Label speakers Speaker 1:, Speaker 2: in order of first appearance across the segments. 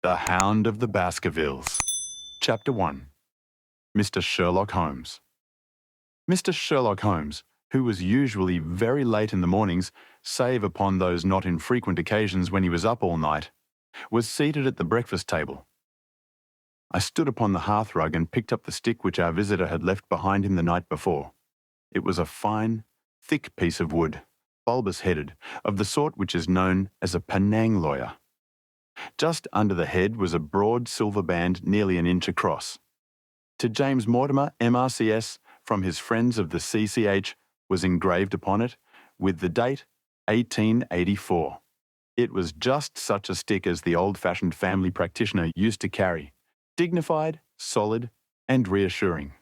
Speaker 1: The Hound of the Baskervilles. Chapter 1. Mr. Sherlock Holmes. Mr. Sherlock Holmes, who was usually very late in the mornings, save upon those not infrequent occasions when he was up all night, was seated at the breakfast table. I stood upon the hearthrug and picked up the stick which our visitor had left behind him the night before. It was a fine, thick piece of wood, bulbous-headed, of the sort which is known as a Penang lawyer. Just under the head was a broad silver band nearly an inch across. To James Mortimer, MRCS, from his friends of the CCH, was engraved upon it, with the date 1884. It was just such a stick as the old-fashioned family practitioner used to carry, dignified, solid, and reassuring.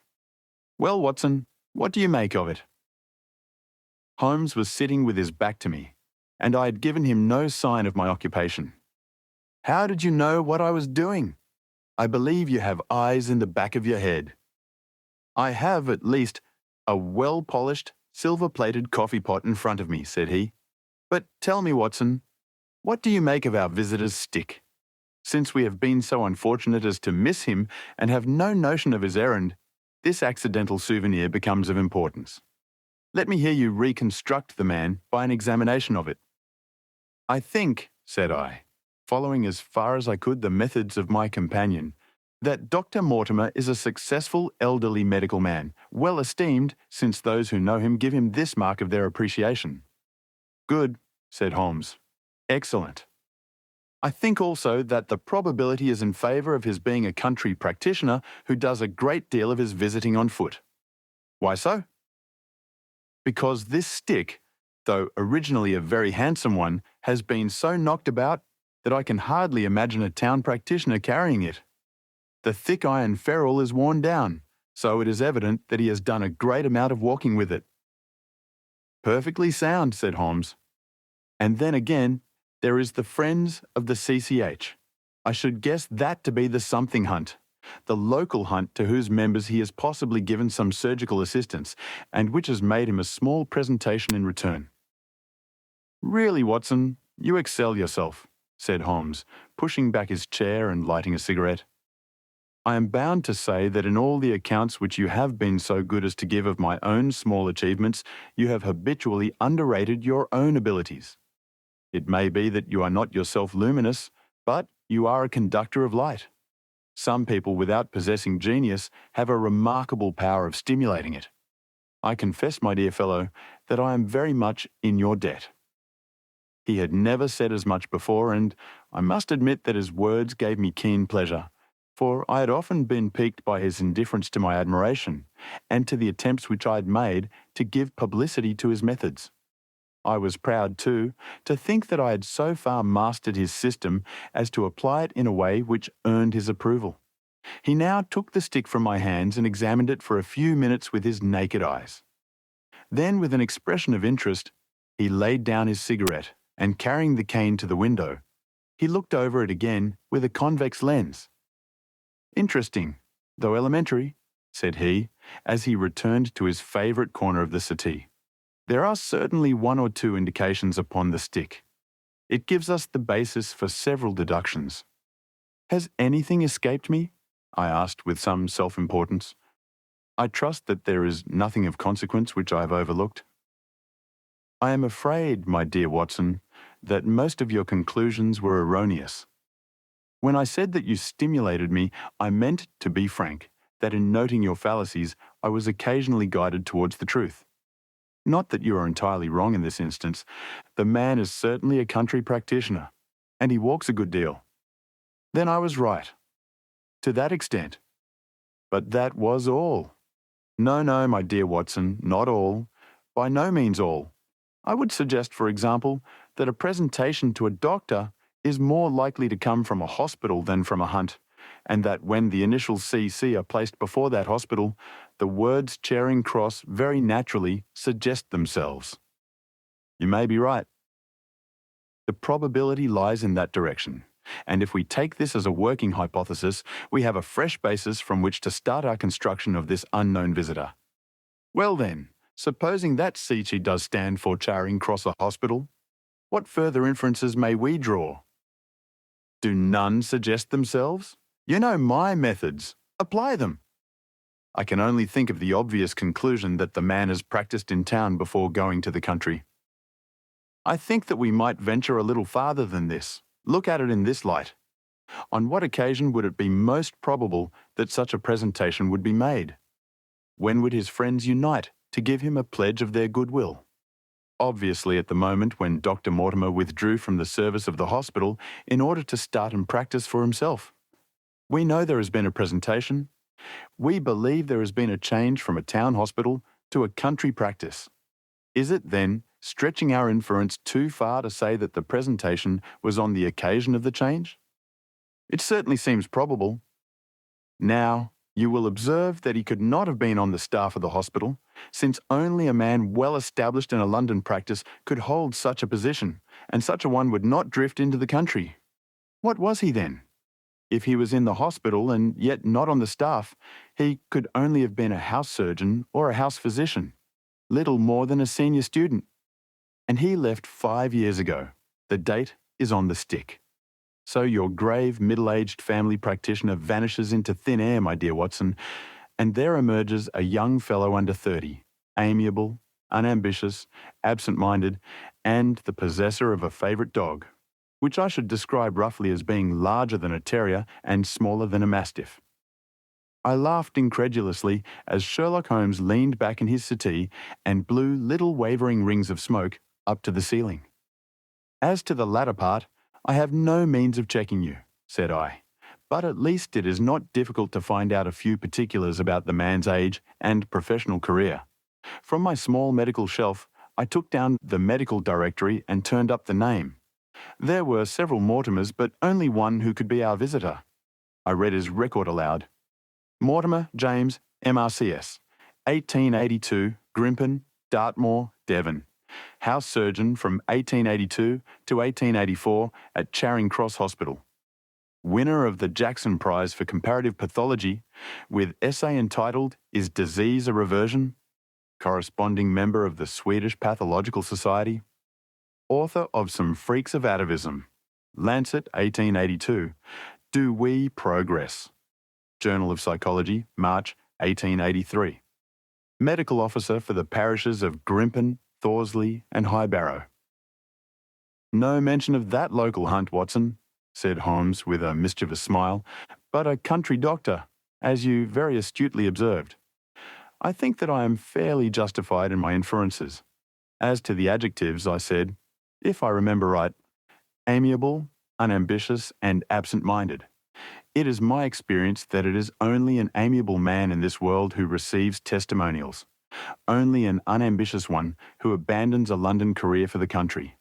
Speaker 1: "Well, Watson, what do you make of it?" Holmes was sitting with his back to me, and I had given him no sign of my occupation. "How did you know what I was doing? I believe you have eyes in the back of your head." "I have, at least, a well-polished, silver-plated coffee pot in front of me," said he. "But tell me, Watson, what do you make of our visitor's stick? Since we have been so unfortunate as to miss him and have no notion of his errand, this accidental souvenir becomes of importance. Let me hear you reconstruct the man by an examination of it." "I think," said I, following as far as I could the methods of my companion, "that Dr. Mortimer is a successful elderly medical man, well esteemed, since those who know him give him this mark of their appreciation." "Good," said Holmes. "Excellent. I think also that the probability is in favour of his being a country practitioner who does a great deal of his visiting on foot." "Why so?" "Because this stick, though originally a very handsome one, has been so knocked about that I can hardly imagine a town practitioner carrying it. The thick iron ferrule is worn down, so it is evident that he has done a great amount of walking with it." "Perfectly sound," said Holmes. "And then again, there is the Friends of the CCH. I should guess that to be the something hunt, the local hunt to whose members he has possibly given some surgical assistance, and which has made him a small presentation in return." "Really, Watson, you excel yourself," said Holmes, pushing back his chair and lighting a cigarette. "I am bound to say that in all the accounts which you have been so good as to give of my own small achievements, you have habitually underrated your own abilities. It may be that you are not yourself luminous, but you are a conductor of light. Some people without possessing genius have a remarkable power of stimulating it. I confess, my dear fellow, that I am very much in your debt." He had never said as much before, and I must admit that his words gave me keen pleasure, for I had often been piqued by his indifference to my admiration, and to the attempts which I had made to give publicity to his methods. I was proud, too, to think that I had so far mastered his system as to apply it in a way which earned his approval. He now took the stick from my hands and examined it for a few minutes with his naked eyes. Then, with an expression of interest, he laid down his cigarette, and carrying the cane to the window, he looked over it again with a convex lens. "Interesting, though elementary," said he, as he returned to his favourite corner of the settee. "There are certainly one or two indications upon the stick. It gives us the basis for several deductions." "Has anything escaped me?" I asked with some self-importance. "I trust that there is nothing of consequence which I have overlooked." "I am afraid, my dear Watson, that most of your conclusions were erroneous. When I said that you stimulated me, I meant, to be frank, that in noting your fallacies, I was occasionally guided towards the truth. Not that you are entirely wrong in this instance. The man is certainly a country practitioner, and he walks a good deal. Then I was right. To that extent. But that was all. No, no, my dear Watson, not all. By no means all. I would suggest, for example, that a presentation to a doctor is more likely to come from a hospital than from a hunt, and that when the initials CC are placed before that hospital, the words Charing Cross very naturally suggest themselves." "You may be right." "The probability lies in that direction, and if we take this as a working hypothesis, we have a fresh basis from which to start our construction of this unknown visitor. Well then, supposing that CC does stand for Charing Cross Hospital, what further inferences may we draw?" Do none suggest themselves? You know my methods. Apply them. I can only think of the obvious conclusion that the man has practiced in town before going to the country. I think that we might venture a little farther than this. Look at it in this light. On what occasion would it be most probable that such a presentation would be made? When would his friends unite to give him a pledge of their goodwill? Obviously at the moment when Dr. Mortimer withdrew from the service of the hospital in order to start and practice for himself. We know there has been a presentation. We believe there has been a change from a town hospital to a country practice. Is it, then, stretching our inference too far to say that the presentation was on the occasion of the change? It certainly seems probable. Now, you will observe that he could not have been on the staff of the hospital, since only a man well established in a London practice could hold such a position, and such a one would not drift into the country. What was he then? If he was in the hospital and yet not on the staff, he could only have been a house surgeon or a house physician, little more than a senior student. And he left 5 years ago. The date is on the stick. So your grave, middle-aged family practitioner vanishes into thin air, my dear Watson, and there emerges a young fellow under 30, amiable, unambitious, absent-minded, and the possessor of a favourite dog, which I should describe roughly as being larger than a terrier and smaller than a mastiff. I laughed incredulously as Sherlock Holmes leaned back in his settee and blew little wavering rings of smoke up to the ceiling. As to the latter part, I have no means of checking you, said I, but at least it is not difficult to find out a few particulars about the man's age and professional career. From my small medical shelf, I took down the medical directory and turned up the name. There were several Mortimers, but only one who could be our visitor. I read his record aloud. Mortimer James, MRCS, 1882, Grimpen, Dartmoor, Devon. House surgeon from 1882 to 1884 at Charing Cross Hospital. Winner of the Jackson Prize for Comparative Pathology, with essay entitled Is Disease a Reversion? Corresponding member of the Swedish Pathological Society. Author of Some Freaks of Atavism. Lancet, 1882. Do We Progress? Journal of Psychology, March 1883. Medical officer for the parishes of Grimpen, Thorsley and Highbarrow. No mention of that local hunt, Watson, said Holmes with a mischievous smile, but a country doctor, as you very astutely observed. I think that I am fairly justified in my inferences. As to the adjectives, I said, if I remember right, amiable, unambitious, and absent-minded. It is my experience that it is only an amiable man in this world who receives testimonials, only an unambitious one who abandons a London career for the country,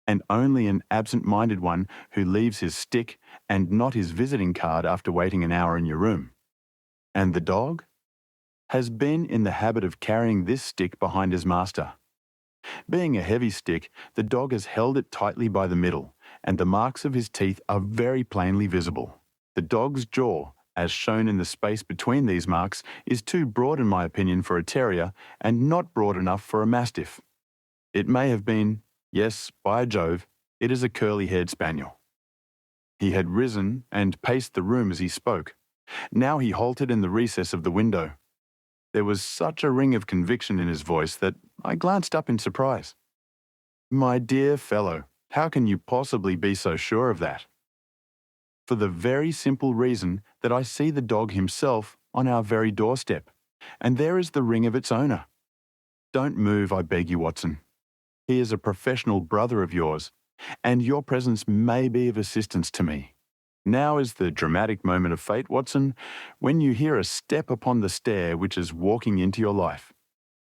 Speaker 1: and only an absent-minded one who leaves his stick and not his visiting card after waiting an hour in your room. And the dog has been in the habit of carrying this stick behind his master. Being a heavy stick, the dog has held it tightly by the middle, and the marks of his teeth are very plainly visible. The dog's jaw, as shown in the space between these marks, is too broad in my opinion for a terrier and not broad enough for a mastiff. It may have been, yes, by Jove, it is a curly-haired spaniel. He had risen and paced the room as he spoke. Now he halted in the recess of the window. There was such a ring of conviction in his voice that I glanced up in surprise. My dear fellow, how can you possibly be so sure of that? For the very simple reason that I see the dog himself on our very doorstep, and there is the ring of its owner. Don't move, I beg you, Watson. He is a professional brother of yours, and your presence may be of assistance to me. Now is the dramatic moment of fate, Watson, when you hear a step upon the stair which is walking into your life,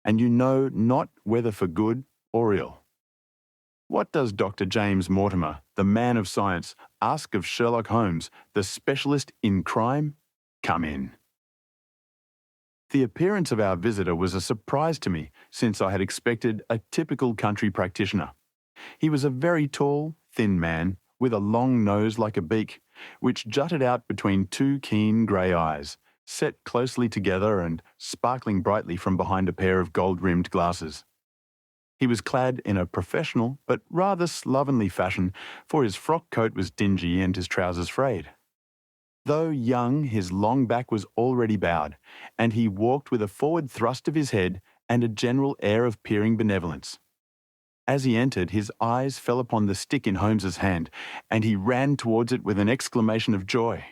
Speaker 1: and you know not whether for good or ill. What does Dr. James Mortimer, the man of science, ask of Sherlock Holmes, the specialist in crime? Come in. The appearance of our visitor was a surprise to me, since I had expected a typical country practitioner. He was a very tall, thin man, with a long nose like a beak, which jutted out between two keen grey eyes, set closely together and sparkling brightly from behind a pair of gold-rimmed glasses. He was clad in a professional but rather slovenly fashion, for his frock coat was dingy and his trousers frayed. Though young, his long back was already bowed, and he walked with a forward thrust of his head and a general air of peering benevolence. As he entered, his eyes fell upon the stick in Holmes's hand, and he ran towards it with an exclamation of joy.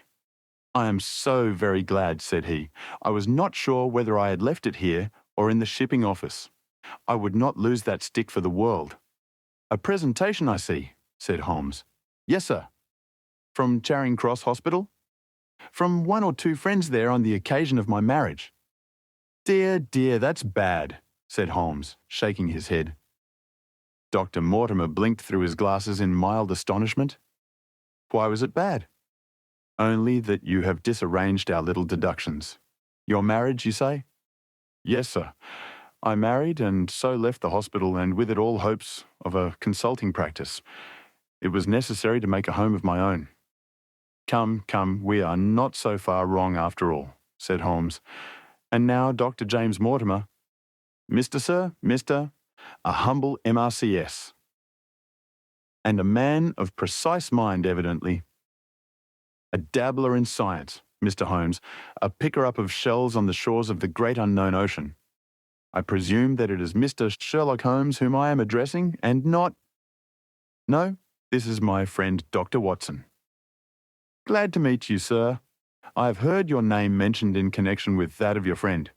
Speaker 1: "I am so very glad," said he. "I was not sure whether I had left it here or in the shipping office. I would not lose that stick for the world." "A presentation, I see," said Holmes. "Yes, sir." "From Charing Cross Hospital?" "From one or two friends there on the occasion of my marriage." "Dear, dear, that's bad," said Holmes, shaking his head. Dr. Mortimer blinked through his glasses in mild astonishment. "Why was it bad?" "Only that you have disarranged our little deductions. Your marriage, you say?" "Yes, sir. I married and so left the hospital, and with it all hopes of a consulting practice. It was necessary to make a home of my own." Come, we are not so far wrong after all," said Holmes. "And now, Dr. James Mortimer." "Mr. Sir, Mr. A humble MRCS." "And a man of precise mind, evidently." "A dabbler in science, Mr. Holmes, a picker-up of shells on the shores of the great unknown ocean. I presume that it is Mr. Sherlock Holmes whom I am addressing, and not—" "No, this is my friend Dr. Watson." "Glad to meet you, sir. I have heard your name mentioned in connection with that of your friend.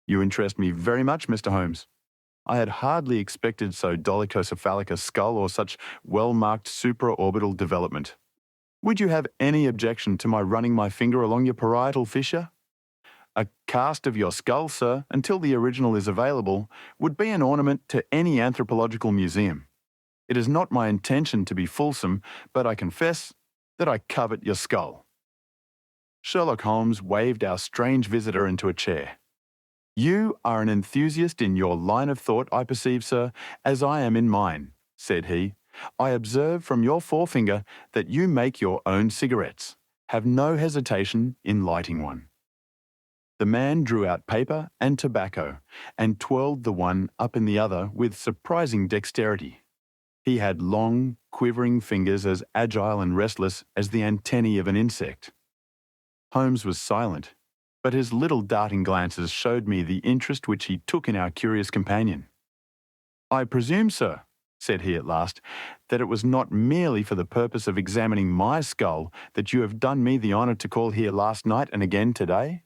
Speaker 1: You interest me very much, Mr. Holmes. I had hardly expected so dolichocephalic a skull or such well-marked supraorbital development. Would you have any objection to my running my finger along your parietal fissure? A cast of your skull, sir, until the original is available, would be an ornament to any anthropological museum. It is not my intention to be fulsome, but I confess that I covet your skull." Sherlock Holmes waved our strange visitor into a chair. "You are an enthusiast in your line of thought, I perceive, sir, as I am in mine," said he. "I observe from your forefinger that you make your own cigarettes. Have no hesitation in lighting one." The man drew out paper and tobacco, and twirled the one up in the other with surprising dexterity. He had long, quivering fingers as agile and restless as the antennae of an insect. Holmes was silent, but his little darting glances showed me the interest which he took in our curious companion. "I presume, sir," said he at last, "that it was not merely for the purpose of examining my skull that you have done me the honour to call here last night and again today?"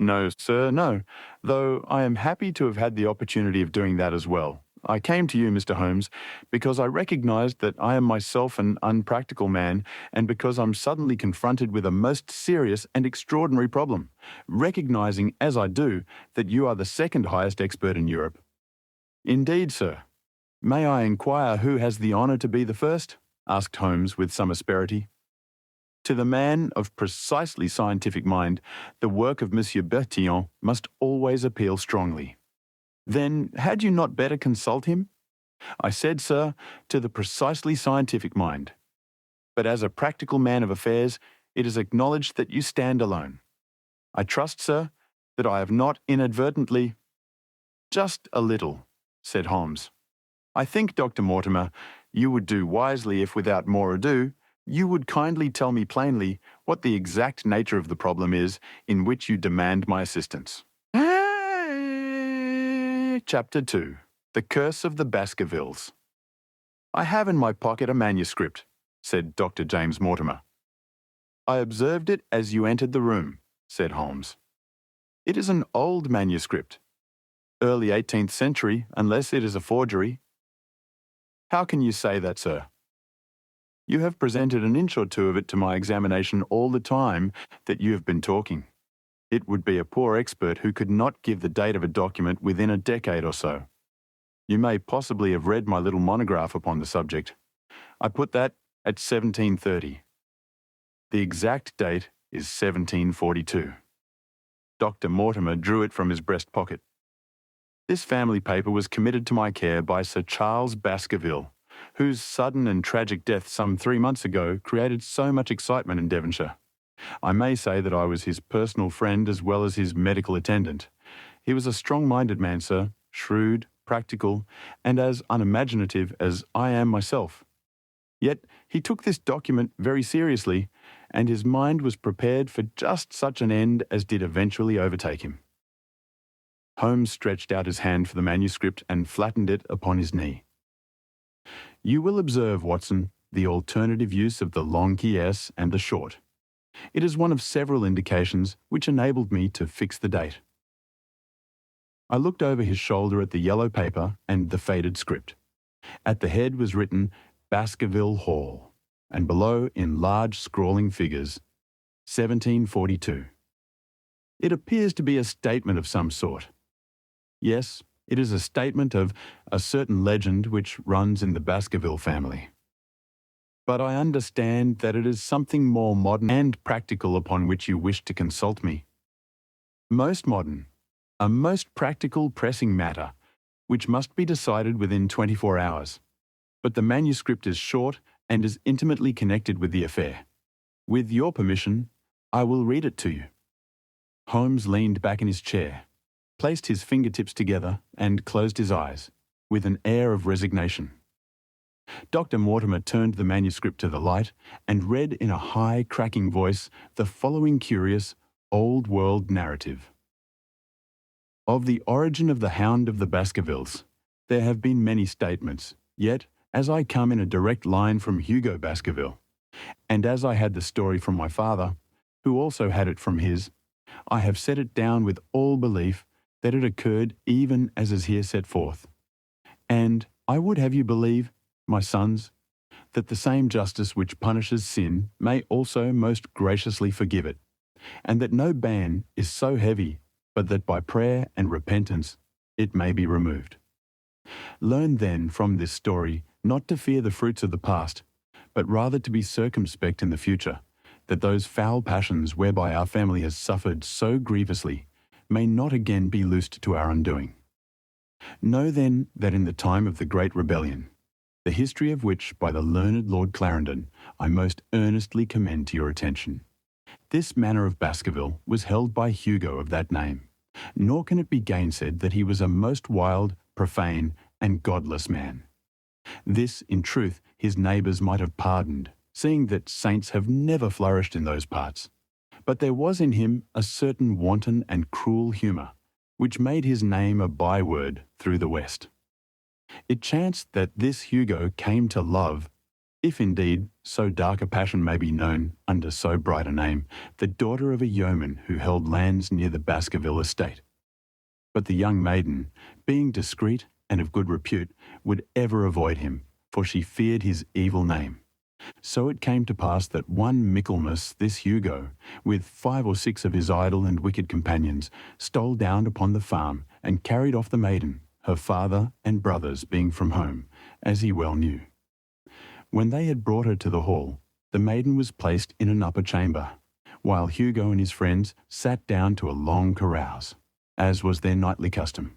Speaker 1: "No, sir, no, though I am happy to have had the opportunity of doing that as well. I came to you, Mr. Holmes, because I recognised that I am myself an unpractical man, and because I'm suddenly confronted with a most serious and extraordinary problem, recognising, as I do, that you are the second highest expert in Europe." "Indeed, sir. May I inquire who has the honour to be the first?" asked Holmes with some asperity. "To the man of precisely scientific mind, the work of Monsieur Bertillon must always appeal strongly." "Then had you not better consult him?" "I said, sir, to the precisely scientific mind. But as a practical man of affairs, it is acknowledged that you stand alone. I trust, sir, that I have not inadvertently—" "Just a little," said Holmes. "I think, Dr. Mortimer, you would do wisely if, without more ado, you would kindly tell me plainly what the exact nature of the problem is in which you demand my assistance." Chapter 2. The Curse of the Baskervilles. "I have in my pocket a manuscript," said Dr. James Mortimer. "I observed it as you entered the room," said Holmes. "It is an old manuscript, early 18th century, unless it is a forgery." "How can you say that, sir?" "You have presented an inch or two of it to my examination all the time that you have been talking. It would be a poor expert who could not give the date of a document within a decade or so. You may possibly have read my little monograph upon the subject. I put that at 1730. The exact date is 1742. Dr. Mortimer drew it from his breast pocket. "This family paper was committed to my care by Sir Charles Baskerville, whose sudden and tragic death some 3 months ago created so much excitement in Devonshire. I may say that I was his personal friend as well as his medical attendant. He was a strong-minded man, sir, shrewd, practical, and as unimaginative as I am myself. Yet he took this document very seriously, and his mind was prepared for just such an end as did eventually overtake him. Holmes stretched out his hand for the manuscript and flattened it upon his knee. You will observe, Watson, the alternative use of the long key S and the short. It is one of several indications which enabled me to fix the date. I looked over his shoulder at the yellow paper and the faded script. At the head was written Baskerville Hall, and below, in large scrawling figures, 1742. It appears to be a statement of some sort. Yes, it is a statement of a certain legend which runs in the Baskerville family. But I understand that it is something more modern and practical upon which you wish to consult me. Most modern, a most practical pressing matter, which must be decided within 24 hours. But the manuscript is short and is intimately connected with the affair. With your permission, I will read it to you. Holmes leaned back in his chair, placed his fingertips together and closed his eyes, with an air of resignation. Dr. Mortimer turned the manuscript to the light and read in a high, cracking voice the following curious, old-world narrative. Of the origin of the Hound of the Baskervilles, there have been many statements, yet, as I come in a direct line from Hugo Baskerville, and as I had the story from my father, who also had it from his, I have set it down with all belief that it occurred even as is here set forth. And I would have you believe, my sons, that the same justice which punishes sin may also most graciously forgive it, and that no ban is so heavy but that by prayer and repentance it may be removed. Learn then from this story not to fear the fruits of the past, but rather to be circumspect in the future, that those foul passions whereby our family has suffered so grievously may not again be loosed to our undoing. Know then that in the time of the Great Rebellion, the history of which by the learned Lord Clarendon I most earnestly commend to your attention, this manor of Baskerville was held by Hugo of that name, nor can it be gainsaid that he was a most wild, profane, and godless man. This, in truth, his neighbours might have pardoned, seeing that saints have never flourished in those parts. But there was in him a certain wanton and cruel humour, which made his name a byword through the West. It chanced that this Hugo came to love, if indeed so dark a passion may be known under so bright a name, the daughter of a yeoman who held lands near the Baskerville estate. But the young maiden, being discreet and of good repute, would ever avoid him, for she feared his evil name. So it came to pass that one Michaelmas this Hugo, with 5 or 6 of his idle and wicked companions, stole down upon the farm and carried off the maiden, her father and brothers being from home, as he well knew. When they had brought her to the hall, the maiden was placed in an upper chamber, while Hugo and his friends sat down to a long carouse, as was their nightly custom.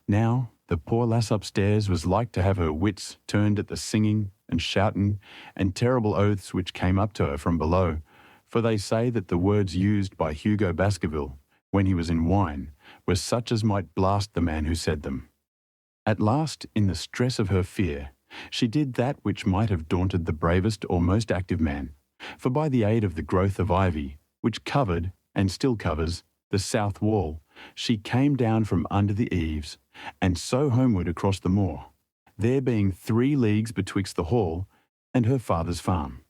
Speaker 1: Now, the poor lass upstairs was like to have her wits turned at the singing and shouting and terrible oaths which came up to her from below, for they say that the words used by Hugo Baskerville, when he was in wine, were such as might blast the man who said them. At last, in the stress of her fear, she did that which might have daunted the bravest or most active man, for by the aid of the growth of ivy, which covered, and still covers, the south wall, she came down from under the eaves, and so homeward across the moor, there being 3 leagues betwixt the hall and her father's farm.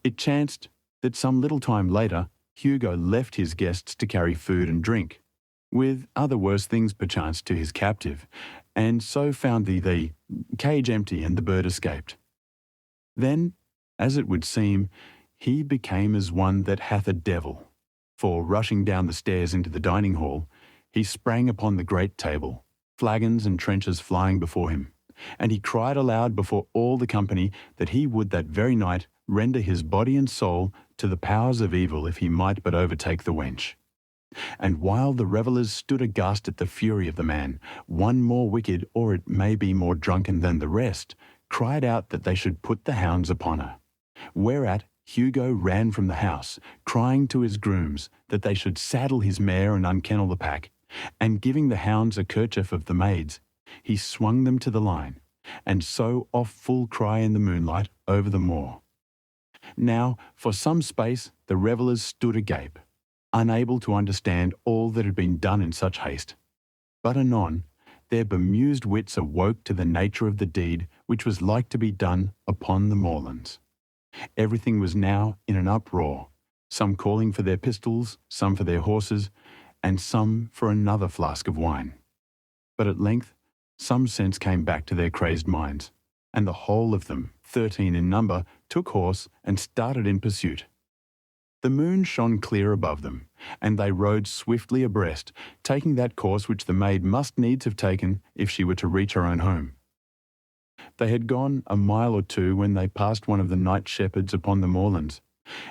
Speaker 1: It chanced that some little time later, Hugo left his guests to carry food and drink, with other worse things perchance to his captive, and so found the cage empty and the bird escaped. Then, as it would seem, he became as one that hath a devil, for rushing down the stairs into the dining hall, he sprang upon the great table, flagons and trenchers flying before him, and he cried aloud before all the company that he would that very night render his body and soul to the powers of evil if he might but overtake the wench. And while the revellers stood aghast at the fury of the man, one more wicked, or it may be more drunken than the rest, cried out that they should put the hounds upon her. Whereat Hugo ran from the house, crying to his grooms that they should saddle his mare and unkennel the pack, and giving the hounds a kerchief of the maid's, he swung them to the line, and so off full cry in the moonlight over the moor. Now, for some space, the revellers stood agape, unable to understand all that had been done in such haste. But anon, their bemused wits awoke to the nature of the deed which was like to be done upon the moorlands. Everything was now in an uproar, some calling for their pistols, some for their horses, and some for another flask of wine. But at length, some sense came back to their crazed minds, and the whole of them, 13 in number, took horse and started in pursuit. The moon shone clear above them, and they rode swiftly abreast, taking that course which the maid must needs have taken if she were to reach her own home. They had gone a mile or two when they passed one of the night shepherds upon the moorlands,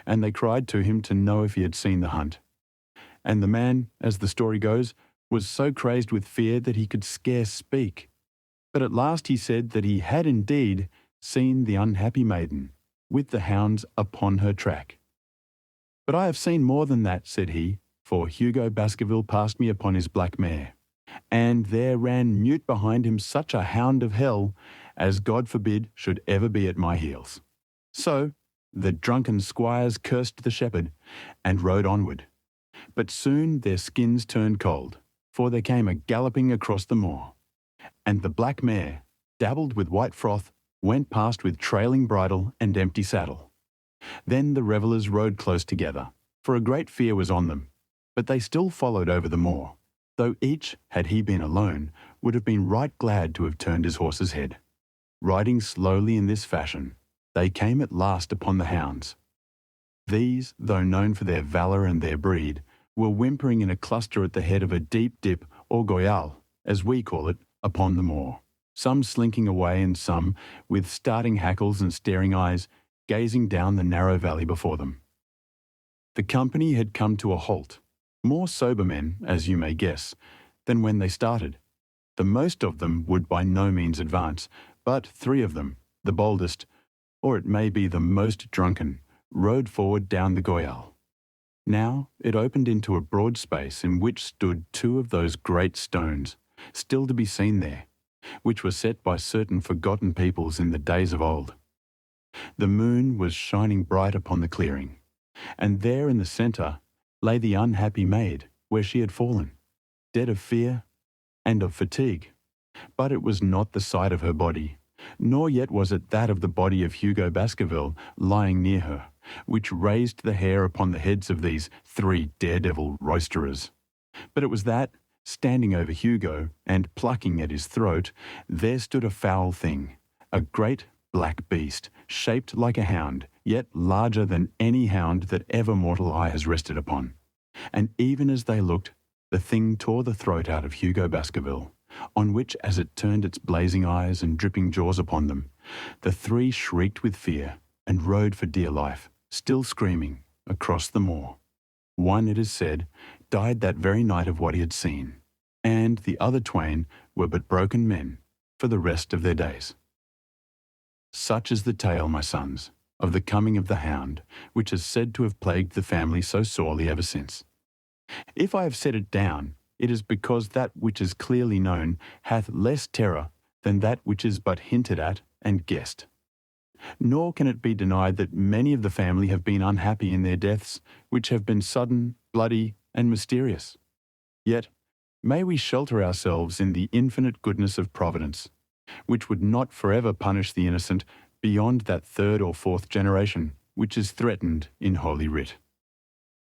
Speaker 1: and they cried to him to know if he had seen the hunt. And the man, as the story goes, was so crazed with fear that he could scarce speak. But at last he said that he had indeed seen the unhappy maiden, with the hounds upon her track. "But I have seen more than that," said he, "for Hugo Baskerville passed me upon his black mare, and there ran mute behind him such a hound of hell as God forbid should ever be at my heels." So the drunken squires cursed the shepherd and rode onward. But soon their skins turned cold, for there came a galloping across the moor, and the black mare, dabbled with white froth, went past with trailing bridle and empty saddle. Then the revellers rode close together, for a great fear was on them, but they still followed over the moor, though each, had he been alone, would have been right glad to have turned his horse's head. Riding slowly in this fashion, they came at last upon the hounds. These, though known for their valour and their breed, were whimpering in a cluster at the head of a deep dip, or goyal, as we call it, upon the moor, some slinking away and some, with starting hackles and staring eyes, gazing down the narrow valley before them. The company had come to a halt, more sober men, as you may guess, than when they started. The most of them would by no means advance, but 3 of them, the boldest, or it may be the most drunken, rode forward down the goyal. Now it opened into a broad space in which stood 2 of those great stones, still to be seen there, which were set by certain forgotten peoples in the days of old. The moon was shining bright upon the clearing, and there in the centre lay the unhappy maid where she had fallen, dead of fear and of fatigue. But it was not the sight of her body, nor yet was it that of the body of Hugo Baskerville lying near her, which raised the hair upon the heads of these 3 daredevil roisterers. But it was that, standing over Hugo and plucking at his throat, there stood a foul thing, a great black beast, shaped like a hound, yet larger than any hound that ever mortal eye has rested upon. And even as they looked, the thing tore the throat out of Hugo Baskerville, on which, as it turned its blazing eyes and dripping jaws upon them, the 3 shrieked with fear and rode for dear life, still screaming, across the moor. One, it is said, died that very night of what he had seen, and the other twain were but broken men for the rest of their days. Such is the tale, my sons, of the coming of the hound, which is said to have plagued the family so sorely ever since. If I have set it down, it is because that which is clearly known hath less terror than that which is but hinted at and guessed. Nor can it be denied that many of the family have been unhappy in their deaths, which have been sudden, bloody, and mysterious. Yet, may we shelter ourselves in the infinite goodness of Providence, which would not forever punish the innocent beyond that 3rd or 4th generation, which is threatened in Holy Writ.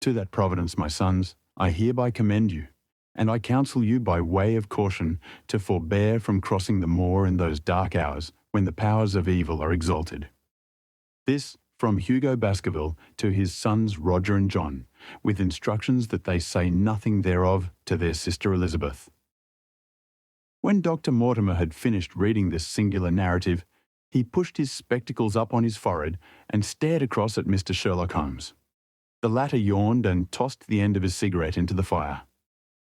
Speaker 1: To that Providence, my sons, I hereby commend you, and I counsel you by way of caution to forbear from crossing the moor in those dark hours when the powers of evil are exalted. This from Hugo Baskerville to his sons Roger and John, with instructions that they say nothing thereof to their sister Elizabeth. When Dr. Mortimer had finished reading this singular narrative, he pushed his spectacles up on his forehead and stared across at Mr. Sherlock Holmes. The latter yawned and tossed the end of his cigarette into the fire.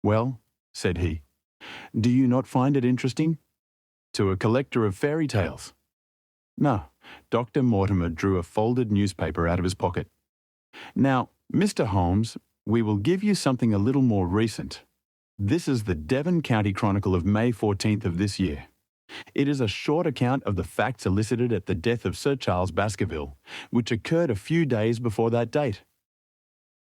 Speaker 1: "Well," said he, "do you not find it interesting? To a collector of fairy tales." No, Dr. Mortimer drew a folded newspaper out of his pocket. "Now, Mr. Holmes, we will give you something a little more recent. This is the Devon County Chronicle of May 14th of this year. It is a short account of the facts elicited at the death of Sir Charles Baskerville, which occurred a few days before that date.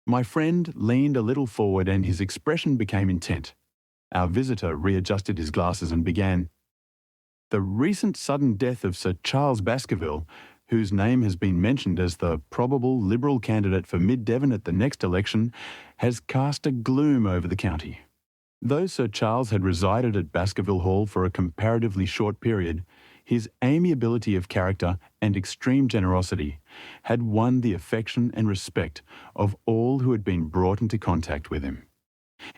Speaker 1: My friend leaned a little forward and his expression became intent. Our visitor readjusted his glasses and began. The recent sudden death of Sir Charles Baskerville, whose name has been mentioned as the probable Liberal candidate for Mid-Devon at the next election, has cast a gloom over the county. Though Sir Charles had resided at Baskerville Hall for a comparatively short period, his amiability of character and extreme generosity had won the affection and respect of all who had been brought into contact with him.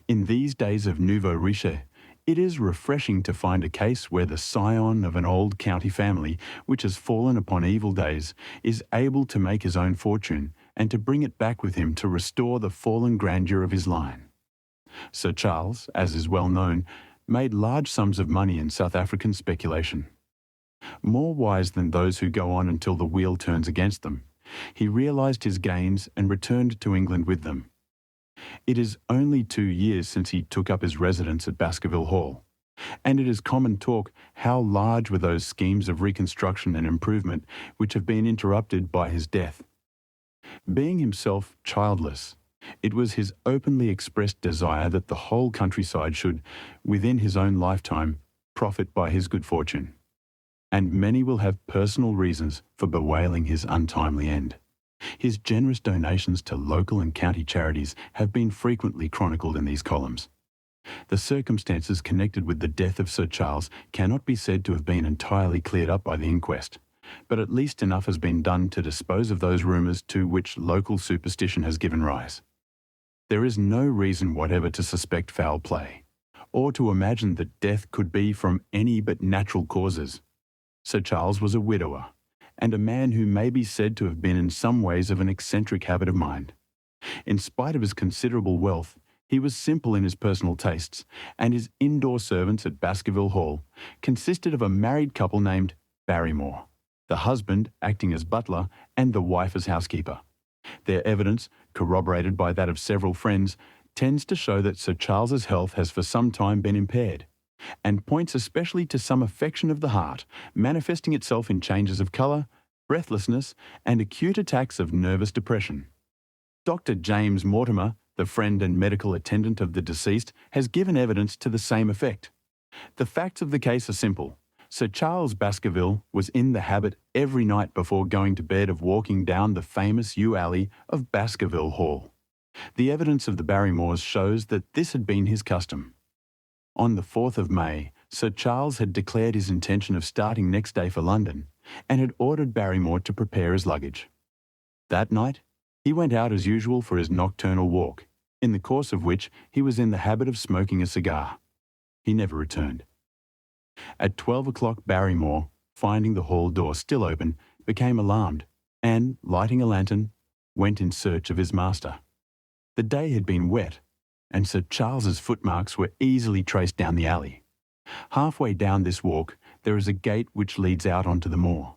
Speaker 1: In these days of nouveau riche, it is refreshing to find a case where the scion of an old county family which has fallen upon evil days is able to make his own fortune and to bring it back with him to restore the fallen grandeur of his line. Sir Charles, as is well known, made large sums of money in South African speculation. More wise than those who go on until the wheel turns against them, he realised his gains and returned to England with them. It is only 2 years since he took up his residence at Baskerville Hall, and it is common talk how large were those schemes of reconstruction and improvement which have been interrupted by his death. Being himself childless, it was his openly expressed desire that the whole countryside should, within his own lifetime, profit by his good fortune. And many will have personal reasons for bewailing his untimely end. His generous donations to local and county charities have been frequently chronicled in these columns. The circumstances connected with the death of Sir Charles cannot be said to have been entirely cleared up by the inquest, but at least enough has been done to dispose of those rumours to which local superstition has given rise. There is no reason whatever to suspect foul play, or to imagine that death could be from any but natural causes. Sir Charles was a widower, and a man who may be said to have been in some ways of an eccentric habit of mind. In spite of his considerable wealth, he was simple in his personal tastes, and his indoor servants at Baskerville Hall consisted of a married couple named Barrymore, the husband acting as butler and the wife as housekeeper. Their evidence, corroborated by that of several friends, tends to show that Sir Charles's health has for some time been impaired, and points especially to some affection of the heart, manifesting itself in changes of colour, breathlessness, and acute attacks of nervous depression. Dr. James Mortimer, the friend and medical attendant of the deceased, has given evidence to the same effect. The facts of the case are simple. Sir Charles Baskerville was in the habit every night before going to bed of walking down the famous yew alley of Baskerville Hall. The evidence of the Barrymores shows that this had been his custom. On the 4th of May, Sir Charles had declared his intention of starting next day for London, and had ordered Barrymore to prepare his luggage. That night, he went out as usual for his nocturnal walk, in the course of which he was in the habit of smoking a cigar. He never returned. At 12 o'clock, Barrymore, finding the hall door still open, became alarmed, and, lighting a lantern, went in search of his master. The day had been wet, and Sir Charles's footmarks were easily traced down the alley. Halfway down this walk, there is a gate which leads out onto the moor.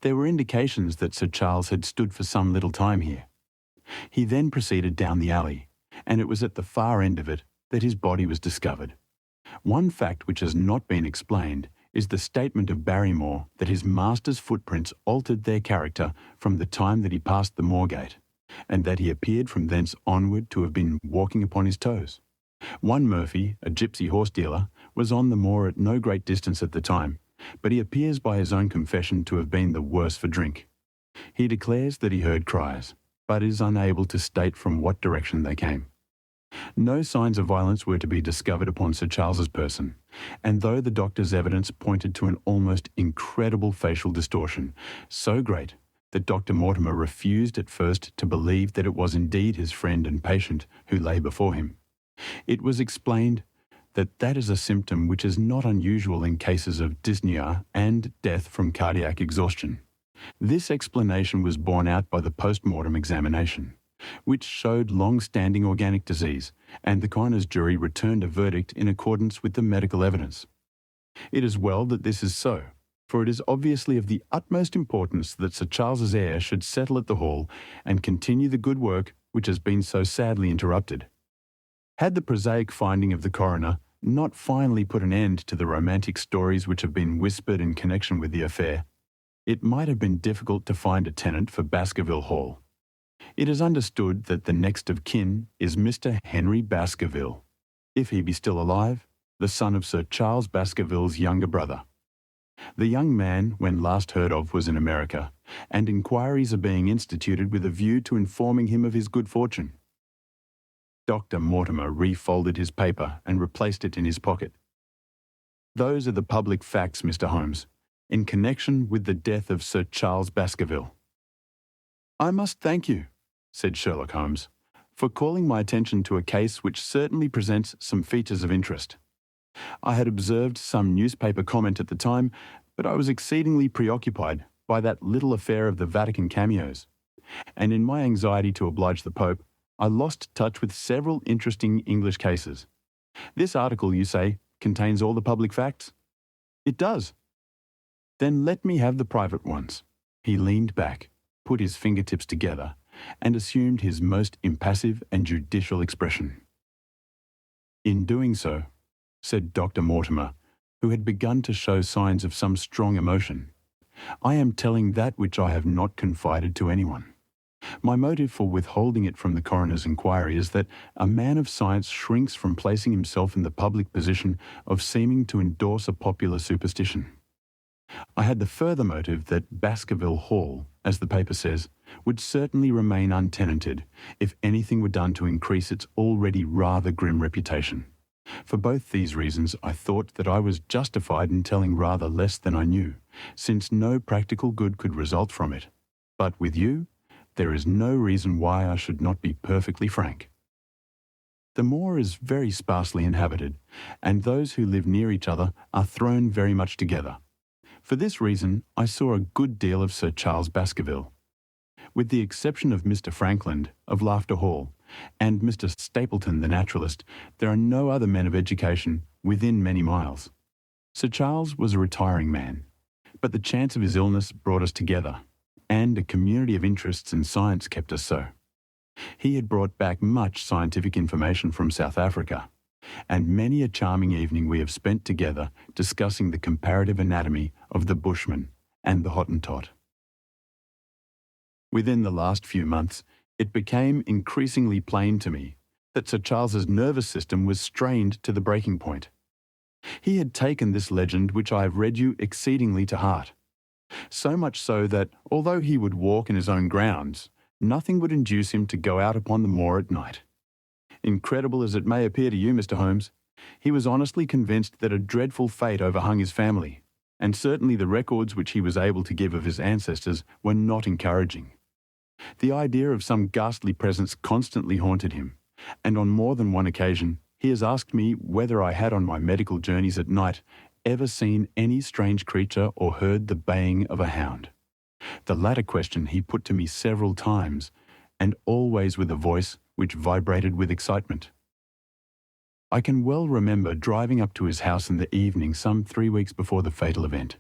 Speaker 1: There were indications that Sir Charles had stood for some little time here. He then proceeded down the alley, and it was at the far end of it that his body was discovered. One fact which has not been explained is the statement of Barrymore that his master's footprints altered their character from the time that he passed the moor-gate, and that he appeared from thence onward to have been walking upon his toes. One Murphy, a gipsy horse dealer, was on the moor at no great distance at the time, but he appears by his own confession to have been the worse for drink. He declares that he heard cries, but is unable to state from what direction they came. No signs of violence were to be discovered upon Sir Charles's person, and though the doctor's evidence pointed to an almost incredible facial distortion, so great that Dr. Mortimer refused at first to believe that it was indeed his friend and patient who lay before him, it was explained that that is a symptom which is not unusual in cases of dyspnea and death from cardiac exhaustion. This explanation was borne out by the post-mortem examination, which showed long-standing organic disease, and the coroner's jury returned a verdict in accordance with the medical evidence. It is well that this is so, for it is obviously of the utmost importance that Sir Charles's heir should settle at the Hall and continue the good work which has been so sadly interrupted. Had the prosaic finding of the coroner not finally put an end to the romantic stories which have been whispered in connection with the affair, it might have been difficult to find a tenant for Baskerville Hall. It is understood that the next of kin is Mr. Henry Baskerville, if he be still alive, the son of Sir Charles Baskerville's younger brother. The young man, when last heard of, was in America, and inquiries are being instituted with a view to informing him of his good fortune. Dr. Mortimer refolded his paper and replaced it in his pocket. Those are the public facts, Mr. Holmes, in connection with the death of Sir Charles Baskerville. I must thank you, said Sherlock Holmes, for calling my attention to a case which certainly presents some features of interest. I had observed some newspaper comment at the time, but I was exceedingly preoccupied by that little affair of the Vatican cameos, and in my anxiety to oblige the Pope, I lost touch with several interesting English cases. This article, you say, contains all the public facts? It does. Then let me have the private ones. He leaned back, put his fingertips together, and assumed his most impassive and judicial expression. In doing so, said Dr. Mortimer, who had begun to show signs of some strong emotion, I am telling that which I have not confided to anyone. My motive for withholding it from the coroner's inquiry is that a man of science shrinks from placing himself in the public position of seeming to endorse a popular superstition. I had the further motive that Baskerville Hall, as the paper says, would certainly remain untenanted if anything were done to increase its already rather grim reputation. For both these reasons, I thought that I was justified in telling rather less than I knew, since no practical good could result from it. But with you, there is no reason why I should not be perfectly frank. The moor is very sparsely inhabited, and those who live near each other are thrown very much together. For this reason, I saw a good deal of Sir Charles Baskerville. With the exception of Mr. Frankland, of Laughter Hall, and Mr. Stapleton, the naturalist, there are no other men of education within many miles. Sir Charles was a retiring man, but the chance of his illness brought us together, and a community of interests in science kept us so. He had brought back much scientific information from South Africa, and many a charming evening we have spent together discussing the comparative anatomy of the Bushman and the Hottentot. Within the last few months, it became increasingly plain to me that Sir Charles's nervous system was strained to the breaking point. He had taken this legend which I have read you exceedingly to heart, so much so that, although he would walk in his own grounds, nothing would induce him to go out upon the moor at night. Incredible as it may appear to you, Mr. Holmes, he was honestly convinced that a dreadful fate overhung his family, and certainly the records which he was able to give of his ancestors were not encouraging. The idea of some ghastly presence constantly haunted him, and on more than one occasion he has asked me whether I had on my medical journeys at night ever seen any strange creature or heard the baying of a hound. The latter question he put to me several times, and always with a voice which vibrated with excitement. I can well remember driving up to his house in the evening some 3 weeks before the fatal event.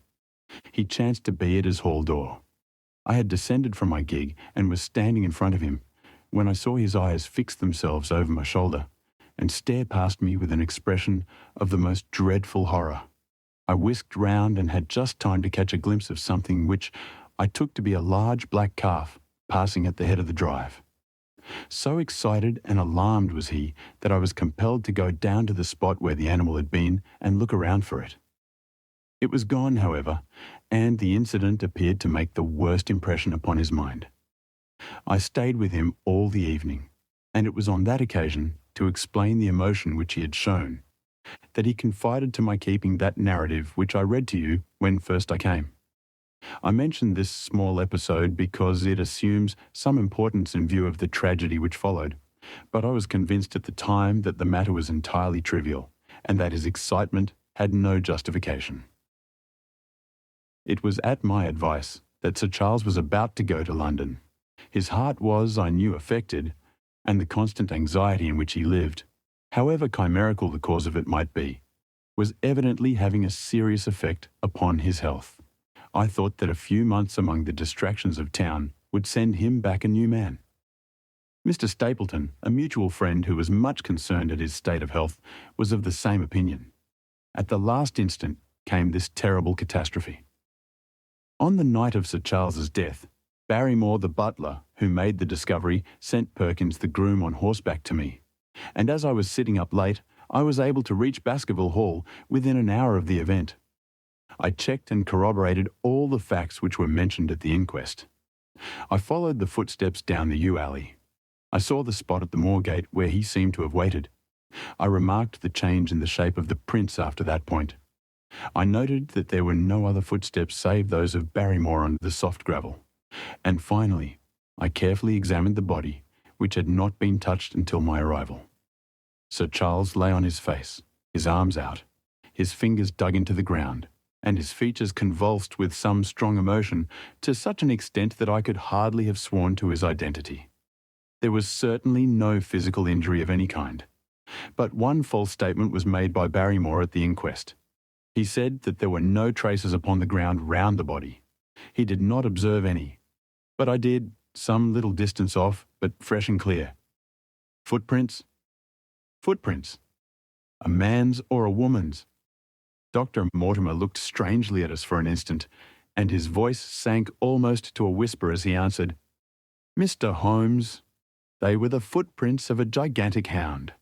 Speaker 1: He chanced to be at his hall door. I had descended from my gig and was standing in front of him when I saw his eyes fix themselves over my shoulder and stare past me with an expression of the most dreadful horror. I whisked round and had just time to catch a glimpse of something which I took to be a large black calf passing at the head of the drive. So excited and alarmed was he that I was compelled to go down to the spot where the animal had been and look around for it. It was gone, however, and the incident appeared to make the worst impression upon his mind. I stayed with him all the evening, and it was on that occasion, to explain the emotion which he had shown, that he confided to my keeping that narrative which I read to you when first I came. I mention this small episode because it assumes some importance in view of the tragedy which followed, but I was convinced at the time that the matter was entirely trivial, and that his excitement had no justification. It was at my advice that Sir Charles was about to go to London. His heart was, I knew, affected, and the constant anxiety in which he lived, however chimerical the cause of it might be, was evidently having a serious effect upon his health. I thought that a few months among the distractions of town would send him back a new man. Mr. Stapleton, a mutual friend who was much concerned at his state of health, was of the same opinion. At the last instant came this terrible catastrophe. On the night of Sir Charles's death, Barrymore the butler, who made the discovery, sent Perkins the groom on horseback to me, and as I was sitting up late, I was able to reach Baskerville Hall within an hour of the event. I checked and corroborated all the facts which were mentioned at the inquest. I followed the footsteps down the yew alley. I saw the spot at the Moorgate where he seemed to have waited. I remarked the change in the shape of the prints after that point. I noted that there were no other footsteps save those of Barrymore on the soft gravel. And finally, I carefully examined the body, which had not been touched until my arrival. Sir Charles lay on his face, his arms out, his fingers dug into the ground, and his features convulsed with some strong emotion to such an extent that I could hardly have sworn to his identity. There was certainly no physical injury of any kind. But one false statement was made by Barrymore at the inquest. He said that there were no traces upon the ground round the body. He did not observe any. But I did, some little distance off, but fresh and clear. Footprints? Footprints. A man's or a woman's. Dr. Mortimer looked strangely at us for an instant, and his voice sank almost to a whisper as he answered, "Mr. Holmes, they were the footprints of a gigantic hound."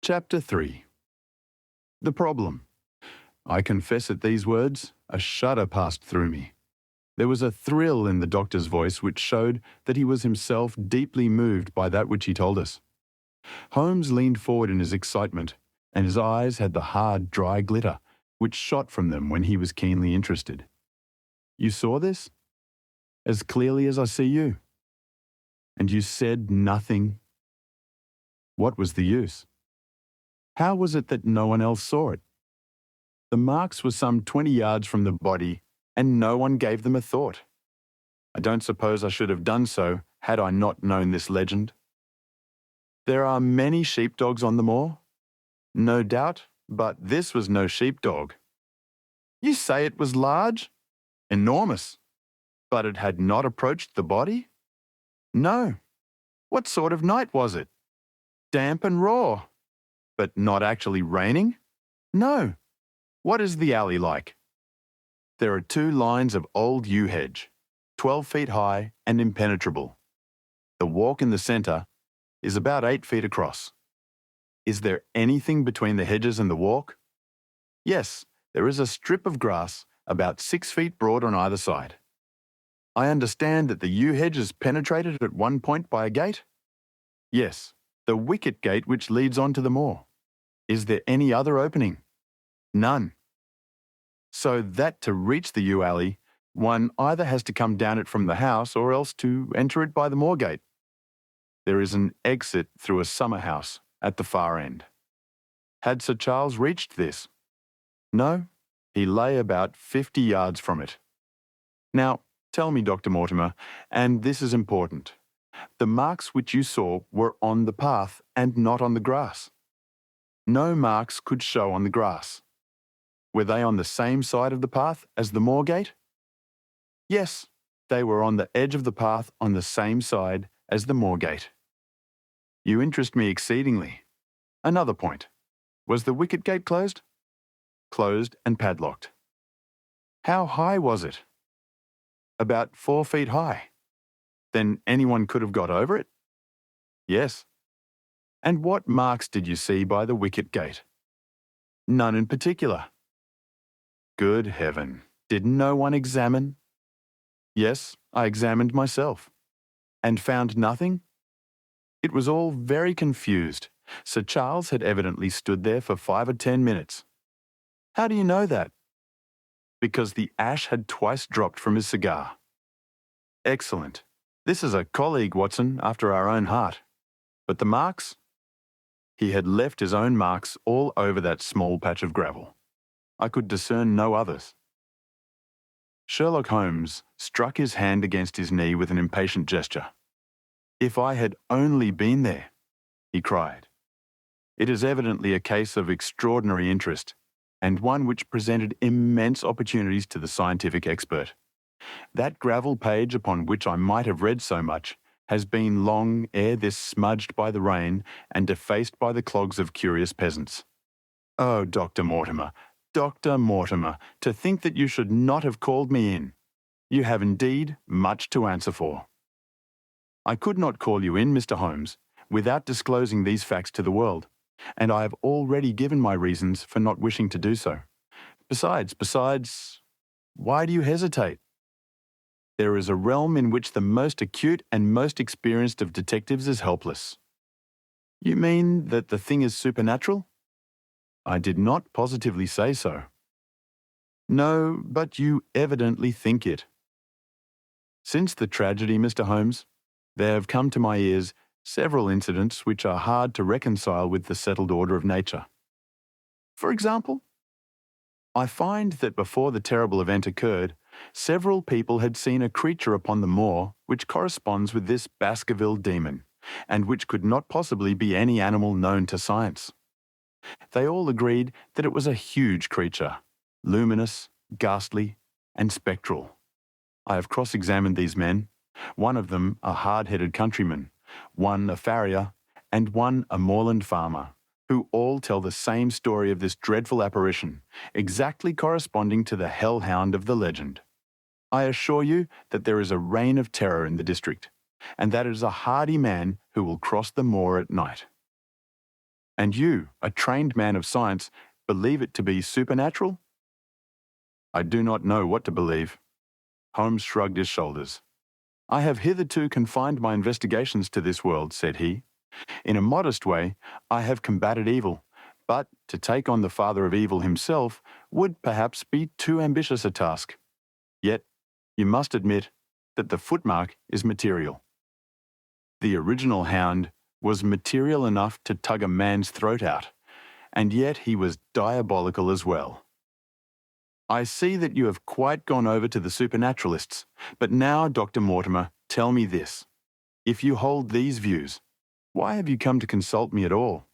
Speaker 1: Chapter 3. The problem. I confess at these words, a shudder passed through me. There was a thrill in the doctor's voice which showed that he was himself deeply moved by that which he told us. Holmes leaned forward in his excitement, and his eyes had the hard, dry glitter which shot from them when he was keenly interested. "You saw this? As clearly as I see you. And you said nothing? What was the use? How was it that no one else saw it? The marks were some 20 yards from the body, and no one gave them a thought. I don't suppose I should have done so had I not known this legend. There are many sheepdogs on the moor? No doubt, but this was no sheepdog. You say it was large? Enormous. But it had not approached the body? No. What sort of night was it? Damp and raw. But not actually raining? No. What is the alley like? There are 2 lines of old yew hedge, 12 feet high and impenetrable. The walk in the centre is about 8 feet across. Is there anything between the hedges and the walk? Yes, there is a strip of grass about 6 feet broad on either side. I understand that the yew hedge is penetrated at one point by a gate? Yes, the wicket gate which leads on to the moor. Is there any other opening? None. So that to reach the yew alley, one either has to come down it from the house or else to enter it by the moor gate. There is an exit through a summer house at the far end. Had Sir Charles reached this? No, he lay about 50 yards from it. Now, tell me, Dr. Mortimer, and this is important, the marks which you saw were on the path and not on the grass. No marks could show on the grass. Were they on the same side of the path as the moor gate? Yes, they were on the edge of the path on the same side as the moor gate. You interest me exceedingly. Another point. Was the wicket gate closed? Closed and padlocked. How high was it? About 4 feet high. Then anyone could have got over it? Yes. And what marks did you see by the wicket gate? None in particular. Good heaven, did no one examine? Yes, I examined myself. And found nothing? It was all very confused. Sir Charles had evidently stood there for 5 or 10 minutes. How do you know that? Because the ash had twice dropped from his cigar. Excellent. This is a colleague, Watson, after our own heart. But the marks? He had left his own marks all over that small patch of gravel. I could discern no others. Sherlock Holmes struck his hand against his knee with an impatient gesture. If I had only been there, he cried. It is evidently a case of extraordinary interest, and one which presented immense opportunities to the scientific expert. That gravel page upon which I might have read so much has been long ere this smudged by the rain and defaced by the clogs of curious peasants. Oh, Dr. Mortimer, Dr. Mortimer, to think that you should not have called me in. You have indeed much to answer for. I could not call you in, Mr. Holmes, without disclosing these facts to the world, and I have already given my reasons for not wishing to do so. Besides, why do you hesitate? There is a realm in which the most acute and most experienced of detectives is helpless. You mean that the thing is supernatural? I did not positively say so. No, but you evidently think it. Since the tragedy, Mr. Holmes, there have come to my ears several incidents which are hard to reconcile with the settled order of nature. For example, I find that before the terrible event occurred, several people had seen a creature upon the moor which corresponds with this Baskerville demon, and which could not possibly be any animal known to science. They all agreed that it was a huge creature, luminous, ghastly, and spectral. I have cross-examined these men, one of them a hard-headed countryman, one a farrier, and one a moorland farmer, who all tell the same story of this dreadful apparition, exactly corresponding to the hellhound of the legend. I assure you that there is a reign of terror in the district, and that it is a hardy man who will cross the moor at night. And you, a trained man of science, believe it to be supernatural? I do not know what to believe. Holmes shrugged his shoulders. I have hitherto confined my investigations to this world, said he. In a modest way, I have combated evil, but to take on the father of evil himself would perhaps be too ambitious a task. Yet, you must admit that the footmark is material. The original hound was material enough to tug a man's throat out, and yet he was diabolical as well. I see that you have quite gone over to the supernaturalists, but now, Dr. Mortimer, tell me this. If you hold these views, why have you come to consult me at all?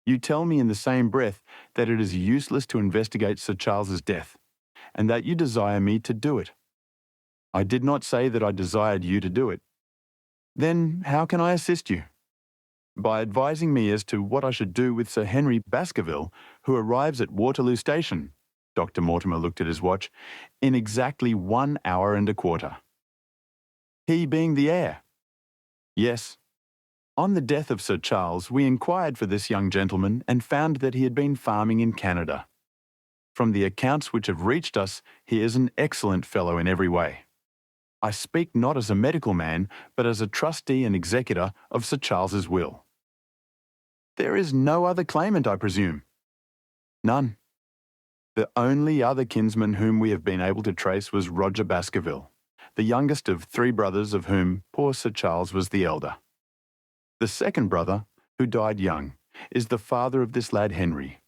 Speaker 1: You tell me in the same breath that it is useless to investigate Sir Charles's death, and that you desire me to do it. I did not say that I desired you to do it. Then how can I assist you? By advising me as to what I should do with Sir Henry Baskerville, who arrives at Waterloo Station. Dr. Mortimer looked at his watch, in exactly 1 hour and a quarter. He being the heir? Yes. On the death of Sir Charles, we inquired for this young gentleman and found that he had been farming in Canada. From the accounts which have reached us, he is an excellent fellow in every way. I speak not as a medical man, but as a trustee and executor of Sir Charles's will. There is no other claimant, I presume? None. The only other kinsman whom we have been able to trace was Roger Baskerville, the youngest of 3 brothers, of whom poor Sir Charles was the elder. The second brother, who died young, is the father of this lad Henry.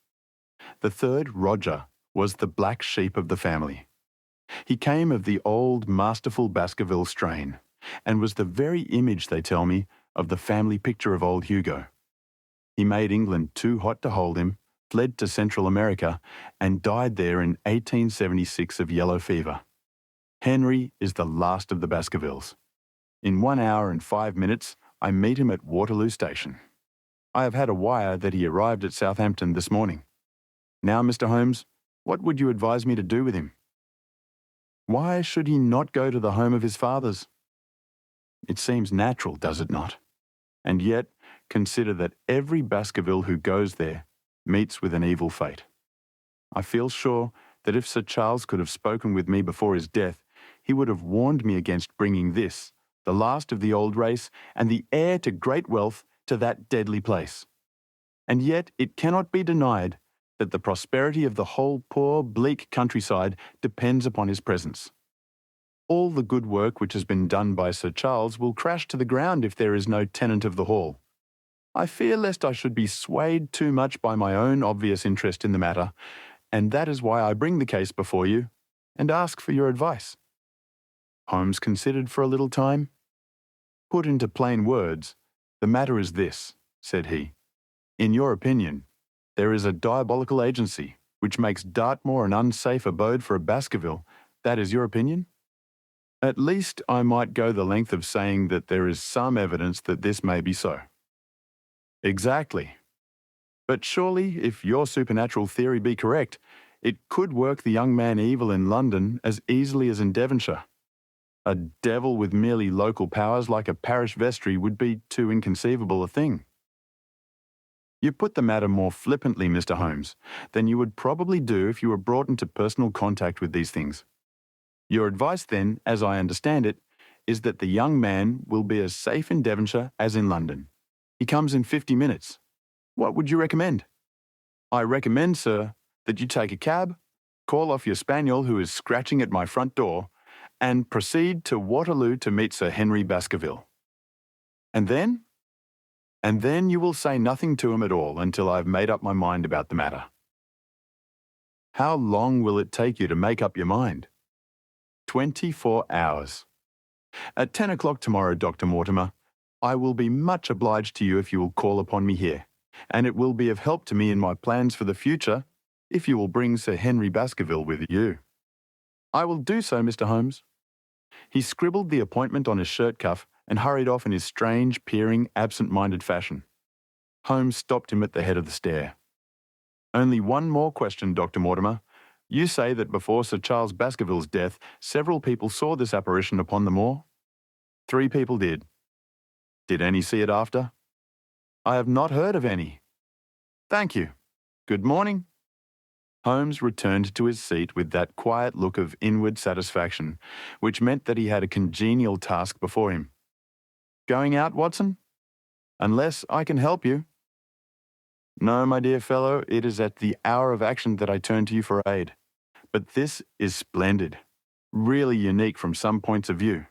Speaker 1: The third, Roger, was the black sheep of the family. He came of the old masterful Baskerville strain, and was the very image, they tell me, of the family picture of old Hugo. He made England too hot to hold him, fled to Central America, and died there in 1876 of yellow fever. Henry is the last of the Baskervilles. In 1 hour and 5 minutes, I meet him at Waterloo Station. I have had a wire that he arrived at Southampton this morning. Now, Mr. Holmes, what would you advise me to do with him? Why should he not go to the home of his fathers? It seems natural, does it not? And yet, consider that every Baskerville who goes there meets with an evil fate. I feel sure that if Sir Charles could have spoken with me before his death, he would have warned me against bringing this, the last of the old race and the heir to great wealth, to that deadly place. And yet it cannot be denied that the prosperity of the whole poor, bleak countryside depends upon his presence. All the good work which has been done by Sir Charles will crash to the ground if there is no tenant of the hall. I fear lest I should be swayed too much by my own obvious interest in the matter, and that is why I bring the case before you and ask for your advice. Holmes considered for a little time. Put into plain words, the matter is this, said he. In your opinion, there is a diabolical agency which makes Dartmoor an unsafe abode for a Baskerville. That is your opinion? At least I might go the length of saying that there is some evidence that this may be so. Exactly. But surely, if your supernatural theory be correct, it could work the young man evil in London as easily as in Devonshire. A devil with merely local powers like a parish vestry would be too inconceivable a thing. You put the matter more flippantly, Mr. Holmes, than you would probably do if you were brought into personal contact with these things. Your advice then, as I understand it, is that the young man will be as safe in Devonshire as in London. He comes in 50 minutes. What would you recommend? I recommend, sir, that you take a cab, call off your spaniel who is scratching at my front door, and proceed to Waterloo to meet Sir Henry Baskerville. And then? And then you will say nothing to him at all until I have made up my mind about the matter. How long will it take you to make up your mind? 24 hours. At 10 o'clock tomorrow, Dr. Mortimer, I will be much obliged to you if you will call upon me here, and it will be of help to me in my plans for the future if you will bring Sir Henry Baskerville with you. I will do so, Mr. Holmes. He scribbled the appointment on his shirt cuff and hurried off in his strange, peering, absent-minded fashion. Holmes stopped him at the head of the stair. Only one more question, Dr. Mortimer. You say that before Sir Charles Baskerville's death, several people saw this apparition upon the moor? 3 people did. Did any see it after? I have not heard of any. Thank you. Good morning. Holmes returned to his seat with that quiet look of inward satisfaction, which meant that he had a congenial task before him. Going out, Watson? Unless I can help you. No, my dear fellow, it is at the hour of action that I turn to you for aid. But this is splendid, really unique from some points of view.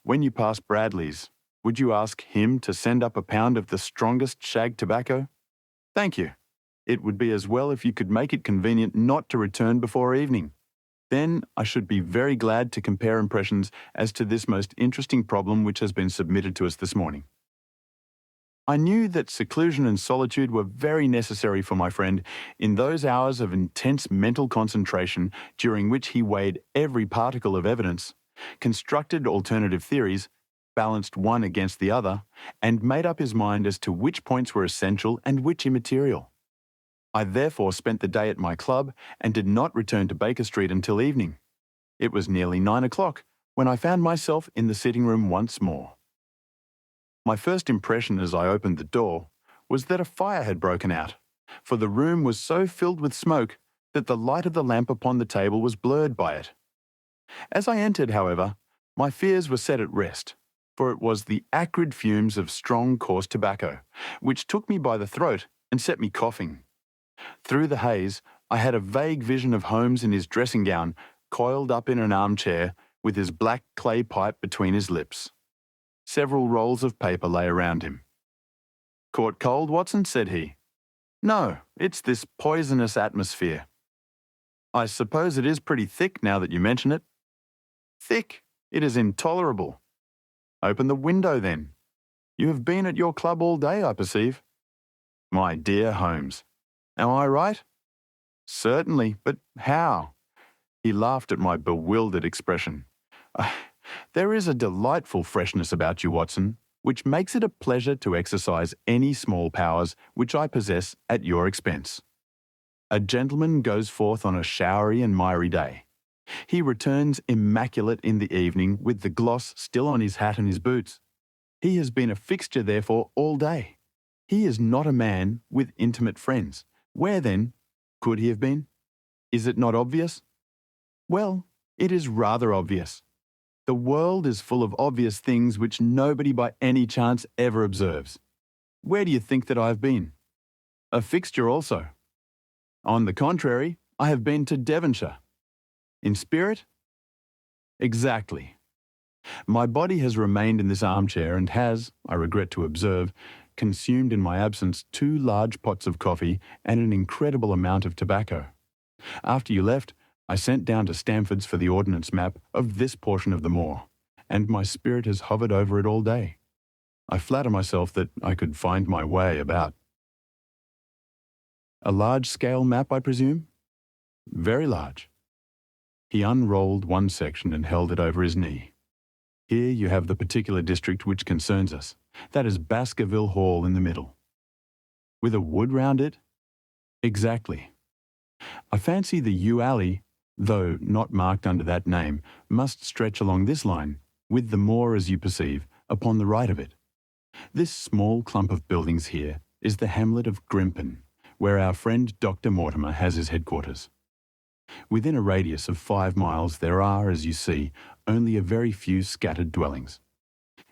Speaker 1: When you pass Bradley's, would you ask him to send up a pound of the strongest shag tobacco? Thank you. It would be as well if you could make it convenient not to return before evening. Then I should be very glad to compare impressions as to this most interesting problem which has been submitted to us this morning. I knew that seclusion and solitude were very necessary for my friend in those hours of intense mental concentration during which he weighed every particle of evidence, constructed alternative theories, balanced one against the other, and made up his mind as to which points were essential and which immaterial. I therefore spent the day at my club and did not return to Baker Street until evening. It was nearly 9 o'clock when I found myself in the sitting room once more. My first impression as I opened the door was that a fire had broken out, for the room was so filled with smoke that the light of the lamp upon the table was blurred by it. As I entered, however, my fears were set at rest, for it was the acrid fumes of strong, coarse tobacco, which took me by the throat and set me coughing. Through the haze, I had a vague vision of Holmes in his dressing gown, coiled up in an armchair, with his black clay pipe between his lips. Several rolls of paper lay around him. Caught cold, Watson? Said he. No, it's this poisonous atmosphere. I suppose it is pretty thick now that you mention it. Thick? It is intolerable. Open the window then. You have been at your club all day, I perceive. My dear Holmes, am I right? Certainly, but how? He laughed at my bewildered expression. There is a delightful freshness about you, Watson, which makes it a pleasure to exercise any small powers which I possess at your expense. A gentleman goes forth on a showery and miry day. He returns immaculate in the evening with the gloss still on his hat and his boots. He has been a fixture, therefore, all day. He is not a man with intimate friends. Where, then, could he have been? Is it not obvious? Well, it is rather obvious. The world is full of obvious things which nobody by any chance ever observes. Where do you think that I have been? A fixture also. On the contrary, I have been to Devonshire. In spirit? Exactly. My body has remained in this armchair and has, I regret to observe, consumed in my absence 2 large pots of coffee and an incredible amount of tobacco. After you left, I sent down to Stamford's for the ordnance map of this portion of the moor, and my spirit has hovered over it all day. I flatter myself that I could find my way about. A large-scale map, I presume? Very large. He unrolled one section and held it over his knee. Here you have the particular district which concerns us. That is Baskerville Hall in the middle. With a wood round it? Exactly. I fancy the yew alley, though not marked under that name, must stretch along this line, with the moor, as you perceive, upon the right of it. This small clump of buildings here is the hamlet of Grimpen, where our friend Dr. Mortimer has his headquarters. Within a radius of 5 miles there are, as you see, only a very few scattered dwellings.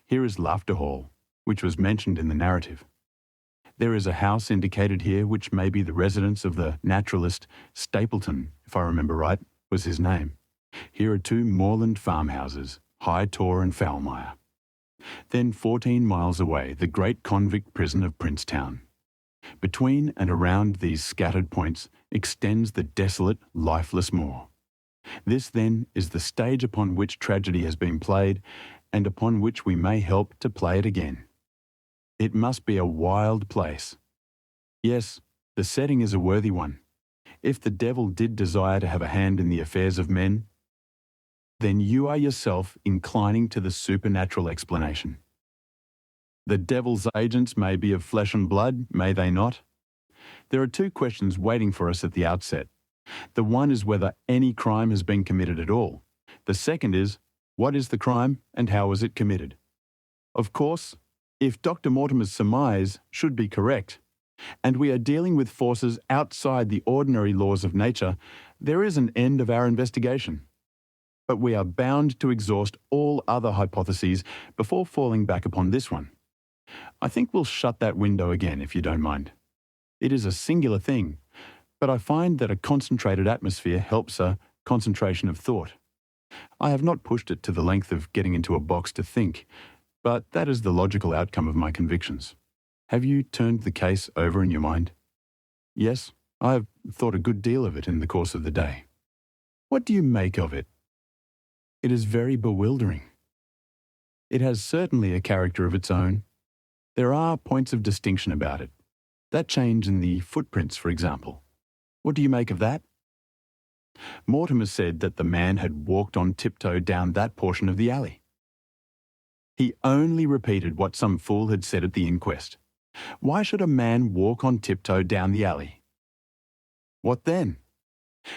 Speaker 1: Here is Laughter Hall, which was mentioned in the narrative. There is a house indicated here which may be the residence of the naturalist Stapleton, if I remember right, was his name. Here are 2 moorland farmhouses, High Tor and Foulmire. Then 14 miles away, the great convict prison of Princetown. Between and around these scattered points extends the desolate, lifeless moor. This, then, is the stage upon which tragedy has been played and upon which we may help to play it again. It must be a wild place. Yes, the setting is a worthy one. If the devil did desire to have a hand in the affairs of men, then you are yourself inclining to the supernatural explanation. The devil's agents may be of flesh and blood, may they not? There are 2 questions waiting for us at the outset. The one is whether any crime has been committed at all. The second is, what is the crime and how was it committed? Of course, if Dr. Mortimer's surmise should be correct, and we are dealing with forces outside the ordinary laws of nature, there is an end of our investigation. But we are bound to exhaust all other hypotheses before falling back upon this one. I think we'll shut that window again, if you don't mind. It is a singular thing, but I find that a concentrated atmosphere helps a concentration of thought. I have not pushed it to the length of getting into a box to think, but that is the logical outcome of my convictions. Have you turned the case over in your mind? Yes, I have thought a good deal of it in the course of the day. What do you make of it? It is very bewildering. It has certainly a character of its own. There are points of distinction about it. That change in the footprints, for example. What do you make of that? Mortimer said that the man had walked on tiptoe down that portion of the alley. He only repeated what some fool had said at the inquest. Why should a man walk on tiptoe down the alley? What then?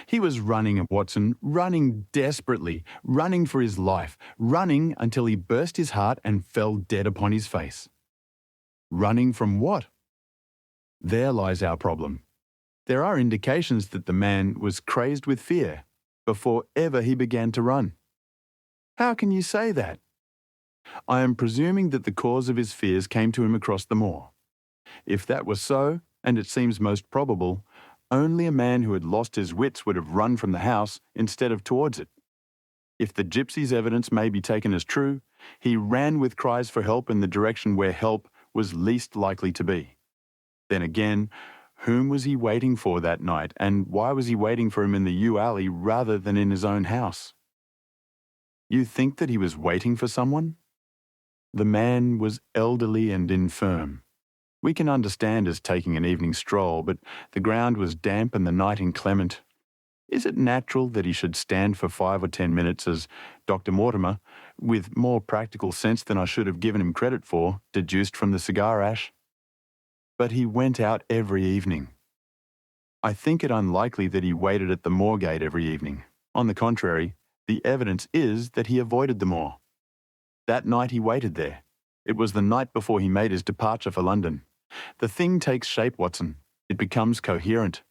Speaker 1: He was running, Watson, running desperately, running for his life, running until he burst his heart and fell dead upon his face. Running from what? There lies our problem. There are indications that the man was crazed with fear before ever he began to run. How can you say that? I am presuming that the cause of his fears came to him across the moor. If that was so, and it seems most probable, only a man who had lost his wits would have run from the house instead of towards it. If the gypsy's evidence may be taken as true, he ran with cries for help in the direction where help was least likely to be. Then again, whom was he waiting for that night, and why was he waiting for him in the yew alley rather than in his own house? You think that he was waiting for someone? The man was elderly and infirm. We can understand his taking an evening stroll, but the ground was damp and the night inclement. Is it natural that he should stand for 5 or 10 minutes as Dr. Mortimer, with more practical sense than I should have given him credit for, deduced from the cigar ash? But he went out every evening. I think it unlikely that he waited at the moor gate every evening. On the contrary, the evidence is that he avoided the moor. That night he waited there. It was the night before he made his departure for London. The thing takes shape, Watson. It becomes coherent.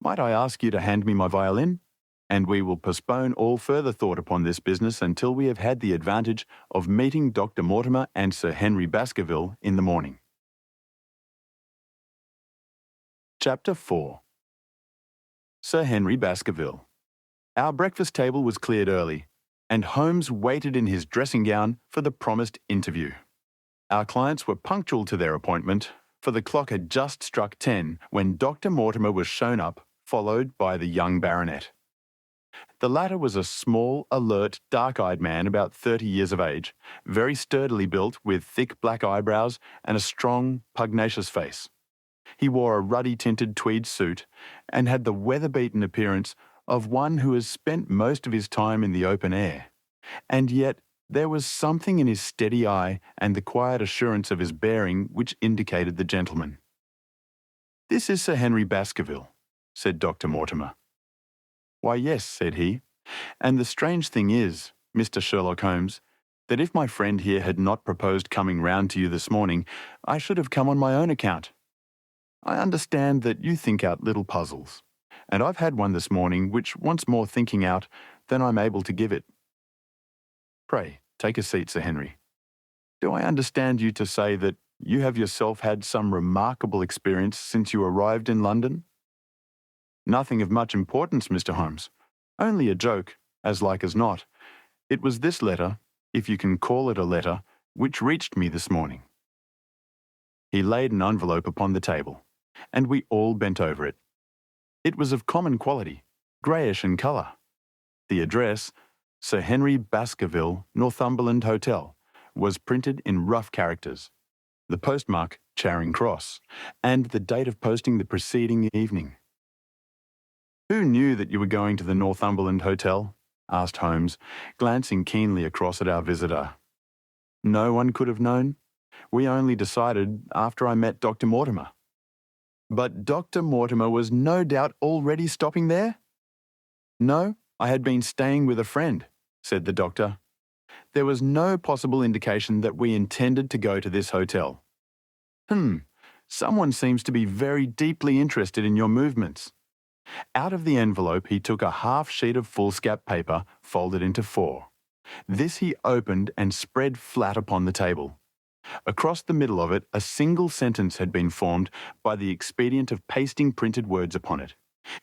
Speaker 1: Might I ask you to hand me my violin? And we will postpone all further thought upon this business until we have had the advantage of meeting Dr. Mortimer and Sir Henry Baskerville in the morning. Chapter 4. Sir Henry Baskerville. Our breakfast table was cleared early, and Holmes waited in his dressing gown for the promised interview. Our clients were punctual to their appointment, for the clock had just struck 10 when Dr. Mortimer was shown up, followed by the young baronet. The latter was a small, alert, dark-eyed man about 30 years of age, very sturdily built with thick black eyebrows and a strong, pugnacious face. He wore a ruddy-tinted tweed suit and had the weather-beaten appearance of one who has spent most of his time in the open air, and yet There was something in his steady eye and the quiet assurance of his bearing which indicated the gentleman. "This is Sir Henry Baskerville," said Dr. Mortimer. "Why, yes," said he, "and the strange thing is, Mr. Sherlock Holmes, that if my friend here had not proposed coming round to you this morning, I should have come on my own account. I understand that you think out little puzzles, and I've had one this morning which wants more thinking out than I'm able to give it. Pray, take a seat, Sir Henry. Do I understand you to say that you have yourself had some remarkable experience since you arrived in London?" "Nothing of much importance, Mr. Holmes. Only a joke, as like as not. It was this letter, if you can call it a letter, which reached me this morning." He laid an envelope upon the table, and we all bent over it. It was of common quality, greyish in colour. The address, Sir Henry Baskerville, Northumberland Hotel, was printed in rough characters, the postmark Charing Cross, and the date of posting the preceding evening. "Who knew that you were going to the Northumberland Hotel?" asked Holmes, glancing keenly across at our visitor. "No one could have known. We only decided after I met Dr. Mortimer." "But Dr. Mortimer was no doubt already stopping there?" "No, I had been staying with a friend," said the doctor. "There was no possible indication that we intended to go to this hotel." Someone seems to be very deeply interested in your movements." Out of the envelope he took a half sheet of foolscap paper folded into 4. This he opened and spread flat upon the table. Across the middle of it a single sentence had been formed by the expedient of pasting printed words upon it.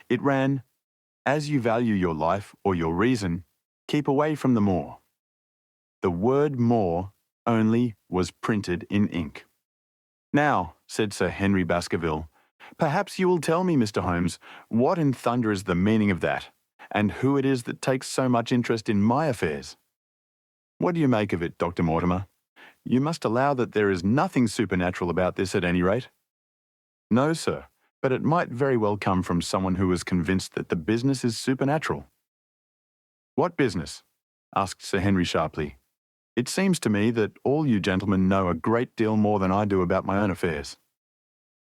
Speaker 1: It ran, "As you value your life or your reason, keep away from the moor." The word "moor" only was printed in ink. "Now," said Sir Henry Baskerville, "perhaps you will tell me, Mr. Holmes, what in thunder is the meaning of that, and who it is that takes so much interest in my affairs. What do you make of it, Dr. Mortimer? You must allow that there is nothing supernatural about this at any rate." "No, sir, but it might very well come from someone who is convinced that the business is supernatural." "What business?" asked Sir Henry sharply. "It seems to me that all you gentlemen know a great deal more than I do about my own affairs."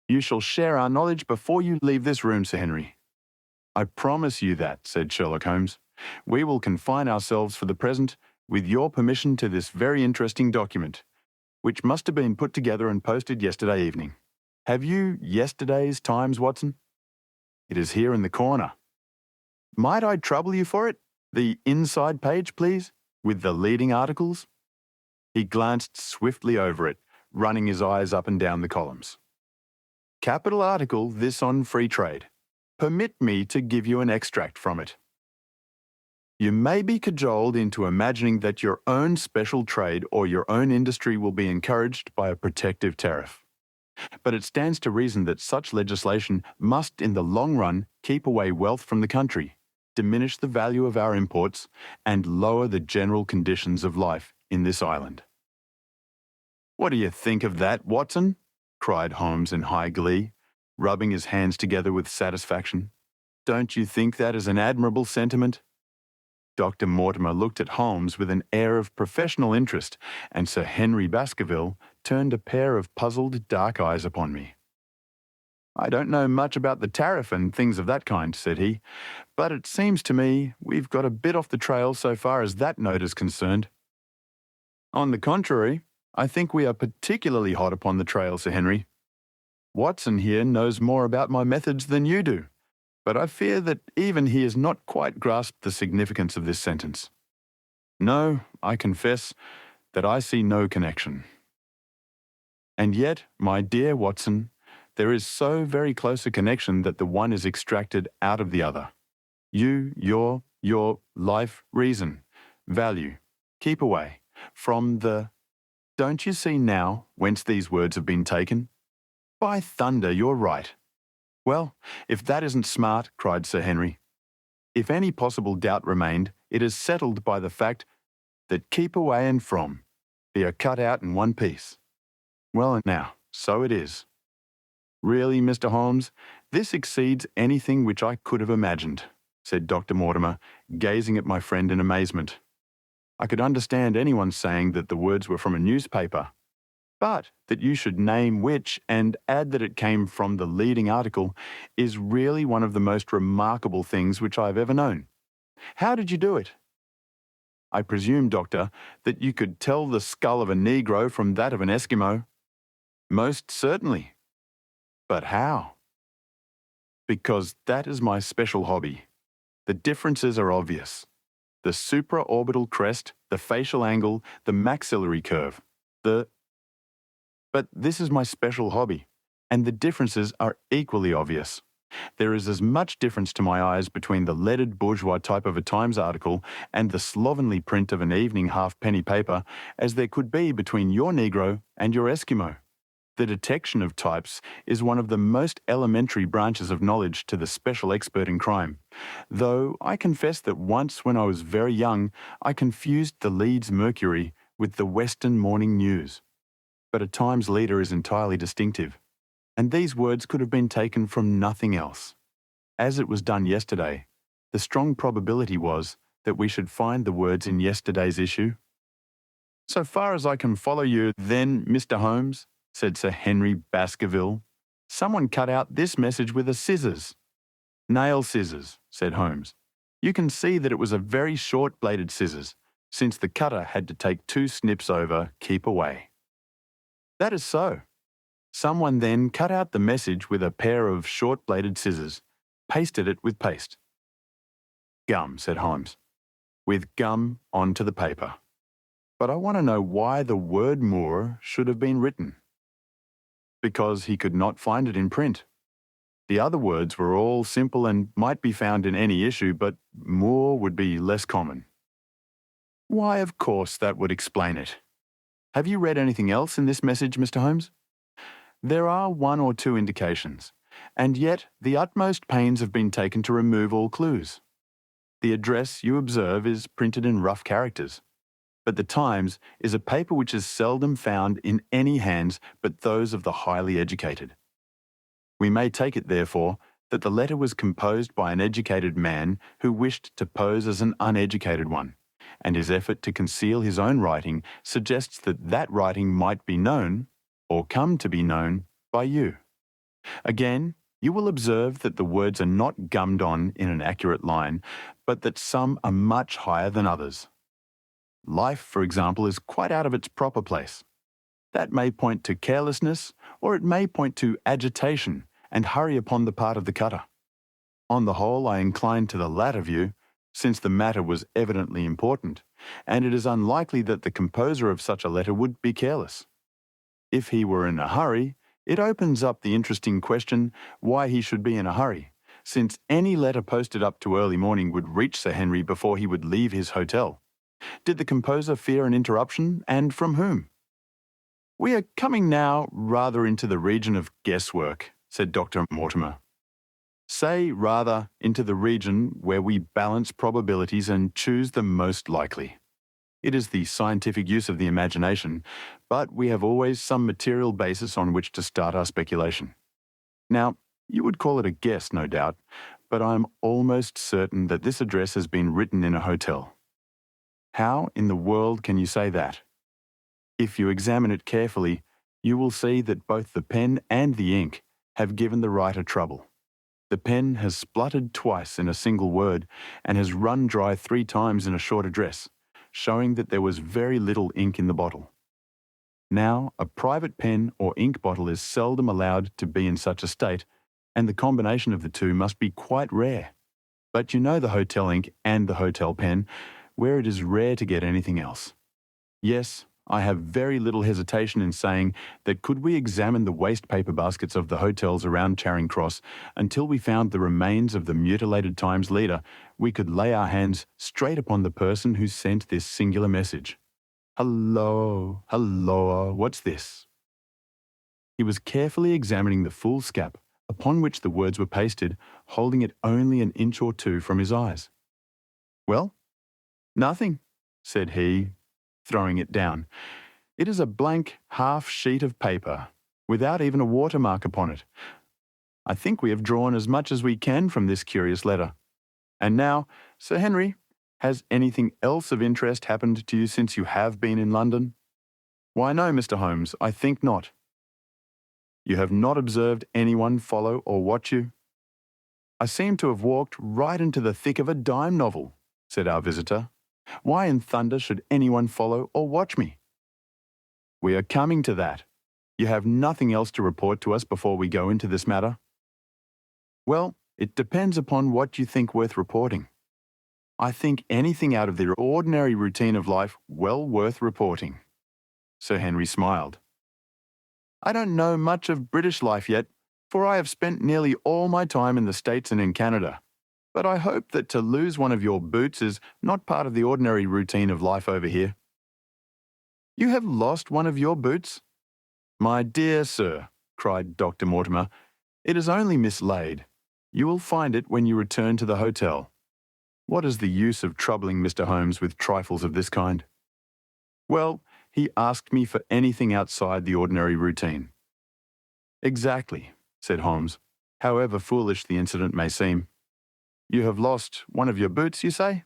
Speaker 1: "You shall share our knowledge before you leave this room, Sir Henry." "I promise you that," said Sherlock Holmes. "We will confine ourselves for the present, with your permission, to this very interesting document, which must have been put together and posted yesterday evening. Have you yesterday's Times, Watson?" "It is here in the corner." "Might I trouble you for it? The inside page, please, with the leading articles." He glanced swiftly over it, running his eyes up and down the columns. "Capital article, this on free trade. Permit me to give you an extract from it. You may be cajoled into imagining that your own special trade or your own industry will be encouraged by a protective tariff. But it stands to reason that such legislation must in the long run keep away wealth from the country, diminish the value of our imports, and lower the general conditions of life in this island." "What do you think of that, Watson?" cried Holmes in high glee, rubbing his hands together with satisfaction. "Don't you think that is an admirable sentiment?" Dr. Mortimer looked at Holmes with an air of professional interest, and Sir Henry Baskerville turned a pair of puzzled dark eyes upon me. "I don't know much about the tariff and things of that kind," said he, "but it seems to me we've got a bit off the trail so far as that note is concerned." "On the contrary, I think we are particularly hot upon the trail, Sir Henry. Watson here knows more about my methods than you do, but I fear that even he has not quite grasped the significance of this sentence. No, I confess that I see no connection. And yet, my dear Watson, there is so very close a connection that the one is extracted out of the other. You, your life, reason, value, keep away, from the... Don't you see now whence these words have been taken? By thunder, you're right." "Well, if that isn't smart," cried Sir Henry. "If any possible doubt remained, it is settled by the fact that keep away and from, they are cut out in one piece. Well, now, so it is. Really, Mr. Holmes, this exceeds anything which I could have imagined," said Dr. Mortimer, gazing at my friend in amazement. I could understand anyone saying that the words were from a newspaper. But that you should name which and add that it came from the leading article is really one of the most remarkable things which I have ever known. How did you do it? I presume, Doctor, that you could tell the skull of a Negro from that of an Eskimo. Most certainly. But how? Because that is my special hobby. The differences are obvious. The supraorbital crest, the facial angle, the maxillary curve, But this is my special hobby, and the differences are equally obvious. There is as much difference to my eyes between the leaded bourgeois type of a Times article and the slovenly print of an evening halfpenny paper as there could be between your Negro and your Eskimo. The detection of types is one of the most elementary branches of knowledge to the special expert in crime, though I confess that once when I was very young I confused the Leeds Mercury with the Western Morning News. But a Times leader is entirely distinctive, and these words could have been taken from nothing else. As it was done yesterday, the strong probability was that we should find the words in yesterday's issue. So far as I can follow you, then, Mr. Holmes, said Sir Henry Baskerville, someone cut out this message with a scissors. Nail scissors, said Holmes. You can see that it was a very short-bladed scissors, since the cutter had to take 2 snips over, keep away. That is so. Someone then cut out the message with a pair of short-bladed scissors, pasted it with paste. Gum, said Holmes, with gum onto the paper. But I want to know why the word Moor should have been written. Because he could not find it in print. The other words were all simple and might be found in any issue, but Moor would be less common. Why, of course, that would explain it. Have you read anything else in this message, Mr. Holmes? There are 1 or 2 indications, and yet the utmost pains have been taken to remove all clues. The address, you observe, is printed in rough characters. But the Times is a paper which is seldom found in any hands but those of the highly educated. We may take it, therefore, that the letter was composed by an educated man who wished to pose as an uneducated one, and his effort to conceal his own writing suggests that that writing might be known, or come to be known, by you. Again, you will observe that the words are not gummed on in an accurate line, but that some are much higher than others. Life, for example, is quite out of its proper place. That may point to carelessness, or it may point to agitation and hurry upon the part of the cutter. On the whole, I incline to the latter view, since the matter was evidently important, and it is unlikely that the composer of such a letter would be careless. If he were in a hurry, it opens up the interesting question why he should be in a hurry, since any letter posted up to early morning would reach Sir Henry before he would leave his hotel. Did the composer fear an interruption, and from whom? We are coming now rather into the region of guesswork, said Dr. Mortimer. Say, rather, into the region where we balance probabilities and choose the most likely. It is the scientific use of the imagination, but we have always some material basis on which to start our speculation. Now, you would call it a guess, no doubt, but I am almost certain that this address has been written in a hotel. How in the world can you say that? If you examine it carefully, you will see that both the pen and the ink have given the writer trouble. The pen has spluttered twice in a single word and has run dry 3 times in a short address, showing that there was very little ink in the bottle. Now, a private pen or ink bottle is seldom allowed to be in such a state, and the combination of the two must be quite rare. But you know the hotel ink and the hotel pen, where it is rare to get anything else. Yes, I have very little hesitation in saying that could we examine the waste paper baskets of the hotels around Charing Cross until we found the remains of the mutilated Times leader, we could lay our hands straight upon the person who sent this singular message. Hello, what's this? He was carefully examining the foolscap upon which the words were pasted, holding it only an inch or 2 from his eyes. Well? Nothing, said he, throwing it down. It is a blank half sheet of paper, without even a watermark upon it. I think we have drawn as much as we can from this curious letter. And now, Sir Henry, Has anything else of interest happened to you since you have been in London? Why, no, Mr. Holmes, I think not. You have not observed anyone follow or watch you? I seem to have walked right into the thick of a dime novel, said our visitor. Why in thunder should anyone follow or watch me? We are coming to that. You have nothing else to report to us before we go into this matter? Well, it depends upon what you think worth reporting. I think anything out of the ordinary routine of life well worth reporting. Sir Henry smiled. I don't know much of British life yet, for I have spent nearly all my time in the States and in Canada. But I hope that to lose one of your boots is not part of the ordinary routine of life over here. You have lost one of your boots? My dear sir, cried Dr. Mortimer, it is only mislaid. You will find it when you return to the hotel. What is the use of troubling Mr. Holmes with trifles of this kind? Well, he asked me for anything outside the ordinary routine. Exactly, said Holmes, however foolish the incident may seem. You have lost one of your boots, you say?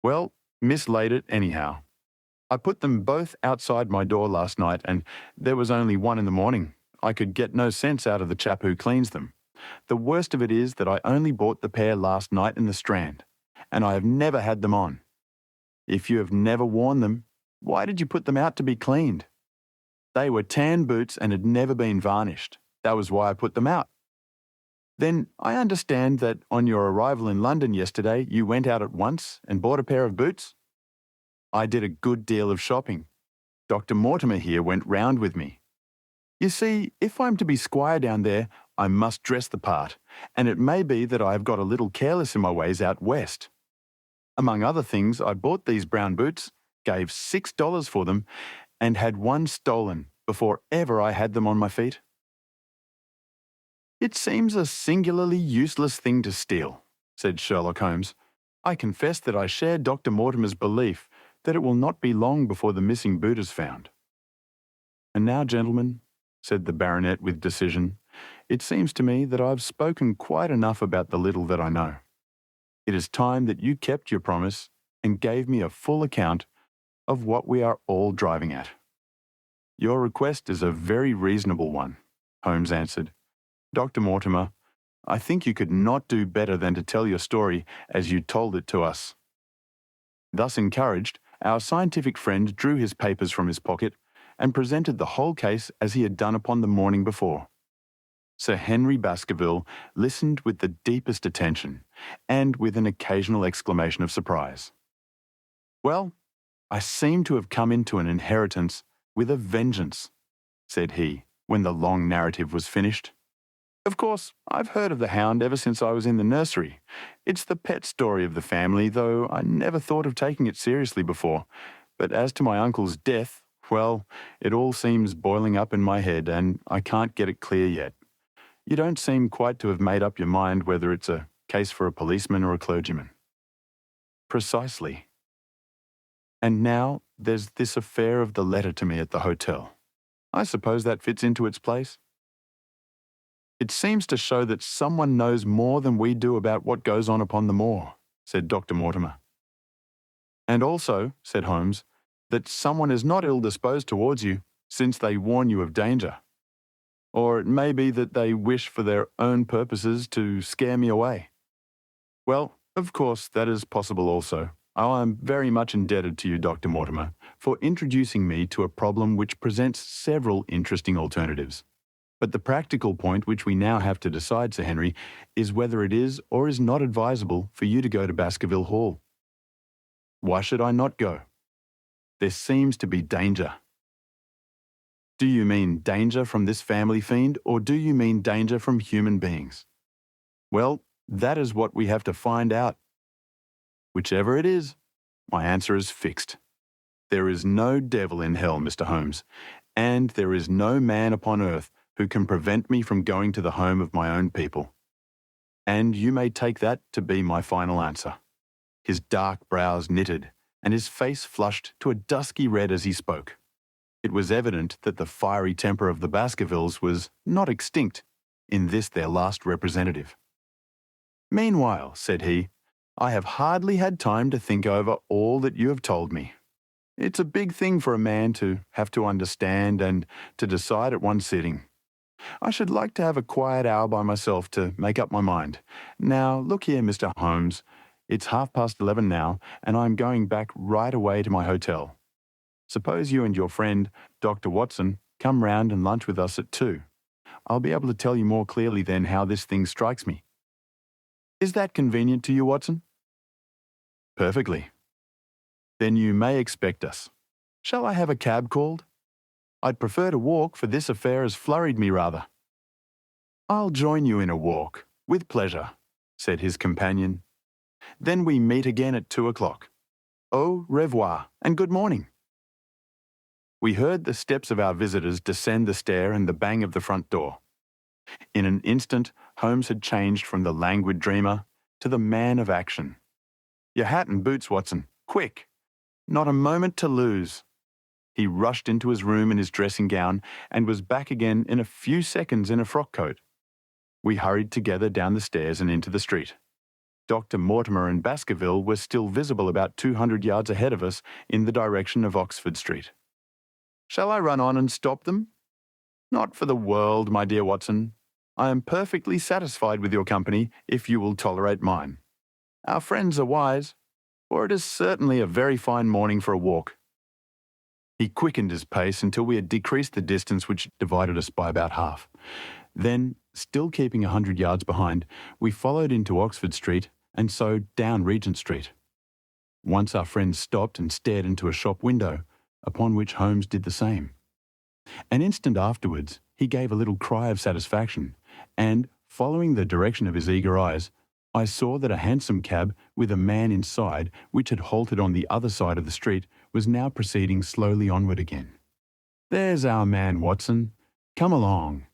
Speaker 1: Well, mislaid it anyhow. I put them both outside my door last night, and there was only one in the morning. I could get no sense out of the chap who cleans them. The worst of it is that I only bought the pair last night in the Strand, and I have never had them on. If you have never worn them, why did you put them out to be cleaned? They were tan boots and had never been varnished. That was why I put them out. Then I understand that on your arrival in London yesterday, you went out at once and bought a pair of boots? I did a good deal of shopping. Dr. Mortimer here went round with me. You see, if I'm to be squire down there, I must dress the part, and it may be that I have got a little careless in my ways out west. Among other things, I bought these brown boots, gave $6 for them, and had one stolen before ever I had them on my feet. It seems a singularly useless thing to steal, said Sherlock Holmes. I confess that I share Dr. Mortimer's belief that it will not be long before the missing boot is found. And now, gentlemen, said the baronet with decision, it seems to me that I've spoken quite enough about the little that I know. It is time that you kept your promise and gave me a full account of what we are all driving at. Your request is a very reasonable one, Holmes answered. Dr. Mortimer, I think you could not do better than to tell your story as you told it to us. Thus encouraged, our scientific friend drew his papers from his pocket and presented the whole case as he had done upon the morning before. Sir Henry Baskerville listened with the deepest attention and with an occasional exclamation of surprise. Well, I seem to have come into an inheritance with a vengeance, said he, when the long narrative was finished. Of course, I've heard of the Hound ever since I was in the nursery. It's the pet story of the family, though I never thought of taking it seriously before. But as to my uncle's death, well, it all seems boiling up in my head, and I can't get it clear yet. You don't seem quite to have made up your mind whether it's a case for a policeman or a clergyman. Precisely. And now there's this affair of the letter to me at the hotel. I suppose that fits into its place. It seems to show that someone knows more than we do about what goes on upon the moor, said Dr. Mortimer. And also, said Holmes, that someone is not ill-disposed towards you, since they warn you of danger. Or it may be that they wish for their own purposes to scare me away. Well, of course, that is possible also. I am very much indebted to you, Dr. Mortimer, for introducing me to a problem which presents several interesting alternatives. But the practical point which we now have to decide, Sir Henry, is whether it is or is not advisable for you to go to Baskerville Hall. Why should I not go? There seems to be danger. Do you mean danger from this family fiend, or do you mean danger from human beings? Well, that is what we have to find out. Whichever it is, my answer is fixed. There is no devil in hell, Mr. Holmes, and there is no man upon earth who can prevent me from going to the home of my own people. And you may take that to be my final answer. His dark brows knitted, and his face flushed to a dusky red as he spoke. It was evident that the fiery temper of the Baskervilles was not extinct in this their last representative. Meanwhile, said he, I have hardly had time to think over all that you have told me. It's a big thing for a man to have to understand and to decide at one sitting. I should like to have a quiet hour by myself to make up my mind. Now, look here, Mr. Holmes. It's 11:30 now, and I'm going back right away to my hotel. Suppose you and your friend, Dr. Watson, come round and lunch with us at 2. I'll be able to tell you more clearly then how this thing strikes me. Is that convenient to you, Watson? Perfectly. Then you may expect us. Shall I have a cab called? I'd prefer to walk, for this affair has flurried me rather. I'll join you in a walk, with pleasure, said his companion. Then we meet again at 2 o'clock. Au revoir, and good morning. We heard the steps of our visitors descend the stair and the bang of the front door. In an instant, Holmes had changed from the languid dreamer to the man of action. Your hat and boots, Watson, quick! Not a moment to lose. He rushed into his room in his dressing gown and was back again in a few seconds in a frock coat. We hurried together down the stairs and into the street. Dr. Mortimer and Baskerville were still visible about 200 yards ahead of us in the direction of Oxford Street. Shall I run on and stop them? Not for the world, my dear Watson. I am perfectly satisfied with your company if you will tolerate mine. Our friends are wise, for it is certainly a very fine morning for a walk. He quickened his pace until we had decreased the distance which divided us by about half. Then, still keeping 100 yards behind, we followed into Oxford Street and so down Regent Street. Once our friend stopped and stared into a shop window, upon which Holmes did the same. An instant afterwards, he gave a little cry of satisfaction, and, following the direction of his eager eyes, I saw that a hansom cab with a man inside, which had halted on the other side of the street, was now proceeding slowly onward again. There's our man, Watson. Come along.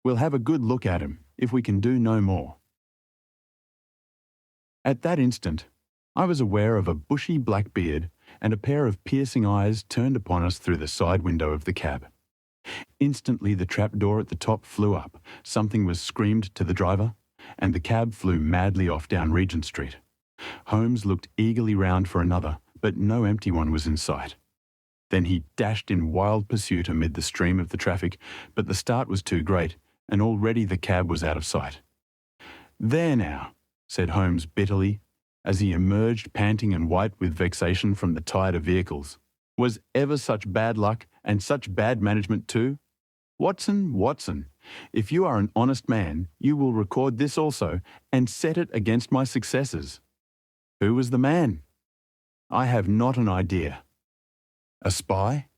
Speaker 1: We'll have a good look at him, if we can do no more. At that instant, I was aware of a bushy black beard and a pair of piercing eyes turned upon us through the side window of the cab. Instantly the trapdoor at the top flew up, something was screamed to the driver, and the cab flew madly off down Regent Street. Holmes looked eagerly round for another, but no empty one was in sight. Then he dashed in wild pursuit amid the stream of the traffic, but the start was too great, and already the cab was out of sight. There now, said Holmes bitterly, as he emerged panting and white with vexation from the tide of vehicles. Was ever such bad luck, and such bad management too? Watson, Watson, if you are an honest man, you will record this also, and set it against my successors. Who was the man? I have not an idea. A spy?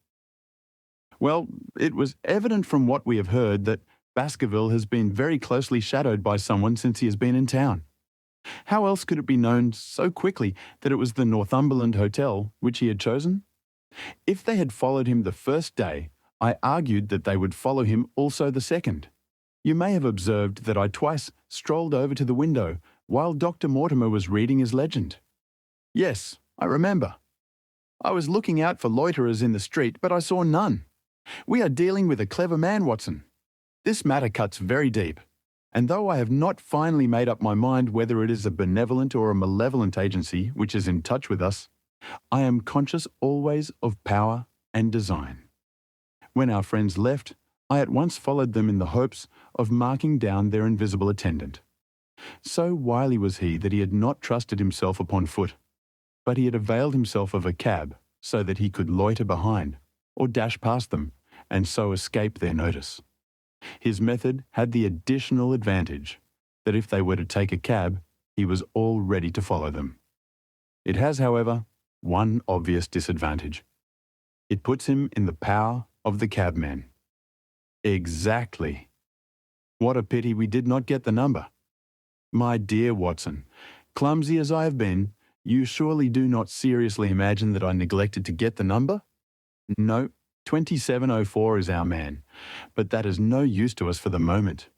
Speaker 1: Well, it was evident from what we have heard that Baskerville has been very closely shadowed by someone since he has been in town. How else could it be known so quickly that it was the Northumberland Hotel which he had chosen? If they had followed him the first day, I argued that they would follow him also the second. You may have observed that I twice strolled over to the window while Dr. Mortimer was reading his legend. Yes, I remember. I was looking out for loiterers in the street, but I saw none. We are dealing with a clever man, Watson. This matter cuts very deep, and though I have not finally made up my mind whether it is a benevolent or a malevolent agency which is in touch with us, I am conscious always of power and design. When our friends left, I at once followed them in the hopes of marking down their invisible attendant. So wily was he that he had not trusted himself upon foot, but he had availed himself of a cab so that he could loiter behind, or dash past them, and so escape their notice. His method had the additional advantage that if they were to take a cab, he was all ready to follow them. It has, however, one obvious disadvantage. It puts him in the power of the cabmen. Exactly. What a pity we did not get the number. My dear Watson, clumsy as I have been, you surely do not seriously imagine that I neglected to get the number? No, 2704 is our man, but that is no use to us for the moment.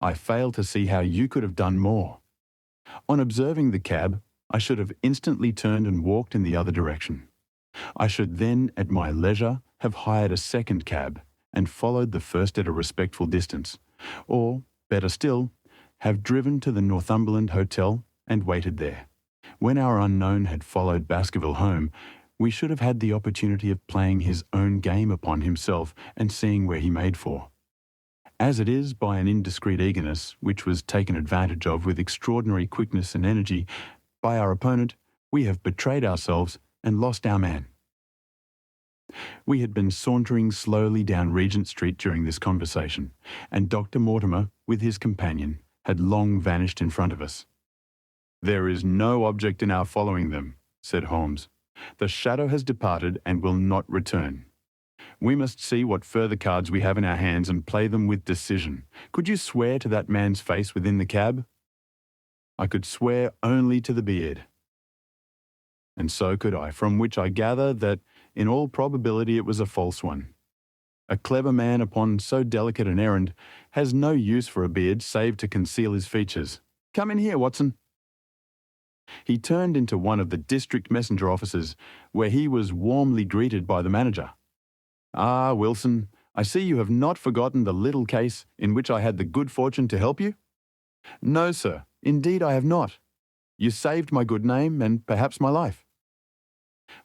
Speaker 1: I fail to see how you could have done more. On observing the cab, I should have instantly turned and walked in the other direction. I should then, at my leisure, have hired a second cab and followed the first at a respectful distance, or, better still, have driven to the Northumberland Hotel and waited there. When our unknown had followed Baskerville home, we should have had the opportunity of playing his own game upon himself and seeing where he made for. As it is, by an indiscreet eagerness, which was taken advantage of with extraordinary quickness and energy by our opponent, we have betrayed ourselves and lost our man. We had been sauntering slowly down Regent Street during this conversation, and Dr. Mortimer, with his companion, had long vanished in front of us. "There is no object in our following them," said Holmes. "The shadow has departed and will not return. We must see what further cards we have in our hands and play them with decision. Could you swear to that man's face within the cab?" "I could swear only to the beard." "And so could I, from which I gather that in all probability it was a false one. A clever man upon so delicate an errand has no use for a beard save to conceal his features. Come in here, Watson." He turned into one of the district messenger offices, where he was warmly greeted by the manager. "Ah, Wilson, I see you have not forgotten the little case in which I had the good fortune to help you." "No, sir, indeed I have not. You saved my good name and perhaps my life."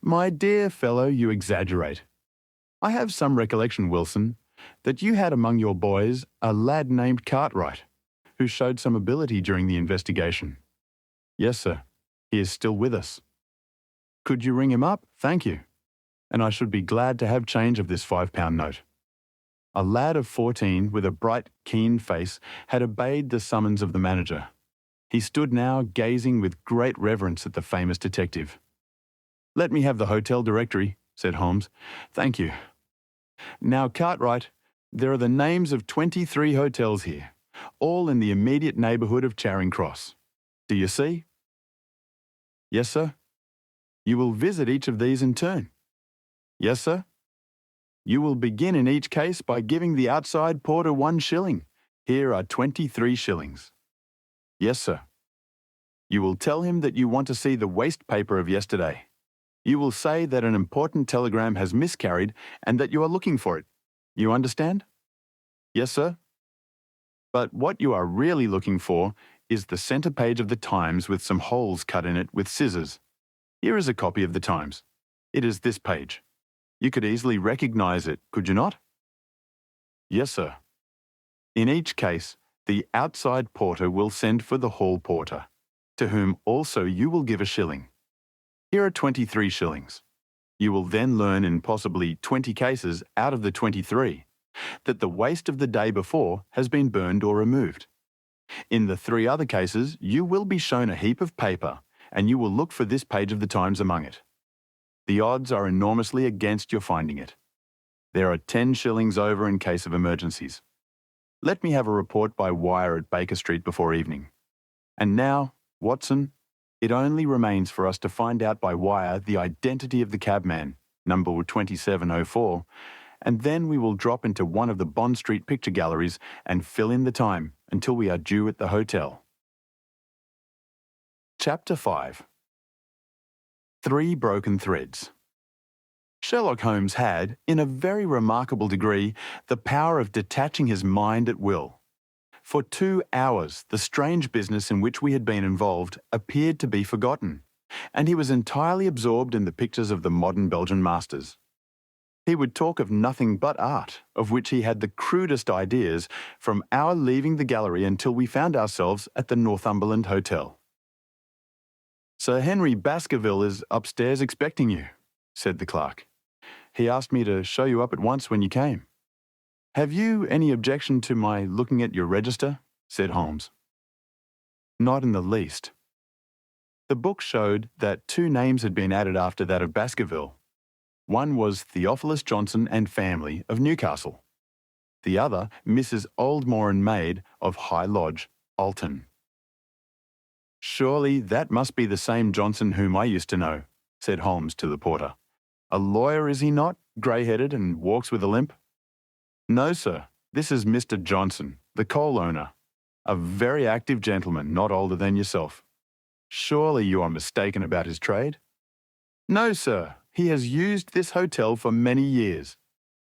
Speaker 1: "My dear fellow, you exaggerate. I have some recollection, Wilson, that you had among your boys a lad named Cartwright, who showed some ability during the investigation." "Yes, sir. He is still with us." "Could you ring him up? Thank you. And I should be glad to have change of this £5 note." A lad of 14, with a bright, keen face, had obeyed the summons of the manager. He stood now gazing with great reverence at the famous detective. "Let me have the hotel directory," said Holmes. "Thank you. Now, Cartwright, there are the names of 23 hotels here, all in the immediate neighbourhood of Charing Cross. Do you see?" "Yes, sir." "You will visit each of these in turn." "Yes, sir." "You will begin in each case by giving the outside porter 1 shilling. Here are 23 shillings. "Yes, sir." "You will tell him that you want to see the waste paper of yesterday. You will say that an important telegram has miscarried and that you are looking for it. You understand?" "Yes, sir." "But what you are really looking for is the centre page of the Times with some holes cut in it with scissors. Here is a copy of the Times. It is this page. You could easily recognise it, could you not?" "Yes, sir." In each case, the outside porter will send for the hall porter, to whom also you will give a shilling. Here are 23 shillings. You will then learn in possibly 20 cases out of the 23 that the waste of the day before has been burned or removed. In the 3 other cases, you will be shown a heap of paper, and you will look for this page of the Times among it. The odds are enormously against your finding it. There are 10 shillings over in case of emergencies. Let me have a report by wire at Baker Street before evening. And now, Watson, it only remains for us to find out by wire the identity of the cabman, number 2704, and then we will drop into one of the Bond Street picture galleries and fill in the time until we are due at the hotel. Chapter 5. 3 Broken Threads. Sherlock Holmes had, in a very remarkable degree, the power of detaching his mind at will. For 2 hours, the strange business in which we had been involved appeared to be forgotten, and he was entirely absorbed in the pictures of the modern Belgian masters. He would talk of nothing but art, of which he had the crudest ideas, from our leaving the gallery until we found ourselves at the Northumberland Hotel. "Sir Henry Baskerville is upstairs expecting you," said the clerk. "He asked me to show you up at once when you came." "Have you any objection to my looking at your register?" said Holmes. "Not in the least." The book showed that 2 names had been added after that of Baskerville. One was Theophilus Johnson and family of Newcastle. The other, Mrs. Oldmore and maid of High Lodge, Alton. "Surely that must be the same Johnson whom I used to know," said Holmes to the porter. "A lawyer, is he not, grey-headed and walks with a limp?" "No, sir. This is Mr. Johnson, the coal owner. A very active gentleman, not older than yourself. Surely you are mistaken about his trade?" "No, sir. He has used this hotel for many years,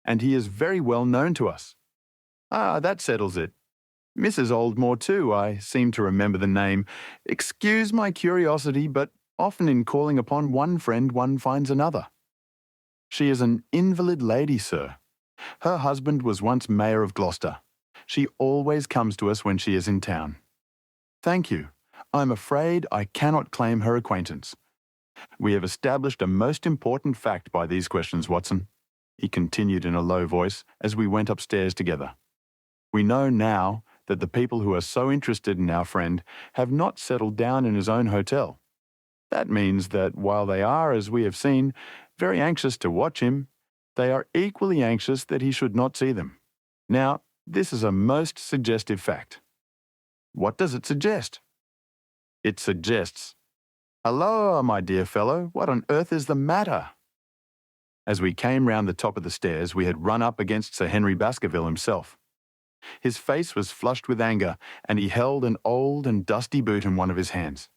Speaker 1: and he is very well known to us." "Ah, that settles it. Mrs. Oldmore too, I seem to remember the name. Excuse my curiosity, but Often in calling upon one friend one finds another. She is an invalid lady, sir. Her husband was once Mayor of Gloucester. She always comes to us when she is in town. Thank you. I'm afraid I cannot claim her acquaintance. We have established a most important fact by these questions, Watson, he continued in a low voice as we went upstairs together. We know now that the people who are so interested in our friend have not settled down in his own hotel. That means that while they are, as we have seen, very anxious to watch him, they are equally anxious that he should not see them. Now, this is a most suggestive fact. What does it suggest? It suggests, "Halloa, my dear fellow, what on earth is the matter?" As we came round the top of the stairs, we had run up against Sir Henry Baskerville himself. His face was flushed with anger, and he held an old and dusty boot in one of his hands.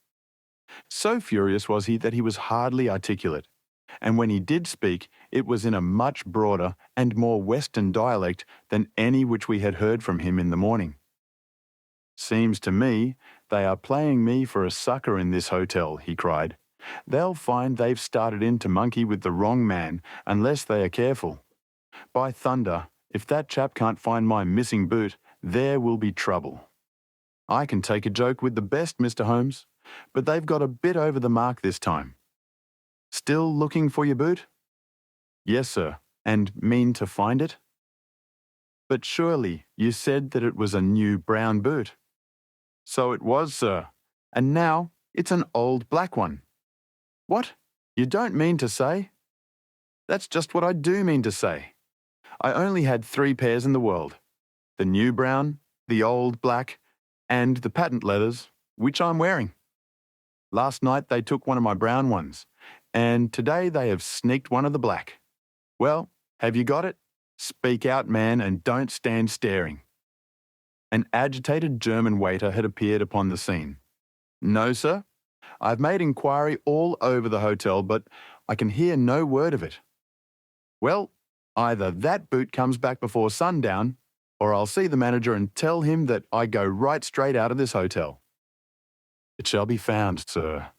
Speaker 1: So furious was he that he was hardly articulate, and when he did speak, it was in a much broader and more Western dialect than any which we had heard from him in the morning. "Seems to me they are playing me for a sucker in this hotel," he cried. "They'll find they've started in to monkey with the wrong man unless they are careful. By thunder, if that chap can't find my missing boot, there will be trouble. I can take a joke with the best, Mr. Holmes, but they've got a bit over the mark this time. Still looking for your boot?" "Yes, sir, and mean to find it?" "But surely you said that it was a new brown boot." "So it was, sir, and now it's an old black one." "What? You don't mean to say?" "That's just what I do mean to say. I only had 3 pairs in the world. The new brown, the old black, and the patent leathers, which I'm wearing. Last night they took one of my brown ones, and today they have sneaked one of the black. Well, have you got it? Speak out, man, and don't stand staring." An agitated German waiter had appeared upon the scene. "No, sir. I've made inquiry all over the hotel, but I can hear no word of it." "Well, either that boot comes back before sundown, or I'll see the manager and tell him that I go right straight out of this hotel." "It shall be found, sir.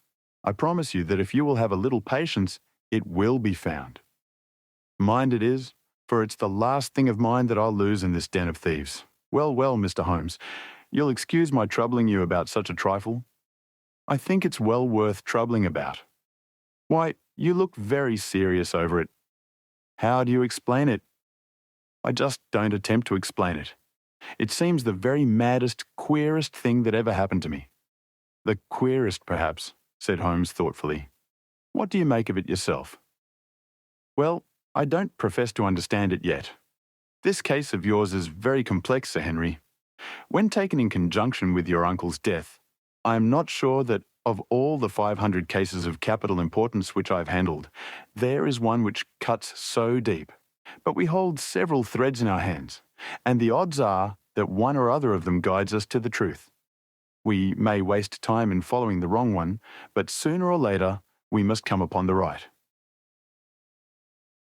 Speaker 1: I promise you that if you will have a little patience, it will be found. Mind it is, for it's the last thing of mine that I'll lose in this den of thieves. Well, well, Mr. Holmes, you'll excuse my troubling you about such a trifle. I think it's well worth troubling about. Why, you look very serious over it. How do you explain it?" "I just don't attempt to explain it. It seems the very maddest, queerest thing that ever happened to me." "The queerest, perhaps," said Holmes thoughtfully. "What do you make of it yourself?" "Well, I don't profess to understand it yet. This case of yours is very complex, Sir Henry. When taken in conjunction with your uncle's death, I am not sure that of all the 500 cases of capital importance which I have handled, there is one which cuts so deep. But we hold several threads in our hands, and the odds are that one or other of them guides us to the truth. We may waste time in following the wrong one, but sooner or later we must come upon the right."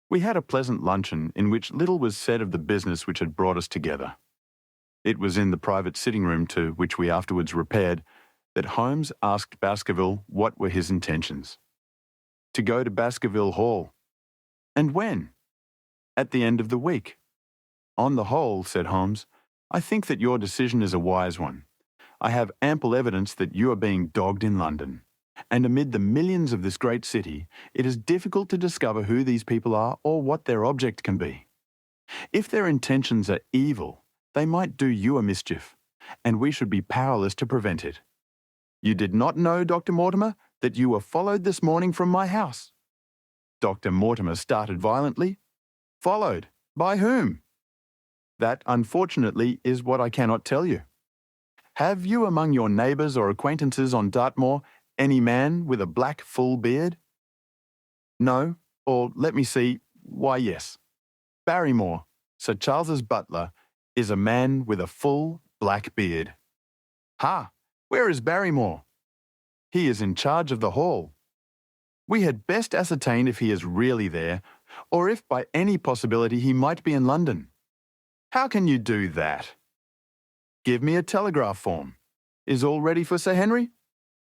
Speaker 1: We had a pleasant luncheon in which little was said of the business which had brought us together. It was in the private sitting room to which we afterwards repaired that Holmes asked Baskerville what were his intentions. "To go to Baskerville Hall." "And when?" "At the end of the week." "On the whole," said Holmes, "I think that your decision is a wise one. I have ample evidence that you are being dogged in London, and amid the millions of this great city, it is difficult to discover who these people are or what their object can be. If their intentions are evil, they might do you a mischief, and we should be powerless to prevent it. You did not know, Dr. Mortimer, that you were followed this morning from my house?" Dr. Mortimer started violently. "Followed? By whom?" "That, unfortunately, is what I cannot tell you. Have you among your neighbours or acquaintances on Dartmoor any man with a black full beard?" "No, or let me see, why yes. Barrymore, Sir Charles's butler, is a man with a full black beard." "Ha! Where is Barrymore?" "He is in charge of the hall." "We had best ascertain if he is really there, or if by any possibility he might be in London." "How can you do that?" "Give me a telegraph form. Is all ready for Sir Henry?"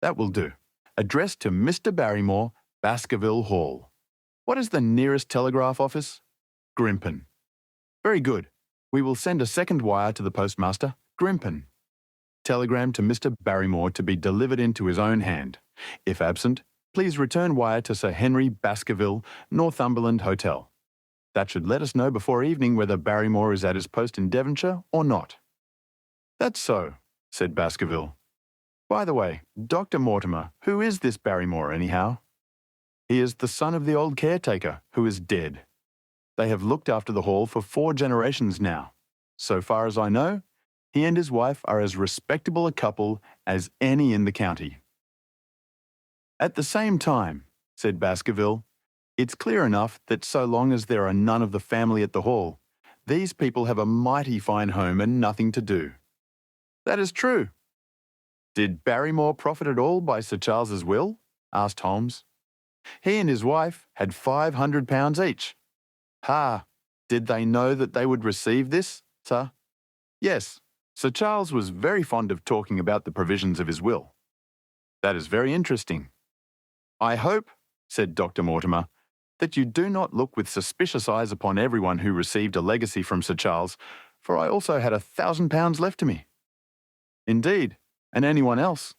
Speaker 1: "That will do. addressed to Mr. Barrymore, Baskerville Hall. What is the nearest telegraph office? Grimpen. Very good. We will send a second wire to the postmaster, Grimpen. Telegram to Mr. Barrymore to be delivered into his own hand. If absent, please return wire to Sir Henry Baskerville, Northumberland Hotel. That should let us know before evening whether Barrymore is at his post in Devonshire or not. That's so, said Baskerville. By the way, Dr. Mortimer, who is this Barrymore anyhow? He is the son of the old caretaker, who is dead. They have looked after the hall for 4 generations now. So far as I know, he and his wife are as respectable a couple as any in the county. At the same time, said Baskerville, it's clear enough that so long as there are none of the family at the hall, these people have a mighty fine home and nothing to do. That is true. Did Barrymore profit at all by Sir Charles's will? Asked Holmes. He and his wife had £500 each. Ha! Did they know that they would receive this, sir? Yes. Sir Charles was very fond of talking about the provisions of his will. That is very interesting. I hope, said Dr. Mortimer, that you do not look with suspicious eyes upon everyone who received a legacy from Sir Charles, for I also had £1,000 left to me. Indeed, and anyone else.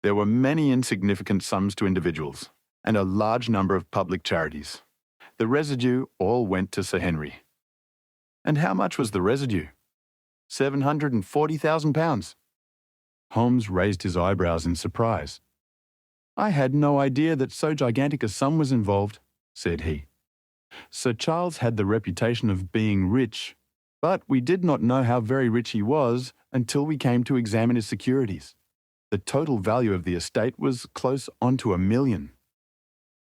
Speaker 1: There were many insignificant sums to individuals, and a large number of public charities. The residue all went to Sir Henry. And how much was the residue? £740,000. Holmes raised his eyebrows in surprise. I had no idea that so gigantic a sum was involved, said he. Sir Charles had the reputation of being rich, but we did not know how very rich he was until we came to examine his securities. The total value of the estate was close on to £1 million.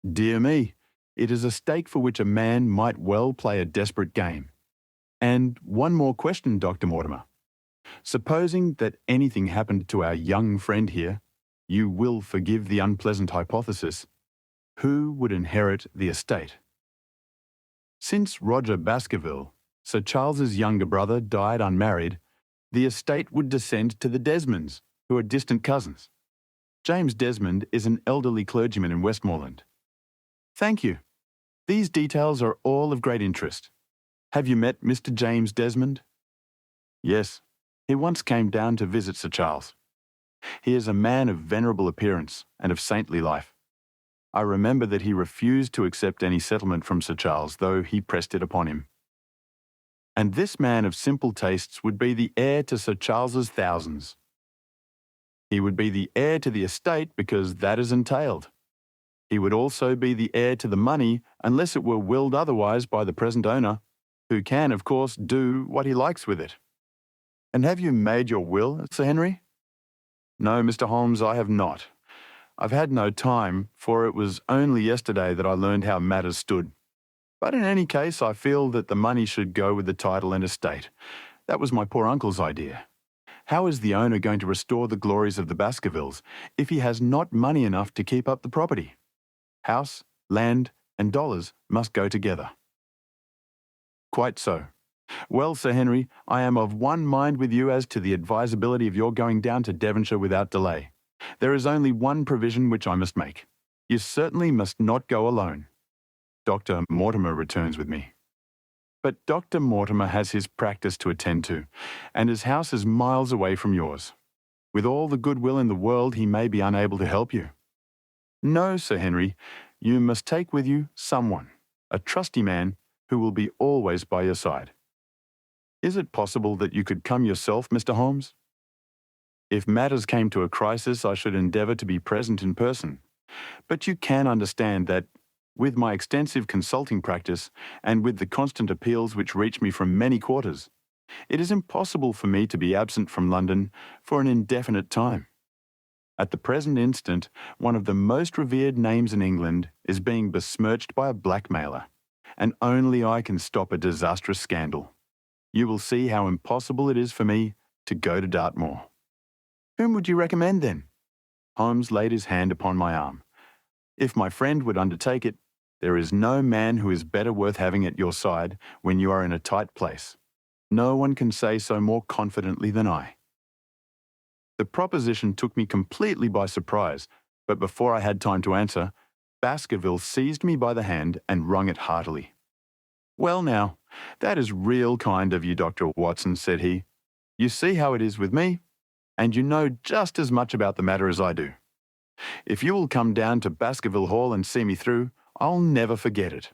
Speaker 1: Dear me, it is a stake for which a man might well play a desperate game. And one more question, Dr. Mortimer. Supposing that anything happened to our young friend here, you will forgive the unpleasant hypothesis, who would inherit the estate? Since Roger Baskerville, Sir Charles's younger brother, died unmarried, the estate would descend to the Desmonds, who are distant cousins. James Desmond is an elderly clergyman in Westmoreland. Thank you. These details are all of great interest. Have you met Mr. James Desmond? Yes, he once came down to visit Sir Charles. He is a man of venerable appearance and of saintly life. I remember that he refused to accept any settlement from Sir Charles, though he pressed it upon him. And this man of simple tastes would be the heir to Sir Charles's thousands. He would be the heir to the estate because that is entailed. He would also be the heir to the money unless it were willed otherwise by the present owner, who can, of course, do what he likes with it. And have you made your will, Sir Henry? No, Mr. Holmes, I have not. I've had no time, for it was only yesterday that I learned how matters stood. But in any case, I feel that the money should go with the title and estate. That was my poor uncle's idea. How is the owner going to restore the glories of the Baskervilles if he has not money enough to keep up the property? House, land, and dollars must go together. Quite so. Well, Sir Henry, I am of one mind with you as to the advisability of your going down to Devonshire without delay. There is only one provision which I must make. You certainly must not go alone. Dr. Mortimer returns with me. But Dr. Mortimer has his practice to attend to, and his house is miles away from yours. With all the goodwill in the world, he may be unable to help you. No, Sir Henry, you must take with you someone, a trusty man, who will be always by your side. Is it possible that you could come yourself, Mr. Holmes? If matters came to a crisis, I should endeavour to be present in person. But you can understand that, with my extensive consulting practice and with the constant appeals which reach me from many quarters, it is impossible for me to be absent from London for an indefinite time. At the present instant, one of the most revered names in England is being besmirched by a blackmailer, and only I can stop a disastrous scandal. You will see how impossible it is for me to go to Dartmoor. Whom would you recommend then? Holmes laid his hand upon my arm. If my friend would undertake it, there is no man who is better worth having at your side when you are in a tight place. No one can say so more confidently than I. The proposition took me completely by surprise, But before I had time to answer, Baskerville seized me by the hand and wrung it heartily. "Well now, that is real kind of you, Dr. Watson," said he. "You see how it is with me, and you know just as much about the matter as I do. If you will come down to Baskerville Hall and see me through, I'll never forget it."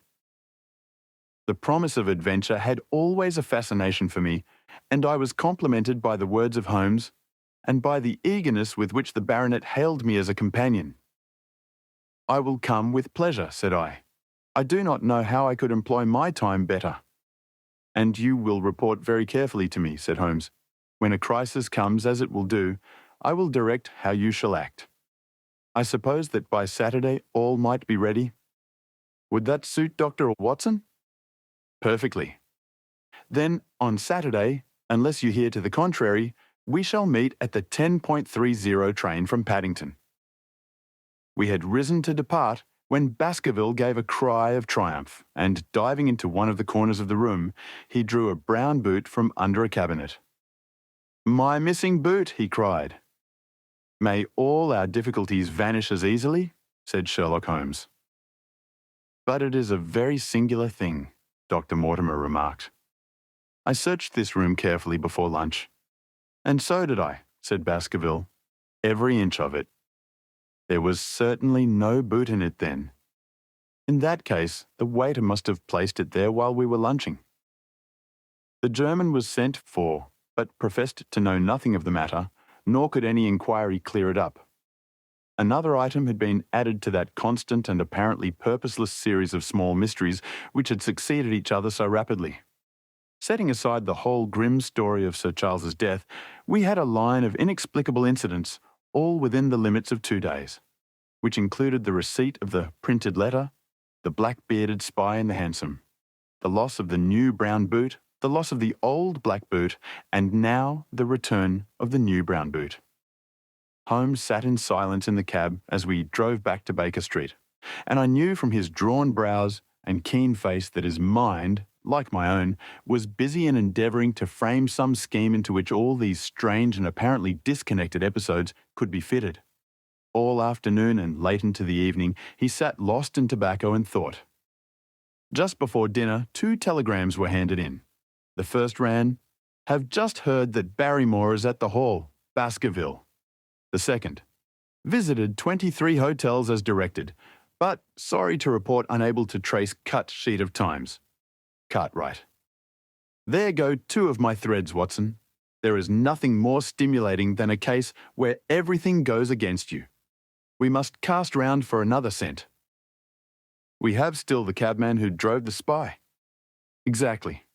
Speaker 1: The promise of adventure had always a fascination for me, and I was complimented by the words of Holmes and by the eagerness with which the baronet hailed me as a companion. "I will come with pleasure," said I. "I do not know how I could employ my time better." "And you will report very carefully to me," said Holmes. "When a crisis comes, as it will do, I will direct how you shall act. I suppose that by Saturday all might be ready." "Would that suit Dr. Watson?" "Perfectly. Then, on Saturday, unless you hear to the contrary, we shall meet at the 10.30 train from Paddington." We had risen to depart when Baskerville gave a cry of triumph, and diving into one of the corners of the room, he drew a brown boot from under a cabinet. "My missing boot," he cried. "May all our difficulties vanish as easily," said Sherlock Holmes. "But it is a very singular thing," Dr. Mortimer remarked. "I searched this room carefully before lunch." "And so did I," said Baskerville. "Every inch of it. There was certainly no boot in it then. In that case, the waiter must have placed it there while we were lunching." The German was sent for, but professed to know nothing of the matter, nor could any inquiry clear it up. Another item had been added to that constant and apparently purposeless series of small mysteries which had succeeded each other so rapidly. Setting aside the whole grim story of Sir Charles's death, we had a line of inexplicable incidents, all within the limits of 2 days, which included the receipt of the printed letter, the black-bearded spy in the hansom, the loss of the new brown boot, the loss of the old black boot, and now the return of the new brown boot. Holmes sat in silence in the cab as we drove back to Baker Street, and I knew from his drawn brows and keen face that his mind, like my own, was busy in endeavouring to frame some scheme into which all these strange and apparently disconnected episodes could be fitted. All afternoon and late into the evening, he sat lost in tobacco and thought. Just before dinner, 2 telegrams were handed in. The first ran, "Have just heard that Barrymore is at the Hall, Baskerville." The second, "Visited 23 hotels as directed, but sorry to report unable to trace cut sheet of times. Cartwright." There go 2 of my threads, Watson. There is nothing more stimulating than a case where everything goes against you. We must cast round for another scent. We have still the cabman who drove the spy. Exactly.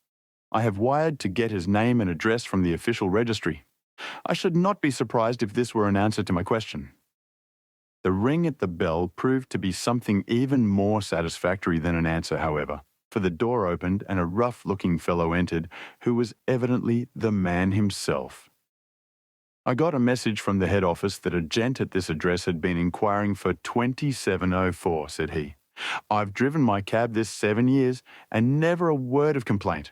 Speaker 1: I have wired to get his name and address from the official registry. I should not be surprised if this were an answer to my question. The ring at the bell proved to be something even more satisfactory than an answer, however, for the door opened and a rough-looking fellow entered who was evidently the man himself. I got a message from the head office that a gent at this address had been inquiring for 2704, said he. "I've driven my cab this 7 years and never a word of complaint.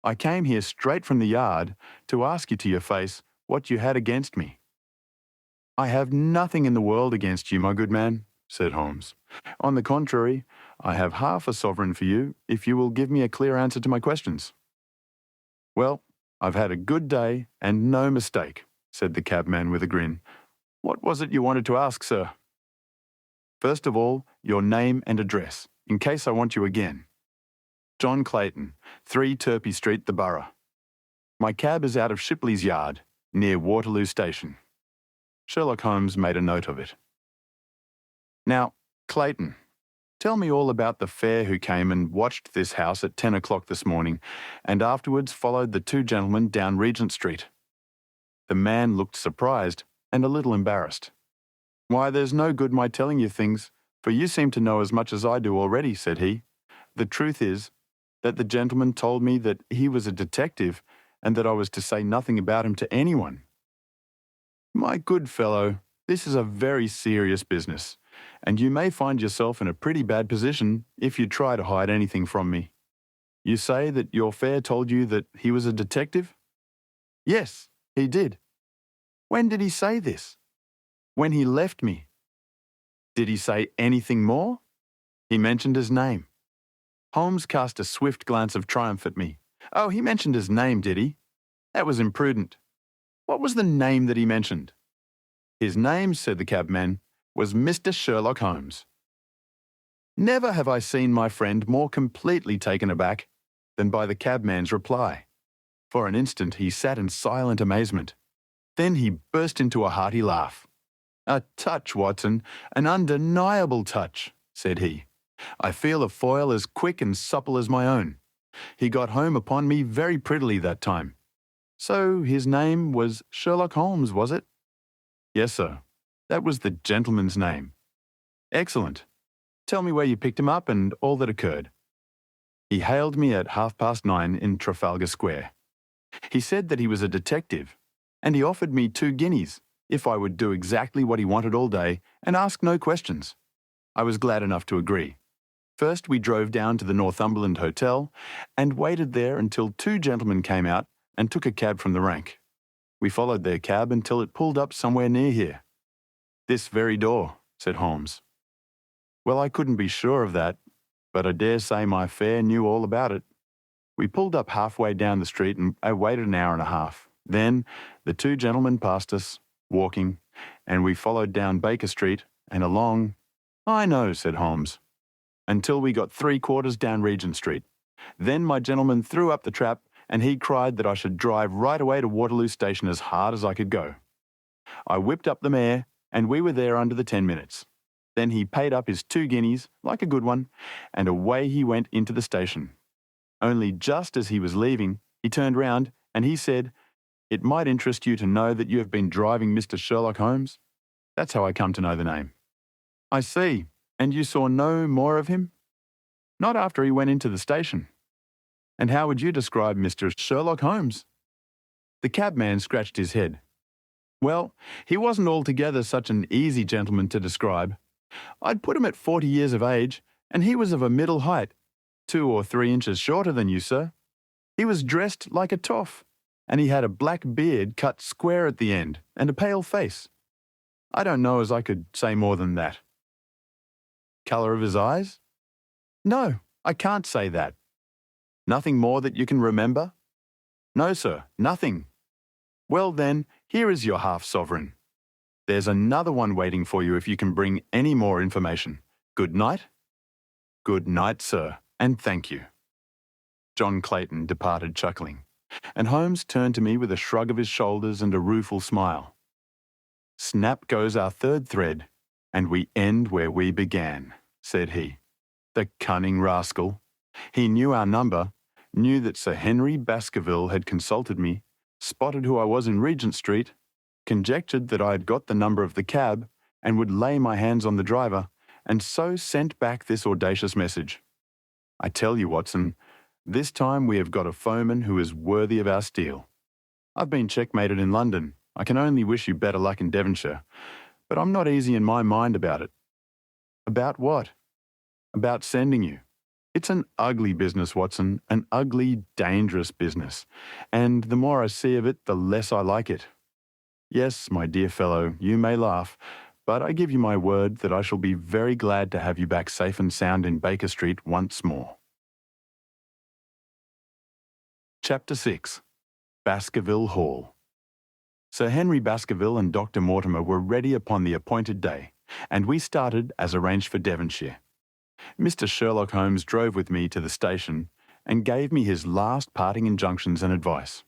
Speaker 1: I came here straight from the yard to ask you to your face what you had against me." "I have nothing in the world against you, my good man," said Holmes. "On the contrary, I have half a sovereign for you if you will give me a clear answer to my questions." "Well, I've had a good day and no mistake," said the cabman with a grin. "What was it you wanted to ask, sir?" "First of all, your name and address, in case I want you again." "John Clayton, 3 Turpey Street, the Borough. My cab is out of Shipley's Yard, near Waterloo Station." Sherlock Holmes made a note of it. "Now, Clayton, tell me all about the fare who came and watched this house at 10 o'clock this morning, and afterwards followed the 2 gentlemen down Regent Street." The man looked surprised and a little embarrassed. "Why, there's no good my telling you things, for you seem to know as much as I do already," said he. "The truth is that the gentleman told me that he was a detective and that I was to say nothing about him to anyone." "My good fellow, this is a very serious business, and you may find yourself in a pretty bad position if you try to hide anything from me. You say that your fare told you that he was a detective?" "Yes, he did." "When did he say this?" "When he left me." Did he say anything more? He mentioned his name. Holmes cast a swift glance of triumph at me. Oh, he mentioned his name, did he? That was imprudent. What was the name that he mentioned? His name, said the cabman, was Mr. Sherlock Holmes. Never have I seen my friend more completely taken aback than by the cabman's reply. For an instant he sat in silent amazement. Then he burst into a hearty laugh. "A touch, Watson, an undeniable touch," said he. "I feel a foil as quick and supple as my own. He got home upon me very prettily that time. So his name was Sherlock Holmes, was it?" "Yes, sir. That was the gentleman's name." "Excellent. Tell me where you picked him up and all that occurred." "He hailed me at 9:30 in Trafalgar Square. He said that he was a detective, and he offered me 2 guineas if I would do exactly what he wanted all day and ask no questions. I was glad enough to agree. First we drove down to the Northumberland Hotel and waited there until 2 gentlemen came out and took a cab from the rank. We followed their cab until it pulled up somewhere near here." "This very door," said Holmes. "Well, I couldn't be sure of that, but I dare say my fare knew all about it. We pulled up halfway down the street and I waited an hour and a half. Then the 2 gentlemen passed us, walking, and we followed down Baker Street and along—" "I know," said Holmes, "until we got 3/4 down Regent Street. Then my gentleman threw up the trap and he cried that I should drive right away to Waterloo Station as hard as I could go. I whipped up the mare and we were there under the 10 minutes. Then he paid up his 2 guineas, like a good one, and away he went into the station. Only just as he was leaving, he turned round and he said, 'It might interest you to know that you have been driving Mr. Sherlock Holmes.' That's how I come to know the name." "I see. And you saw no more of him?" "Not after he went into the station." "And how would you describe Mr. Sherlock Holmes?" The cabman scratched his head. "Well, he wasn't altogether such an easy gentleman to describe. I'd put him at 40 years of age, and he was of a middle height, 2 or 3 inches shorter than you, sir. He was dressed like a toff, and he had a black beard cut square at the end, and a pale face. I don't know as I could say more than that." "Colour of his eyes?" "No, I can't say that." "Nothing more that you can remember?" "No, sir, nothing." "Well then, here is your half-sovereign. There's another one waiting for you if you can bring any more information. Good night." "Good night, sir, and thank you." John Clayton departed chuckling, and Holmes turned to me with a shrug of his shoulders and a rueful smile. "Snap goes our 3rd thread, and we end where we began," said he. "The cunning rascal. He knew our number, knew that Sir Henry Baskerville had consulted me, spotted who I was in Regent Street, conjectured that I had got the number of the cab and would lay my hands on the driver, and so sent back this audacious message. I tell you, Watson, this time we have got a foeman who is worthy of our steel. I've been checkmated in London. I can only wish you better luck in Devonshire, but I'm not easy in my mind about it." "About what?" "About sending you. It's an ugly business, Watson, an ugly, dangerous business, and the more I see of it, the less I like it. Yes, my dear fellow, you may laugh, but I give you my word that I shall be very glad to have you back safe and sound in Baker Street once more." Chapter 6. Baskerville Hall. Sir Henry Baskerville and Dr. Mortimer were ready upon the appointed day, and we started, as arranged, for Devonshire. Mr. Sherlock Holmes drove with me to the station and gave me his last parting injunctions and advice.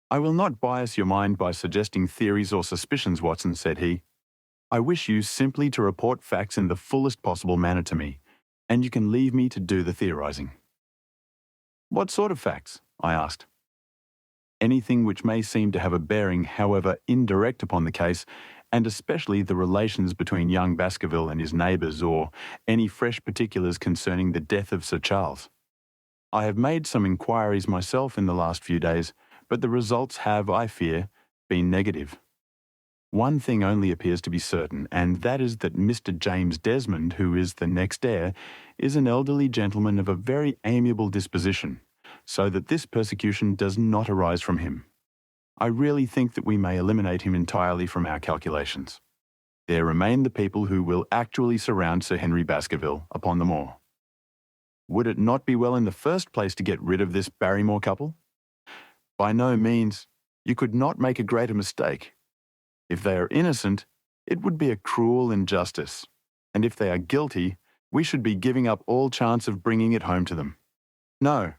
Speaker 1: "I will not bias your mind by suggesting theories or suspicions, Watson," said he. "I wish you simply to report facts in the fullest possible manner to me, and you can leave me to do the theorizing." "What sort of facts?" I asked. "Anything which may seem to have a bearing, however indirect, upon the case, and especially the relations between young Baskerville and his neighbours, or any fresh particulars concerning the death of Sir Charles. I have made some inquiries myself in the last few days, but the results have, I fear, been negative. One thing only appears to be certain, and that is that Mr. James Desmond, who is the next heir, is an elderly gentleman of a very amiable disposition, so that this persecution does not arise from him. I really think that we may eliminate him entirely from our calculations. there remain the people who will actually surround Sir Henry Baskerville upon the moor. Would it not be well in the first place to get rid of this Barrymore couple? By no means. You could not make a greater mistake. If they are innocent, it would be a cruel injustice, and if they are guilty, we should be giving up all chance of bringing it home to them. No,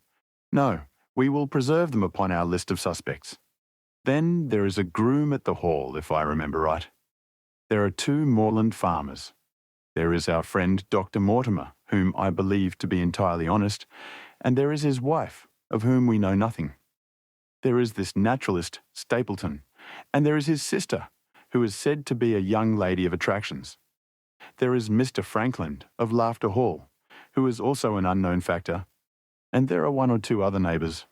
Speaker 1: we will preserve them upon our list of suspects. Then there is a groom at the hall, if I remember right. There are 2 moorland farmers. There is our friend Dr. Mortimer, whom I believe to be entirely honest, and there is his wife, of whom we know nothing. There is this naturalist, Stapleton, and there is his sister, who is said to be a young lady of attractions. There is Mr. Frankland of Laughter Hall, who is also an unknown factor, and there are 1 or 2 other neighbours.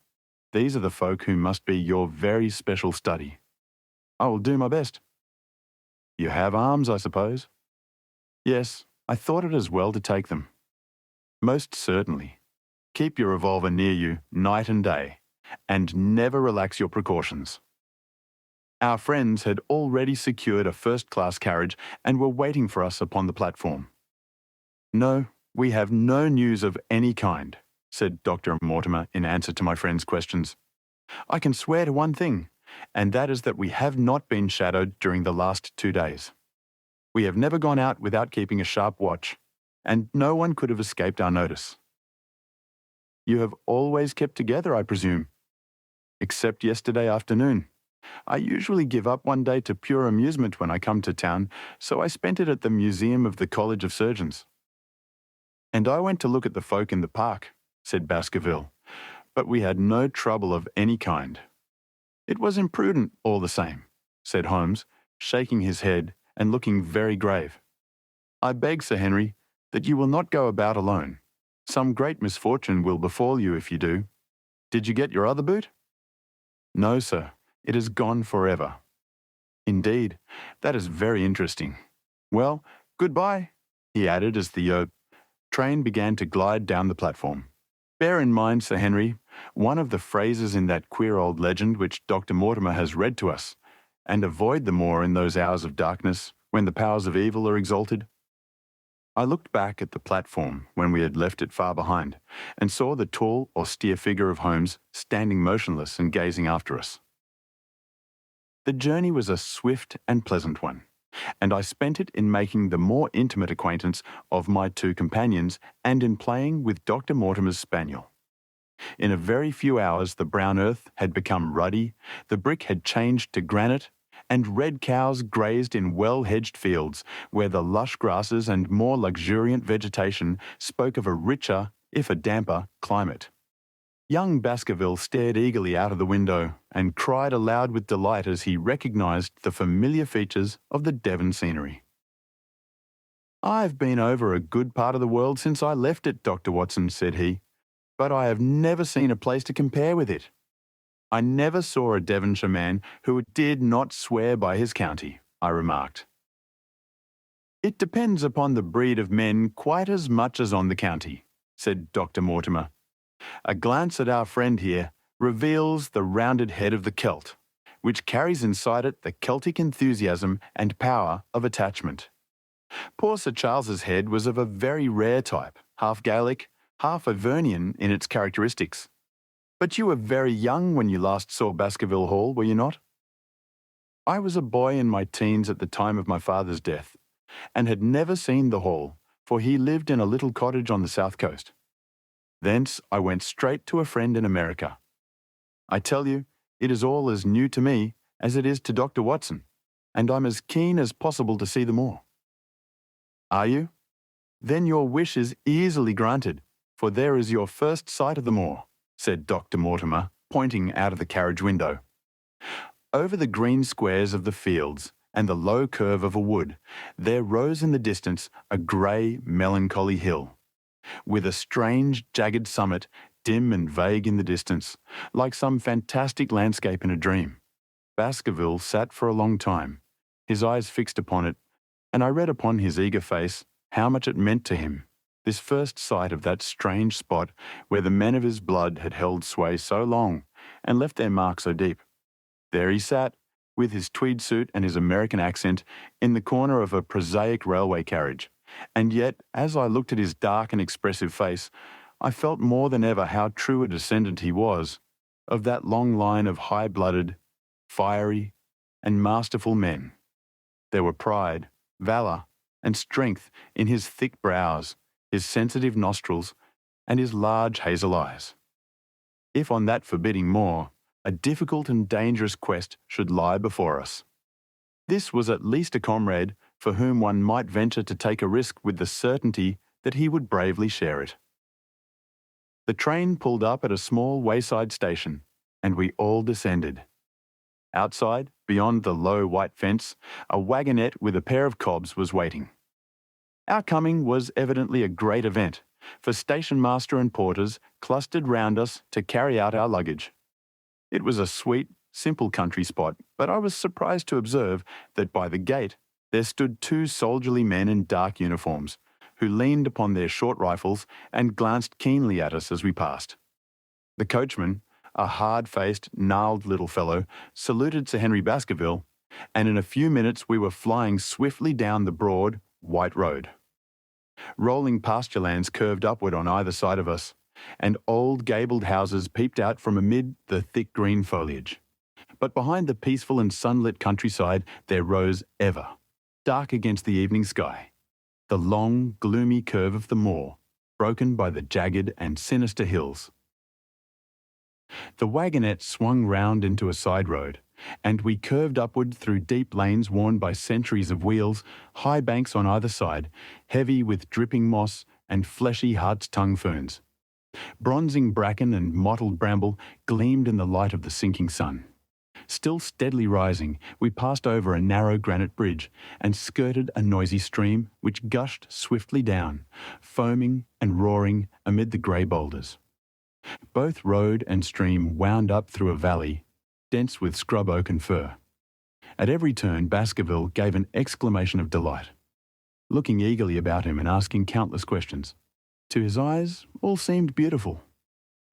Speaker 1: These are the folk who must be your very special study. I will do my best. You have arms, I suppose? Yes, I thought it as well to take them. Most certainly. Keep your revolver near you night and day, and never relax your precautions. Our friends had already secured a first-class carriage and were waiting for us upon the platform. No, we have no news of any kind, said Dr. Mortimer in answer to my friend's questions. I can swear to one thing, and that is that we have not been shadowed during the last 2 days. We have never gone out without keeping a sharp watch, and no one could have escaped our notice. You have always kept together, I presume? Except yesterday afternoon. I usually give up one day to pure amusement when I come to town, so I spent it at the Museum of the College of Surgeons. And I went to look at the folk in the park, said Baskerville, but we had no trouble of any kind. It was imprudent all the same, said Holmes, shaking his head and looking very grave. I beg, Sir Henry, that you will not go about alone. Some great misfortune will befall you if you do. Did you get your other boot? No, sir. It is gone forever. Indeed, that is very interesting. Well, goodbye, he added as the train began to glide down the platform. Bear in mind, Sir Henry, one of the phrases in that queer old legend which Dr. Mortimer has read to us, and avoid the moor in those hours of darkness when the powers of evil are exalted. I looked back at the platform when we had left it far behind, and saw the tall, austere figure of Holmes standing motionless and gazing after us. The journey was a swift and pleasant one, and I spent it in making the more intimate acquaintance of my 2 companions and in playing with Dr. Mortimer's spaniel. In a very few hours the brown earth had become ruddy, the brick had changed to granite, and red cows grazed in well-hedged fields, where the lush grasses and more luxuriant vegetation spoke of a richer, if a damper, climate. Young Baskerville stared eagerly out of the window and cried aloud with delight as he recognised the familiar features of the Devon scenery. I've been over a good part of the world since I left it, Dr. Watson, said he, but I have never seen a place to compare with it. I never saw a Devonshire man who did not swear by his county, I remarked. It depends upon the breed of men quite as much as on the county, said Dr. Mortimer. A glance at our friend here reveals the rounded head of the Celt, which carries inside it the Celtic enthusiasm and power of attachment. Poor Sir Charles's head was of a very rare type, half Gaelic, half Ivernian in its characteristics. But you were very young when you last saw Baskerville Hall, were you not? I was a boy in my teens at the time of my father's death, and had never seen the hall, for he lived in a little cottage on the south coast. Thence I went straight to a friend in America. I tell you, it is all as new to me as it is to Dr. Watson, and I'm as keen as possible to see them all. Are you? Then your wish is easily granted, for there is your first sight of the moor, said Dr. Mortimer, pointing out of the carriage window. Over the green squares of the fields and the low curve of a wood, there rose in the distance a grey, melancholy hill, with a strange, jagged summit, dim and vague in the distance, like some fantastic landscape in a dream. Baskerville sat for a long time, his eyes fixed upon it, and I read upon his eager face how much it meant to him, this first sight of that strange spot where the men of his blood had held sway so long and left their mark so deep. There he sat, with his tweed suit and his American accent, in the corner of a prosaic railway carriage. And yet, as I looked at his dark and expressive face, I felt more than ever how true a descendant he was of that long line of high-blooded, fiery, and masterful men. There were pride, valour, and strength in his thick brows, his sensitive nostrils, and his large hazel eyes. If on that forbidding moor, a difficult and dangerous quest should lie before us, this was at least a comrade for whom one might venture to take a risk with the certainty that he would bravely share it. The train pulled up at a small wayside station, and we all descended. Outside, beyond the low white fence, a wagonette with a pair of cobs was waiting. Our coming was evidently a great event, for station master and porters clustered round us to carry out our luggage. It was a sweet, simple country spot, but I was surprised to observe that by the gate there stood two soldierly men in dark uniforms, who leaned upon their short rifles and glanced keenly at us as we passed. The coachman, a hard-faced, gnarled little fellow, saluted Sir Henry Baskerville, and in a few minutes we were flying swiftly down the broad, white road. Rolling pasture lands curved upward on either side of us, and old gabled houses peeped out from amid the thick green foliage. But behind the peaceful and sunlit countryside there rose ever, dark against the evening sky, the long, gloomy curve of the moor, broken by the jagged and sinister hills. The wagonette swung round into a side road, and we curved upward through deep lanes worn by centuries of wheels, high banks on either side, heavy with dripping moss and fleshy hart's-tongue ferns. Bronzing bracken and mottled bramble gleamed in the light of the sinking sun. Still steadily rising, we passed over a narrow granite bridge and skirted a noisy stream which gushed swiftly down, foaming and roaring amid the grey boulders. Both road and stream wound up through a valley, dense with scrub oak and fir. At every turn, Baskerville gave an exclamation of delight, looking eagerly about him and asking countless questions. To his eyes, all seemed beautiful,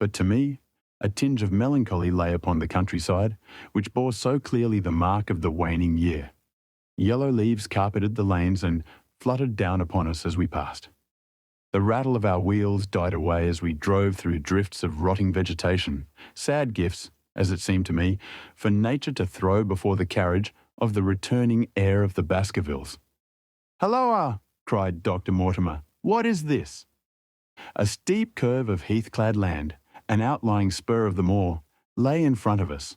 Speaker 1: but to me, a tinge of melancholy lay upon the countryside, which bore so clearly the mark of the waning year. Yellow leaves carpeted the lanes and fluttered down upon us as we passed. The rattle of our wheels died away as we drove through drifts of rotting vegetation, sad gifts, as it seemed to me, for nature to throw before the carriage of the returning heir of the Baskervilles. "Halloa!" cried Dr. Mortimer. "What is this?" A steep curve of heath-clad land, an outlying spur of the moor, lay in front of us.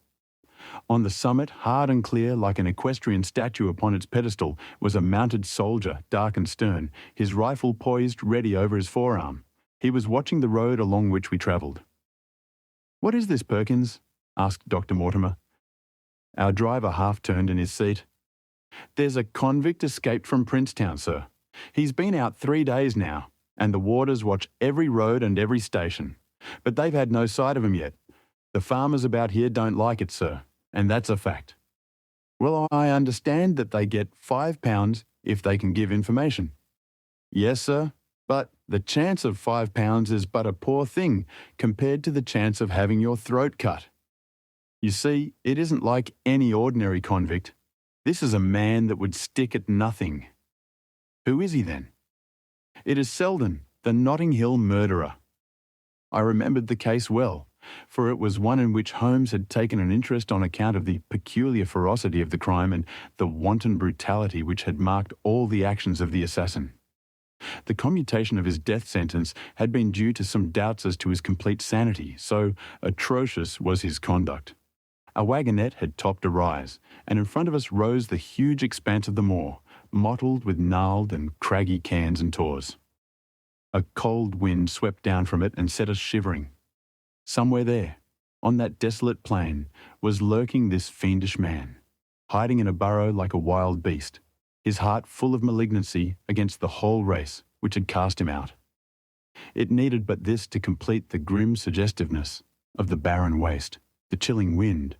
Speaker 1: On the summit, hard and clear like an equestrian statue upon its pedestal, was a mounted soldier, dark and stern, his rifle poised ready over his forearm. He was watching the road along which we travelled. "What is this, Perkins?" asked Dr. Mortimer. Our driver half-turned in his seat. "There's a convict escaped from Princetown, sir. He's been out 3 days now, and the warders watch every road and every station. But they've had no sight of him yet. The farmers about here don't like it, sir, and that's a fact." "Well, I understand that they get £5 if they can give information." "Yes, sir, but the chance of £5 is but a poor thing compared to the chance of having your throat cut. You see, it isn't like any ordinary convict. This is a man that would stick at nothing." "Who is he, then?" "It is Selden, the Notting Hill murderer." I remembered the case well, for it was one in which Holmes had taken an interest on account of the peculiar ferocity of the crime and the wanton brutality which had marked all the actions of the assassin. The commutation of his death sentence had been due to some doubts as to his complete sanity, so atrocious was his conduct. A wagonette had topped a rise, and in front of us rose the huge expanse of the moor, mottled with gnarled and craggy cairns and tors. A cold wind swept down from it and set us shivering. Somewhere there, on that desolate plain, was lurking this fiendish man, hiding in a burrow like a wild beast, his heart full of malignancy against the whole race which had cast him out. It needed but this to complete the grim suggestiveness of the barren waste, the chilling wind,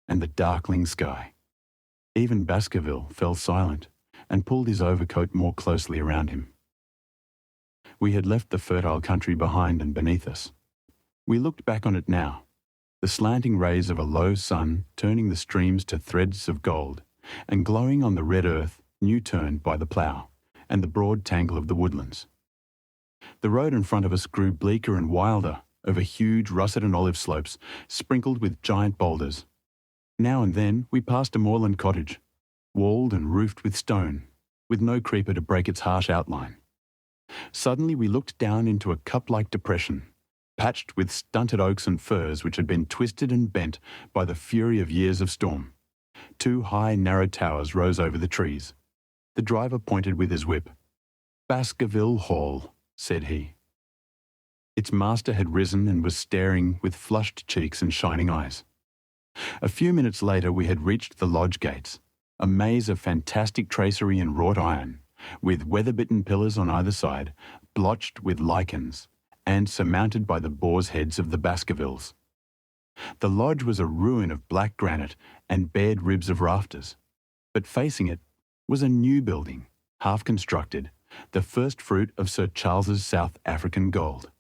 Speaker 1: and the darkling sky. Even Baskerville fell silent and pulled his overcoat more closely around him. We had left the fertile country behind and beneath us. We looked back on it now, the slanting rays of a low sun turning the streams to threads of gold, and glowing on the red earth new-turned by the plough, and the broad tangle of the woodlands. The road in front of us grew bleaker and wilder over huge russet and olive slopes sprinkled with giant boulders. Now and then we passed a moorland cottage, walled and roofed with stone, with no creeper to break its harsh outline. Suddenly we looked down into a cup-like depression, patched with stunted oaks and firs which had been twisted and bent by the fury of years of storm. Two high, narrow towers rose over the trees. The driver pointed with his whip. "Baskerville Hall," said he. Its master had risen and was staring with flushed cheeks and shining eyes. A few minutes later we had reached the lodge gates, a maze of fantastic tracery in wrought iron, with weather-bitten pillars on either side, blotched with lichens, and surmounted by the boar's heads of the Baskervilles. The lodge was a ruin of black granite and bared ribs of rafters, but facing it was a new building, half constructed, the first fruit of Sir Charles's South African gold.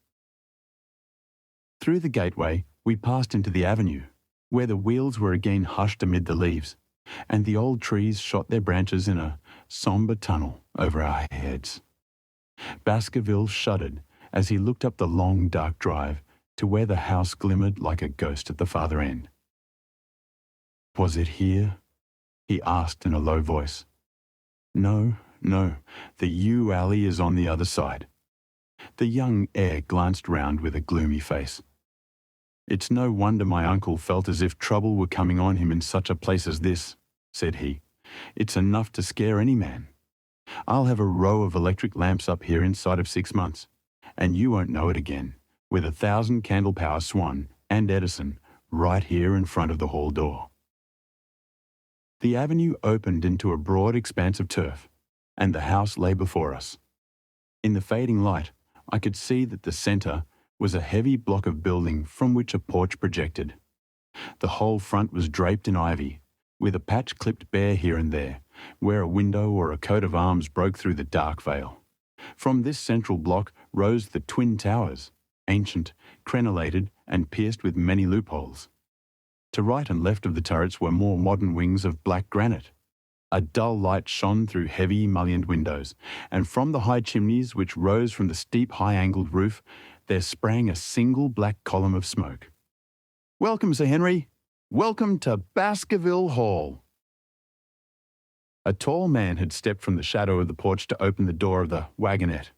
Speaker 1: Through the gateway we passed into the avenue, where the wheels were again hushed amid the leaves, and the old trees shot their branches in a sombre tunnel over our heads. Baskerville shuddered as he looked up the long dark drive to where the house glimmered like a ghost at the farther end. "Was it here?" he asked in a low voice. No, the yew alley is on the other side." The young heir glanced round with a gloomy face. "It's no wonder my uncle felt as if trouble were coming on him in such a place as this," said he. "It's enough to scare any man. I'll have a row of electric lamps up here inside of 6 months, and you won't know it again, with 1,000 candle-power Swan and Edison right here in front of the hall door." The avenue opened into a broad expanse of turf, and the house lay before us. In the fading light, I could see that the centre was a heavy block of building from which a porch projected. The whole front was draped in ivy, with a patch clipped bare here and there, where a window or a coat of arms broke through the dark veil. From this central block rose the twin towers, ancient, crenellated, and pierced with many loopholes. To right and left of the turrets were more modern wings of black granite. A dull light shone through heavy, mullioned windows, and from the high chimneys which rose from the steep, high-angled roof, there sprang a single black column of smoke. "Welcome, Sir Henry. Welcome to Baskerville Hall." A tall man had stepped from the shadow of the porch to open the door of the wagonette.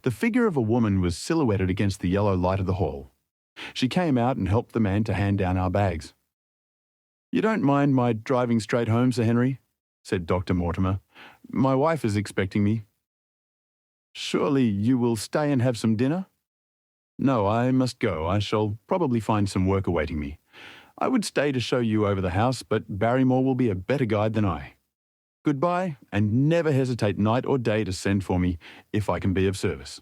Speaker 1: The figure of a woman was silhouetted against the yellow light of the hall. She came out and helped the man to hand down our bags. "You don't mind my driving straight home, Sir Henry?" said Dr. Mortimer. "My wife is expecting me." "Surely you will stay and have some dinner?" "No, I must go. I shall probably find some work awaiting me. I would stay to show you over the house, but Barrymore will be a better guide than I. Goodbye, and never hesitate night or day to send for me if I can be of service."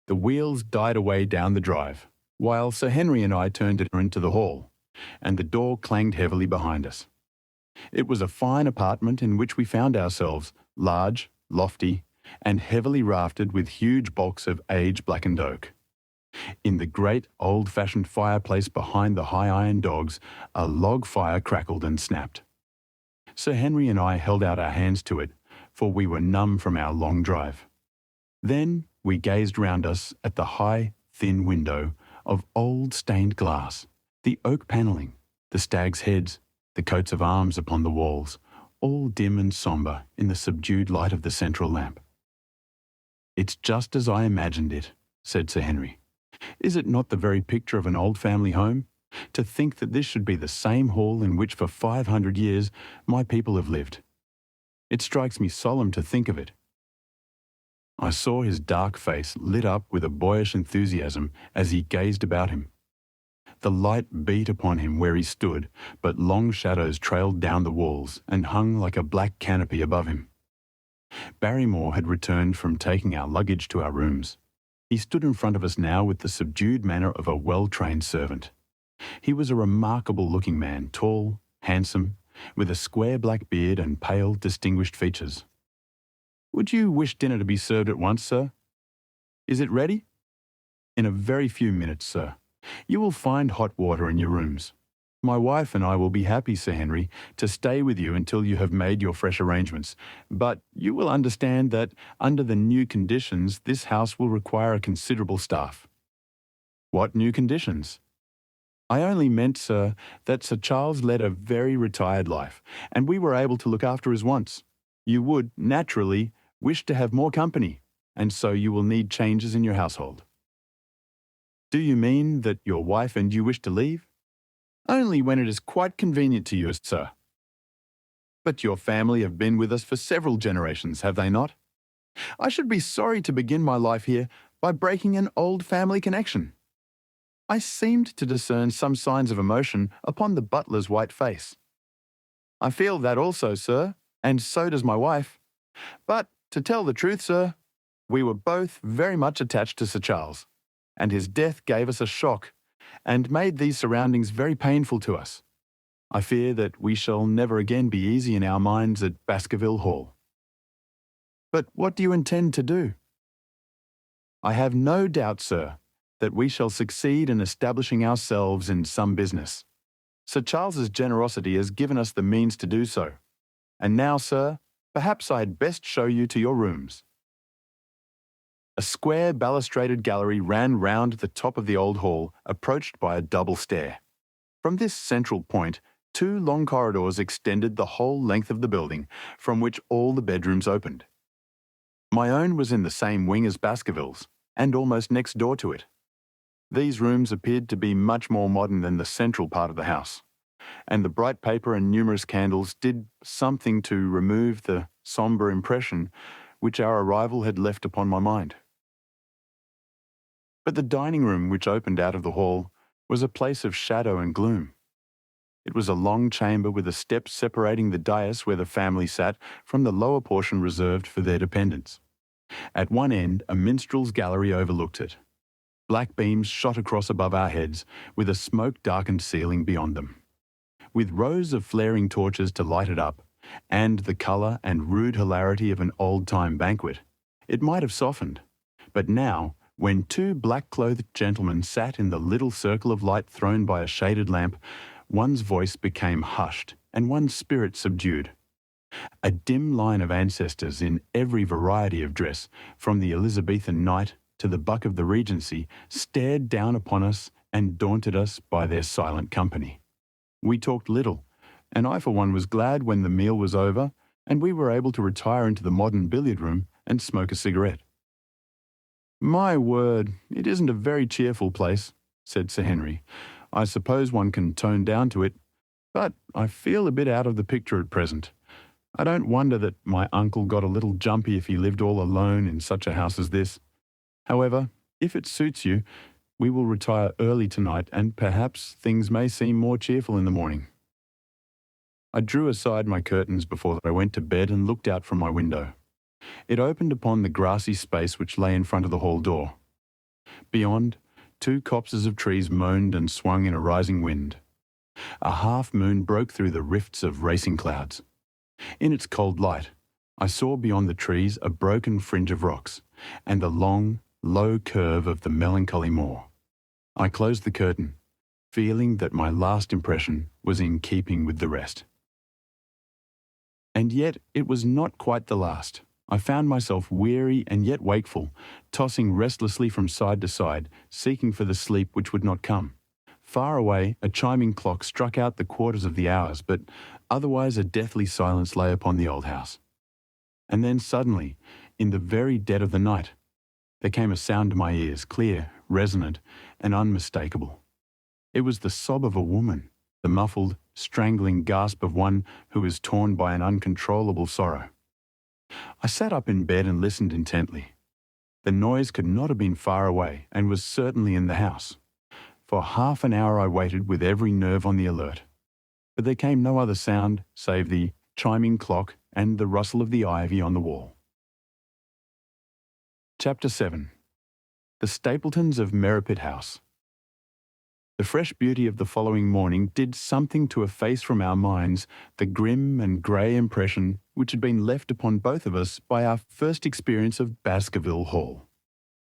Speaker 1: The wheels died away down the drive, while Sir Henry and I turned into the hall, and the door clanged heavily behind us. It was a fine apartment in which we found ourselves, large, lofty, and heavily raftered with huge bulks of age-blackened oak. In the great, old-fashioned fireplace behind the high iron dogs, a log fire crackled and snapped. Sir Henry and I held out our hands to it, for we were numb from our long drive. Then we gazed round us at the high, thin window of old stained glass, the oak panelling, the stags' heads, the coats of arms upon the walls, all dim and sombre in the subdued light of the central lamp. "It's just as I imagined it," said Sir Henry. "Is it not the very picture of an old family home? To think that this should be the same hall in which for 500 years my people have lived. It strikes me solemn to think of it." I saw his dark face lit up with a boyish enthusiasm as he gazed about him. The light beat upon him where he stood, but long shadows trailed down the walls and hung like a black canopy above him. Barrymore had returned from taking our luggage to our rooms. He stood in front of us now with the subdued manner of a well-trained servant. He was a remarkable-looking man, tall, handsome, with a square black beard and pale, distinguished features. "Would you wish dinner to be served at once, sir?" "Is it ready?" "In a very few minutes, sir. You will find hot water in your rooms. My wife and I will be happy, Sir Henry, to stay with you until you have made your fresh arrangements, but you will understand that under the new conditions, this house will require a considerable staff. What new conditions? I only meant, sir, that Sir Charles led a very retired life, and we were able to look after his wants. You would, naturally, wish to have more company, and so you will need changes in your household. Do you mean that your wife and you wish to leave? Only when it is quite convenient to you, sir. But your family have been with us for several generations, have they not? I should be sorry to begin my life here by breaking an old family connection. I seemed to discern some signs of emotion upon the butler's white face. I feel that also, sir, and so does my wife. But, to tell the truth, sir, we were both very much attached to Sir Charles, and his death gave us a shock and made these surroundings very painful to us. I fear that we shall never again be easy in our minds at Baskerville Hall. But what do you intend to do? I have no doubt, sir, that we shall succeed in establishing ourselves in some business. Sir Charles's generosity has given us the means to do so. And now, sir, perhaps I had best show you to your rooms. A square balustraded gallery ran round the top of the old hall, approached by a double stair. From this central point, 2 long corridors extended the whole length of the building, from which all the bedrooms opened. My own was in the same wing as Baskervilles, and almost next door to it. These rooms appeared to be much more modern than the central part of the house, and the bright paper and numerous candles did something to remove the sombre impression which our arrival had left upon my mind. But the dining room, which opened out of the hall, was a place of shadow and gloom. It was a long chamber with a step separating the dais where the family sat from the lower portion reserved for their dependents. At one end, a minstrel's gallery overlooked it. Black beams shot across above our heads, with a smoke-darkened ceiling beyond them. With rows of flaring torches to light it up, and the colour and rude hilarity of an old-time banquet, it might have softened. But now, when 2 black-clothed gentlemen sat in the little circle of light thrown by a shaded lamp, one's voice became hushed and one's spirit subdued. A dim line of ancestors in every variety of dress, from the Elizabethan knight to the buck of the Regency, stared down upon us and daunted us by their silent company. We talked little, and I for one was glad when the meal was over and we were able to retire into the modern billiard room and smoke a cigarette. "My word, it isn't a very cheerful place," said Sir Henry. "I suppose one can tone down to it, but I feel a bit out of the picture at present. I don't wonder that my uncle got a little jumpy if he lived all alone in such a house as this. However, if it suits you, we will retire early tonight, and perhaps things may seem more cheerful in the morning." I drew aside my curtains before I went to bed and looked out from my window. It opened upon the grassy space which lay in front of the hall door. Beyond, 2 copses of trees moaned and swung in a rising wind. A half-moon broke through the rifts of racing clouds. In its cold light, I saw beyond the trees a broken fringe of rocks, and the long, low curve of the melancholy moor. I closed the curtain, feeling that my last impression was in keeping with the rest. And yet it was not quite the last. I found myself weary and yet wakeful, tossing restlessly from side to side, seeking for the sleep which would not come. Far away, a chiming clock struck out the quarters of the hours, but otherwise a deathly silence lay upon the old house. And then suddenly, in the very dead of the night, there came a sound to my ears, clear, resonant, and unmistakable. It was the sob of a woman, the muffled, strangling gasp of one who is torn by an uncontrollable sorrow. I sat up in bed and listened intently. The noise could not have been far away, and was certainly in the house. For half an hour I waited with every nerve on the alert, but there came no other sound save the chiming clock and the rustle of the ivy on the wall. Chapter 7. The Stapletons of Merripit House. The fresh beauty of the following morning did something to efface from our minds the grim and grey impression which had been left upon both of us by our first experience of Baskerville Hall.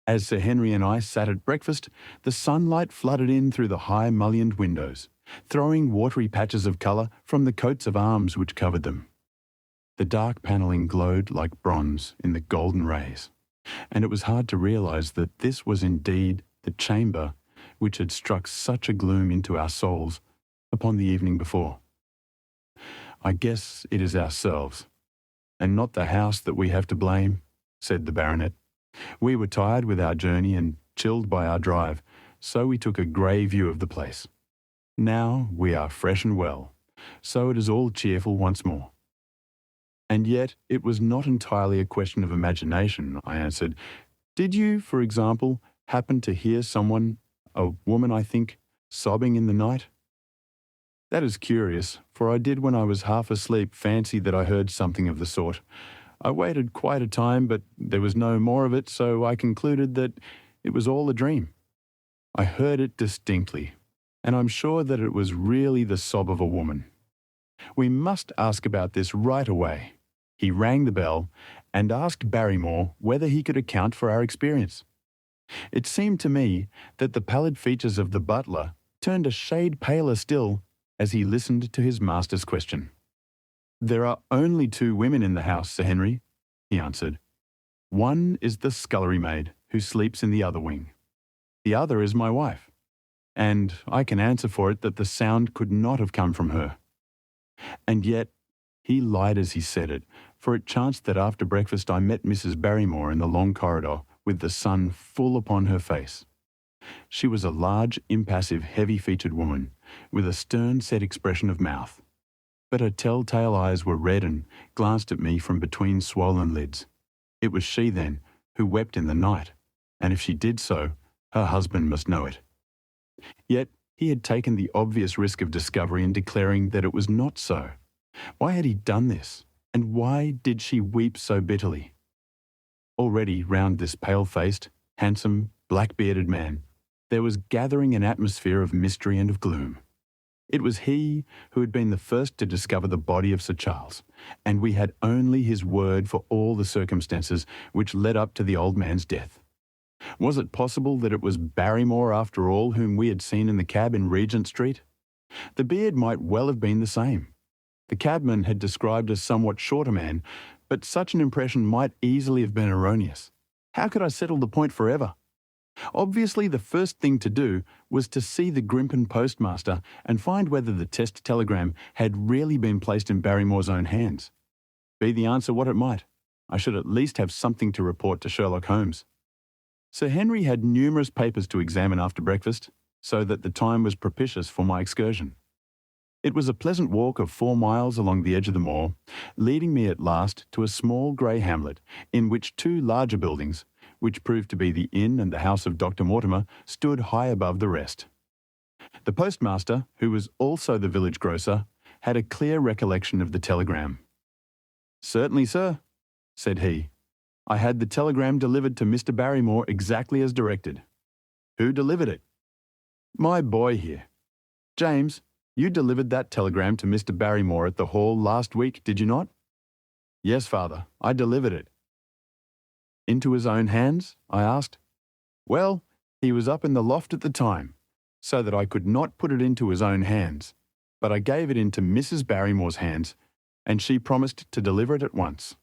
Speaker 1: As Sir Henry and I sat at breakfast, the sunlight flooded in through the high mullioned windows, throwing watery patches of colour from the coats of arms which covered them. The dark panelling glowed like bronze in the golden rays, and it was hard to realise that this was indeed the chamber which had struck such a gloom into our souls upon the evening before. "I guess it is ourselves, and not the house that we have to blame," said the baronet. "We were tired with our journey and chilled by our drive, so we took a grey view of the place. Now we are fresh and well, so it is all cheerful once more." "And yet it was not entirely a question of imagination," I answered. "Did you, for example, happen to hear someone, a woman I think, sobbing in the night?" "That is curious, for I did when I was half asleep fancy that I heard something of the sort. I waited quite a time, but there was no more of it, so I concluded that it was all a dream. I heard it distinctly, and I'm sure that it was really the sob of a woman. We must ask about this right away." He rang the bell and asked Barrymore whether he could account for our experience. It seemed to me that the pallid features of the butler turned a shade paler still as he listened to his master's question. "There are only 2 women in the house, Sir Henry," he answered. "One is the scullery maid, who sleeps in the other wing. The other is my wife, and I can answer for it that the sound could not have come from her." And yet he lied as he said it, for it chanced that after breakfast I met Mrs. Barrymore in the long corridor with the sun full upon her face. She was a large, impassive, heavy-featured woman, with a stern-set expression of mouth. But her tell-tale eyes were red and glanced at me from between swollen lids. It was she, then, who wept in the night, and if she did so, her husband must know it. Yet he had taken the obvious risk of discovery in declaring that it was not so. Why had he done this, and why did she weep so bitterly? Already round this pale-faced, handsome, black-bearded man, there was gathering an atmosphere of mystery and of gloom. It was he who had been the first to discover the body of Sir Charles, and we had only his word for all the circumstances which led up to the old man's death. Was it possible that it was Barrymore after all whom we had seen in the cab in Regent Street? The beard might well have been the same. The cabman had described a somewhat shorter man, but such an impression might easily have been erroneous. How could I settle the point forever? Obviously, the first thing to do was to see the Grimpen postmaster and find whether the test telegram had really been placed in Barrymore's own hands. Be the answer what it might, I should at least have something to report to Sherlock Holmes. Sir Henry had numerous papers to examine after breakfast, so that the time was propitious for my excursion. It was a pleasant walk of 4 miles along the edge of the moor, leading me at last to a small grey hamlet in which 2 larger buildings, which proved to be the inn and the house of Dr. Mortimer, stood high above the rest. The postmaster, who was also the village grocer, had a clear recollection of the telegram. "Certainly, sir," said he. "I had the telegram delivered to Mr. Barrymore exactly as directed." "Who delivered it?" "My boy here. James, you delivered that telegram to Mr. Barrymore at the Hall last week, did you not?" "Yes, father, I delivered it." "Into his own hands?" I asked. "Well, he was up in the loft at the time, so that I could not put it into his own hands, but I gave it into Mrs. Barrymore's hands, and she promised to deliver it at once."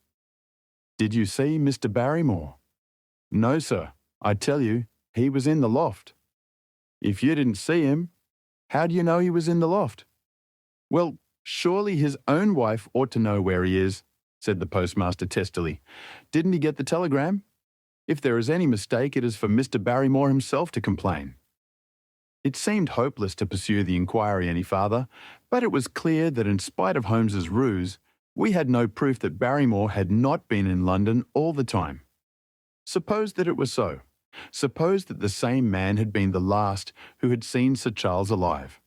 Speaker 1: "Did you see Mr. Barrymore?" "No, sir. I tell you, he was in the loft." "If you didn't see him, how do you know he was in the loft?" "Well, surely his own wife ought to know where he is," said the postmaster testily. "Didn't he get the telegram? If there is any mistake, it is for Mr. Barrymore himself to complain." It seemed hopeless to pursue the inquiry any farther, but it was clear that in spite of Holmes's ruse, we had no proof that Barrymore had not been in London all the time. Suppose that it was so. Suppose that the same man had been the last who had seen Sir Charles alive,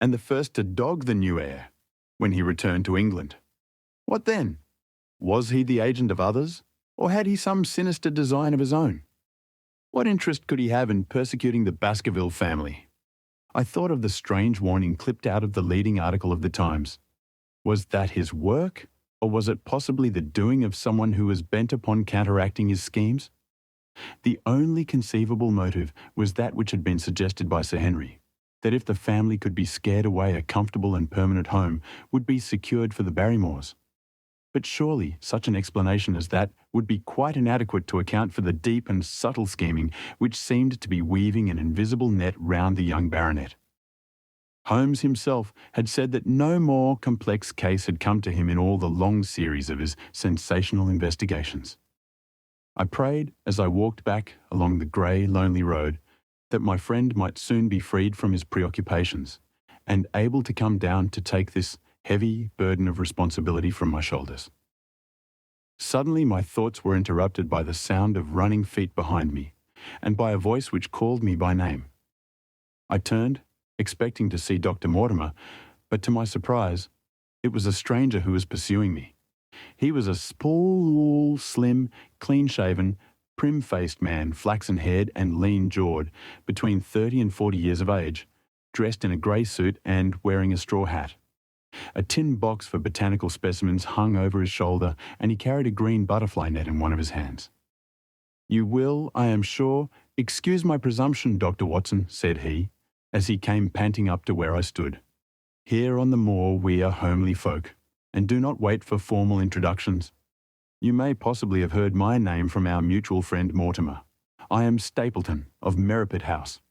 Speaker 1: and the first to dog the new heir when he returned to England. What then? Was he the agent of others, or had he some sinister design of his own? What interest could he have in persecuting the Baskerville family? I thought of the strange warning clipped out of the leading article of the Times. Was that his work, or was it possibly the doing of someone who was bent upon counteracting his schemes? The only conceivable motive was that which had been suggested by Sir Henry, that if the family could be scared away, a comfortable and permanent home would be secured for the Barrymores. But surely such an explanation as that would be quite inadequate to account for the deep and subtle scheming which seemed to be weaving an invisible net round the young baronet. Holmes himself had said that no more complex case had come to him in all the long series of his sensational investigations. I prayed as I walked back along the grey, lonely road that my friend might soon be freed from his preoccupations and able to come down to take this heavy burden of responsibility from my shoulders. Suddenly my thoughts were interrupted by the sound of running feet behind me and by a voice which called me by name. I turned, expecting to see Dr. Mortimer, but to my surprise, it was a stranger who was pursuing me. He was a small, slim, clean-shaven, prim-faced man, flaxen-haired and lean-jawed, between 30 and 40 years of age, dressed in a grey suit and wearing a straw hat. A tin box for botanical specimens hung over his shoulder, and he carried a green butterfly net in one of his hands. "You will, I am sure, excuse my presumption, Dr. Watson," said he, as he came panting up to where I stood. "Here on the moor we are homely folk, and do not wait for formal introductions. You may possibly have heard my name from our mutual friend Mortimer. I am Stapleton, of Merripit House."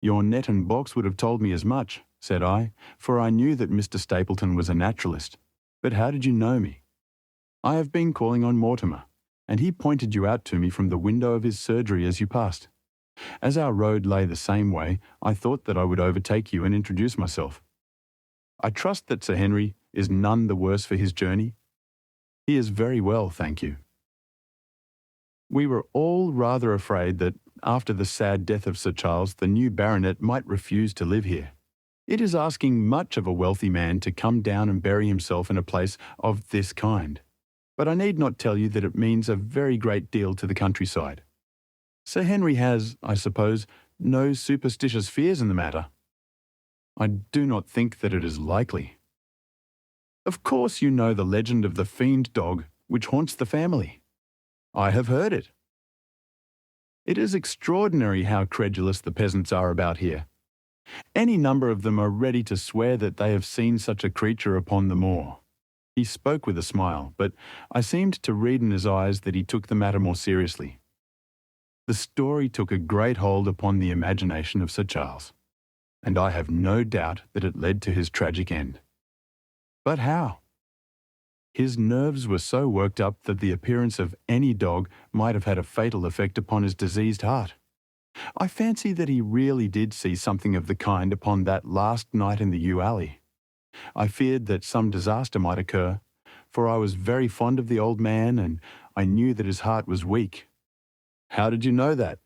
Speaker 1: "Your net and box would have told me as much," said I, for I knew that Mr. Stapleton was a naturalist. "But how did you know me?" "I have been calling on Mortimer, and he pointed you out to me from the window of his surgery as you passed. As our road lay the same way, I thought that I would overtake you and introduce myself. I trust that Sir Henry is none the worse for his journey." "He is very well, thank you." We were all rather afraid that, after the sad death of Sir Charles, the new baronet might refuse to live here. It is asking much of a wealthy man to come down and bury himself in a place of this kind. But I need not tell you that it means a very great deal to the countryside. Sir Henry has, I suppose, no superstitious fears in the matter. I do not think that it is likely. Of course you know the legend of the fiend dog which haunts the family. I have heard it. It is extraordinary how credulous the peasants are about here. Any number of them are ready to swear that they have seen such a creature upon the moor. He spoke with a smile, but I seemed to read in his eyes that he took the matter more seriously. The story took a great hold upon the imagination of Sir Charles, and I have no doubt that it led to his tragic end. But how? His nerves were so worked up that the appearance of any dog might have had a fatal effect upon his diseased heart. I fancy that he really did see something of the kind upon that last night in the yew alley. I feared that some disaster might occur, for I was very fond of the old man and I knew that his heart was weak. "How did you know that?"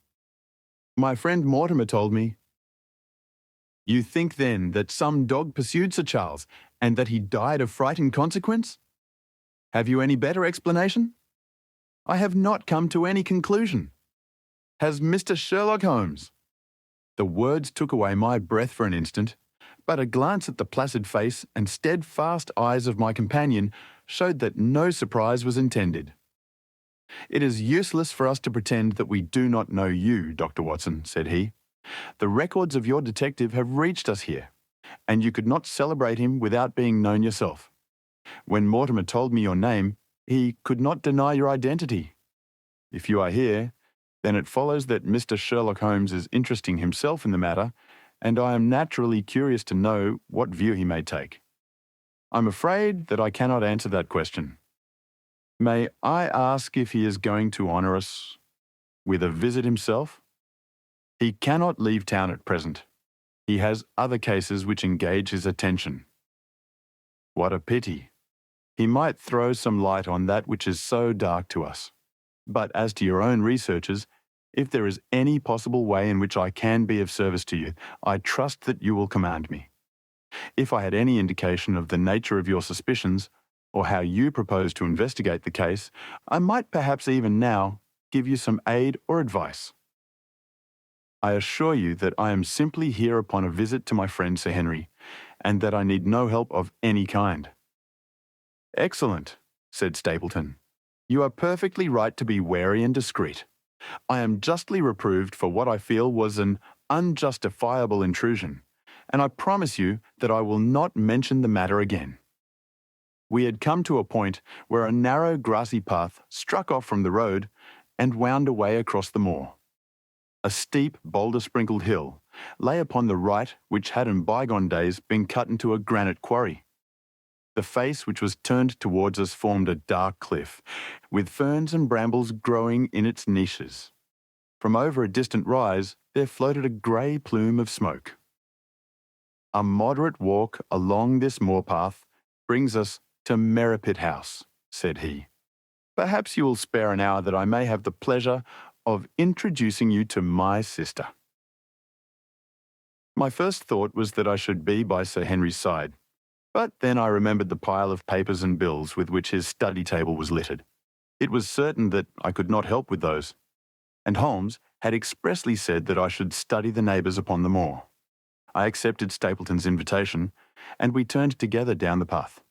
Speaker 1: "My friend Mortimer told me." "You think then that some dog pursued Sir Charles and that he died of fright in consequence? Have you any better explanation?" "I have not come to any conclusion." "Has Mr. Sherlock Holmes—" The words took away my breath for an instant, but a glance at the placid face and steadfast eyes of my companion showed that no surprise was intended. "It is useless for us to pretend that we do not know you, Dr. Watson," said he. "The records of your detective have reached us here, and you could not celebrate him without being known yourself. When Mortimer told me your name, he could not deny your identity. If you are here, then it follows that Mr. Sherlock Holmes is interesting himself in the matter, and I am naturally curious to know what view he may take. I'm afraid that I cannot answer that question. May I ask if he is going to honour us with a visit himself?" "He cannot leave town at present. He has other cases which engage his attention." "What a pity. He might throw some light on that which is so dark to us. But as to your own researches, if there is any possible way in which I can be of service to you, I trust that you will command me. If I had any indication of the nature of your suspicions, or how you propose to investigate the case, I might perhaps even now give you some aid or advice. I assure you that I am simply here upon a visit to my friend Sir Henry, and that I need no help of any kind." "Excellent," said Stapleton. "You are perfectly right to be wary and discreet. I am justly reproved for what I feel was an unjustifiable intrusion, and I promise you that I will not mention the matter again." We had come to a point where a narrow grassy path struck off from the road and wound away across the moor. A steep, boulder-sprinkled hill lay upon the right, which had in bygone days been cut into a granite quarry. The face which was turned towards us formed a dark cliff, with ferns and brambles growing in its niches. From over a distant rise there floated a grey plume of smoke. "A moderate walk along this moor path brings us to Merripit House," said he. "Perhaps you will spare an hour that I may have the pleasure of introducing you to my sister." My first thought was that I should be by Sir Henry's side, but then I remembered the pile of papers and bills with which his study table was littered. It was certain that I could not help with those, and Holmes had expressly said that I should study the neighbours upon the moor. I accepted Stapleton's invitation, and we turned together down the path.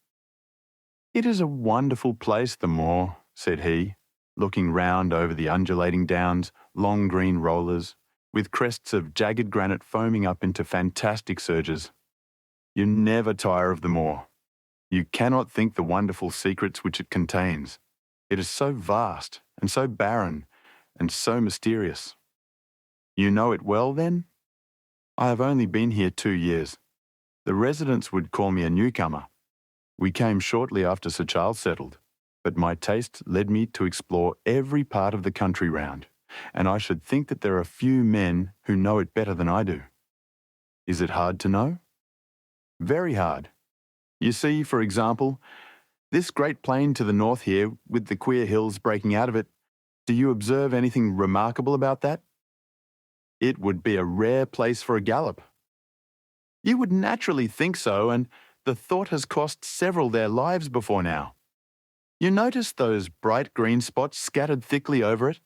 Speaker 1: "It is a wonderful place, the moor," said he, looking round over the undulating downs, long green rollers, with crests of jagged granite foaming up into fantastic surges. "You never tire of the moor. You cannot think the wonderful secrets which it contains. It is so vast and so barren and so mysterious." "You know it well, then?" "I have only been here 2 years. The residents would call me a newcomer. We came shortly after Sir Charles settled, but my taste led me to explore every part of the country round, and I should think that there are few men who know it better than I do." "Is it hard to know?" "Very hard. You see, for example, this great plain to the north here, with the queer hills breaking out of it, do you observe anything remarkable about that?" "It would be a rare place for a gallop." "You would naturally think so, and the thought has cost several their lives before now. You notice those bright green spots scattered thickly over it?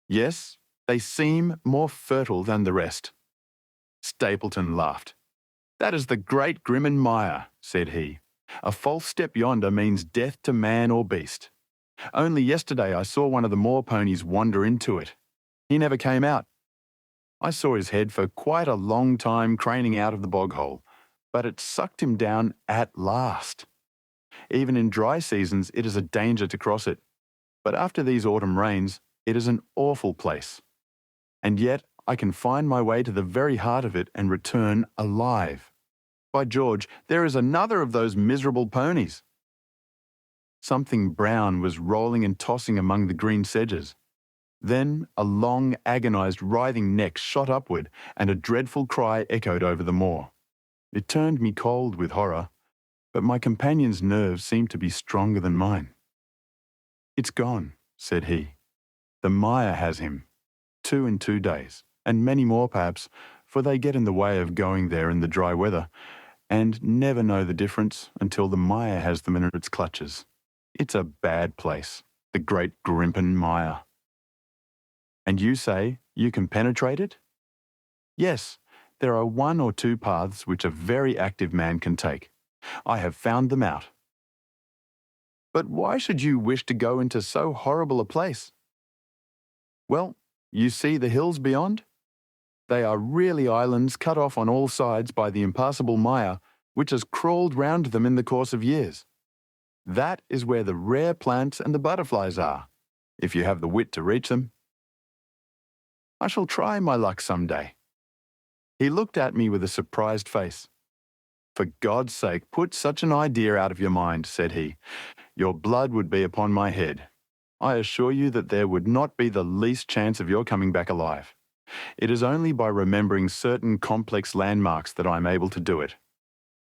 Speaker 1: Yes, they seem more fertile than the rest." Stapleton laughed. "That is the great Grimmen Mire," said he. "A false step yonder means death to man or beast. Only yesterday I saw one of the moor ponies wander into it. He never came out. I saw his head for quite a long time craning out of the bog hole, but it sucked him down at last. Even in dry seasons it is a danger to cross it, but after these autumn rains it is an awful place. And yet I can find my way to the very heart of it and return alive. By George, there is another of those miserable ponies." Something brown was rolling and tossing among the green sedges. Then a long, agonized, writhing neck shot upward, and a dreadful cry echoed over the moor. It turned me cold with horror, but my companion's nerves seemed to be stronger than mine. "It's gone," said he. "The mire has him. 2 in 2 days, and many more perhaps, for they get in the way of going there in the dry weather, and never know the difference until the mire has them in its clutches. It's a bad place, the great Grimpen Mire." "And you say you can penetrate it?" "Yes, there are 1 or 2 paths which a very active man can take. I have found them out." "But why should you wish to go into so horrible a place?" "Well, you see the hills beyond? They are really islands cut off on all sides by the impassable mire, which has crawled round them in the course of years. That is where the rare plants and the butterflies are, if you have the wit to reach them. I shall try my luck some day." He looked at me with a surprised face. "For God's sake, put such an idea out of your mind," said he. "Your blood would be upon my head. I assure you that there would not be the least chance of your coming back alive. It is only by remembering certain complex landmarks that I am able to do it."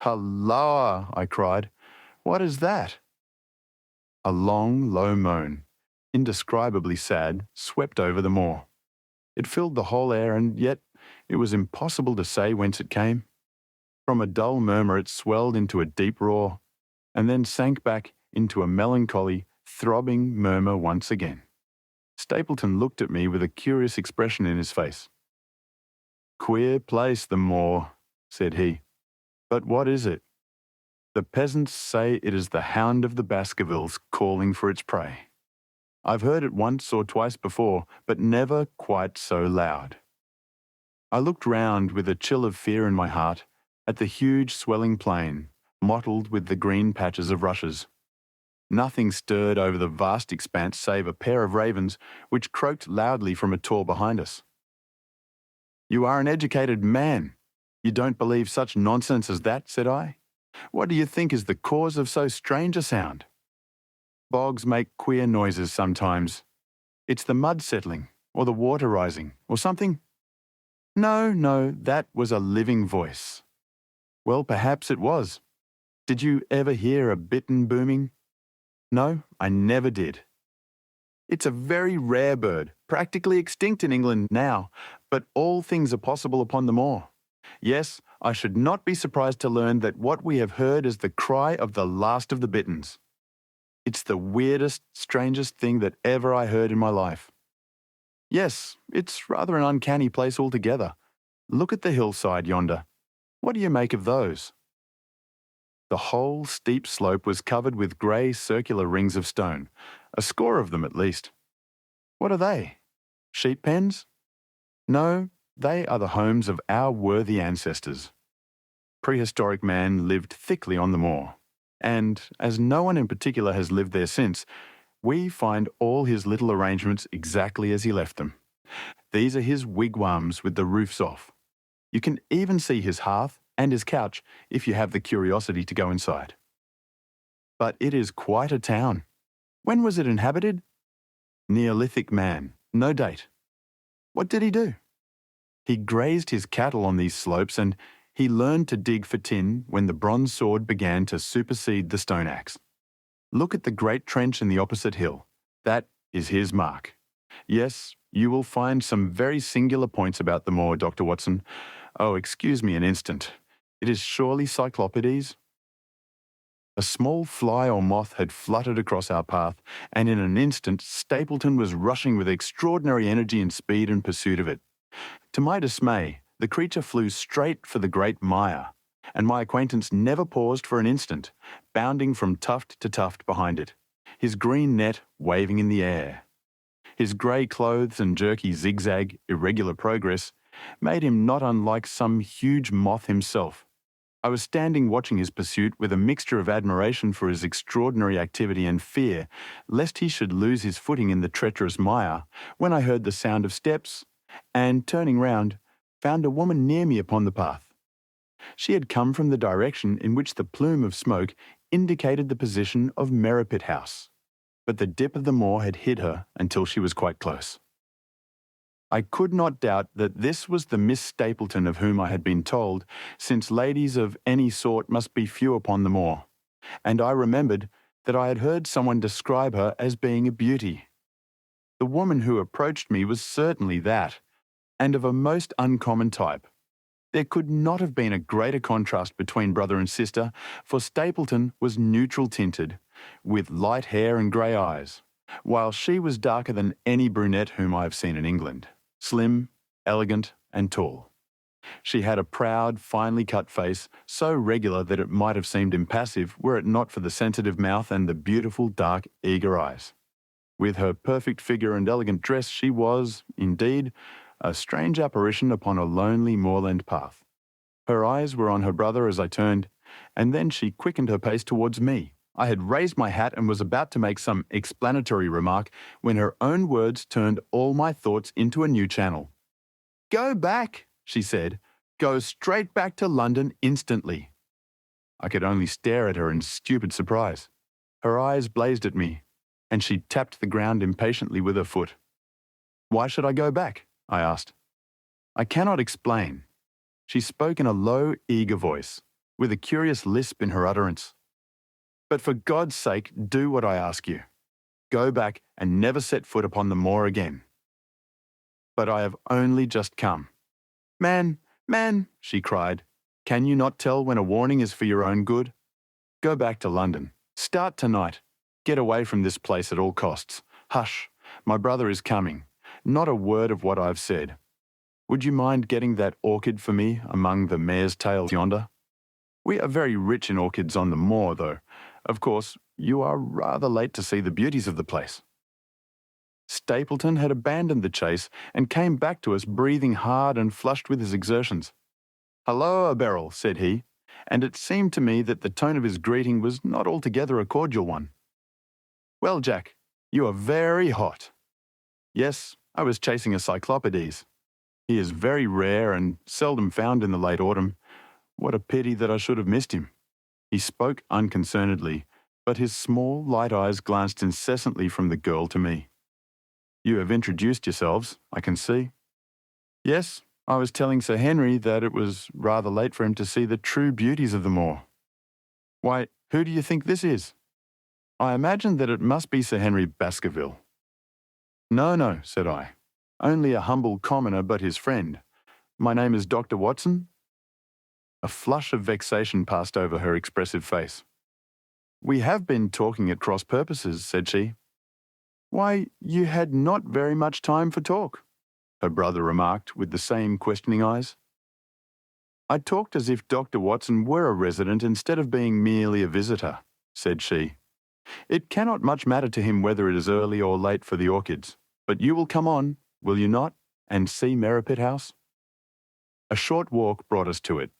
Speaker 1: "Halloa!" I cried. "What is that?" A long, low moan, indescribably sad, swept over the moor. It filled the whole air, and yet it was impossible to say whence it came. From a dull murmur it swelled into a deep roar, and then sank back into a melancholy, throbbing murmur once again. Stapleton looked at me with a curious expression in his face. "Queer place, the moor," said he. "But what is it?" "The peasants say it is the Hound of the Baskervilles calling for its prey." I've heard it once or twice before, but never quite so loud. I looked round with a chill of fear in my heart at the huge swelling plain, mottled with the green patches of rushes. Nothing stirred over the vast expanse save a pair of ravens which croaked loudly from a tor behind us. "You are an educated man. You don't believe such nonsense as that," said I. "What do you think is the cause of so strange a sound?" "Bogs make queer noises sometimes. It's the mud settling, or the water rising, or something." No, that was a living voice." "Well, perhaps it was. Did you ever hear a bittern booming?" "No, I never did." "It's a very rare bird, practically extinct in England now, but all things are possible upon the moor. Yes, I should not be surprised to learn that what we have heard is the cry of the last of the bitterns. It's the weirdest, strangest thing that ever I heard in my life. Yes, it's rather an uncanny place altogether. Look at the hillside yonder. What do you make of those?" The whole steep slope was covered with grey circular rings of stone, a score of them at least. "What are they? Sheep pens?" "No, they are the homes of our worthy ancestors. Prehistoric man lived thickly on the moor, and as no one in particular has lived there since, we find all his little arrangements exactly as he left them. These are his wigwams with the roofs off. You can even see his hearth and his couch if you have the curiosity to go inside. But it is quite a town. When was it inhabited? Neolithic man, no date. What did he do? He grazed his cattle on these slopes, and he learned to dig for tin when the bronze sword began to supersede the stone axe. Look at the great trench in the opposite hill. That is his mark. Yes, you will find some very singular points about the moor, Dr. Watson. Oh, excuse me an instant. It is surely Cyclopides?" A small fly or moth had fluttered across our path, and in an instant Stapleton was rushing with extraordinary energy and speed in pursuit of it. To my dismay, the creature flew straight for the great mire, and my acquaintance never paused for an instant, bounding from tuft to tuft behind it, his green net waving in the air. His grey clothes and jerky zigzag, irregular progress made him not unlike some huge moth himself. I was standing watching his pursuit with a mixture of admiration for his extraordinary activity and fear lest he should lose his footing in the treacherous mire, when I heard the sound of steps, and, turning round, found a woman near me upon the path. She had come from the direction in which the plume of smoke indicated the position of Merripit House, but the dip of the moor had hid her until she was quite close. I could not doubt that this was the Miss Stapleton of whom I had been told, since ladies of any sort must be few upon the moor, and I remembered that I had heard someone describe her as being a beauty. The woman who approached me was certainly that, and of a most uncommon type. There could not have been a greater contrast between brother and sister, for Stapleton was neutral tinted, with light hair and grey eyes, while she was darker than any brunette whom I have seen in England. Slim, elegant, and tall. She had a proud, finely cut face, so regular that it might have seemed impassive were it not for the sensitive mouth and the beautiful, dark, eager eyes. With her perfect figure and elegant dress, she was, indeed, a strange apparition upon a lonely moorland path. Her eyes were on her brother as I turned, and then she quickened her pace towards me. I had raised my hat and was about to make some explanatory remark when her own words turned all my thoughts into a new channel. "Go back," she said. "Go straight back to London instantly." I could only stare at her in stupid surprise. Her eyes blazed at me, and she tapped the ground impatiently with her foot. "Why should I go back?" I asked. "I cannot explain." She spoke in a low, eager voice, with a curious lisp in her utterance. "But for God's sake, do what I ask you. Go back and never set foot upon the moor again." "But I have only just come." Man, she cried, "can you not tell when a warning is for your own good? Go back to London. Start tonight. Get away from this place at all costs. Hush, my brother is coming. Not a word of what I've said. Would you mind getting that orchid for me among the mare's tails yonder? We are very rich in orchids on the moor, though. Of course, you are rather late to see the beauties of the place." Stapleton had abandoned the chase and came back to us breathing hard and flushed with his exertions. "Halloa, Beryl," said he, and it seemed to me that the tone of his greeting was not altogether a cordial one. "Well, Jack, you are very hot." "Yes, I was chasing a cyclopides. He is very rare and seldom found in the late autumn. What a pity that I should have missed him." He spoke unconcernedly, but his small, light eyes glanced incessantly from the girl to me. "You have introduced yourselves, I can see." "Yes, I was telling Sir Henry that it was rather late for him to see the true beauties of the moor." "Why, who do you think this is?" "I imagine that it must be Sir Henry Baskerville." "No, no," said I. "Only a humble commoner, but his friend. My name is Dr. Watson." A flush of vexation passed over her expressive face. "We have been talking at cross purposes," said she. "Why, you had not very much time for talk," her brother remarked with the same questioning eyes. "I talked as if Dr. Watson were a resident instead of being merely a visitor," said she. "It cannot much matter to him whether it is early or late for the orchids, but you will come on, will you not, and see Merripit House?" A short walk brought us to it,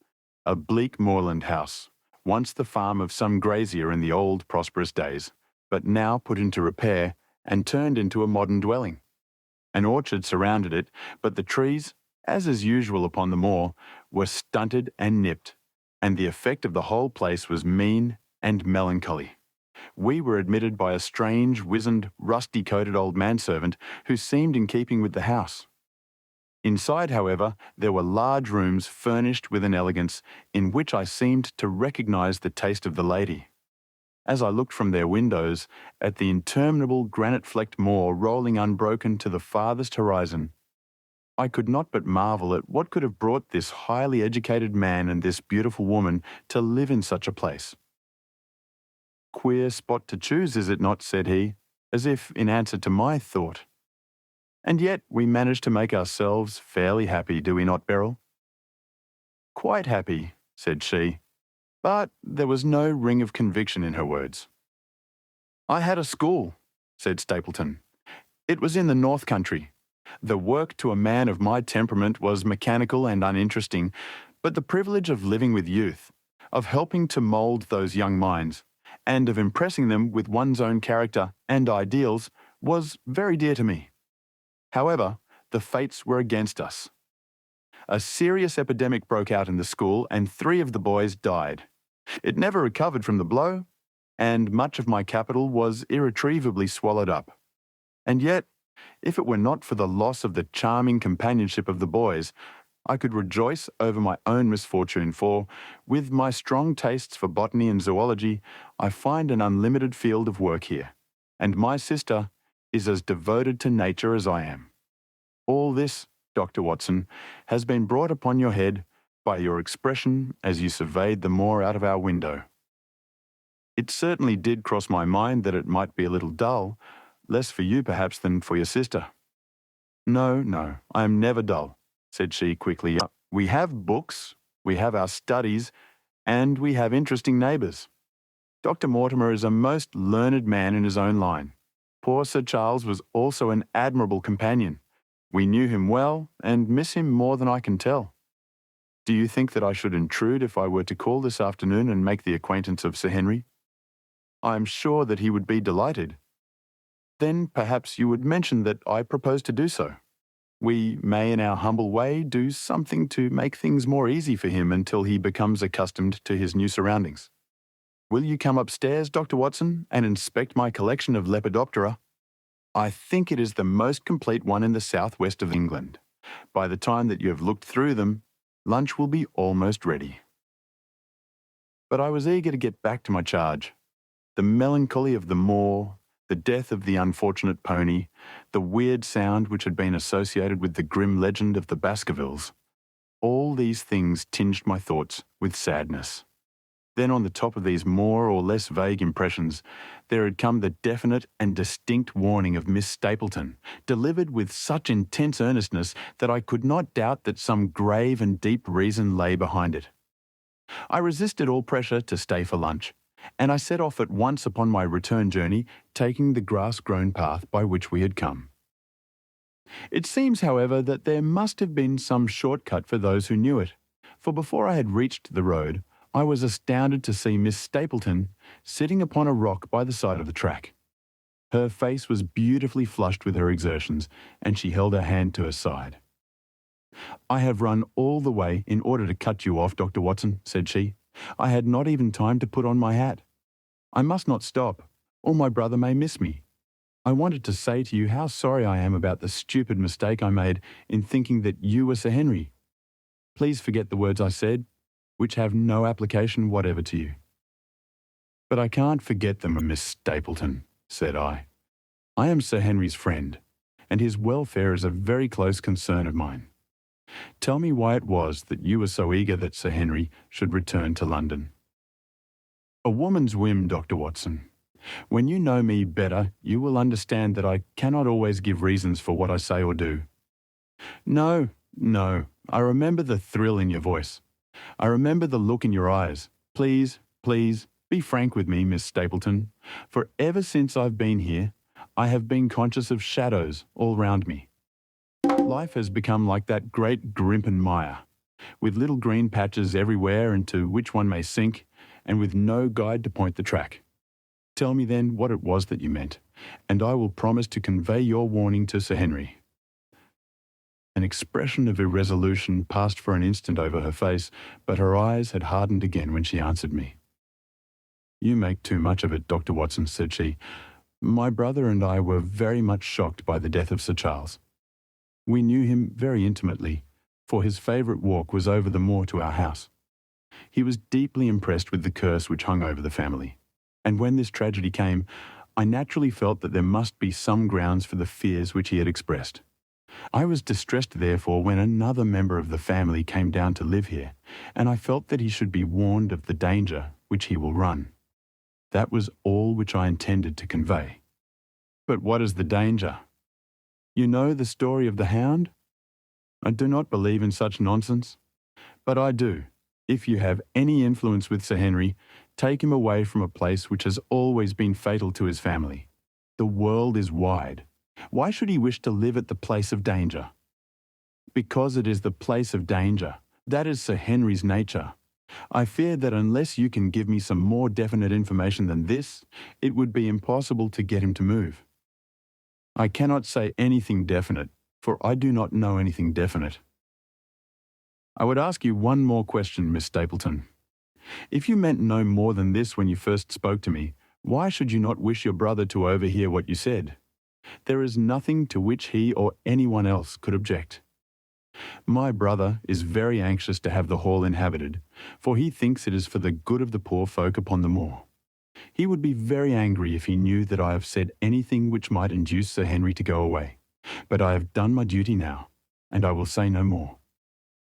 Speaker 1: a bleak moorland house, once the farm of some grazier in the old prosperous days, but now put into repair and turned into a modern dwelling. An orchard surrounded it, but the trees, as is usual upon the moor, were stunted and nipped, and the effect of the whole place was mean and melancholy. We were admitted by a strange, wizened, rusty-coated old manservant who seemed in keeping with the house. Inside, however, there were large rooms furnished with an elegance in which I seemed to recognise the taste of the lady. As I looked from their windows at the interminable granite-flecked moor rolling unbroken to the farthest horizon, I could not but marvel at what could have brought this highly educated man and this beautiful woman to live in such a place. "Queer spot to choose, is it not?" said he, as if in answer to my thought. "And yet we managed to make ourselves fairly happy, do we not, Beryl?" "Quite happy," said she, but there was no ring of conviction in her words. "I had a school," said Stapleton. "It was in the North Country. The work to a man of my temperament was mechanical and uninteresting, but the privilege of living with youth, of helping to mould those young minds, and of impressing them with one's own character and ideals was very dear to me. However, the fates were against us. A serious epidemic broke out in the school and 3 of the boys died. It never recovered from the blow, and much of my capital was irretrievably swallowed up. And yet, if it were not for the loss of the charming companionship of the boys, I could rejoice over my own misfortune, for, with my strong tastes for botany and zoology, I find an unlimited field of work here, and my sister is as devoted to nature as I am. All this, Dr. Watson, has been brought upon your head by your expression as you surveyed the moor out of our window. It certainly did cross my mind that it might be a little dull, less for you perhaps than for your sister." "No, no, I am never dull," said she quickly. "We have books, we have our studies, and we have interesting neighbours. Dr. Mortimer is a most learned man in his own line. Poor Sir Charles was also an admirable companion. We knew him well and miss him more than I can tell. Do you think that I should intrude if I were to call this afternoon and make the acquaintance of Sir Henry?" "I am sure that he would be delighted." "Then perhaps you would mention that I propose to do so. We may in our humble way do something to make things more easy for him until he becomes accustomed to his new surroundings. Will you come upstairs, Dr. Watson, and inspect my collection of Lepidoptera? I think it is the most complete one in the southwest of England. By the time that you have looked through them, lunch will be almost ready." But I was eager to get back to my charge. The melancholy of the moor, the death of the unfortunate pony, the weird sound which had been associated with the grim legend of the Baskervilles, all these things tinged my thoughts with sadness. Then on the top of these more or less vague impressions, there had come the definite and distinct warning of Miss Stapleton, delivered with such intense earnestness that I could not doubt that some grave and deep reason lay behind it. I resisted all pressure to stay for lunch, and I set off at once upon my return journey, taking the grass-grown path by which we had come. It seems, however, that there must have been some shortcut for those who knew it, for before I had reached the road, I was astounded to see Miss Stapleton sitting upon a rock by the side of the track. Her face was beautifully flushed with her exertions, and she held her hand to her side. "I have run all the way in order to cut you off, Dr. Watson," said she. "I had not even time to put on my hat. I must not stop, or my brother may miss me. I wanted to say to you how sorry I am about the stupid mistake I made in thinking that you were Sir Henry. Please forget the words I said, which have no application whatever to you." "But I can't forget them, Miss Stapleton," said I. "I am Sir Henry's friend, and his welfare is a very close concern of mine. Tell me why it was that you were so eager that Sir Henry should return to London." "A woman's whim, Dr. Watson. When you know me better, you will understand that I cannot always give reasons for what I say or do." No, I remember the thrill in your voice. I remember the look in your eyes. Please, be frank with me, Miss Stapleton, for ever since I've been here, I have been conscious of shadows all round me. Life has become like that great Grimpen mire, with little green patches everywhere into which one may sink, and with no guide to point the track. Tell me then what it was that you meant, and I will promise to convey your warning to Sir Henry." An expression of irresolution passed for an instant over her face, but her eyes had hardened again when she answered me. "You make too much of it, Dr. Watson," said she. "My brother and I were very much shocked by the death of Sir Charles. We knew him very intimately, for his favourite walk was over the moor to our house. He was deeply impressed with the curse which hung over the family, and when this tragedy came, I naturally felt that there must be some grounds for the fears which he had expressed. I was distressed, therefore, when another member of the family came down to live here, and I felt that he should be warned of the danger which he will run. That was all which I intended to convey." "But what is the danger? You know the story of the Hound? I do not believe in such nonsense, but I do. If you have any influence with Sir Henry, take him away from a place which has always been fatal to his family. The world is wide. Why should he wish to live at the place of danger?" "Because it is the place of danger. That is Sir Henry's nature. I fear that unless you can give me some more definite information than this, it would be impossible to get him to move." "I cannot say anything definite, for I do not know anything definite." "I would ask you one more question, Miss Stapleton. If you meant no more than this when you first spoke to me, why should you not wish your brother to overhear what you said? There is nothing to which he or anyone else could object. My brother is very anxious to have the hall inhabited, for he thinks it is for the good of the poor folk upon the moor. He would be very angry if he knew that I have said anything which might induce Sir Henry to go away. But I have done my duty now, and I will say no more.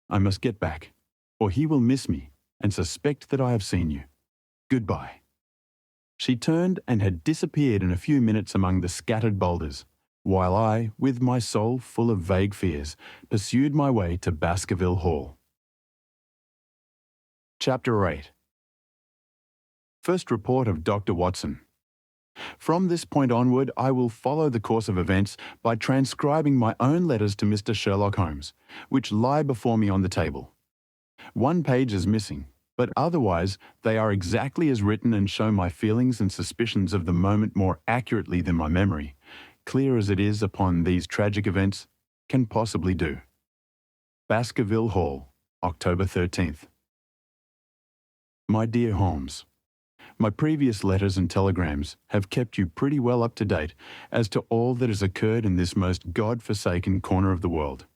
Speaker 1: I must get back, or he will miss me and suspect that I have seen you. Goodbye." She turned and had disappeared in a few minutes among the scattered boulders, while I, with my soul full of vague fears, pursued my way to Baskerville Hall. Chapter 8. First report of Dr. Watson. From this point onward, I will follow the course of events by transcribing my own letters to Mr. Sherlock Holmes, which lie before me on the table. One page is missing, but otherwise they are exactly as written and show my feelings and suspicions of the moment more accurately than my memory, clear as it is upon these tragic events, can possibly do. Baskerville Hall, October 13th. My dear Holmes, my previous letters and telegrams have kept you pretty well up to date as to all that has occurred in this most God-forsaken corner of the world.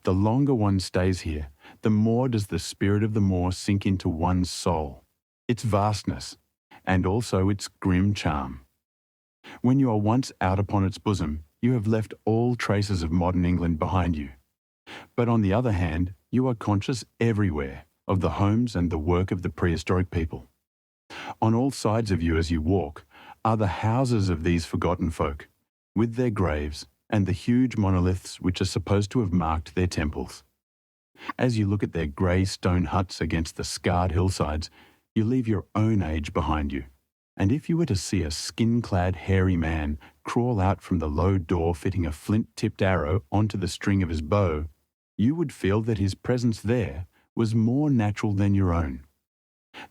Speaker 1: The longer one stays here, the more does the spirit of the moor sink into one's soul, its vastness, and also its grim charm. When you are once out upon its bosom, you have left all traces of modern England behind you. But on the other hand, you are conscious everywhere of the homes and the work of the prehistoric people. On all sides of you as you walk are the houses of these forgotten folk, with their graves and the huge monoliths which are supposed to have marked their temples. As you look at their grey stone huts against the scarred hillsides, you leave your own age behind you, And if you were to see a skin-clad, hairy man crawl out from the low door fitting a flint-tipped arrow onto the string of his bow, you would feel that his presence there was more natural than your own.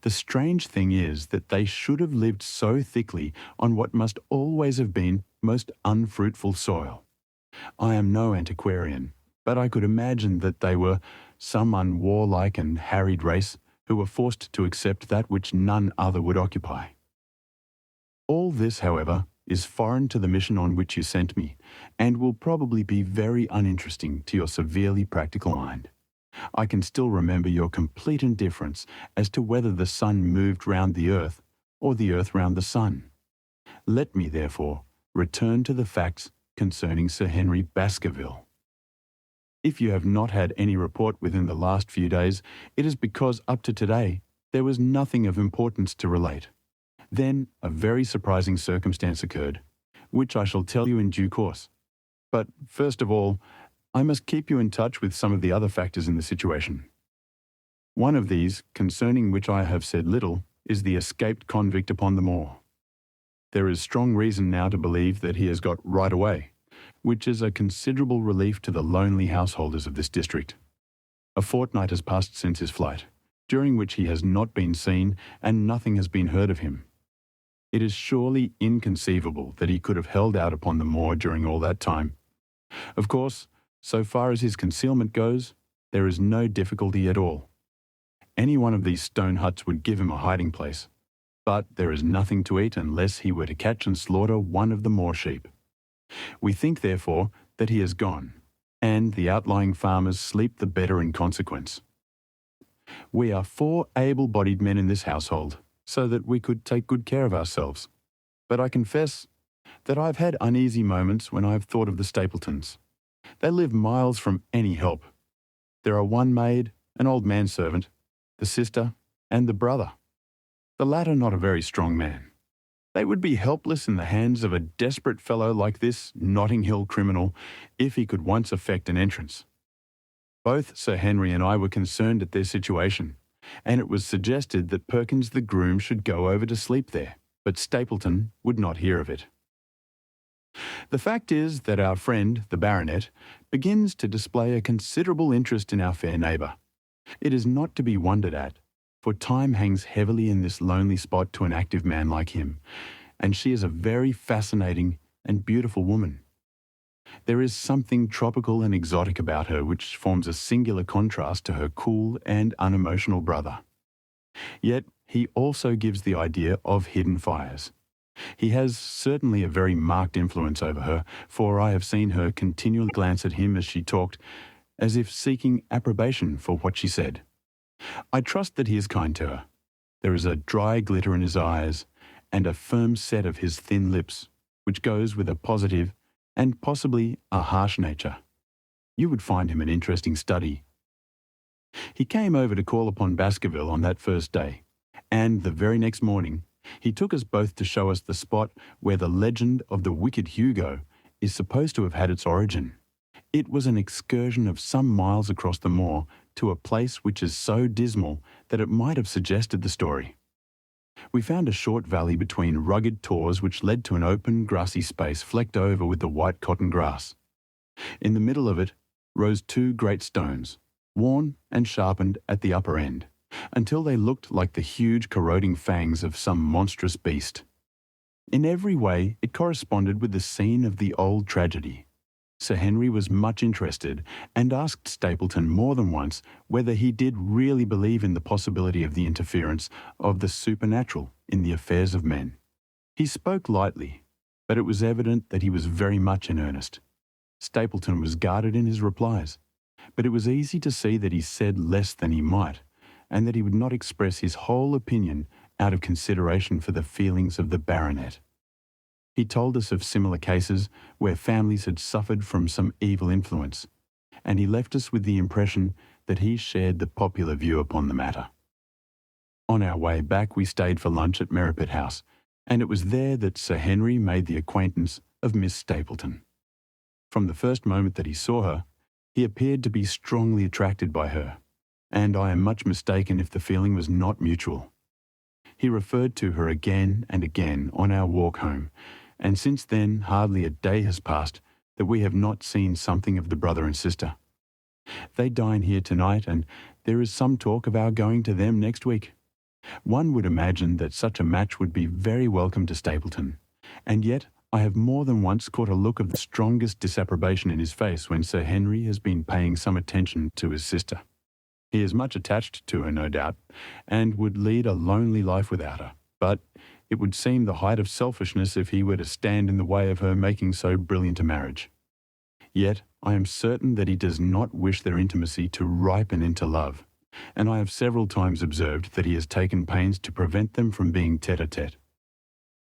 Speaker 1: The strange thing is that they should have lived so thickly on what must always have been most unfruitful soil. I am no antiquarian, but I could imagine that they were some unwarlike and harried race who were forced to accept that which none other would occupy. All this, however, is foreign to the mission on which you sent me, and will probably be very uninteresting to your severely practical mind. I can still remember your complete indifference as to whether the sun moved round the earth or the earth round the sun. Let me, therefore, return to the facts concerning Sir Henry Baskerville. If you have not had any report within the last few days, it is because up to today there was nothing of importance to relate. Then a very surprising circumstance occurred, which I shall tell you in due course. But first of all, I must keep you in touch with some of the other factors in the situation. One of these, concerning which I have said little, is the escaped convict upon the moor. There is strong reason now to believe that he has got right away, which is a considerable relief to the lonely householders of this district. A fortnight has passed since his flight, during which he has not been seen and nothing has been heard of him. It is surely inconceivable that he could have held out upon the moor during all that time. Of course, so far as his concealment goes, there is no difficulty at all. Any one of these stone huts would give him a hiding place, but there is nothing to eat unless he were to catch and slaughter one of the moor sheep. We think, therefore, that he has gone, and the outlying farmers sleep the better in consequence. We are 4 able-bodied men in this household, so that we could take good care of ourselves. But I confess that I've had uneasy moments when I've thought of the Stapletons. They live miles from any help. There are one maid, an old manservant, the sister, and the brother. The latter not a very strong man. They would be helpless in the hands of a desperate fellow like this Notting Hill criminal if he could once effect an entrance. Both Sir Henry and I were concerned at their situation, and it was suggested that Perkins the groom should go over to sleep there, but Stapleton would not hear of it. The fact is that our friend, the baronet, begins to display a considerable interest in our fair neighbour. It is not to be wondered at, for time hangs heavily in this lonely spot to an active man like him, and she is a very fascinating and beautiful woman. There is something tropical and exotic about her which forms a singular contrast to her cool and unemotional brother. Yet he also gives the idea of hidden fires. He has certainly a very marked influence over her, for I have seen her continually glance at him as she talked, as if seeking approbation for what she said. I trust that he is kind to her. There is a dry glitter in his eyes, and a firm set of his thin lips, which goes with a positive and possibly a harsh nature. You would find him an interesting study. He came over to call upon Baskerville on that first day, and the very next morning he took us both to show us the spot where the legend of the wicked Hugo is supposed to have had its origin. It was an excursion of some miles across the moor to a place which is so dismal that it might have suggested the story. We found a short valley between rugged tors which led to an open, grassy space flecked over with the white cotton grass. In the middle of it rose 2 great stones, worn and sharpened at the upper end, until they looked like the huge corroding fangs of some monstrous beast. In every way it corresponded with the scene of the old tragedy. Sir Henry was much interested and asked Stapleton more than once whether he did really believe in the possibility of the interference of the supernatural in the affairs of men. He spoke lightly, but it was evident that he was very much in earnest. Stapleton was guarded in his replies, but it was easy to see that he said less than he might, and that he would not express his whole opinion out of consideration for the feelings of the baronet. He told us of similar cases where families had suffered from some evil influence, and he left us with the impression that he shared the popular view upon the matter. On our way back we stayed for lunch at Merripit House, and it was there that Sir Henry made the acquaintance of Miss Stapleton. From the first moment that he saw her, he appeared to be strongly attracted by her, and I am much mistaken if the feeling was not mutual. He referred to her again and again on our walk home, and since then hardly a day has passed that we have not seen something of the brother and sister. They dine here tonight, and there is some talk of our going to them next week. One would imagine that such a match would be very welcome to Stapleton, and yet I have more than once caught a look of the strongest disapprobation in his face when Sir Henry has been paying some attention to his sister. He is much attached to her, no doubt, and would lead a lonely life without her, but it would seem the height of selfishness if he were to stand in the way of her making so brilliant a marriage. Yet I am certain that he does not wish their intimacy to ripen into love, and I have several times observed that he has taken pains to prevent them from being tete-a-tete.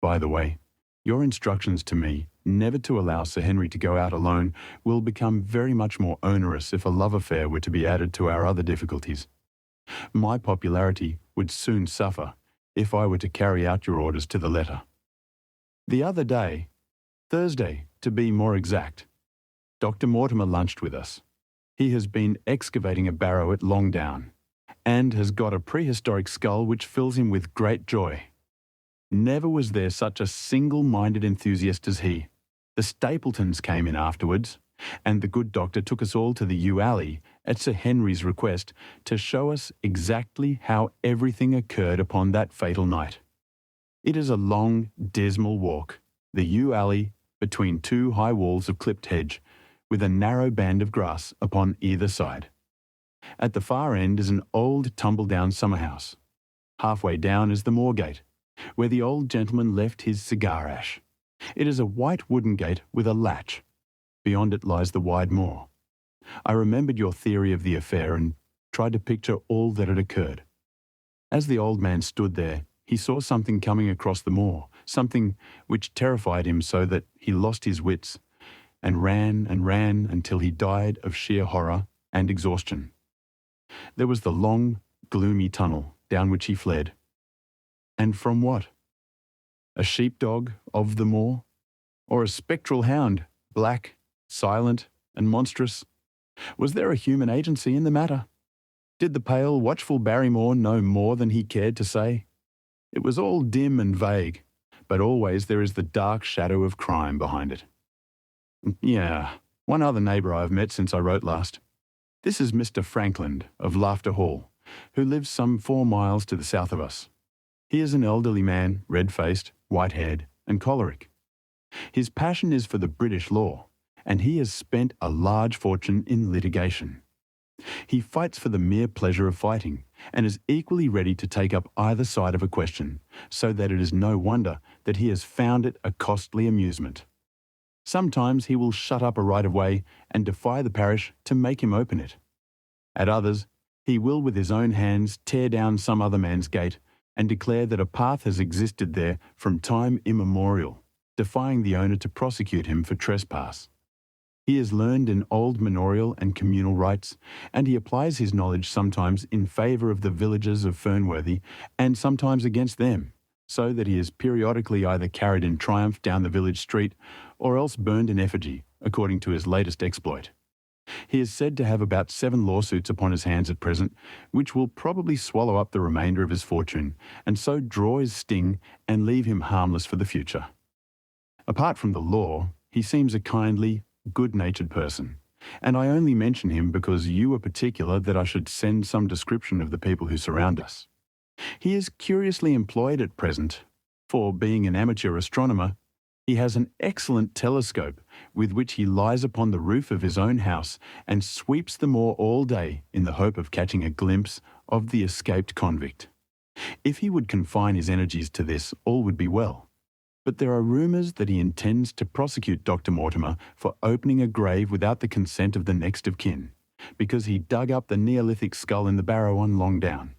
Speaker 1: By the way, your instructions to me never to allow Sir Henry to go out alone will become very much more onerous if a love affair were to be added to our other difficulties. My popularity would soon suffer if I were to carry out your orders to the letter. The other day, Thursday to be more exact, Dr. Mortimer lunched with us. He has been excavating a barrow at Longdown, and has got a prehistoric skull which fills him with great joy. Never was there such a single-minded enthusiast as he. The Stapletons came in afterwards, and the good doctor took us all to the yew alley at Sir Henry's request to show us exactly how everything occurred upon that fatal night. It is a long, dismal walk, the yew alley between two high walls of clipped hedge, with a narrow band of grass upon either side. At the far end is an old tumble-down summer-house. Halfway down is the moor-gate, where the old gentleman left his cigar-ash. It is a white wooden gate with a latch. Beyond it lies the wide moor. I remembered your theory of the affair and tried to picture all that had occurred. As the old man stood there, he saw something coming across the moor, something which terrified him so that he lost his wits, and ran until he died of sheer horror and exhaustion. There was the long, gloomy tunnel down which he fled. And from what? A sheepdog of the moor? Or a spectral hound, black, silent, and monstrous? Was there a human agency in the matter? Did the pale, watchful Barrymore know more than he cared to say? It was all dim and vague, but always there is the dark shadow of crime behind it. Yeah, one other neighbour I have met since I wrote last. This is Mr. Frankland of Laughter Hall, who lives some 4 miles to the south of us. He is an elderly man, red-faced, white-haired, and choleric. His passion is for the British law, and he has spent a large fortune in litigation. He fights for the mere pleasure of fighting, and is equally ready to take up either side of a question, so that it is no wonder that he has found it a costly amusement. Sometimes he will shut up a right-of-way and defy the parish to make him open it. At others, he will with his own hands tear down some other man's gate and declare that a path has existed there from time immemorial, defying the owner to prosecute him for trespass. He is learned in old manorial and communal rights, and he applies his knowledge sometimes in favour of the villagers of Fernworthy and sometimes against them, so that he is periodically either carried in triumph down the village street or else burned in effigy, according to his latest exploit. He is said to have about 7 lawsuits upon his hands at present, which will probably swallow up the remainder of his fortune, and so draw his sting and leave him harmless for the future. Apart from the law, he seems a kindly, good-natured person, and I only mention him because you were particular that I should send some description of the people who surround us. He is curiously employed at present, for being an amateur astronomer, he has an excellent telescope with which he lies upon the roof of his own house and sweeps the moor all day in the hope of catching a glimpse of the escaped convict. If he would confine his energies to this, all would be well. But there are rumours that he intends to prosecute Dr. Mortimer for opening a grave without the consent of the next of kin, because he dug up the Neolithic skull in the barrow on Longdown.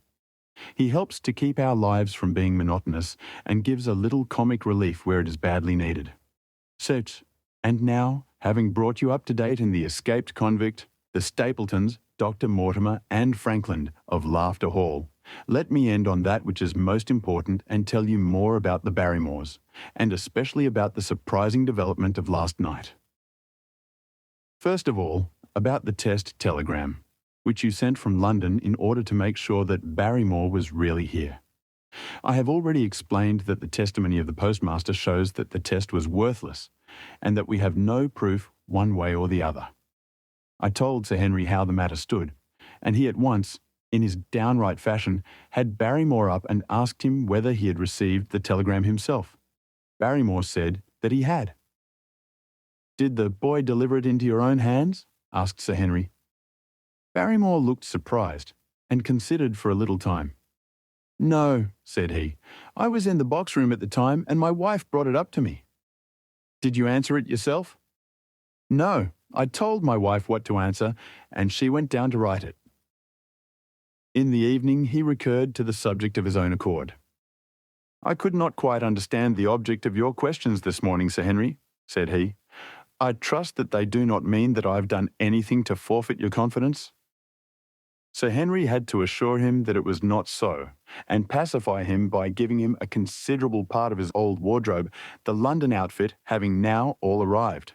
Speaker 1: He helps to keep our lives from being monotonous and gives a little comic relief where it is badly needed. Such, and now, having brought you up to date in the escaped convict, the Stapletons, Dr. Mortimer and Frankland of Laughter Hall, let me end on that which is most important and tell you more about the Barrymores, and especially about the surprising development of last night. First of all, about the test telegram, which you sent from London in order to make sure that Barrymore was really here. I have already explained that the testimony of the postmaster shows that the test was worthless, and that we have no proof one way or the other. I told Sir Henry how the matter stood, and he at once, in his downright fashion, had Barrymore up and asked him whether he had received the telegram himself. Barrymore said that he had. "Did the boy deliver it into your own hands?" asked Sir Henry. Barrymore looked surprised, and considered for a little time. "No," said he. "I was in the box room at the time, and my wife brought it up to me." "Did you answer it yourself?" "No, I told my wife what to answer, and she went down to write it." In the evening he recurred to the subject of his own accord. "I could not quite understand the object of your questions this morning, Sir Henry," said he. "I trust that they do not mean that I have done anything to forfeit your confidence?" Sir Henry had to assure him that it was not so, and pacify him by giving him a considerable part of his old wardrobe, the London outfit having now all arrived.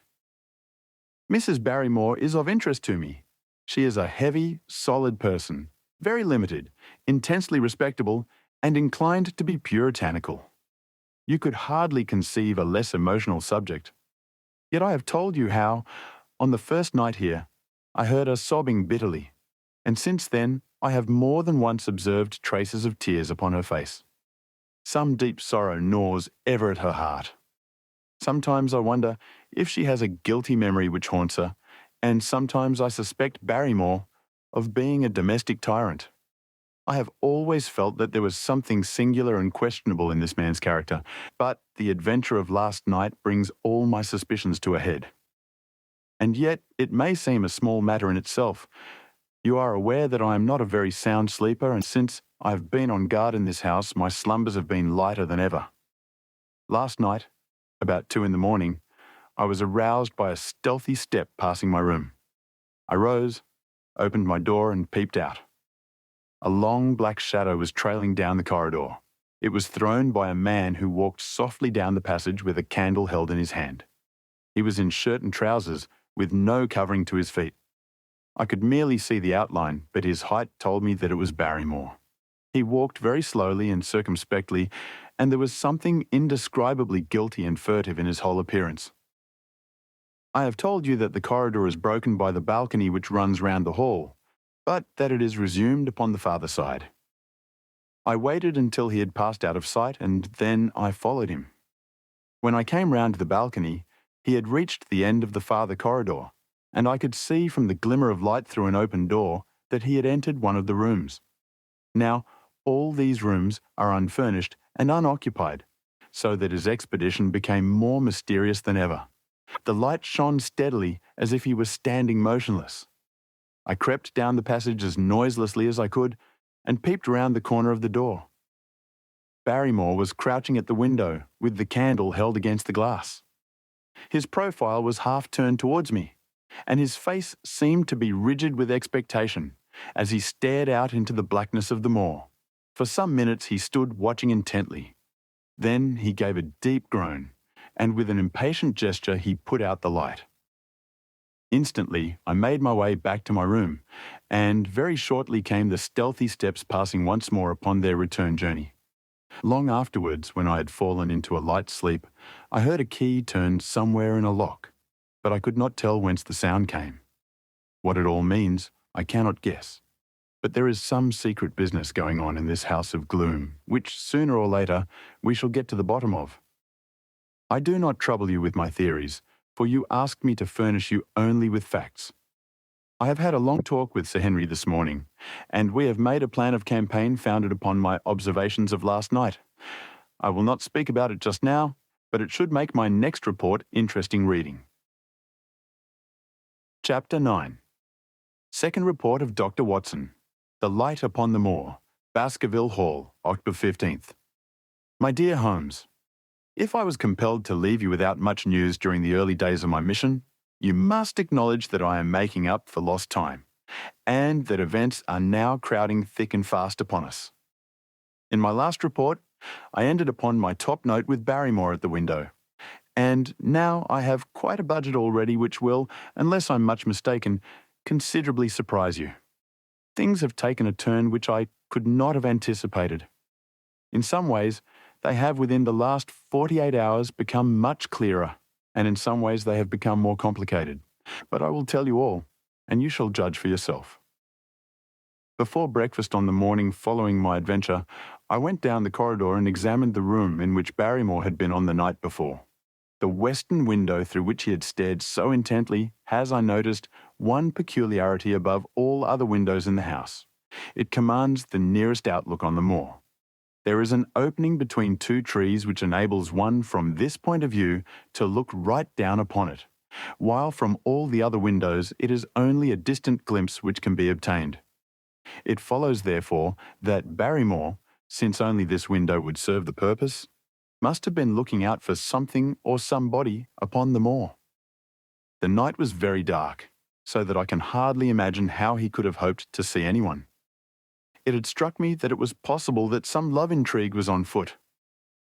Speaker 1: "Mrs. Barrymore is of interest to me. She is a heavy, solid person, very limited, intensely respectable, and inclined to be puritanical. You could hardly conceive a less emotional subject. Yet I have told you how, on the first night here, I heard her sobbing bitterly, and since then I have more than once observed traces of tears upon her face. Some deep sorrow gnaws ever at her heart. Sometimes I wonder if she has a guilty memory which haunts her, and sometimes I suspect Barrymore of being a domestic tyrant. I have always felt that there was something singular and questionable in this man's character, but the adventure of last night brings all my suspicions to a head. And yet it may seem a small matter in itself. You are aware that I am not a very sound sleeper, and since I have been on guard in this house, my slumbers have been lighter than ever. Last night, about 2 in the morning, I was aroused by a stealthy step passing my room. I rose, opened my door, and peeped out. A long black shadow was trailing down the corridor. It was thrown by a man who walked softly down the passage with a candle held in his hand. He was in shirt and trousers, with no covering to his feet. I could merely see the outline, but his height told me that it was Barrymore. He walked very slowly and circumspectly, and there was something indescribably guilty and furtive in his whole appearance. I have told you that the corridor is broken by the balcony which runs round the hall, but that it is resumed upon the farther side. I waited until he had passed out of sight, and then I followed him. When I came round to the balcony, he had reached the end of the farther corridor, and I could see from the glimmer of light through an open door that he had entered one of the rooms. Now, all these rooms are unfurnished and unoccupied, so that his expedition became more mysterious than ever. The light shone steadily as if he was standing motionless. I crept down the passage as noiselessly as I could and peeped round the corner of the door. Barrymore was crouching at the window with the candle held against the glass. His profile was half turned towards me, and his face seemed to be rigid with expectation as he stared out into the blackness of the moor. For some minutes he stood watching intently. Then he gave a deep groan, and with an impatient gesture he put out the light. Instantly I made my way back to my room, and very shortly came the stealthy steps passing once more upon their return journey. Long afterwards, when I had fallen into a light sleep, I heard a key turn somewhere in a lock, but I could not tell whence the sound came. What it all means, I cannot guess. But there is some secret business going on in this house of gloom, which sooner or later we shall get to the bottom of. I do not trouble you with my theories, for you asked me to furnish you only with facts. I have had a long talk with Sir Henry this morning, and we have made a plan of campaign founded upon my observations of last night. I will not speak about it just now, but it should make my next report interesting reading. Chapter 9. Second Report of Dr. Watson. The Light upon the Moor. Baskerville Hall, October 15th. My dear Holmes, if I was compelled to leave you without much news during the early days of my mission, you must acknowledge that I am making up for lost time, and that events are now crowding thick and fast upon us. In my last report, I ended upon my top note with Barrymore at the window, and now I have quite a budget already which will, unless I'm much mistaken, considerably surprise you. Things have taken a turn which I could not have anticipated. In some ways, they have within the last 48 hours become much clearer, and in some ways they have become more complicated. But I will tell you all, and you shall judge for yourself. Before breakfast on the morning following my adventure, I went down the corridor and examined the room in which Barrymore had been on the night before. The western window through which he had stared so intently has, I noticed, one peculiarity above all other windows in the house. It commands the nearest outlook on the moor. There is an opening between two trees which enables one from this point of view to look right down upon it, while from all the other windows it is only a distant glimpse which can be obtained. It follows, therefore, that Barrymore, since only this window would serve the purpose, must have been looking out for something or somebody upon the moor. The night was very dark, so that I can hardly imagine how he could have hoped to see anyone. It had struck me that it was possible that some love intrigue was on foot.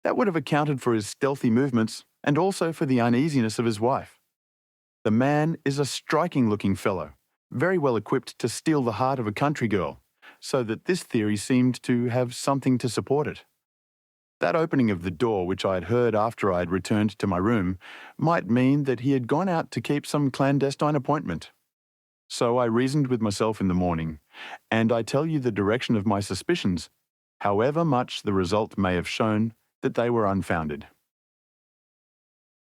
Speaker 1: That would have accounted for his stealthy movements and also for the uneasiness of his wife. The man is a striking-looking fellow, very well equipped to steal the heart of a country girl, so that this theory seemed to have something to support it. That opening of the door which I had heard after I had returned to my room might mean that he had gone out to keep some clandestine appointment. So I reasoned with myself in the morning, and I tell you the direction of my suspicions, however much the result may have shown that they were unfounded.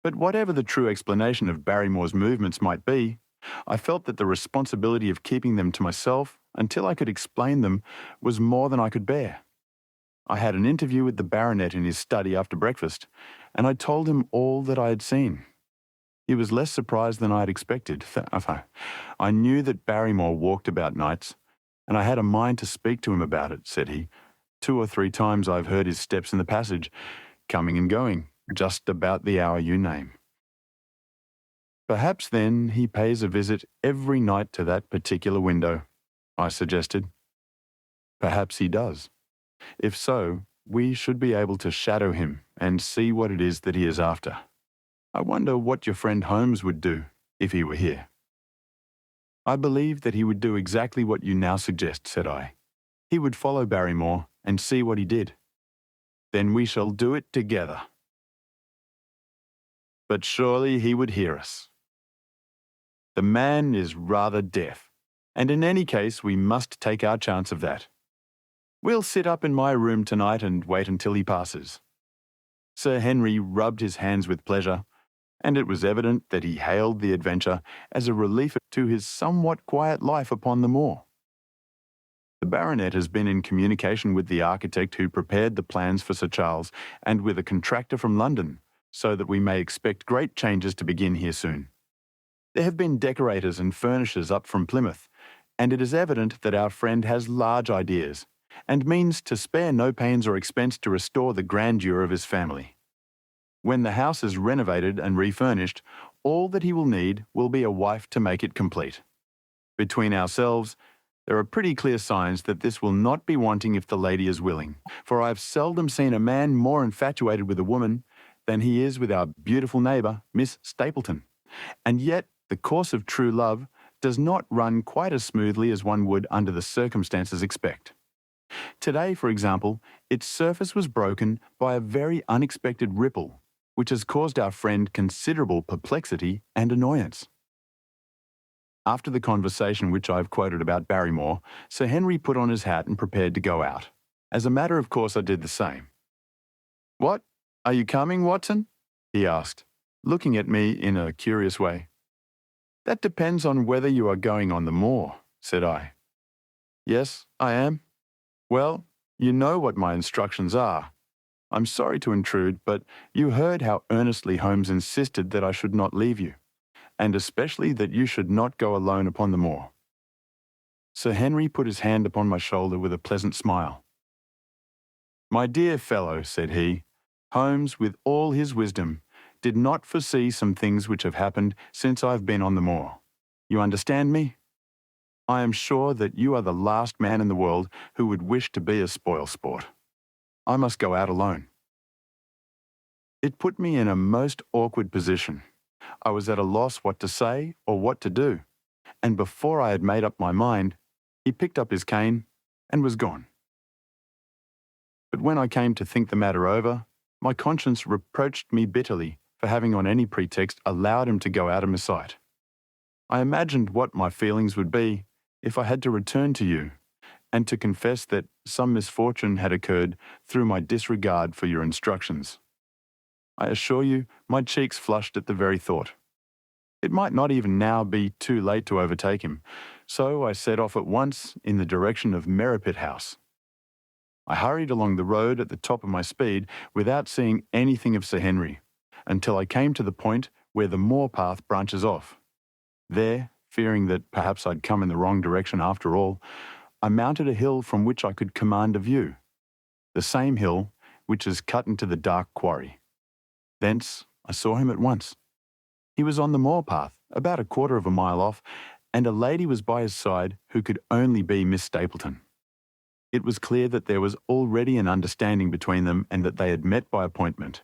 Speaker 1: But whatever the true explanation of Barrymore's movements might be, I felt that the responsibility of keeping them to myself until I could explain them was more than I could bear. I had an interview with the baronet in his study after breakfast, and I told him all that I had seen. He was less surprised than I had expected. I knew that Barrymore walked about nights, and I had a mind to speak to him about it, said he. 2 or 3 times I've heard his steps in the passage, coming and going, just about the hour you name. Perhaps then he pays a visit every night to that particular window, I suggested. Perhaps he does. If so, we should be able to shadow him and see what it is that he is after. I wonder what your friend Holmes would do if he were here. I believe that he would do exactly what you now suggest, said I. He would follow Barrymore and see what he did. Then we shall do it together. But surely he would hear us. The man is rather deaf, and in any case we must take our chance of that. We'll sit up in my room tonight and wait until he passes. Sir Henry rubbed his hands with pleasure, and it was evident that he hailed the adventure as a relief to his somewhat quiet life upon the moor. The baronet has been in communication with the architect who prepared the plans for Sir Charles and with a contractor from London, so that we may expect great changes to begin here soon. There have been decorators and furnishers up from Plymouth, and it is evident that our friend has large ideas and means to spare no pains or expense to restore the grandeur of his family. When the house is renovated and refurnished, all that he will need will be a wife to make it complete. Between ourselves, there are pretty clear signs that this will not be wanting if the lady is willing, for I have seldom seen a man more infatuated with a woman than he is with our beautiful neighbour, Miss Stapleton. And yet, the course of true love does not run quite as smoothly as one would under the circumstances expect. Today, for example, its surface was broken by a very unexpected ripple, which has caused our friend considerable perplexity and annoyance. After the conversation which I have quoted about Barrymore, Sir Henry put on his hat and prepared to go out. As a matter of course, I did the same. "What? Are you coming, Watson?" he asked, looking at me in a curious way. "That depends on whether you are going on the moor," said I. "Yes, I am." "Well, you know what my instructions are. I'm sorry to intrude, but you heard how earnestly Holmes insisted that I should not leave you, and especially that you should not go alone upon the moor." Sir Henry put his hand upon my shoulder with a pleasant smile. "My dear fellow," said he, "Holmes, with all his wisdom, did not foresee some things which have happened since I've been on the moor. You understand me? I am sure that you are the last man in the world who would wish to be a spoil-sport. I must go out alone." It put me in a most awkward position. I was at a loss what to say or what to do, and before I had made up my mind, he picked up his cane and was gone. But when I came to think the matter over, my conscience reproached me bitterly for having on any pretext allowed him to go out of my sight. I imagined what my feelings would be if I had to return to you and to confess that some misfortune had occurred through my disregard for your instructions. I assure you, my cheeks flushed at the very thought. It might not even now be too late to overtake him, so I set off at once in the direction of Merripit House. I hurried along the road at the top of my speed without seeing anything of Sir Henry, until I came to the point where the moor path branches off. There, fearing that perhaps I'd come in the wrong direction after all, I mounted a hill from which I could command a view, the same hill which is cut into the dark quarry. Thence I saw him at once. He was on the moor path, about a quarter of a mile off, and a lady was by his side who could only be Miss Stapleton. It was clear that there was already an understanding between them and that they had met by appointment.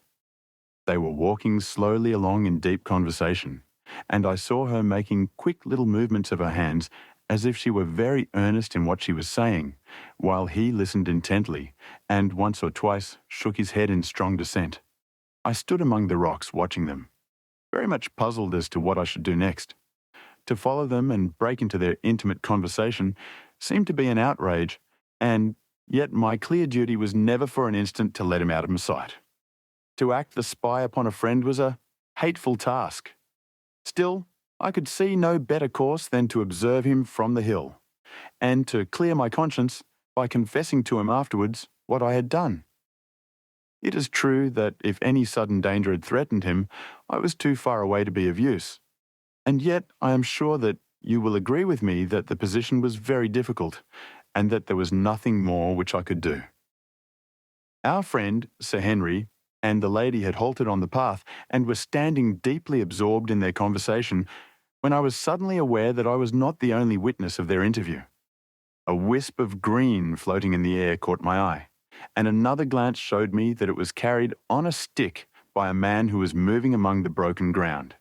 Speaker 1: They were walking slowly along in deep conversation, and I saw her making quick little movements of her hands as if she were very earnest in what she was saying, while he listened intently and once or twice shook his head in strong dissent. I stood among the rocks watching them, very much puzzled as to what I should do next. To follow them and break into their intimate conversation seemed to be an outrage, and yet my clear duty was never for an instant to let him out of my sight. To act the spy upon a friend was a hateful task. Still, I could see no better course than to observe him from the hill, and to clear my conscience by confessing to him afterwards what I had done. It is true that if any sudden danger had threatened him, I was too far away to be of use, and yet I am sure that you will agree with me that the position was very difficult, and that there was nothing more which I could do. Our friend, Sir Henry, and the lady had halted on the path and were standing deeply absorbed in their conversation when I was suddenly aware that I was not the only witness of their interview. A wisp of green floating in the air caught my eye, and another glance showed me that it was carried on a stick by a man who was moving among the broken ground.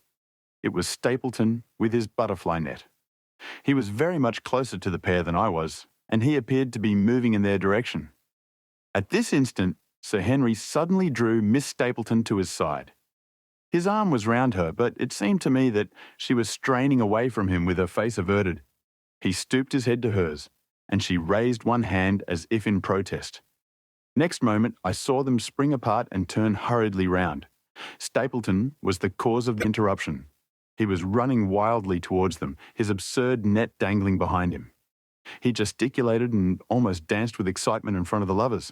Speaker 1: It was Stapleton with his butterfly net. He was very much closer to the pair than I was, and he appeared to be moving in their direction. At this instant, Sir Henry suddenly drew Miss Stapleton to his side. His arm was round her, but it seemed to me that she was straining away from him with her face averted. He stooped his head to hers, and she raised one hand as if in protest. Next moment, I saw them spring apart and turn hurriedly round. Stapleton was the cause of the interruption. He was running wildly towards them, his absurd net dangling behind him. He gesticulated and almost danced with excitement in front of the lovers.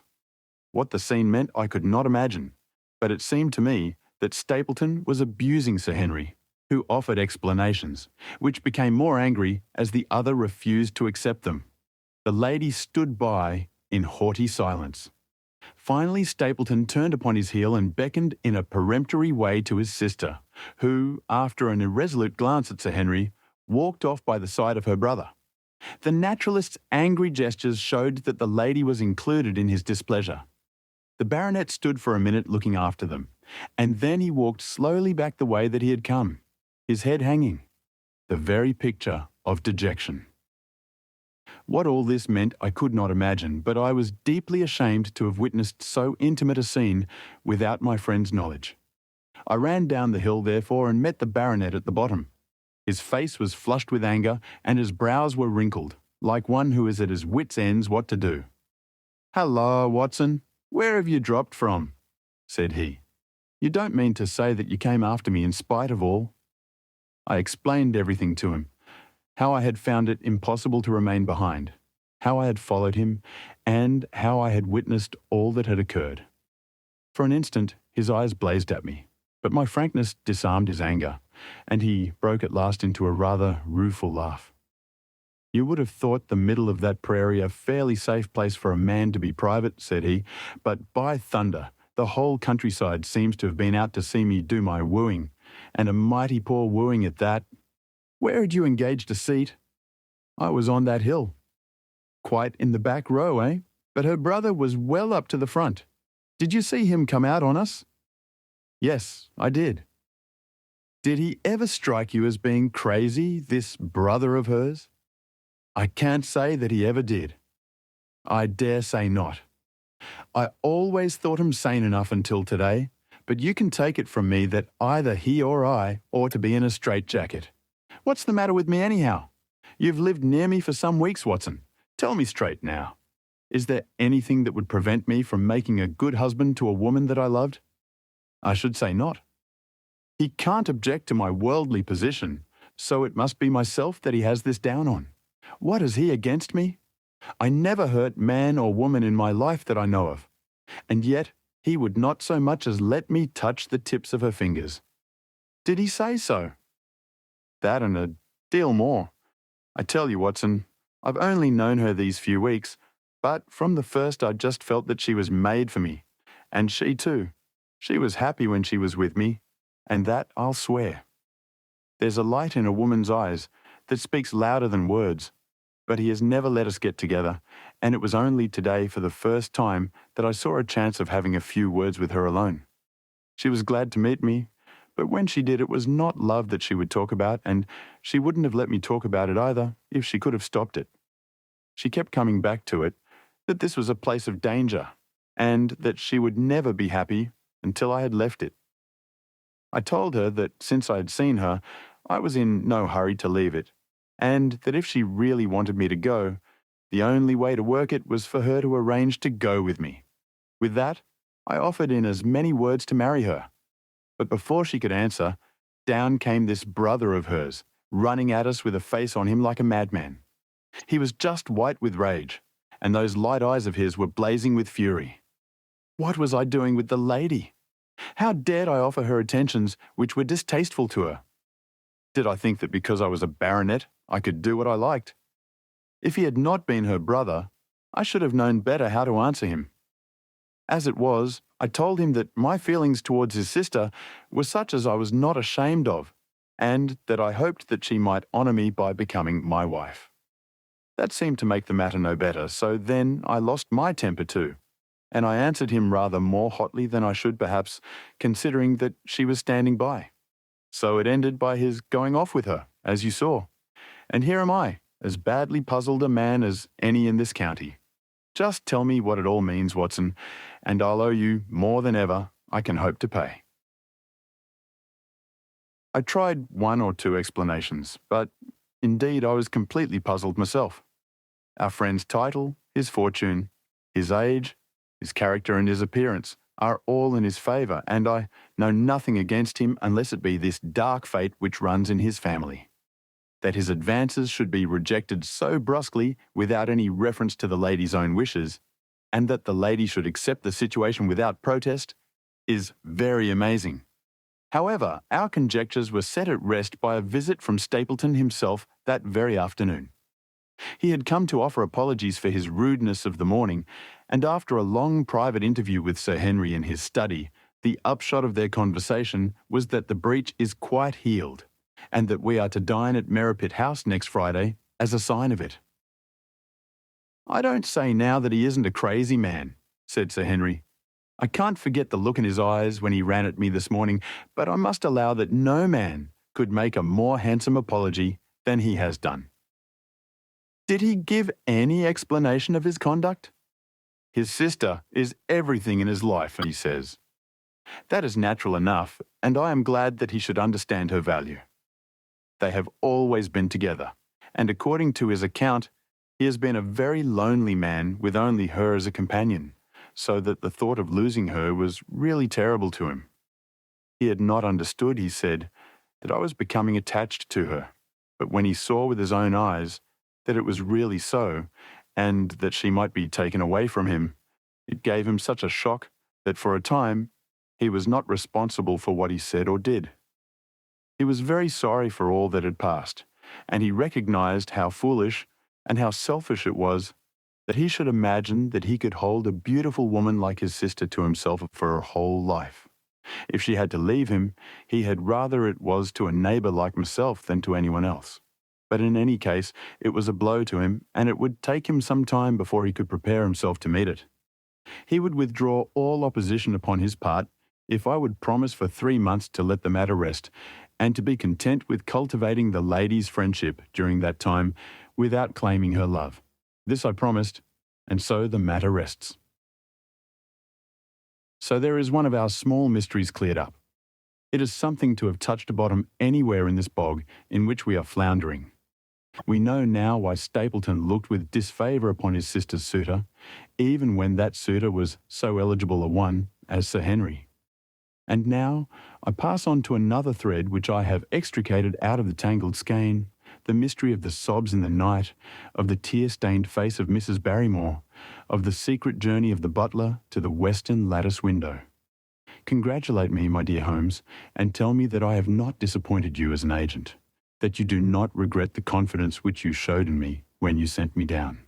Speaker 1: What the scene meant I could not imagine, but it seemed to me that Stapleton was abusing Sir Henry, who offered explanations, which became more angry as the other refused to accept them. The lady stood by in haughty silence. Finally, Stapleton turned upon his heel and beckoned in a peremptory way to his sister, who, after an irresolute glance at Sir Henry, walked off by the side of her brother. The naturalist's angry gestures showed that the lady was included in his displeasure. The baronet stood for a minute looking after them, and then he walked slowly back the way that he had come, his head hanging, the very picture of dejection. What all this meant I could not imagine, but I was deeply ashamed to have witnessed so intimate a scene without my friend's knowledge. I ran down the hill, therefore, and met the baronet at the bottom. His face was flushed with anger, and his brows were wrinkled, like one who is at his wits' ends what to do. "Halloa, Watson, where have you dropped from?" said he. "You don't mean to say that you came after me in spite of all?" I explained everything to him, how I had found it impossible to remain behind, how I had followed him, and how I had witnessed all that had occurred. For an instant his eyes blazed at me, but my frankness disarmed his anger, and he broke at last into a rather rueful laugh. "You would have thought the middle of that prairie a fairly safe place for a man to be private," said he, "but by thunder, the whole countryside seems to have been out to see me do my wooing, and a mighty poor wooing at that. Where had you engaged a seat?" "I was on that hill." "Quite in the back row, eh? But her brother was well up to the front. Did you see him come out on us?" "Yes, I did." "Did he ever strike you as being crazy, this brother of hers?" "I can't say that he ever did." "I dare say not. I always thought him sane enough until today, but you can take it from me that either he or I ought to be in a straitjacket. What's the matter with me anyhow? You've lived near me for some weeks, Watson. Tell me straight now. Is there anything that would prevent me from making a good husband to a woman that I loved? I should say not. He can't object to my worldly position, so it must be myself that he has this down on. What has he against me? I never hurt man or woman in my life that I know of, and yet he would not so much as let me touch the tips of her fingers. Did he say so? That and a deal more. I tell you, Watson, I've only known her these few weeks, but from the first I just felt that she was made for me. And she too. She was happy when she was with me, and that I'll swear. There's a light in a woman's eyes that speaks louder than words, but he has never let us get together, and it was only today for the first time that I saw a chance of having a few words with her alone. She was glad to meet me, but when she did, it was not love that she would talk about, and she wouldn't have let me talk about it either if she could have stopped it. She kept coming back to it, that this was a place of danger, and that she would never be happy until I had left it. I told her that since I had seen her, I was in no hurry to leave it, and that if she really wanted me to go, the only way to work it was for her to arrange to go with me. With that, I offered in as many words to marry her. But before she could answer, down came this brother of hers, running at us with a face on him like a madman. He was just white with rage, and those light eyes of his were blazing with fury. What was I doing with the lady? How dared I offer her attentions which were distasteful to her? Did I think that because I was a baronet, I could do what I liked? If he had not been her brother, I should have known better how to answer him. As it was, I told him that my feelings towards his sister were such as I was not ashamed of, and that I hoped that she might honour me by becoming my wife. That seemed to make the matter no better, so then I lost my temper too, and I answered him rather more hotly than I should perhaps, considering that she was standing by. So it ended by his going off with her, as you saw. And here am I, as badly puzzled a man as any in this county. Just tell me what it all means, Watson, and I'll owe you more than ever I can hope to pay. I tried one or two explanations, but indeed I was completely puzzled myself. Our friend's title, his fortune, his age, his character and his appearance are all in his favour, and I know nothing against him unless it be this dark fate which runs in his family. That his advances should be rejected so brusquely without any reference to the lady's own wishes, and that the lady should accept the situation without protest, is very amazing. However, our conjectures were set at rest by a visit from Stapleton himself that very afternoon. He had come to offer apologies for his rudeness of the morning, and after a long private interview with Sir Henry in his study, the upshot of their conversation was that the breach is quite healed, and that we are to dine at Merripit House next Friday as a sign of it. I don't say now that he isn't a crazy man, said Sir Henry. I can't forget the look in his eyes when he ran at me this morning, but I must allow that no man could make a more handsome apology than he has done. Did he give any explanation of his conduct? His sister is everything in his life, he says. That is natural enough, and I am glad that he should understand her value. They have always been together, and according to his account, he has been a very lonely man with only her as a companion, so that the thought of losing her was really terrible to him. He had not understood, he said, that I was becoming attached to her, but when he saw with his own eyes that it was really so, and that she might be taken away from him, it gave him such a shock that for a time he was not responsible for what he said or did. He was very sorry for all that had passed, and he recognized how foolish and how selfish it was that he should imagine that he could hold a beautiful woman like his sister to himself for her whole life. If she had to leave him, he had rather it was to a neighbour like myself than to anyone else. But in any case, it was a blow to him, and it would take him some time before he could prepare himself to meet it. He would withdraw all opposition upon his part if I would promise for 3 months to let the matter rest, and to be content with cultivating the lady's friendship during that time without claiming her love. This I promised, and so the matter rests. So there is one of our small mysteries cleared up. It is something to have touched a bottom anywhere in this bog in which we are floundering. We know now why Stapleton looked with disfavour upon his sister's suitor, even when that suitor was so eligible a one as Sir Henry. And now I pass on to another thread which I have extricated out of the tangled skein, the mystery of the sobs in the night, of the tear-stained face of Mrs. Barrymore, of the secret journey of the butler to the western lattice window. Congratulate me, my dear Holmes, and tell me that I have not disappointed you as an agent, that you do not regret the confidence which you showed in me when you sent me down.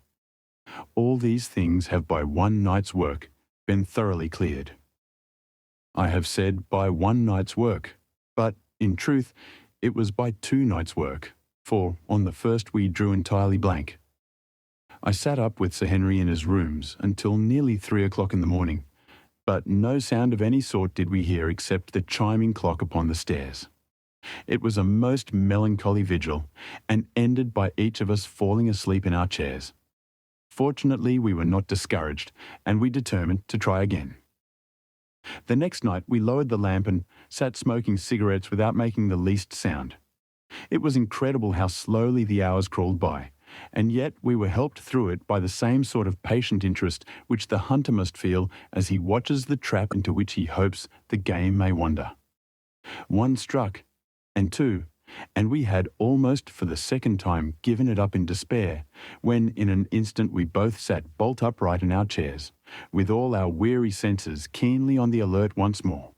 Speaker 1: All these things have by one night's work been thoroughly cleared. I have said by one night's work, but, in truth, it was by 2 nights' work, for on the first we drew entirely blank. I sat up with Sir Henry in his rooms until nearly 3 o'clock in the morning, but no sound of any sort did we hear except the chiming clock upon the stairs. It was a most melancholy vigil, and ended by each of us falling asleep in our chairs. Fortunately, we were not discouraged, and we determined to try again. The next night we lowered the lamp and sat smoking cigarettes without making the least sound. It was incredible how slowly the hours crawled by, and yet we were helped through it by the same sort of patient interest which the hunter must feel as he watches the trap into which he hopes the game may wander. 1 struck, and 2, and we had almost for the second time given it up in despair, when in an instant we both sat bolt upright in our chairs, with all our weary senses keenly on the alert once more.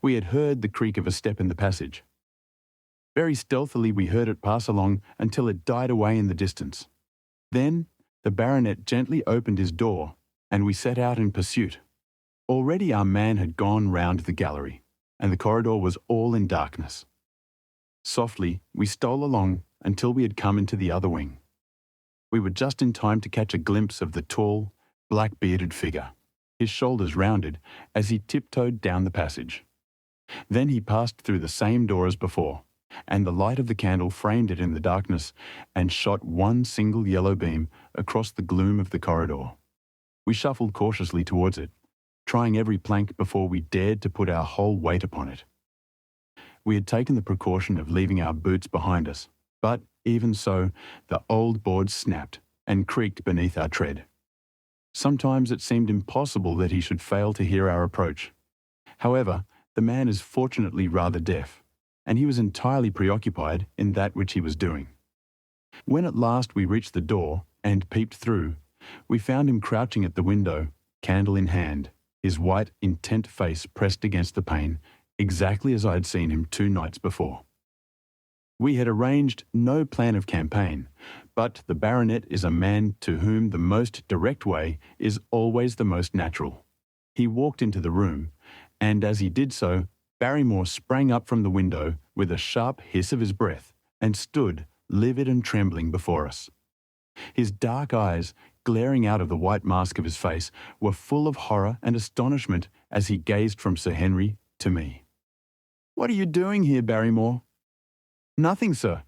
Speaker 1: We had heard the creak of a step in the passage. Very stealthily we heard it pass along until it died away in the distance. Then the baronet gently opened his door, and we set out in pursuit. Already our man had gone round the gallery, and the corridor was all in darkness. Softly we stole along until we had come into the other wing. We were just in time to catch a glimpse of the tall, black-bearded figure, his shoulders rounded, as he tiptoed down the passage. Then he passed through the same door as before, and the light of the candle framed it in the darkness and shot one single yellow beam across the gloom of the corridor. We shuffled cautiously towards it, trying every plank before we dared to put our whole weight upon it. We had taken the precaution of leaving our boots behind us, but even so, the old boards snapped and creaked beneath our tread. Sometimes it seemed impossible that he should fail to hear our approach. However, the man is fortunately rather deaf, and he was entirely preoccupied in that which he was doing. When at last we reached the door and peeped through, we found him crouching at the window, candle in hand, his white, intent face pressed against the pane, exactly as I had seen him 2 nights before. We had arranged no plan of campaign, but the baronet is a man to whom the most direct way is always the most natural. He walked into the room, and as he did so, Barrymore sprang up from the window with a sharp hiss of his breath and stood, livid and trembling, before us. His dark eyes, glaring out of the white mask of his face, were full of horror and astonishment as he gazed from Sir Henry to me. "What are you doing here, Barrymore?" "Nothing, sir."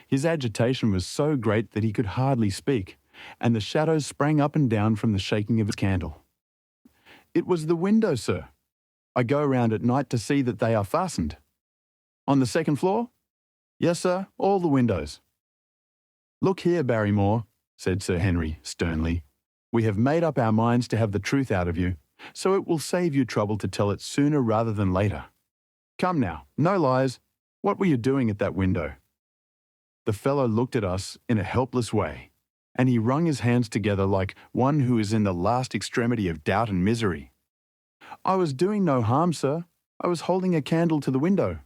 Speaker 1: His agitation was so great that he could hardly speak, and the shadows sprang up and down from the shaking of his candle. "It was the window, sir. I go round at night to see that they are fastened." "On the 2nd floor?" "Yes, sir, all the windows." "Look here, Barrymore," said Sir Henry sternly. "We have made up our minds to have the truth out of you, so it will save you trouble to tell it sooner rather than later. Come now, no lies. What were you doing at that window?" The fellow looked at us in a helpless way, and he wrung his hands together like one who is in the last extremity of doubt and misery. "I was doing no harm, sir. I was holding a candle to the window."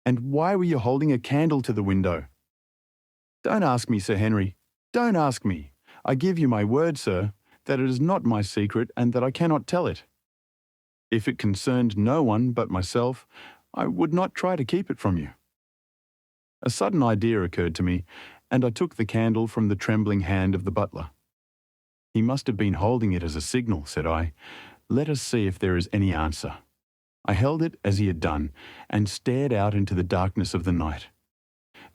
Speaker 1: "And why were you holding a candle to the window?" "Don't ask me, Sir Henry. Don't ask me. I give you my word, sir, that it is not my secret and that I cannot tell it. If it concerned no one but myself, I would not try to keep it from you." A sudden idea occurred to me, and I took the candle from the trembling hand of the butler. "He must have been holding it as a signal," said I. "Let us see if there is any answer." I held it as he had done, and stared out into the darkness of the night.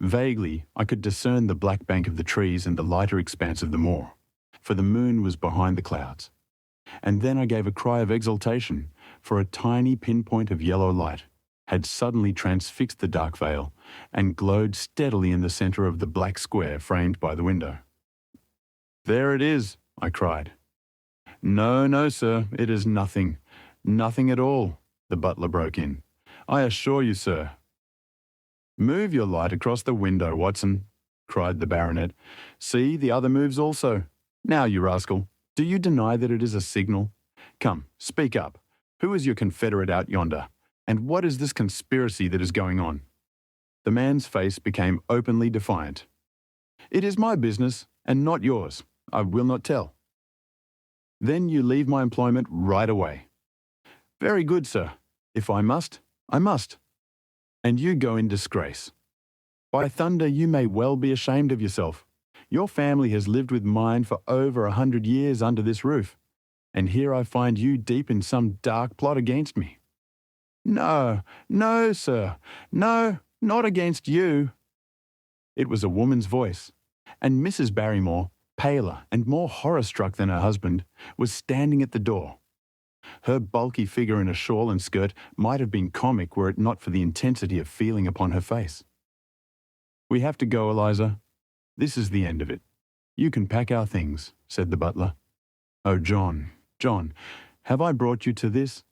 Speaker 1: Vaguely, I could discern the black bank of the trees and the lighter expanse of the moor, for the moon was behind the clouds. And then I gave a cry of exultation, for a tiny pinpoint of yellow light had suddenly transfixed the dark veil and glowed steadily in the centre of the black square framed by the window. "There it is," I cried. "No, no, sir, it is nothing. Nothing at all," the butler broke in. "I assure you, sir." "Move your light across the window, Watson," cried the baronet. "See, the other moves also. Now, you rascal, do you deny that it is a signal? Come, speak up. Who is your confederate out yonder? And what is this conspiracy that is going on?" The man's face became openly defiant. "It is my business, and not yours. I will not tell." "Then you leave my employment right away." "Very good, sir. If I must, I must." "And you go in disgrace. By thunder, you may well be ashamed of yourself. Your family has lived with mine for over 100 years under this roof, and here I find you deep in some dark plot against me." "No, no, sir. No, not against you." It was a woman's voice, and Mrs. Barrymore, paler and more horror-struck than her husband, was standing at the door. Her bulky figure in a shawl and skirt might have been comic were it not for the intensity of feeling upon her face. "We have to go, Eliza. This is the end of it. You can pack our things," said the butler. "Oh, John, John, have I brought you to this?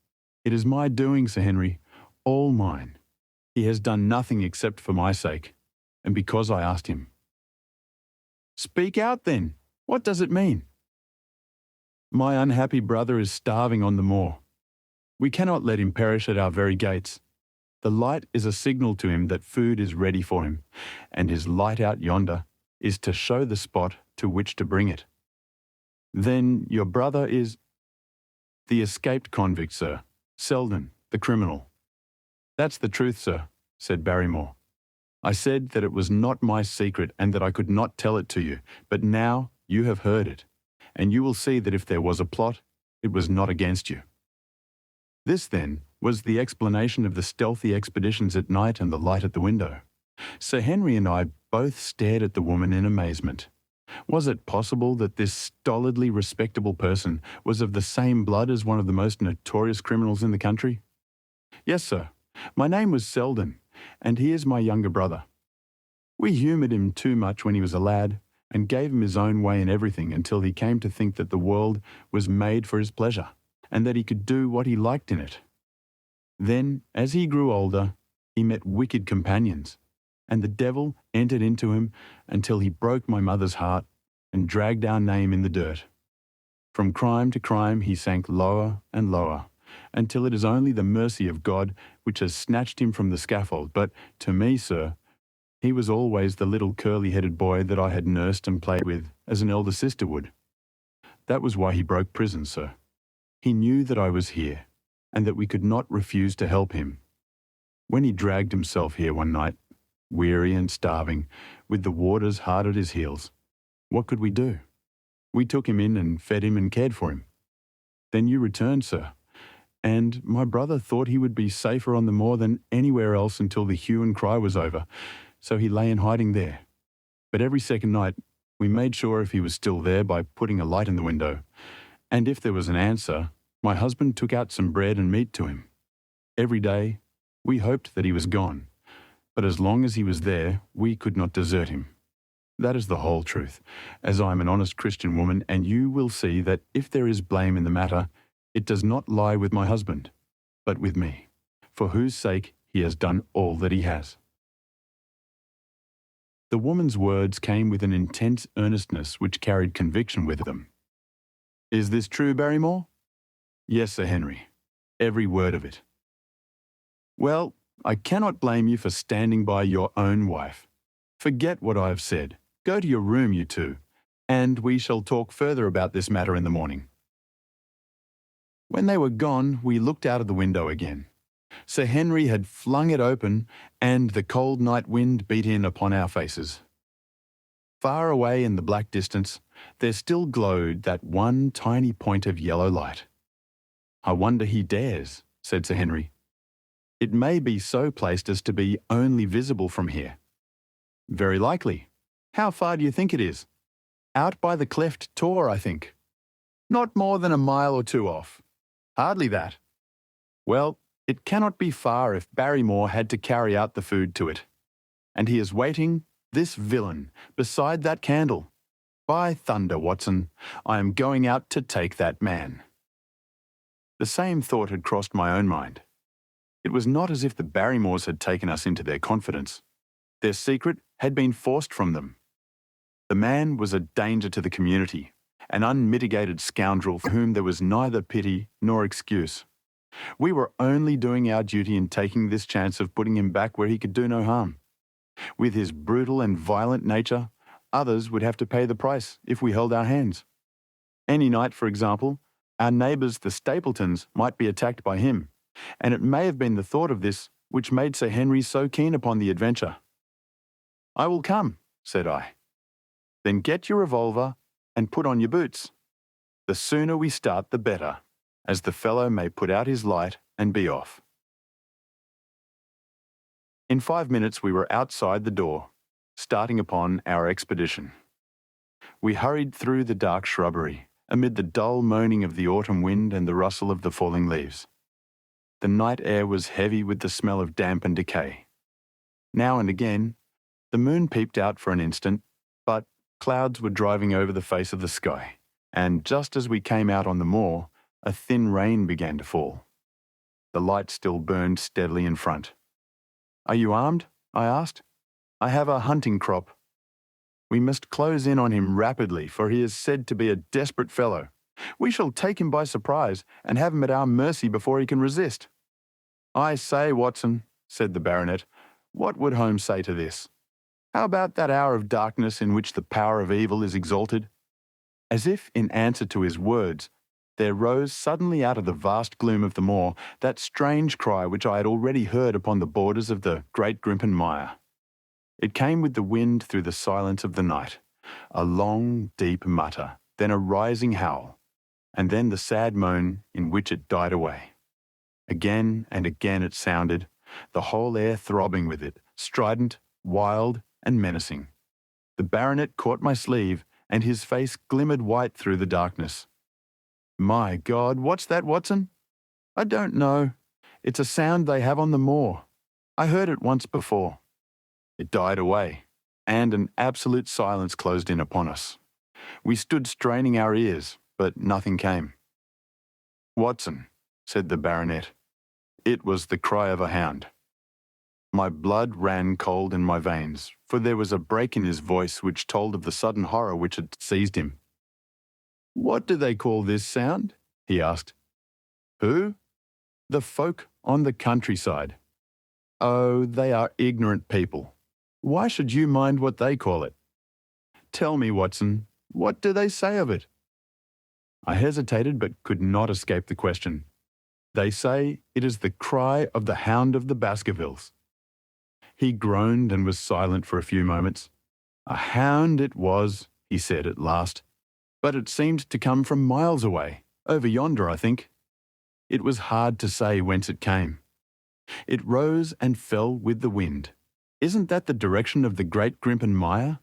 Speaker 1: It is my doing, Sir Henry, all mine. He has done nothing except for my sake, and because I asked him." "Speak out, then. What does it mean?" "My unhappy brother is starving on the moor. We cannot let him perish at our very gates. The light is a signal to him that food is ready for him, and his light out yonder is to show the spot to which to bring it." "Then your brother is—" "The escaped convict, sir. Selden, the criminal." "That's the truth, sir," said Barrymore. "I said that it was not my secret and that I could not tell it to you, but now you have heard it, and you will see that if there was a plot, it was not against you." This, then, was the explanation of the stealthy expeditions at night and the light at the window. Sir Henry and I both stared at the woman in amazement. Was it possible that this stolidly respectable person was of the same blood as one of the most notorious criminals in the country? "Yes, sir. My name was Selden, and he is my younger brother. We humoured him too much when he was a lad, and gave him his own way in everything until he came to think that the world was made for his pleasure, and that he could do what he liked in it. Then, as he grew older, he met wicked companions, and the devil entered into him until he broke my mother's heart and dragged our name in the dirt. From crime to crime he sank lower and lower, until it is only the mercy of God which has snatched him from the scaffold. But to me, sir, he was always the little curly-headed boy that I had nursed and played with as an elder sister would. That was why he broke prison, sir. He knew that I was here, and that we could not refuse to help him. When he dragged himself here one night, weary and starving, with the warders hard at his heels, what could we do? We took him in and fed him and cared for him. Then you returned, sir, and my brother thought he would be safer on the moor than anywhere else until the hue and cry was over, so he lay in hiding there. But every second night, we made sure if he was still there by putting a light in the window, and if there was an answer, my husband took out some bread and meat to him. Every day, we hoped that he was gone, but as long as he was there, we could not desert him. That is the whole truth, as I am an honest Christian woman, and you will see that if there is blame in the matter, it does not lie with my husband, but with me, for whose sake he has done all that he has." The woman's words came with an intense earnestness which carried conviction with them. "Is this true, Barrymore?" "Yes, Sir Henry. Every word of it." "Well, I cannot blame you for standing by your own wife. Forget what I have said. Go to your room, you two, and we shall talk further about this matter in the morning." When they were gone, we looked out of the window again. Sir Henry had flung it open, and the cold night wind beat in upon our faces. Far away in the black distance, there still glowed that one tiny point of yellow light. "I wonder he dares," said Sir Henry. "It may be so placed as to be only visible from here." "Very likely. How far do you think it is?" "Out by the cleft tor, I think." Not more than a mile or two off. Hardly that. Well, it cannot be far if Barrymore had to carry out the food to it. And he is waiting, this villain, beside that candle. By thunder, Watson, I am going out to take that man. The same thought had crossed my own mind. It was not as if the Barrymores had taken us into their confidence. Their secret had been forced from them. The man was a danger to the community, an unmitigated scoundrel for whom there was neither pity nor excuse. We were only doing our duty in taking this chance of putting him back where he could do no harm. With his brutal and violent nature, others would have to pay the price if we held our hands. Any night, for example, our neighbours the Stapletons might be attacked by him, and it may have been the thought of this which made Sir Henry so keen upon the adventure. "I will come," said I. "Then get your revolver and put on your boots. The sooner we start, the better, as the fellow may put out his light and be off." In 5 minutes we were outside the door, starting upon our expedition. We hurried through the dark shrubbery, amid the dull moaning of the autumn wind and the rustle of the falling leaves. The night air was heavy with the smell of damp and decay. Now and again, the moon peeped out for an instant, but clouds were driving over the face of the sky, and just as we came out on the moor, a thin rain began to fall. The light still burned steadily in front. "Are you armed?" I asked. "I have a hunting crop." "We must close in on him rapidly, for he is said to be a desperate fellow. We shall take him by surprise and have him at our mercy before he can resist." "I say, Watson," said the baronet, "what would Holmes say to this? How about that hour of darkness in which the power of evil is exalted?" As if in answer to his words, there rose suddenly out of the vast gloom of the moor that strange cry which I had already heard upon the borders of the Great Grimpen Mire. It came with the wind through the silence of the night, a long, deep mutter, then a rising howl, and then the sad moan in which it died away. Again and again it sounded, the whole air throbbing with it, strident, wild, and menacing. The baronet caught my sleeve, and his face glimmered white through the darkness. "My God, what's that, Watson?" "I don't know. It's a sound they have on the moor. I heard it once before." It died away, and an absolute silence closed in upon us. We stood straining our ears, but nothing came. "Watson," said the baronet, "it was the cry of a hound." My blood ran cold in my veins, for there was a break in his voice which told of the sudden horror which had seized him. "What do they call this sound?" he asked. "Who?" "The folk on the countryside." "Oh, they are ignorant people. Why should you mind what they call it?" "Tell me, Watson, what do they say of it?" I hesitated but could not escape the question. "They say it is the cry of the Hound of the Baskervilles." He groaned and was silent for a few moments. "A hound it was," he said at last, "but it seemed to come from miles away, over yonder, I think. It was hard to say whence it came. It rose and fell with the wind. Isn't that the direction of the Great Grimpen Mire?"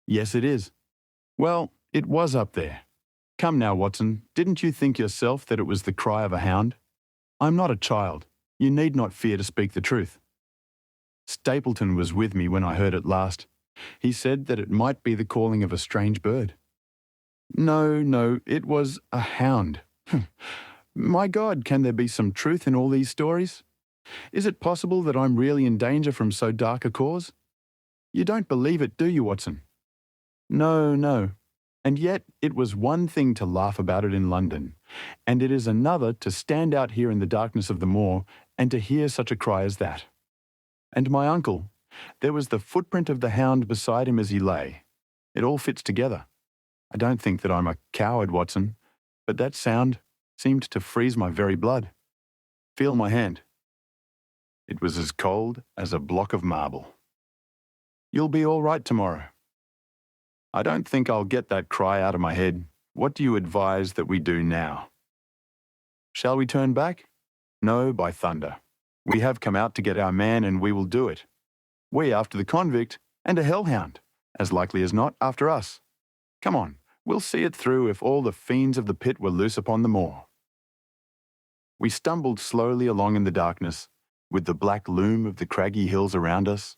Speaker 1: "Yes, it is." "Well, it was up there. Come now, Watson, didn't you think yourself that it was the cry of a hound? I'm not a child. You need not fear to speak the truth. Stapleton was with me when I heard it last. He said that it might be the calling of a strange bird." No, it was a hound." "My God, can there be some truth in all these stories? Is it possible that I'm really in danger from so dark a cause? You don't believe it, do you, Watson?" No. And yet it was one thing to laugh about it in London, and it is another to stand out here in the darkness of the moor and to hear such a cry as that. And my uncle, there was the footprint of the hound beside him as he lay. It all fits together. I don't think that I'm a coward, Watson, but that sound seemed to freeze my very blood. Feel my hand. It was as cold as a block of marble. You'll be all right tomorrow. I don't think I'll get that cry out of my head. What do you advise that we do now? Shall we turn back? No, by thunder. We have come out to get our man and we will do it. We after the convict and a hellhound, as likely as not after us. Come on, We'll see it through if all the fiends of the pit were loose upon the moor. We stumbled slowly along in the darkness, with the black loom of the craggy hills around us,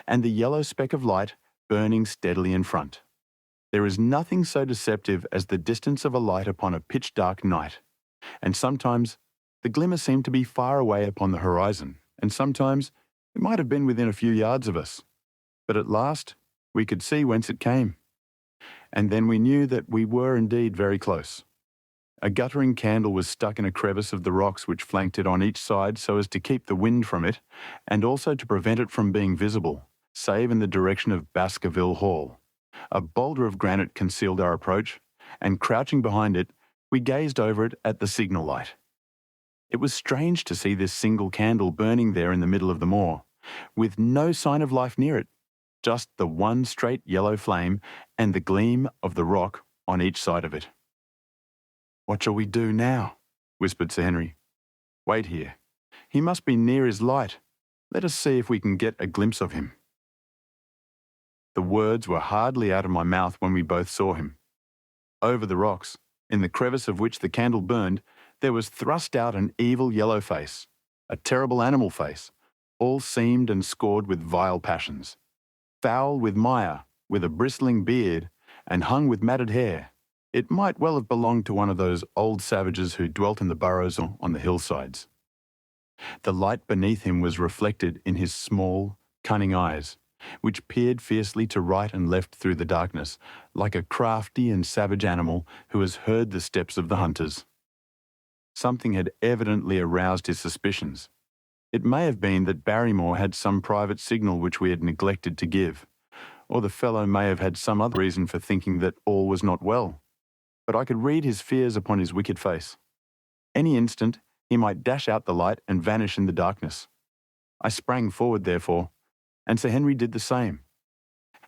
Speaker 1: and the yellow speck of light burning steadily in front. There is nothing so deceptive as the distance of a light upon a pitch-dark night, and sometimes the glimmer seemed to be far away upon the horizon, and sometimes it might have been within a few yards of us. But at last we could see whence it came, and then we knew that we were indeed very close. A guttering candle was stuck in a crevice of the rocks which flanked it on each side so as to keep the wind from it, and also to prevent it from being visible, save in the direction of Baskerville Hall. A boulder of granite concealed our approach, and crouching behind it, we gazed over it at the signal light. It was strange to see this single candle burning there in the middle of the moor, with no sign of life near it, just the one straight yellow flame and the gleam of the rock on each side of it. "What shall we do now?" whispered Sir Henry. "Wait here. He must be near his light. Let us see if we can get a glimpse of him." The words were hardly out of my mouth when we both saw him. Over the rocks, in the crevice of which the candle burned, there was thrust out an evil yellow face, a terrible animal face, all seamed and scored with vile passions, foul with mire, with a bristling beard, and hung with matted hair. It might well have belonged to one of those old savages who dwelt in the burrows on the hillsides. The light beneath him was reflected in his small, cunning eyes, which peered fiercely to right and left through the darkness, like a crafty and savage animal who has heard the steps of the hunters. Something had evidently aroused his suspicions. It may have been that Barrymore had some private signal which we had neglected to give, or the fellow may have had some other reason for thinking that all was not well. But I could read his fears upon his wicked face. Any instant he might dash out the light and vanish in the darkness. I sprang forward, therefore, and Sir Henry did the same.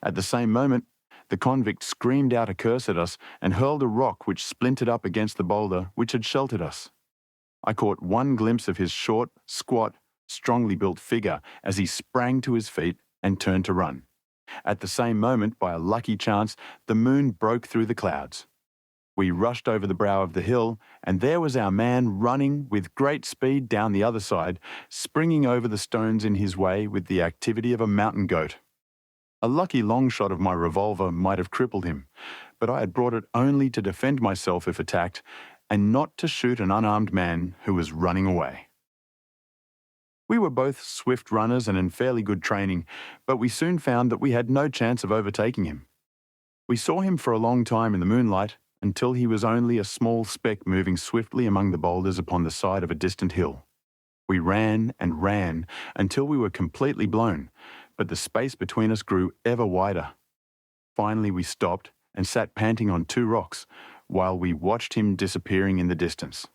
Speaker 1: At the same moment, the convict screamed out a curse at us and hurled a rock which splintered up against the boulder which had sheltered us. I caught one glimpse of his short, squat, strongly built figure as he sprang to his feet and turned to run. At the same moment, by a lucky chance, the moon broke through the clouds. We rushed over the brow of the hill, and there was our man running with great speed down the other side, springing over the stones in his way with the activity of a mountain goat. A lucky long shot of my revolver might have crippled him, but I had brought it only to defend myself if attacked, and not to shoot an unarmed man who was running away. We were both swift runners and in fairly good training, but we soon found that we had no chance of overtaking him. We saw him for a long time in the moonlight, until he was only a small speck moving swiftly among the boulders upon the side of a distant hill. We ran and ran until we were completely blown, but the space between us grew ever wider. Finally we stopped and sat panting on two rocks, while we watched him disappearing in the distance.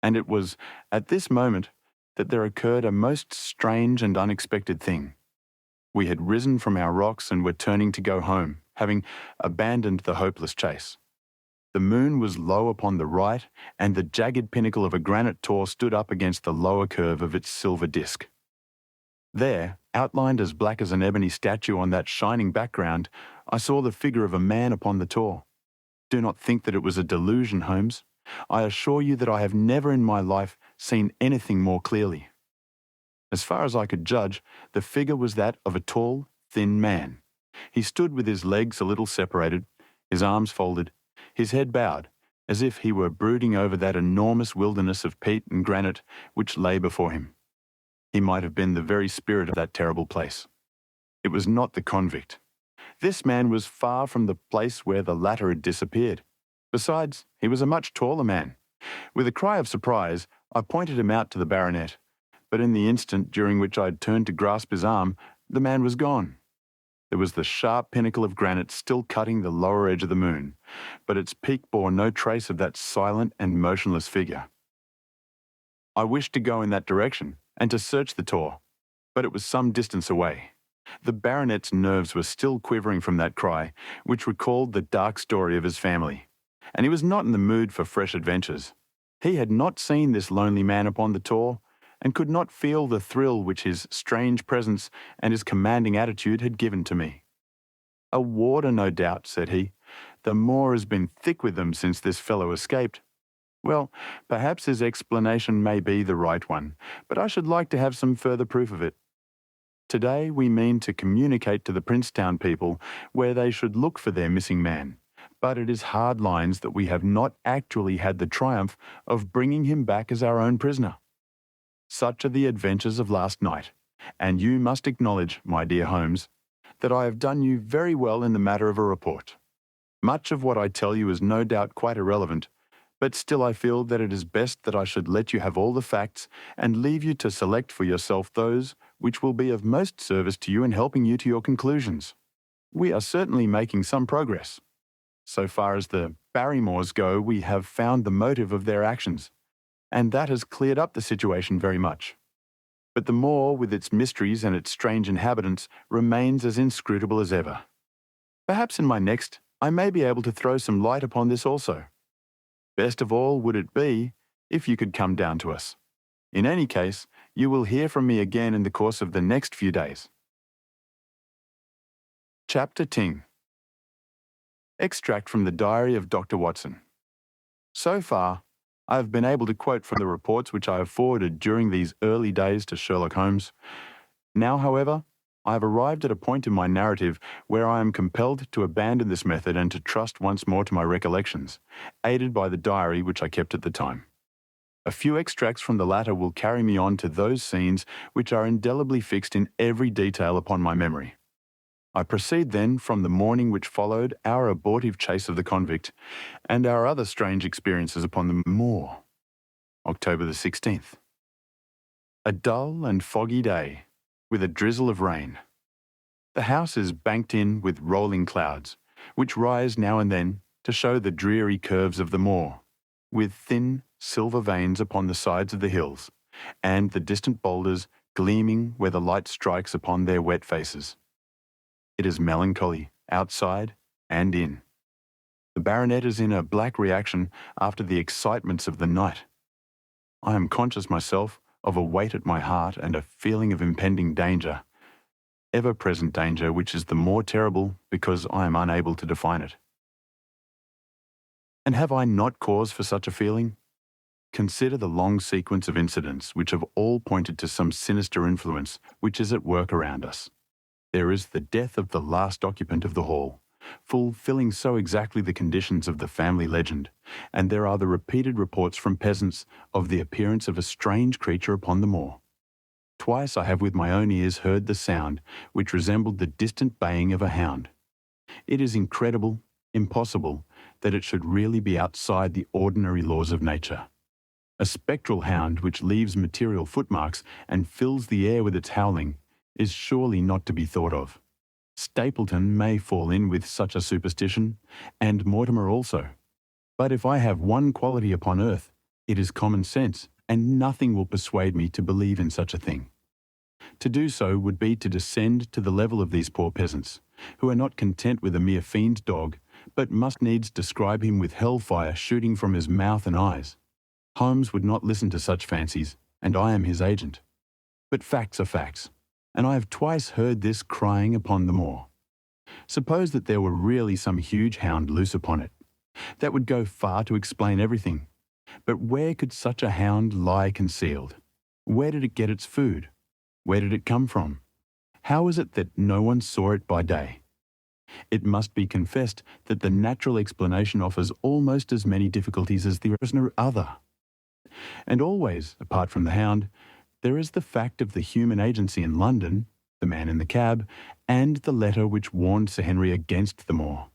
Speaker 1: And it was at this moment that there occurred a most strange and unexpected thing. We had risen from our rocks and were turning to go home, having abandoned the hopeless chase. The moon was low upon the right, and the jagged pinnacle of a granite tor stood up against the lower curve of its silver disk. There, outlined as black as an ebony statue on that shining background, I saw the figure of a man upon the tor. Do not think that it was a delusion, Holmes. I assure you that I have never in my life seen anything more clearly. As far as I could judge, the figure was that of a tall, thin man. He stood with his legs a little separated, his arms folded, his head bowed, as if he were brooding over that enormous wilderness of peat and granite which lay before him. He might have been the very spirit of that terrible place. It was not the convict. This man was far from the place where the latter had disappeared. Besides, he was a much taller man. With a cry of surprise, I pointed him out to the baronet, but in the instant during which I had turned to grasp his arm, the man was gone. There was the sharp pinnacle of granite still cutting the lower edge of the moon, but its peak bore no trace of that silent and motionless figure. I wished to go in that direction and to search the tor, but it was some distance away. The baronet's nerves were still quivering from that cry, which recalled the dark story of his family, and he was not in the mood for fresh adventures. He had not seen this lonely man upon the tor, and could not feel the thrill which his strange presence and his commanding attitude had given to me. "A warder, no doubt," said he. The moor has been thick with them since this fellow escaped. Well, perhaps his explanation may be the right one, but I should like to have some further proof of it. Today we mean to communicate to the Princetown people where they should look for their missing man, but it is hard lines that we have not actually had the triumph of bringing him back as our own prisoner. Such are the adventures of last night, and you must acknowledge, my dear Holmes, that I have done you very well in the matter of a report. Much of what I tell you is no doubt quite irrelevant, but still I feel that it is best that I should let you have all the facts and leave you to select for yourself those which will be of most service to you in helping you to your conclusions. We are certainly making some progress. So far as the Barrymores go, we have found the motive of their actions, and that has cleared up the situation very much. But the moor, with its mysteries and its strange inhabitants, remains as inscrutable as ever. Perhaps in my next, I may be able to throw some light upon this also. Best of all would it be if you could come down to us. In any case, you will hear from me again in the course of the next few days. Chapter 10. Extract from the Diary of Dr. Watson. So far, I have been able to quote from the reports which I have forwarded during these early days to Sherlock Holmes. Now, however, I have arrived at a point in my narrative where I am compelled to abandon this method and to trust once more to my recollections, aided by the diary which I kept at the time. A few extracts from the latter will carry me on to those scenes which are indelibly fixed in every detail upon my memory. I proceed then from the morning which followed our abortive chase of the convict and our other strange experiences upon the moor. October the 16th. A dull and foggy day, with a drizzle of rain. The house is banked in with rolling clouds, which rise now and then to show the dreary curves of the moor, with thin silver veins upon the sides of the hills, and the distant boulders gleaming where the light strikes upon their wet faces. It is melancholy, outside and in. The baronet is in a black reaction after the excitements of the night. I am conscious myself of a weight at my heart and a feeling of impending danger, ever-present danger which is the more terrible because I am unable to define it. And have I not cause for such a feeling? Consider the long sequence of incidents which have all pointed to some sinister influence which is at work around us. There is the death of the last occupant of the hall, fulfilling so exactly the conditions of the family legend, and there are the repeated reports from peasants of the appearance of a strange creature upon the moor. Twice I have with my own ears heard the sound which resembled the distant baying of a hound. It is incredible, impossible, that it should really be outside the ordinary laws of nature. A spectral hound which leaves material footmarks and fills the air with its howling is surely not to be thought of. Stapleton may fall in with such a superstition, and Mortimer also. But if I have one quality upon earth, it is common sense, and nothing will persuade me to believe in such a thing. To do so would be to descend to the level of these poor peasants, who are not content with a mere fiend dog, but must needs describe him with hellfire shooting from his mouth and eyes. Holmes would not listen to such fancies, and I am his agent. But facts are facts, and I have twice heard this crying upon the moor. Suppose that there were really some huge hound loose upon it. That would go far to explain everything. But where could such a hound lie concealed? Where did it get its food? Where did it come from? How is it that no one saw it by day? It must be confessed that the natural explanation offers almost as many difficulties as there is no other. And always, apart from the hound, there is the fact of the human agency in London, the man in the cab, and the letter which warned Sir Henry against the moor.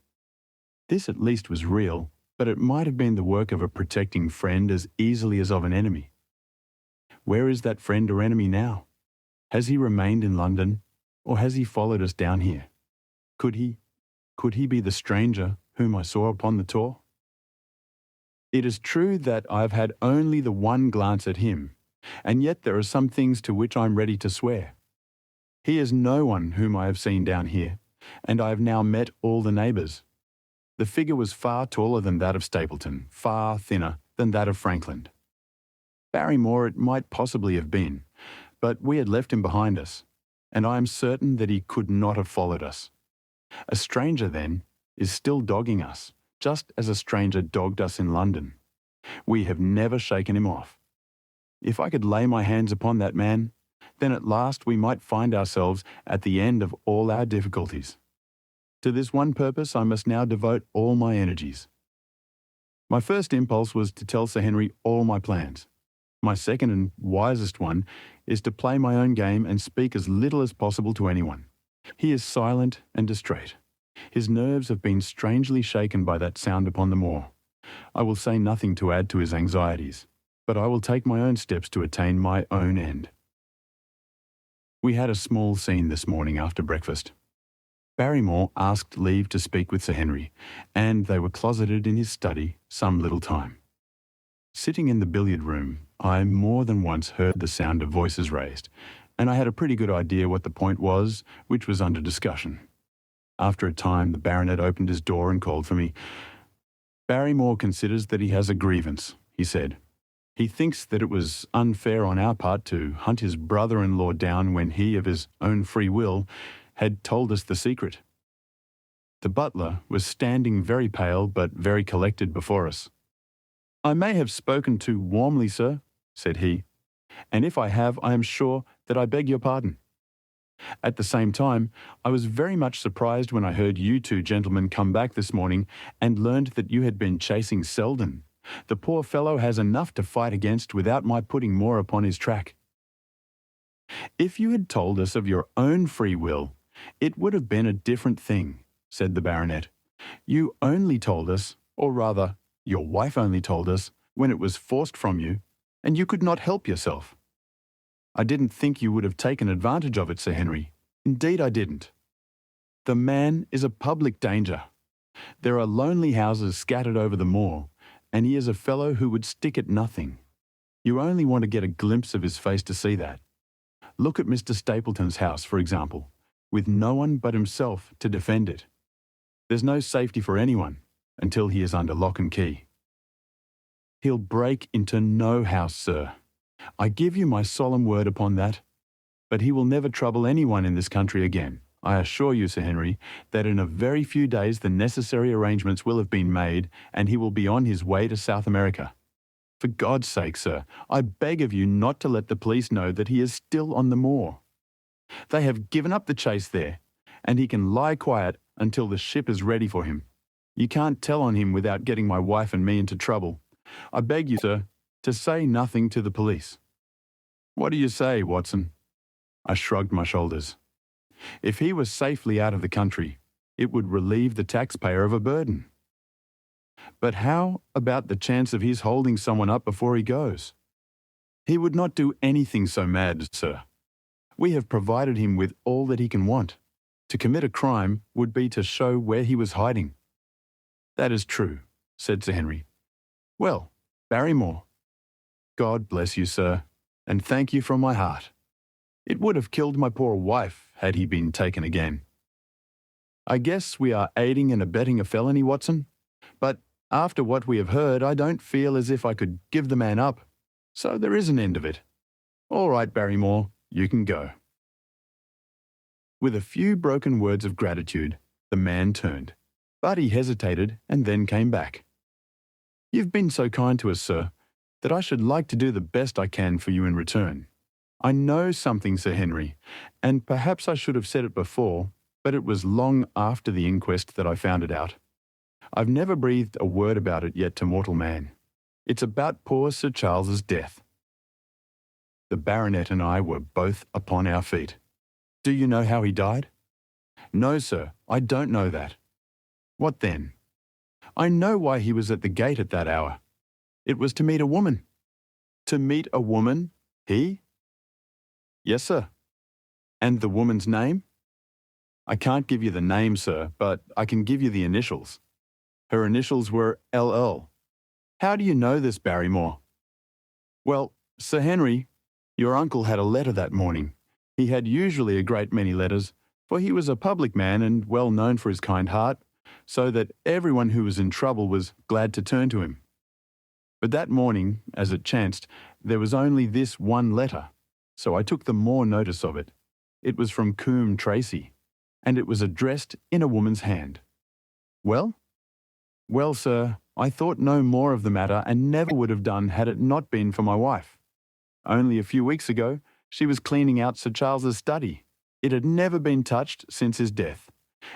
Speaker 1: This at least was real, but it might have been the work of a protecting friend as easily as of an enemy. Where is that friend or enemy now? Has he remained in London, or has he followed us down here? Could he be the stranger whom I saw upon the tour? It is true that I have had only the one glance at him, and yet there are some things to which I am ready to swear. He is no one whom I have seen down here, and I have now met all the neighbours. The figure was far taller than that of Stapleton, far thinner than that of Frankland. Barrymore it might possibly have been, but we had left him behind us, and I am certain that he could not have followed us. A stranger, then, is still dogging us, just as a stranger dogged us in London. We have never shaken him off. If I could lay my hands upon that man, then at last we might find ourselves at the end of all our difficulties. To this one purpose I must now devote all my energies. My first impulse was to tell Sir Henry all my plans. My second and wisest one is to play my own game and speak as little as possible to anyone. He is silent and distrait. His nerves have been strangely shaken by that sound upon the moor. I will say nothing to add to his anxieties, but I will take my own steps to attain my own end. We had a small scene this morning after breakfast. Barrymore asked leave to speak with Sir Henry, and they were closeted in his study some little time. Sitting in the billiard room, I more than once heard the sound of voices raised, and I had a pretty good idea what the point was which was under discussion. After a time, the baronet opened his door and called for me. "Barrymore considers that he has a grievance," he said. "He thinks that it was unfair on our part to hunt his brother-in-law down when he, of his own free will, had told us the secret." The butler was standing very pale but very collected before us. "I may have spoken too warmly, sir," said he, "and if I have, I am sure that I beg your pardon. At the same time, I was very much surprised when I heard you two gentlemen come back this morning and learned that you had been chasing Selden. The poor fellow has enough to fight against without my putting more upon his track." "If you had told us of your own free will, it would have been a different thing," said the baronet. "You only told us, or rather, your wife only told us, when it was forced from you, and you could not help yourself. I didn't think you would have taken advantage of it, Sir Henry. Indeed I didn't. The man is a public danger. There are lonely houses scattered over the moor, and he is a fellow who would stick at nothing. You only want to get a glimpse of his face to see that. Look at Mr. Stapleton's house, for example, with no one but himself to defend it. There's no safety for anyone until he is under lock and key. He'll break into no house, sir. I give you my solemn word upon that. But he will never trouble anyone in this country again. I assure you, Sir Henry, that in a very few days the necessary arrangements will have been made, and he will be on his way to South America. For God's sake, sir, I beg of you not to let the police know that he is still on the moor. They have given up the chase there, and he can lie quiet until the ship is ready for him. You can't tell on him without getting my wife and me into trouble. I beg you, sir, to say nothing to the police." "What do you say, Watson?" I shrugged my shoulders. If he was safely out of the country, it would relieve the taxpayer of a burden. But how about the chance of his holding someone up before he goes? He would not do anything so mad, sir. We have provided him with all that he can want. To commit a crime would be to show where he was hiding." "That is true," said Sir Henry. "Well, Barrymore." "God bless you, sir, and thank you from my heart. It would have killed my poor wife had he been taken again. I guess we are aiding and abetting a felony, Watson, but after what we have heard, I don't feel as if I could give the man up, so there is an end of it. All right, Barrymore, you can go." With a few broken words of gratitude, the man turned, but he hesitated and then came back. "You've been so kind to us, sir, that I should like to do the best I can for you in return. I know something, Sir Henry, and perhaps I should have said it before, but it was long after the inquest that I found it out. I've never breathed a word about it yet to mortal man. It's about poor Sir Charles's death." The baronet and I were both upon our feet. "Do you know how he died?" "No, sir, I don't know that." "What then?" "I know why he was at the gate at that hour. It was to meet a woman." "To meet a woman? He?" "Yes, sir." "And the woman's name?" "I can't give you the name, sir, but I can give you the initials. Her initials were LL. How do you know this, Barrymore?" "Well, Sir Henry, your uncle had a letter that morning. He had usually a great many letters, for he was a public man and well known for his kind heart, so that everyone who was in trouble was glad to turn to him. But that morning, as it chanced, there was only this one letter, so I took the more notice of it. It was from Coombe Tracy, and it was addressed in a woman's hand." "Well?" Well, sir, I thought no more of the matter and never would have done had it not been for my wife. Only a few weeks ago, she was cleaning out Sir Charles's study. It had never been touched since his death,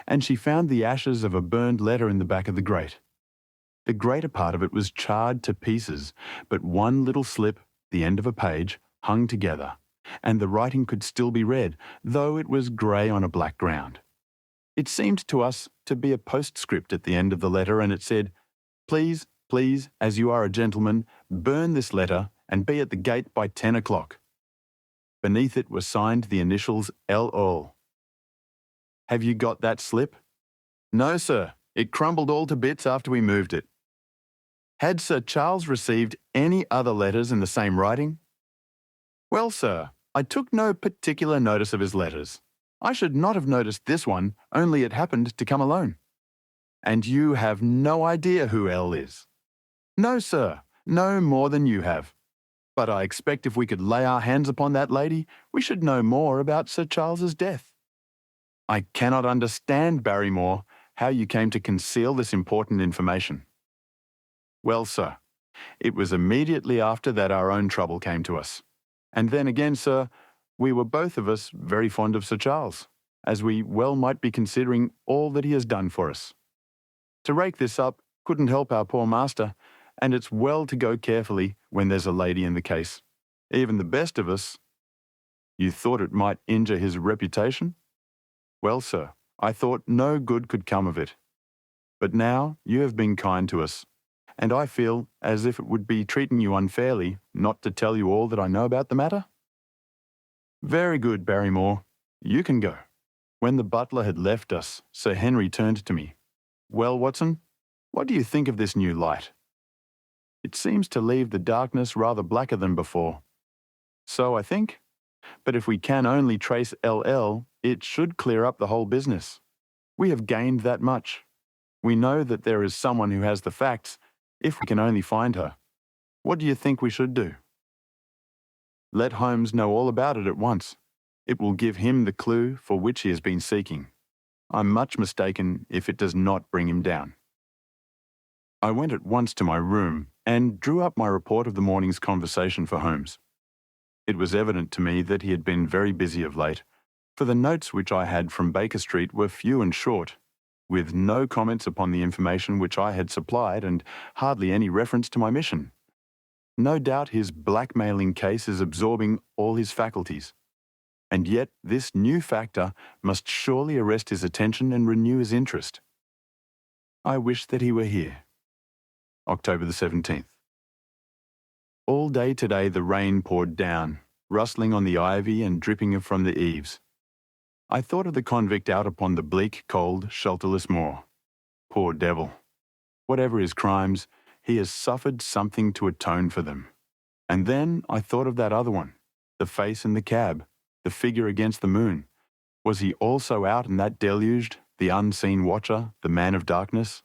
Speaker 1: and she found the ashes of a burned letter in the back of the grate. The greater part of it was charred to pieces, but one little slip, the end of a page, hung together, and the writing could still be read, though it was grey on a black ground. It seemed to us to be a postscript at the end of the letter, and it said, "Please, please, as you are a gentleman, burn this letter and be at the gate by 10 o'clock." Beneath it were signed the initials LL. Have you got that slip? No, sir. It crumbled all to bits after we moved it. Had Sir Charles received any other letters in the same writing? Well, sir, I took no particular notice of his letters. I should not have noticed this one, only it happened to come alone. And you have no idea who L is? No, sir, no more than you have. But I expect if we could lay our hands upon that lady, we should know more about Sir Charles's death. I cannot understand, Barrymore, how you came to conceal this important information. Well, sir, it was immediately after that our own trouble came to us. And then again, sir, we were both of us very fond of Sir Charles, as we well might be considering all that he has done for us. To rake this up couldn't help our poor master, and it's well to go carefully when there's a lady in the case. Even the best of us. You thought it might injure his reputation? Well, sir, I thought no good could come of it. But now you have been kind to us, and I feel as if it would be treating you unfairly not to tell you all that I know about the matter. Very good, Barrymore. You can go. When the butler had left us, Sir Henry turned to me. Well, Watson, what do you think of this new light? It seems to leave the darkness rather blacker than before. So I think. But if we can only trace LL, it should clear up the whole business. We have gained that much. We know that there is someone who has the facts, if we can only find her. What do you think we should do? Let Holmes know all about it at once. It will give him the clue for which he has been seeking. I'm much mistaken if it does not bring him down. I went at once to my room and drew up my report of the morning's conversation for Holmes. It was evident to me that he had been very busy of late, for the notes which I had from Baker Street were few and short, with no comments upon the information which I had supplied and hardly any reference to my mission. No doubt his blackmailing case is absorbing all his faculties. And yet this new factor must surely arrest his attention and renew his interest. I wish that he were here. October the 17th. All day today the rain poured down, rustling on the ivy and dripping from the eaves. I thought of the convict out upon the bleak, cold, shelterless moor. Poor devil. Whatever his crimes, he has suffered something to atone for them. And then I thought of that other one, the face in the cab, the figure against the moon. Was he also out in that deluged, the unseen watcher, the man of darkness?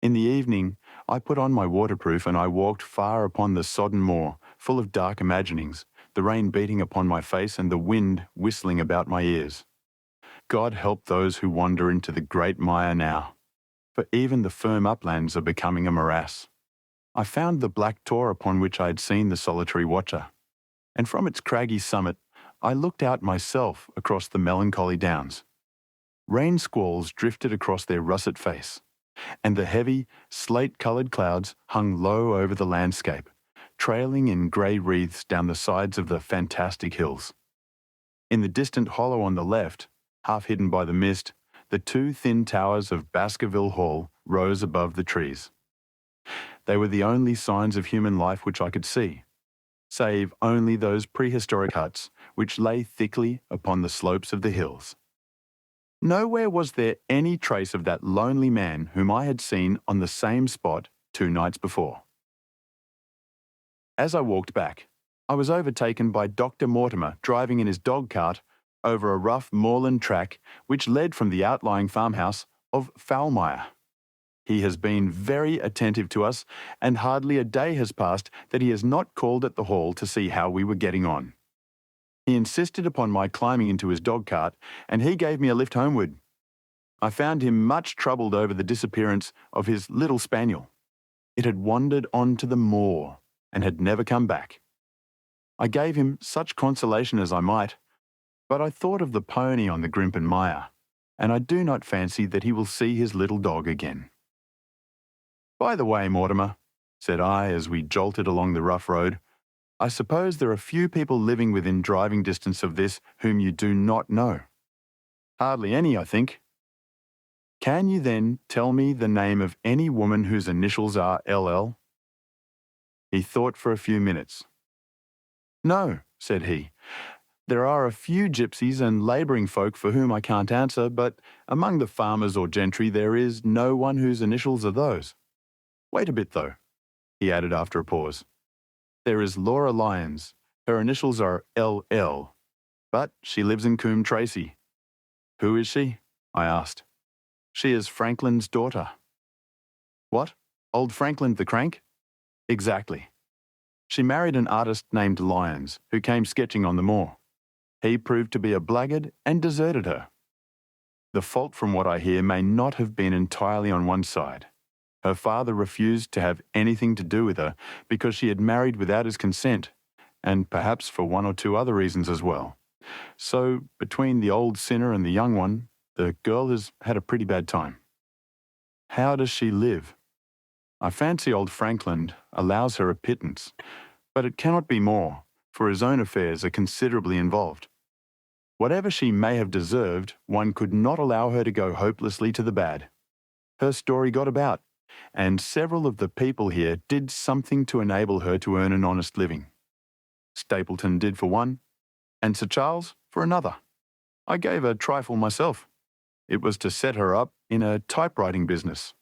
Speaker 1: In the evening, I put on my waterproof and I walked far upon the sodden moor, full of dark imaginings, the rain beating upon my face and the wind whistling about my ears. God help those who wander into the great mire now, for even the firm uplands are becoming a morass. I found the black tor upon which I had seen the solitary watcher, and from its craggy summit I looked out myself across the melancholy downs. Rain squalls drifted across their russet face, and the heavy, slate-coloured clouds hung low over the landscape, trailing in grey wreaths down the sides of the fantastic hills. In the distant hollow on the left, half hidden by the mist, the two thin towers of Baskerville Hall rose above the trees. They were the only signs of human life which I could see, save only those prehistoric huts which lay thickly upon the slopes of the hills. Nowhere was there any trace of that lonely man whom I had seen on the same spot 2 nights before. As I walked back, I was overtaken by Dr. Mortimer driving in his dog-cart over a rough moorland track which led from the outlying farmhouse of Foulmire. He has been very attentive to us, and hardly a day has passed that he has not called at the hall to see how we were getting on. He insisted upon my climbing into his dog-cart, and he gave me a lift homeward. I found him much troubled over the disappearance of his little spaniel. It had wandered on to the moor and had never come back. I gave him such consolation as I might, but I thought of the pony on the Grimpen Mire, and I do not fancy that he will see his little dog again. "By the way, Mortimer," said I as we jolted along the rough road, "I suppose there are few people living within driving distance of this whom you do not know." "Hardly any, I think." "Can you then tell me the name of any woman whose initials are LL?" He thought for a few minutes. "No," said he. "There are a few gypsies and labouring folk for whom I can't answer, but among the farmers or gentry there is no one whose initials are those. Wait a bit, though," he added after a pause. "There is Laura Lyons. Her initials are LL, but she lives in Coombe Tracey." "Who is she?" I asked. "She is Franklin's daughter." "What? Old Franklin the Crank?" "Exactly. She married an artist named Lyons, who came sketching on the moor. He proved to be a blackguard and deserted her. The fault, from what I hear, may not have been entirely on one side. Her father refused to have anything to do with her because she had married without his consent, and perhaps for one or two other reasons as well. So, between the old sinner and the young one, the girl has had a pretty bad time." "How does she live?" "I fancy old Franklin allows her a pittance, but it cannot be more, for his own affairs are considerably involved. Whatever she may have deserved, one could not allow her to go hopelessly to the bad. Her story got about, and several of the people here did something to enable her to earn an honest living. Stapleton did for one, and Sir Charles for another. I gave a trifle myself. It was to set her up in a typewriting business."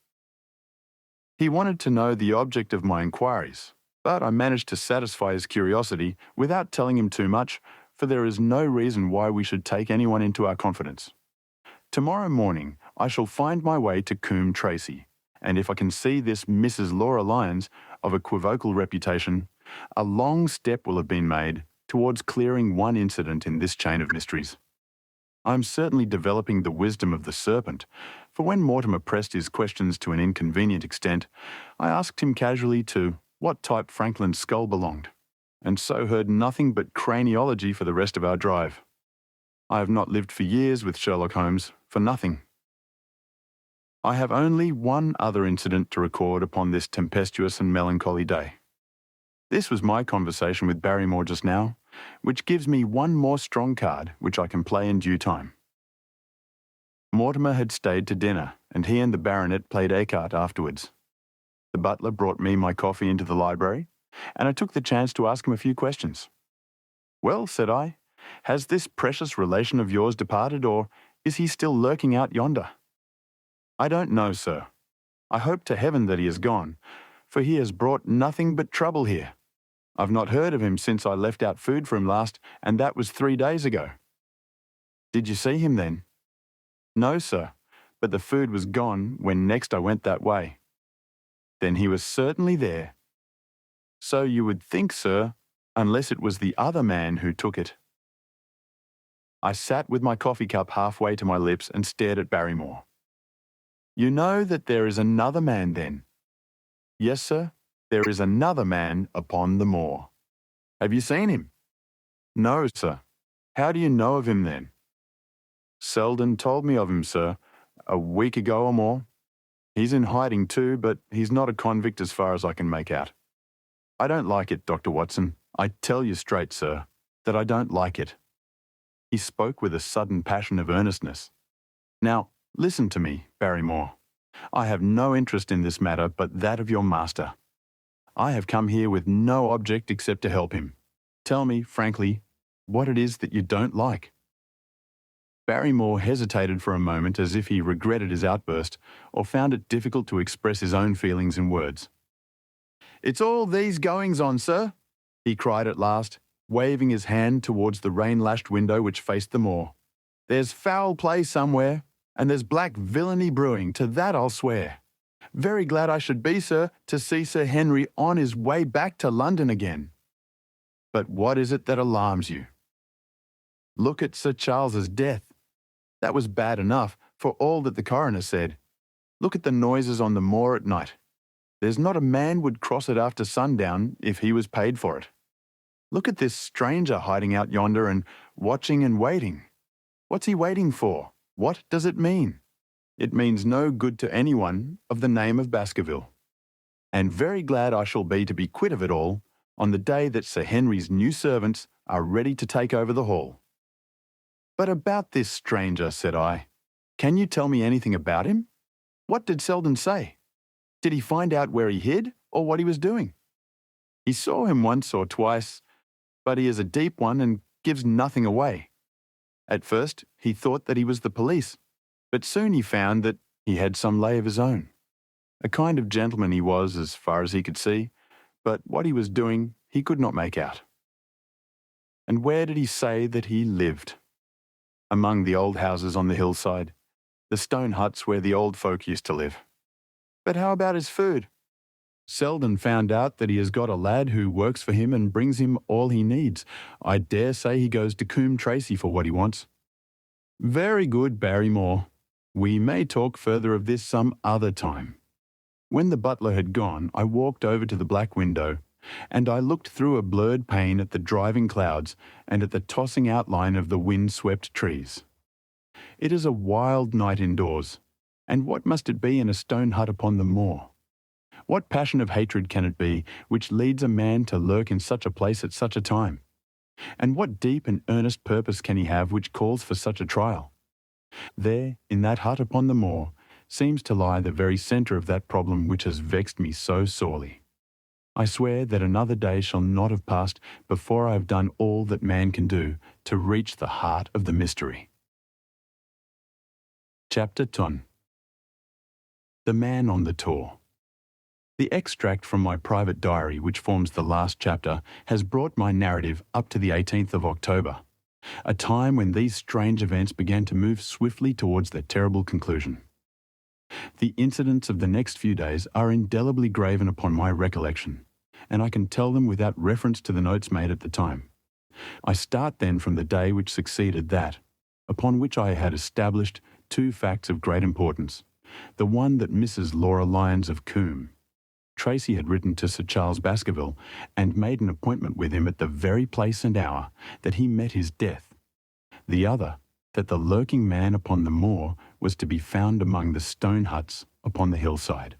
Speaker 1: He wanted to know the object of my inquiries, but I managed to satisfy his curiosity without telling him too much, for there is no reason why we should take anyone into our confidence. "Tomorrow morning I shall find my way to Coombe Tracey, and if I can see this Mrs. Laura Lyons, of equivocal reputation, a long step will have been made towards clearing one incident in this chain of mysteries. I am certainly developing the wisdom of the serpent, for when Mortimer pressed his questions to an inconvenient extent, I asked him casually to what type Franklin's skull belonged, and so heard nothing but craniology for the rest of our drive. I have not lived for years with Sherlock Holmes for nothing. I have only one other incident to record upon this tempestuous and melancholy day. This was my conversation with Barrymore just now, which gives me one more strong card which I can play in due time. Mortimer had stayed to dinner, and he and the baronet played écarté afterwards. The butler brought me my coffee into the library, and I took the chance to ask him a few questions. "Well," said I, "has this precious relation of yours departed, or is he still lurking out yonder?" "I don't know, sir. I hope to heaven that he is gone, for he has brought nothing but trouble here. I've not heard of him since I left out food for him last, and that was 3 days ago." "Did you see him then?" "No, sir, but the food was gone when next I went that way." "Then he was certainly there." "So you would think, sir, unless it was the other man who took it." I sat with my coffee cup halfway to my lips and stared at Barrymore. "You know that there is another man then?" "Yes, sir, there is another man upon the moor." "Have you seen him?" "No, sir." "How do you know of him then?" "Selden told me of him, sir, a week ago or more. He's in hiding too, but he's not a convict as far as I can make out. I don't like it, Dr. Watson. I tell you straight, sir, that I don't like it." He spoke with a sudden passion of earnestness. "Now, listen to me, Barrymore. I have no interest in this matter but that of your master. I have come here with no object except to help him. Tell me, frankly, what it is that you don't like." Barrymore hesitated for a moment as if he regretted his outburst or found it difficult to express his own feelings in words. "It's all these goings-on, sir," he cried at last, waving his hand towards the rain-lashed window which faced the moor. "There's foul play somewhere, and there's black villainy brewing, to that I'll swear. Very glad I should be, sir, to see Sir Henry on his way back to London again. But what is it that alarms you? Look at Sir Charles's death. That was bad enough, For all that the coroner said, look at the noises on the moor at night. There's not a man would cross it after sundown if he was paid for it. Look at this stranger hiding out yonder and watching and waiting. What's he waiting for? What does it mean? It means no good to anyone of the name of Baskerville. And very glad I shall be to be quit of it all on the day that Sir Henry's new servants are ready to take over the hall. But about this stranger, said I, can you tell me anything about him? What did Selden say? Did he find out where he hid or what he was doing? He saw him once or twice, but he is a deep one and gives nothing away. At first, he thought that he was the police, but soon he found that he had some lay of his own. A kind of gentleman he was as far as he could see, but what he was doing he could not make out. And where did he say that he lived? Among the old houses on the hillside, the stone huts where the old folk used to live. But how about his food? Selden found out that he has got a lad who works for him and brings him all he needs. I dare say he goes to Coombe Tracey for what he wants. Very good, Barrymore. We may talk further of this some other time. When the butler had gone, I walked over to the black window, and I looked through a blurred pane at the driving clouds and at the tossing outline of the wind-swept trees. It is a wild night indoors, and what must it be in a stone hut upon the moor? What passion of hatred can it be which leads a man to lurk in such a place at such a time? And what deep and earnest purpose can he have which calls for such a trial? There, in that hut upon the moor, seems to lie the very centre of that problem which has vexed me so sorely. I swear that another day shall not have passed before I have done all that man can do to reach the heart of the mystery. Chapter 10. The Man on the Tor. The extract from my private diary, which forms the last chapter, has brought my narrative up to the 18th of October, a time when these strange events began to move swiftly towards their terrible conclusion. The incidents of the next few days are indelibly graven upon my recollection, and I can tell them without reference to the notes made at the time. I start then from the day which succeeded that, upon which I had established two facts of great importance. The one that Mrs. Laura Lyons of Coombe Tracey had written to Sir Charles Baskerville and made an appointment with him at the very place and hour that he met his death. The other, that the lurking man upon the moor was to be found among the stone huts upon the hillside.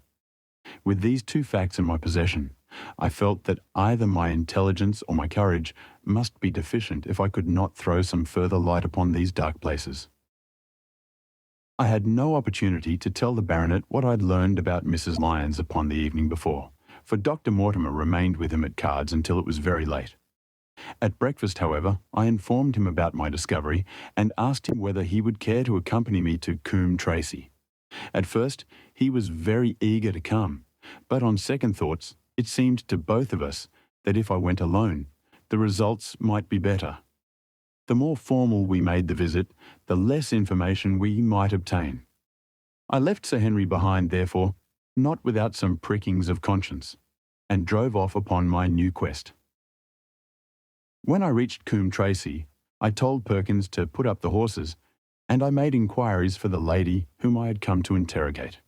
Speaker 1: With these two facts in my possession, I felt that either my intelligence or my courage must be deficient if I could not throw some further light upon these dark places. I had no opportunity to tell the baronet what I had learned about Mrs. Lyons upon the evening before, for Dr. Mortimer remained with him at cards until it was very late. At breakfast, however, I informed him about my discovery and asked him whether he would care to accompany me to Coombe Tracey. At first, he was very eager to come, but on second thoughts, it seemed to both of us that if I went alone, the results might be better. The more formal we made the visit, the less information we might obtain. I left Sir Henry behind, therefore, not without some prickings of conscience, and drove off upon my new quest. When I reached Coombe Tracey, I told Perkins to put up the horses, and I made inquiries for the lady whom I had come to interrogate.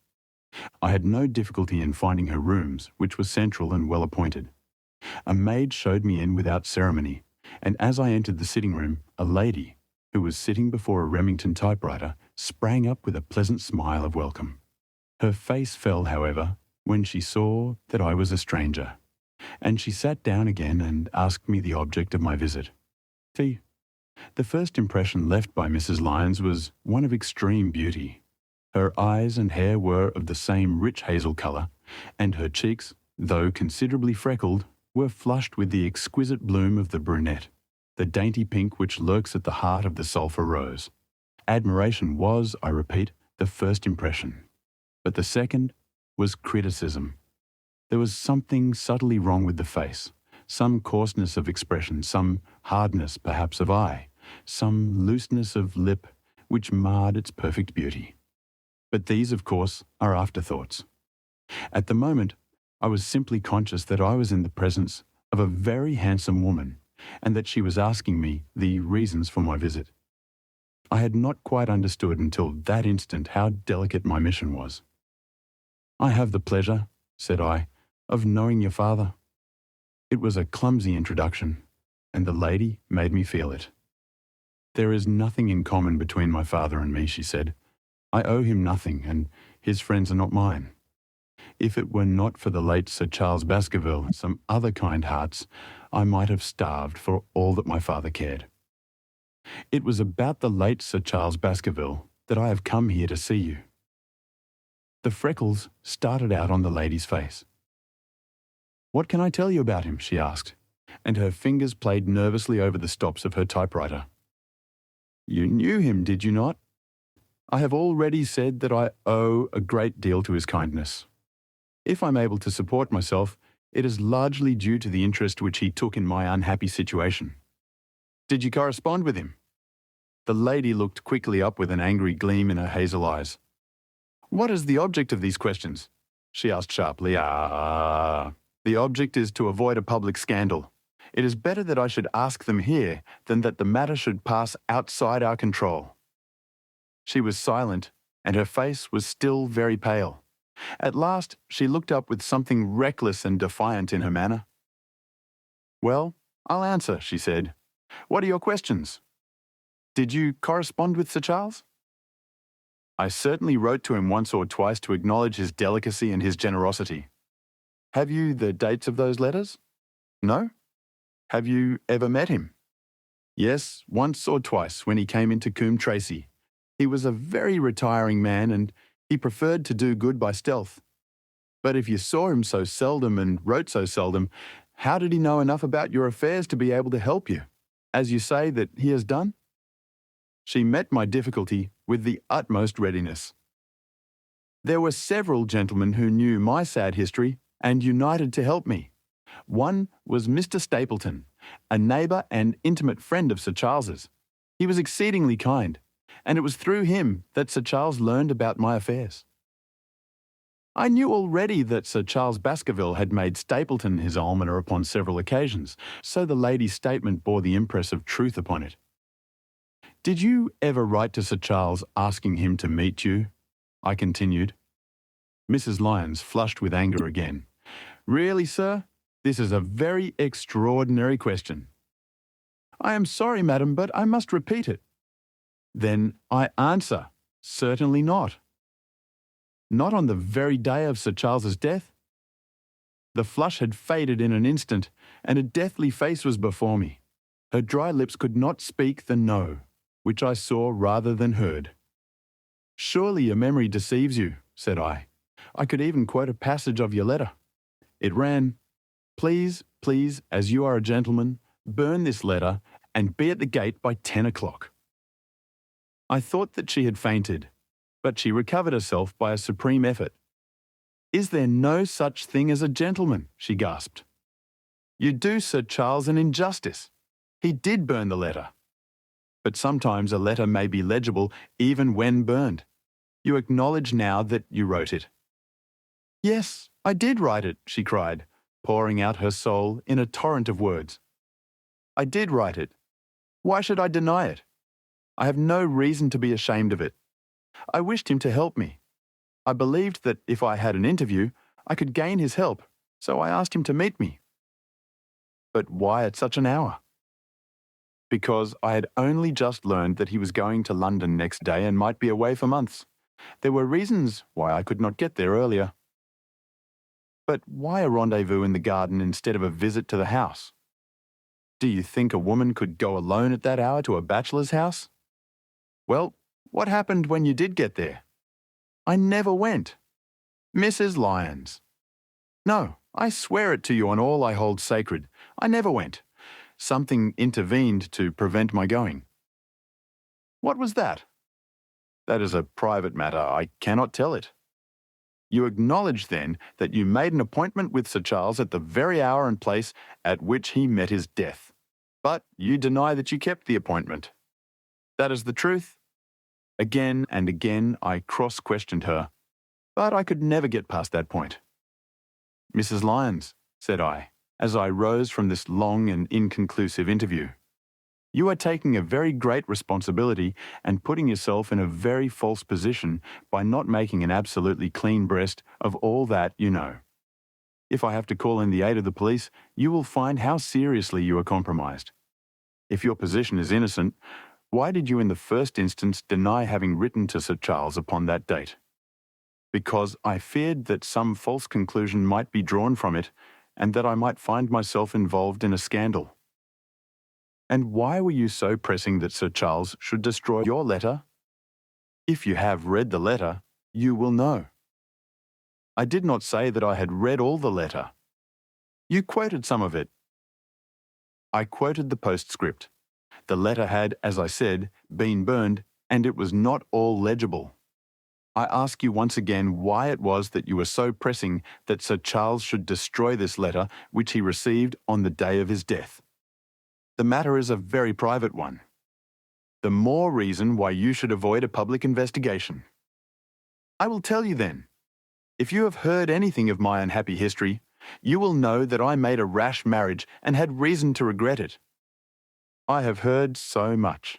Speaker 1: I had no difficulty in finding her rooms, which were central and well appointed. A maid showed me in without ceremony, and as I entered the sitting room, a lady, who was sitting before a Remington typewriter, sprang up with a pleasant smile of welcome. Her face fell, however, when she saw that I was a stranger, and she sat down again and asked me the object of my visit. The first impression left by Mrs. Lyons was one of extreme beauty. Her eyes and hair were of the same rich hazel colour, and her cheeks, though considerably freckled, were flushed with the exquisite bloom of the brunette, the dainty pink which lurks at the heart of the sulphur rose. Admiration was, I repeat, the first impression. But the second was criticism. There was something subtly wrong with the face, some coarseness of expression, some hardness perhaps of eye, some looseness of lip which marred its perfect beauty. But these, of course, are afterthoughts. At the moment, I was simply conscious that I was in the presence of a very handsome woman, and that she was asking me the reasons for my visit. I had not quite understood until that instant how delicate my mission was. "I have the pleasure," said I, "of knowing your father." It was a clumsy introduction, and the lady made me feel it. "There is nothing in common between my father and me," she said. "I owe him nothing, and his friends are not mine. If it were not for the late Sir Charles Baskerville and some other kind hearts, I might have starved for all that my father cared. It was about the late Sir Charles Baskerville that I have come here to see you." The freckles started out on the lady's face. "What can I tell you about him?" she asked, and her fingers played nervously over the stops of her typewriter. "You knew him, did you not? I have already said that I owe a great deal to his kindness. If I'm able to support myself, it is largely due to the interest which he took in my unhappy situation. Did you correspond with him?" The lady looked quickly up with an angry gleam in her hazel eyes. "What is the object of these questions?" she asked sharply. The object is to avoid a public scandal. It is better that I should ask them here than that the matter should pass outside our control." She was silent, and her face was still very pale. At last, she looked up with something reckless and defiant in her manner. "Well, I'll answer," she said. "What are your questions? Did you correspond with Sir Charles?" "I certainly wrote to him once or twice to acknowledge his delicacy and his generosity." "Have you the dates of those letters?" "No." "Have you ever met him?" "Yes, once or twice when he came into Coombe Tracey. He was a very retiring man and he preferred to do good by stealth. But if you saw him so seldom and wrote so seldom, how did he know enough about your affairs to be able to help you, as you say that he has done?" She met my difficulty with the utmost readiness. "There were several gentlemen who knew my sad history and united to help me. One was Mr. Stapleton, a neighbour and intimate friend of Sir Charles's. He was exceedingly kind, and it was through him that Sir Charles learned about my affairs." I knew already that Sir Charles Baskerville had made Stapleton his almoner upon several occasions, so the lady's statement bore the impress of truth upon it. "Did you ever write to Sir Charles asking him to meet you?" I continued. Mrs. Lyons flushed with anger again. "Really, sir? This is a very extraordinary question." "I am sorry, madam, but I must repeat it." "Then I answer, certainly not." "Not on the very day of Sir Charles's death?" The flush had faded in an instant, and a deathly face was before me. Her dry lips could not speak the no, which I saw rather than heard. "Surely your memory deceives you," said I. "I could even quote a passage of your letter. It ran, 'Please, please, as you are a gentleman, burn this letter and be at the gate by 10 o'clock. I thought that she had fainted, but she recovered herself by a supreme effort. "Is there no such thing as a gentleman?" she gasped. "You do Sir Charles an injustice. He did burn the letter. But sometimes a letter may be legible even when burned. You acknowledge now that you wrote it." "Yes, I did write it," she cried, pouring out her soul in a torrent of words. "I did write it. Why should I deny it? I have no reason to be ashamed of it. I wished him to help me. I believed that if I had an interview, I could gain his help, so I asked him to meet me." "But why at such an hour?" "Because I had only just learned that he was going to London next day and might be away for months. There were reasons why I could not get there earlier." "But why a rendezvous in the garden instead of a visit to the house? Do you think a woman could go alone at that hour to a bachelor's house?" "Well, what happened when you did get there?" "I never went." "Mrs. Lyons." "No, I swear it to you on all I hold sacred. I never went. Something intervened to prevent my going." "What was that?" "That is a private matter. I cannot tell it." "You acknowledge, then, that you made an appointment with Sir Charles at the very hour and place at which he met his death. But you deny that you kept the appointment." "That is the truth." Again and again I cross-questioned her, but I could never get past that point. "Mrs. Lyons," said I, as I rose from this long and inconclusive interview, You are taking a very great responsibility and putting yourself in a very false position by not making an absolutely clean breast of all that you know. If I have to call in the aid of the police, you will find how seriously you are compromised. If your position is innocent, why did you in the first instance deny having written to Sir Charles upon that date? Because I feared that some false conclusion might be drawn from it, and that I might find myself involved in a scandal. And why were you so pressing that Sir Charles should destroy your letter? If you have read the letter, you will know. I did not say that I had read all the letter. You quoted some of it. I quoted the postscript. The letter had, as I said, been burned, and it was not all legible. I ask you once again why it was that you were so pressing that Sir Charles should destroy this letter which he received on the day of his death. The matter is a very private one. The more reason why you should avoid a public investigation. I will tell you then. If you have heard anything of my unhappy history, you will know that I made a rash marriage and had reason to regret it. I have heard so much.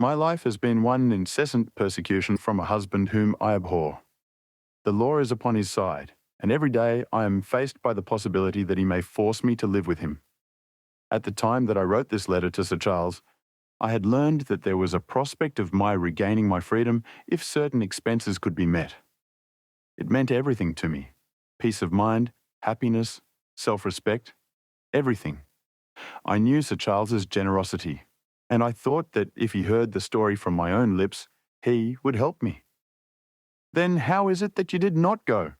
Speaker 1: My life has been one incessant persecution from a husband whom I abhor. The law is upon his side, and every day I am faced by the possibility that he may force me to live with him. At the time that I wrote this letter to Sir Charles, I had learned that there was a prospect of my regaining my freedom if certain expenses could be met. It meant everything to me. Peace of mind, happiness, self-respect, everything. I knew Sir Charles's generosity, and I thought that if he heard the story from my own lips, he would help me. Then how is it that you did not go?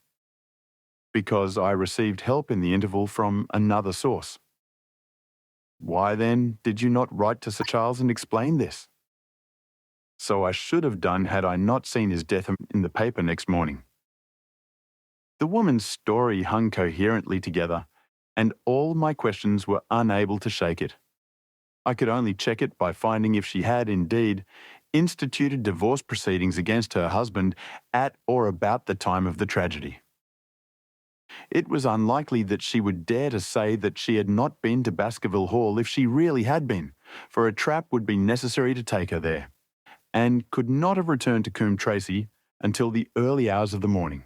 Speaker 1: Because I received help in the interval from another source. Why then did you not write to Sir Charles and explain this? So I should have done had I not seen his death in the paper next morning. The woman's story hung coherently together, and all my questions were unable to shake it. I could only check it by finding if she had, indeed, instituted divorce proceedings against her husband at or about the time of the tragedy. It was unlikely that she would dare to say that she had not been to Baskerville Hall if she really had been, for a trap would be necessary to take her there, and could not have returned to Coombe Tracey until the early hours of the morning.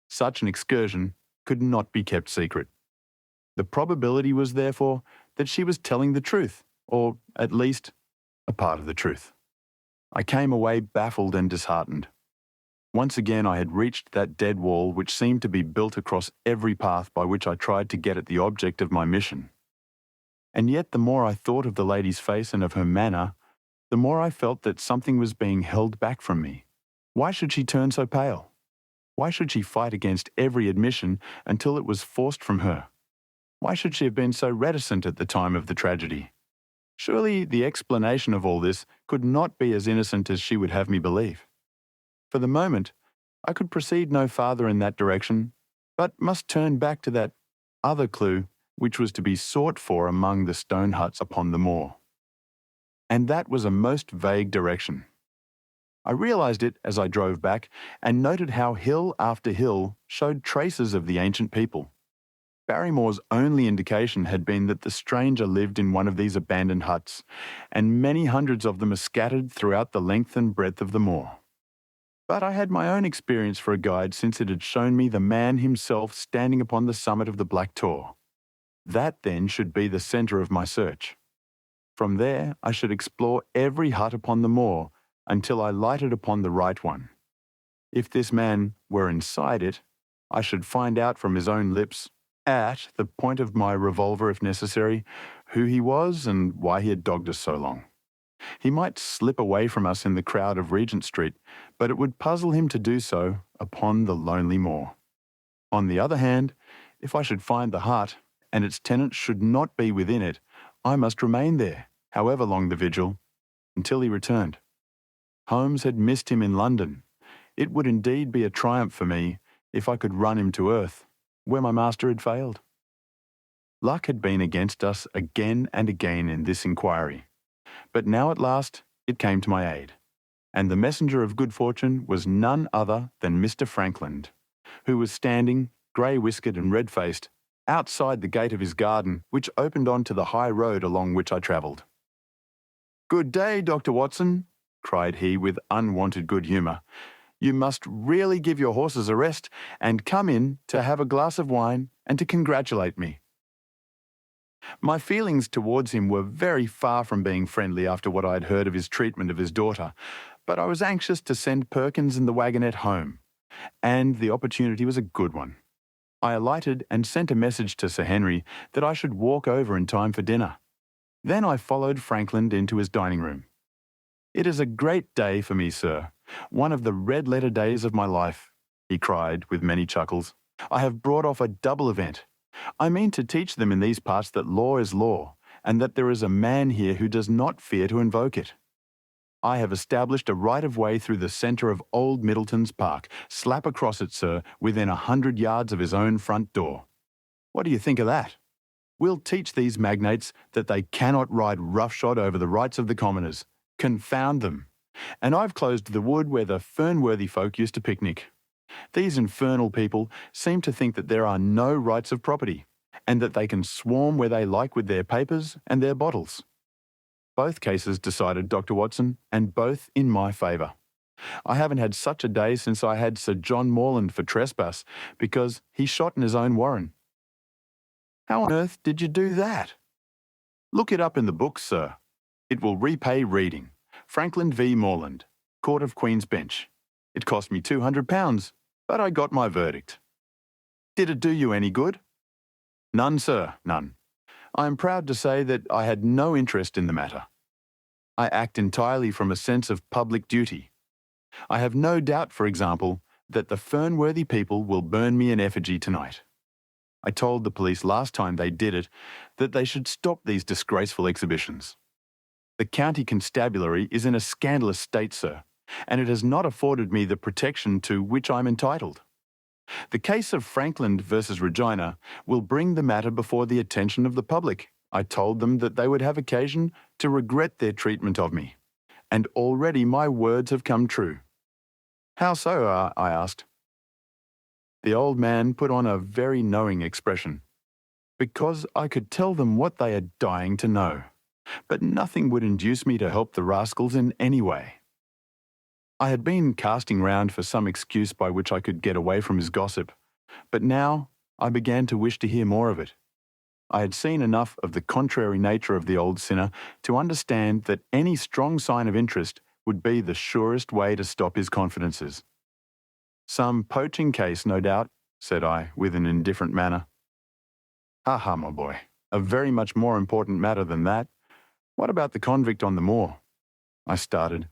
Speaker 1: Such an excursion could not be kept secret. The probability was, therefore, that she was telling the truth, or, at least, a part of the truth. I came away baffled and disheartened. Once again I had reached that dead wall which seemed to be built across every path by which I tried to get at the object of my mission. And yet the more I thought of the lady's face and of her manner, the more I felt that something was being held back from me. Why should she turn so pale? Why should she fight against every admission until it was forced from her? Why should she have been so reticent at the time of the tragedy? Surely the explanation of all this could not be as innocent as she would have me believe. For the moment, I could proceed no farther in that direction, but must turn back to that other clue which was to be sought for among the stone huts upon the moor. And that was a most vague direction. I realized it as I drove back and noted how hill after hill showed traces of the ancient people. Barrymore's only indication had been that the stranger lived in one of these abandoned huts, and many hundreds of them are scattered throughout the length and breadth of the moor. But I had my own experience for a guide, since it had shown me the man himself standing upon the summit of the Black Tor. That then should be the centre of my search. From there I should explore every hut upon the moor until I lighted upon the right one. If this man were inside it, I should find out from his own lips, at the point of my revolver if necessary, who he was and why he had dogged us so long. He might slip away from us in the crowd of Regent Street, but it would puzzle him to do so upon the lonely moor. On the other hand, if I should find the hut, and its tenant should not be within it, I must remain there, however long the vigil, until he returned. Holmes had missed him in London. It would indeed be a triumph for me if I could run him to earth, where my master had failed. Luck had been against us again and again in this inquiry. But now at last it came to my aid, and the messenger of good fortune was none other than Mr. Frankland, who was standing, grey-whiskered and red-faced, outside the gate of his garden, which opened on to the high road along which I travelled. "Good day, Dr. Watson," cried he with unwonted good humour. "You must really give your horses a rest and come in to have a glass of wine and to congratulate me." My feelings towards him were very far from being friendly after what I had heard of his treatment of his daughter, but I was anxious to send Perkins and the wagonette home, and the opportunity was a good one. I alighted and sent a message to Sir Henry that I should walk over in time for dinner. Then I followed Frankland into his dining room. "It is a great day for me, sir, one of the red-letter days of my life," he cried with many chuckles. "I have brought off a double event. I mean to teach them in these parts that law is law, and that there is a man here who does not fear to invoke it. I have established a right-of-way through the centre of Old Middleton's Park, slap across it, sir, within 100 yards of his own front door. What do you think of that? We'll teach these magnates that they cannot ride roughshod over the rights of the commoners. Confound them. And I've closed the wood where the Fernworthy folk used to picnic. These infernal people seem to think that there are no rights of property, and that they can swarm where they like with their papers and their bottles." Both cases decided, Dr. Watson, and both in my favour. I haven't had such a day since I had Sir John Morland for trespass, because he shot in his own warren. "How on earth did you do that?" "Look it up in the books, sir. It will repay reading. Frankland v. Morland, Court of Queen's Bench. It cost me £200, but I got my verdict." "Did it do you any good?" "None, sir, none. I am proud to say that I had no interest in the matter. I act entirely from a sense of public duty. I have no doubt, for example, that the Fernworthy people will burn me in effigy tonight. I told the police last time they did it that they should stop these disgraceful exhibitions. The county constabulary is in a scandalous state, sir, and it has not afforded me the protection to which I'm entitled. The case of Frankland versus Regina will bring the matter before the attention of the public. I told them that they would have occasion to regret their treatment of me, and already my words have come true." "How so?" I asked. The old man put on a very knowing expression. "Because I could tell them what they are dying to know, but nothing would induce me to help the rascals in any way." I had been casting round for some excuse by which I could get away from his gossip, but now I began to wish to hear more of it. I had seen enough of the contrary nature of the old sinner to understand that any strong sign of interest would be the surest way to stop his confidences. "Some poaching case, no doubt," said I, with an indifferent manner. "Ha ha, my boy, a very much more important matter than that. What about the convict on the moor?" I started.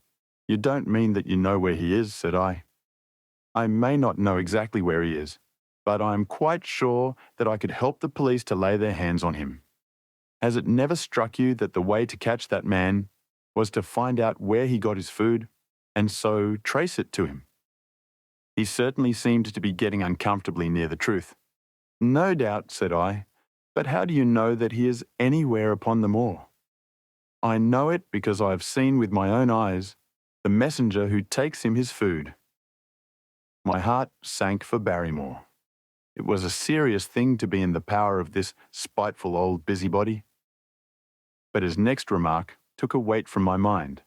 Speaker 1: "You don't mean that you know where he is," said I. "I may not know exactly where he is, but I am quite sure that I could help the police to lay their hands on him. Has it never struck you that the way to catch that man was to find out where he got his food, and so trace it to him?" He certainly seemed to be getting uncomfortably near the truth. "No doubt," said I, "but how do you know that he is anywhere upon the moor?" "I know it because I have seen with my own eyes the messenger who takes him his food." My heart sank for Barrymore. It was a serious thing to be in the power of this spiteful old busybody. But his next remark took a weight from my mind.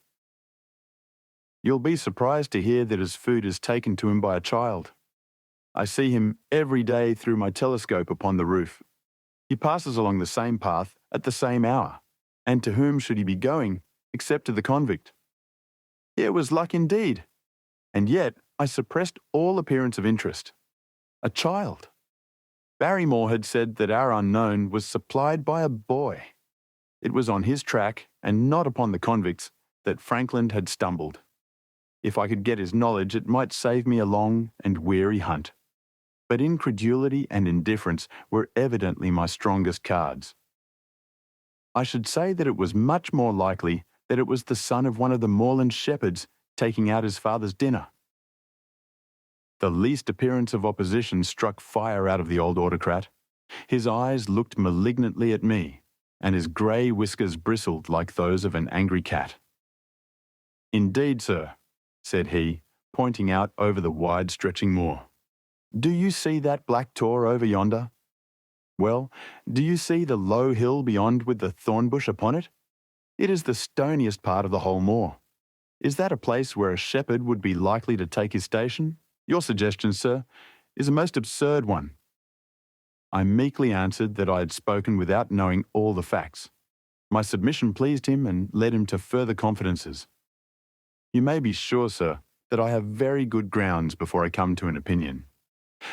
Speaker 1: "You'll be surprised to hear that his food is taken to him by a child. I see him every day through my telescope upon the roof. He passes along the same path at the same hour, and to whom should he be going except to the convict? Here was luck indeed, and yet I suppressed all appearance of interest. A child! Barrymore had said that our unknown was supplied by a boy. It was on his track, and not upon the convict's, that Frankland had stumbled. If I could get his knowledge, it might save me a long and weary hunt. But incredulity and indifference were evidently my strongest cards. I should say that it was much more likely that it was the son of one of the moorland shepherds taking out his father's dinner. The least appearance of opposition struck fire out of the old autocrat. His eyes looked malignantly at me, and his grey whiskers bristled like those of an angry cat. "Indeed, sir," said he, pointing out over the wide-stretching moor. "Do you see that black tor over yonder? Well, do you see the low hill beyond with the thorn bush upon it? It is the stoniest part of the whole moor. Is that a place where a shepherd would be likely to take his station? Your suggestion, sir, is a most absurd one. I meekly answered that I had spoken without knowing all the facts. My submission pleased him and led him to further confidences. You may be sure, sir, that I have very good grounds before I come to an opinion.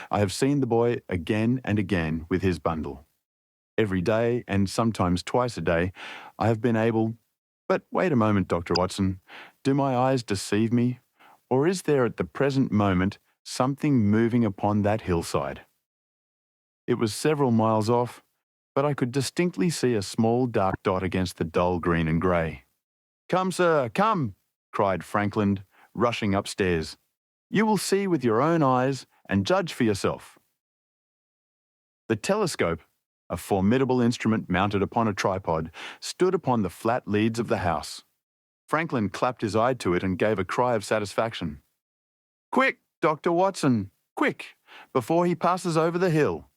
Speaker 1: I have seen the boy again and again with his bundle. Every day, and sometimes twice a day, I have been able— But wait a moment, Dr. Watson. Do my eyes deceive me? Or is there at the present moment something moving upon that hillside? It was several miles off, but I could distinctly see a small dark dot against the dull green and grey. "Come, sir, come!" cried Frankland, rushing upstairs. "You will see with your own eyes and judge for yourself." The telescope, a formidable instrument mounted upon a tripod, stood upon the flat leads of the house. Franklin clapped his eye to it and gave a cry of satisfaction. "Quick, Dr. Watson, quick, before he passes over the hill."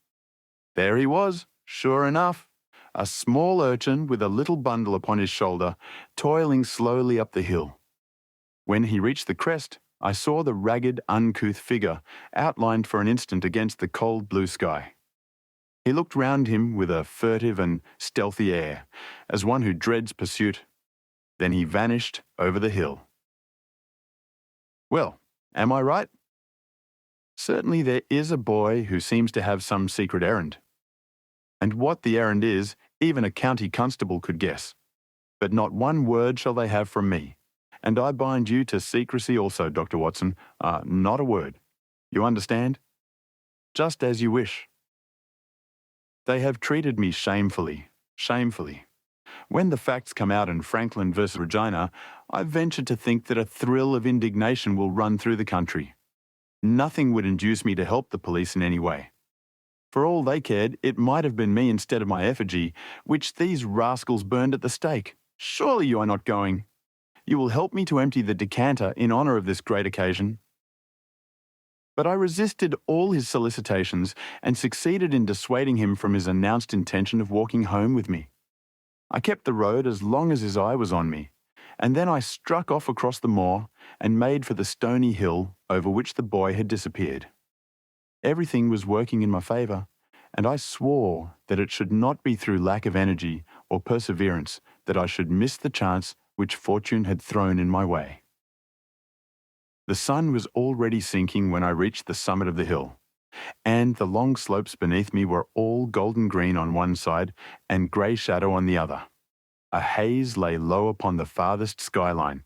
Speaker 1: There he was, sure enough, a small urchin with a little bundle upon his shoulder, toiling slowly up the hill. When he reached the crest, I saw the ragged, uncouth figure outlined for an instant against the cold blue sky. He looked round him with a furtive and stealthy air, as one who dreads pursuit. Then he vanished over the hill. Well, am I right? Certainly there is a boy who seems to have some secret errand. And what the errand is, even a county constable could guess. But not one word shall they have from me. And I bind you to secrecy also, Dr. Watson. Not a word. You understand? Just as you wish. They have treated me shamefully, shamefully. When the facts come out in Franklin versus Regina, I venture to think that a thrill of indignation will run through the country. Nothing would induce me to help the police in any way. For all they cared, it might have been me instead of my effigy, which these rascals burned at the stake. Surely you are not going. You will help me to empty the decanter in honour of this great occasion. But I resisted all his solicitations and succeeded in dissuading him from his announced intention of walking home with me. I kept the road as long as his eye was on me, and then I struck off across the moor and made for the stony hill over which the boy had disappeared. Everything was working in my favour, and I swore that it should not be through lack of energy or perseverance that I should miss the chance which fortune had thrown in my way. The sun was already sinking when I reached the summit of the hill, and the long slopes beneath me were all golden green on one side and grey shadow on the other. A haze lay low upon the farthest skyline,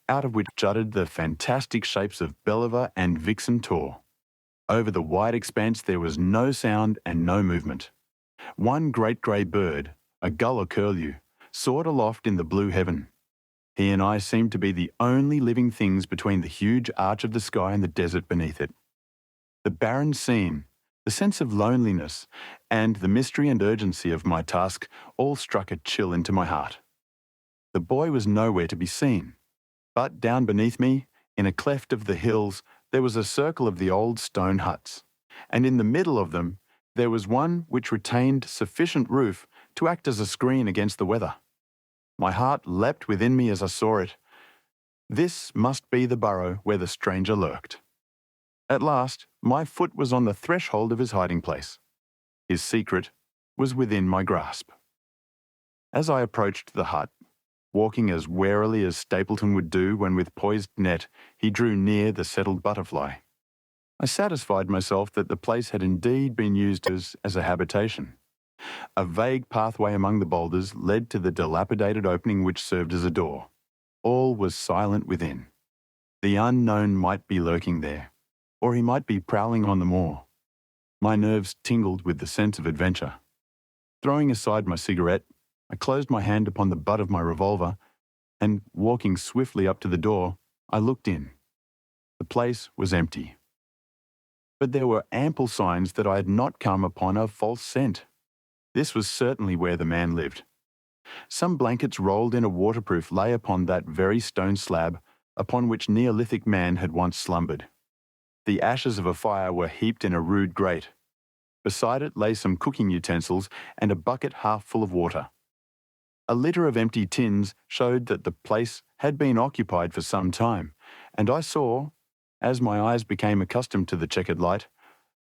Speaker 1: out of which jutted the fantastic shapes of Belliver and Vixen Tor. Over the wide expanse there was no sound and no movement. One great grey bird, a gull or curlew, soared aloft in the blue heaven. He and I seemed to be the only living things between the huge arch of the sky and the desert beneath it. The barren scene, the sense of loneliness, and the mystery and urgency of my task all struck a chill into my heart. The boy was nowhere to be seen, but down beneath me, in a cleft of the hills, there was a circle of the old stone huts, and in the middle of them there was one which retained sufficient roof to act as a screen against the weather. My heart leapt within me as I saw it. This must be the burrow where the stranger lurked. At last, my foot was on the threshold of his hiding place. His secret was within my grasp. As I approached the hut, walking as warily as Stapleton would do when with poised net he drew near the settled butterfly, I satisfied myself that the place had indeed been used as a habitation. A vague pathway among the boulders led to the dilapidated opening which served as a door. All was silent within. The unknown might be lurking there, or he might be prowling on the moor. My nerves tingled with the sense of adventure. Throwing aside my cigarette, I closed my hand upon the butt of my revolver, and, walking swiftly up to the door, I looked in. The place was empty. But there were ample signs that I had not come upon a false scent. This was certainly where the man lived. Some blankets rolled in a waterproof lay upon that very stone slab upon which Neolithic man had once slumbered. The ashes of a fire were heaped in a rude grate. Beside it lay some cooking utensils and a bucket half full of water. A litter of empty tins showed that the place had been occupied for some time, and I saw, as my eyes became accustomed to the checkered light,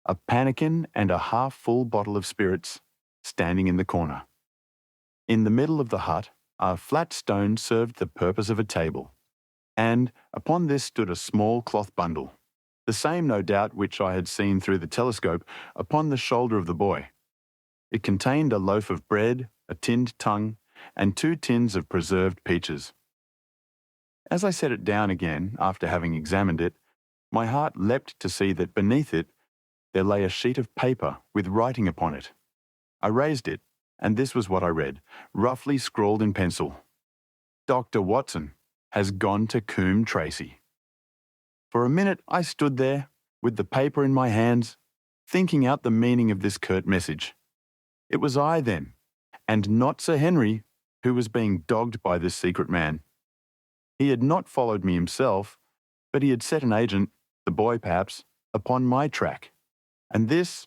Speaker 1: a pannikin and a half-full bottle of spirits standing in the corner. In the middle of the hut, a flat stone served the purpose of a table, and upon this stood a small cloth bundle, the same, no doubt, which I had seen through the telescope upon the shoulder of the boy. It contained a loaf of bread, a tinned tongue, and 2 tins of preserved peaches. As I set it down again, after having examined it, my heart leapt to see that beneath it there lay a sheet of paper with writing upon it. I raised it, and this was what I read, roughly scrawled in pencil. Dr. Watson has gone to Coombe Tracy. For a minute I stood there, with the paper in my hands, thinking out the meaning of this curt message. It was I, then, and not Sir Henry, who was being dogged by this secret man. He had not followed me himself, but he had set an agent, the boy perhaps, upon my track. And this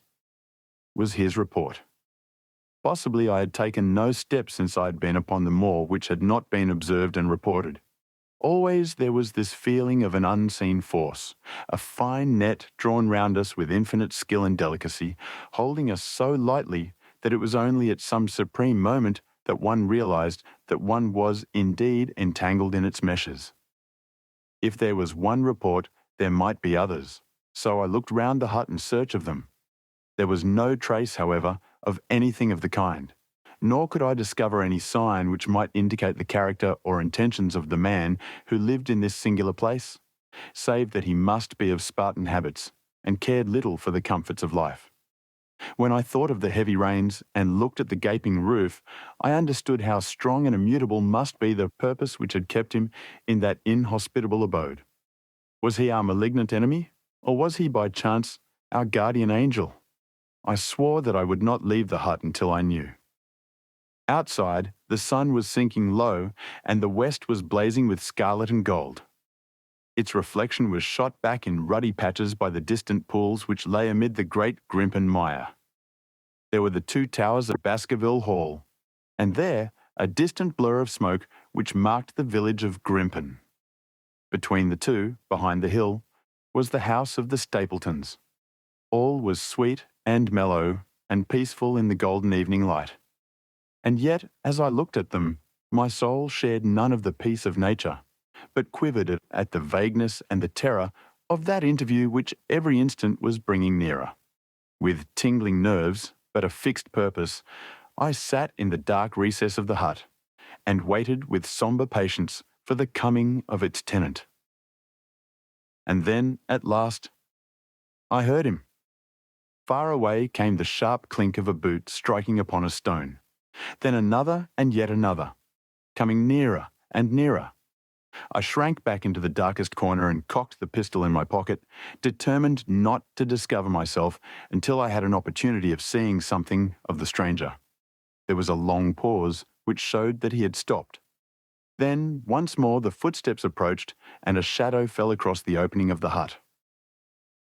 Speaker 1: was his report. Possibly I had taken no steps since I had been upon the moor which had not been observed and reported. Always there was this feeling of an unseen force, a fine net drawn round us with infinite skill and delicacy, holding us so lightly that it was only at some supreme moment that one realized that one was indeed entangled in its meshes. If there was one report, there might be others, so I looked round the hut in search of them. There was no trace, however, of anything of the kind, nor could I discover any sign which might indicate the character or intentions of the man who lived in this singular place, save that he must be of Spartan habits and cared little for the comforts of life. When I thought of the heavy rains and looked at the gaping roof, I understood how strong and immutable must be the purpose which had kept him in that inhospitable abode. Was he our malignant enemy, or was he by chance our guardian angel? I swore that I would not leave the hut until I knew. Outside, the sun was sinking low, and the west was blazing with scarlet and gold. Its reflection was shot back in ruddy patches by the distant pools which lay amid the great Grimpen mire. There were the 2 towers of Baskerville Hall, and there a distant blur of smoke which marked the village of Grimpen. Between the two, behind the hill, was the house of the Stapletons. All was sweet and mellow and peaceful in the golden evening light. And yet, as I looked at them, my soul shared none of the peace of nature, but quivered at the vagueness and the terror of that interview which every instant was bringing nearer. With tingling nerves, but a fixed purpose, I sat in the dark recess of the hut, and waited with sombre patience for the coming of its tenant. And then, at last, I heard him. Far away came the sharp clink of a boot striking upon a stone, then another and yet another, coming nearer and nearer. I shrank back into the darkest corner and cocked the pistol in my pocket, determined not to discover myself until I had an opportunity of seeing something of the stranger. There was a long pause, which showed that he had stopped. Then, once more, the footsteps approached, and a shadow fell across the opening of the hut.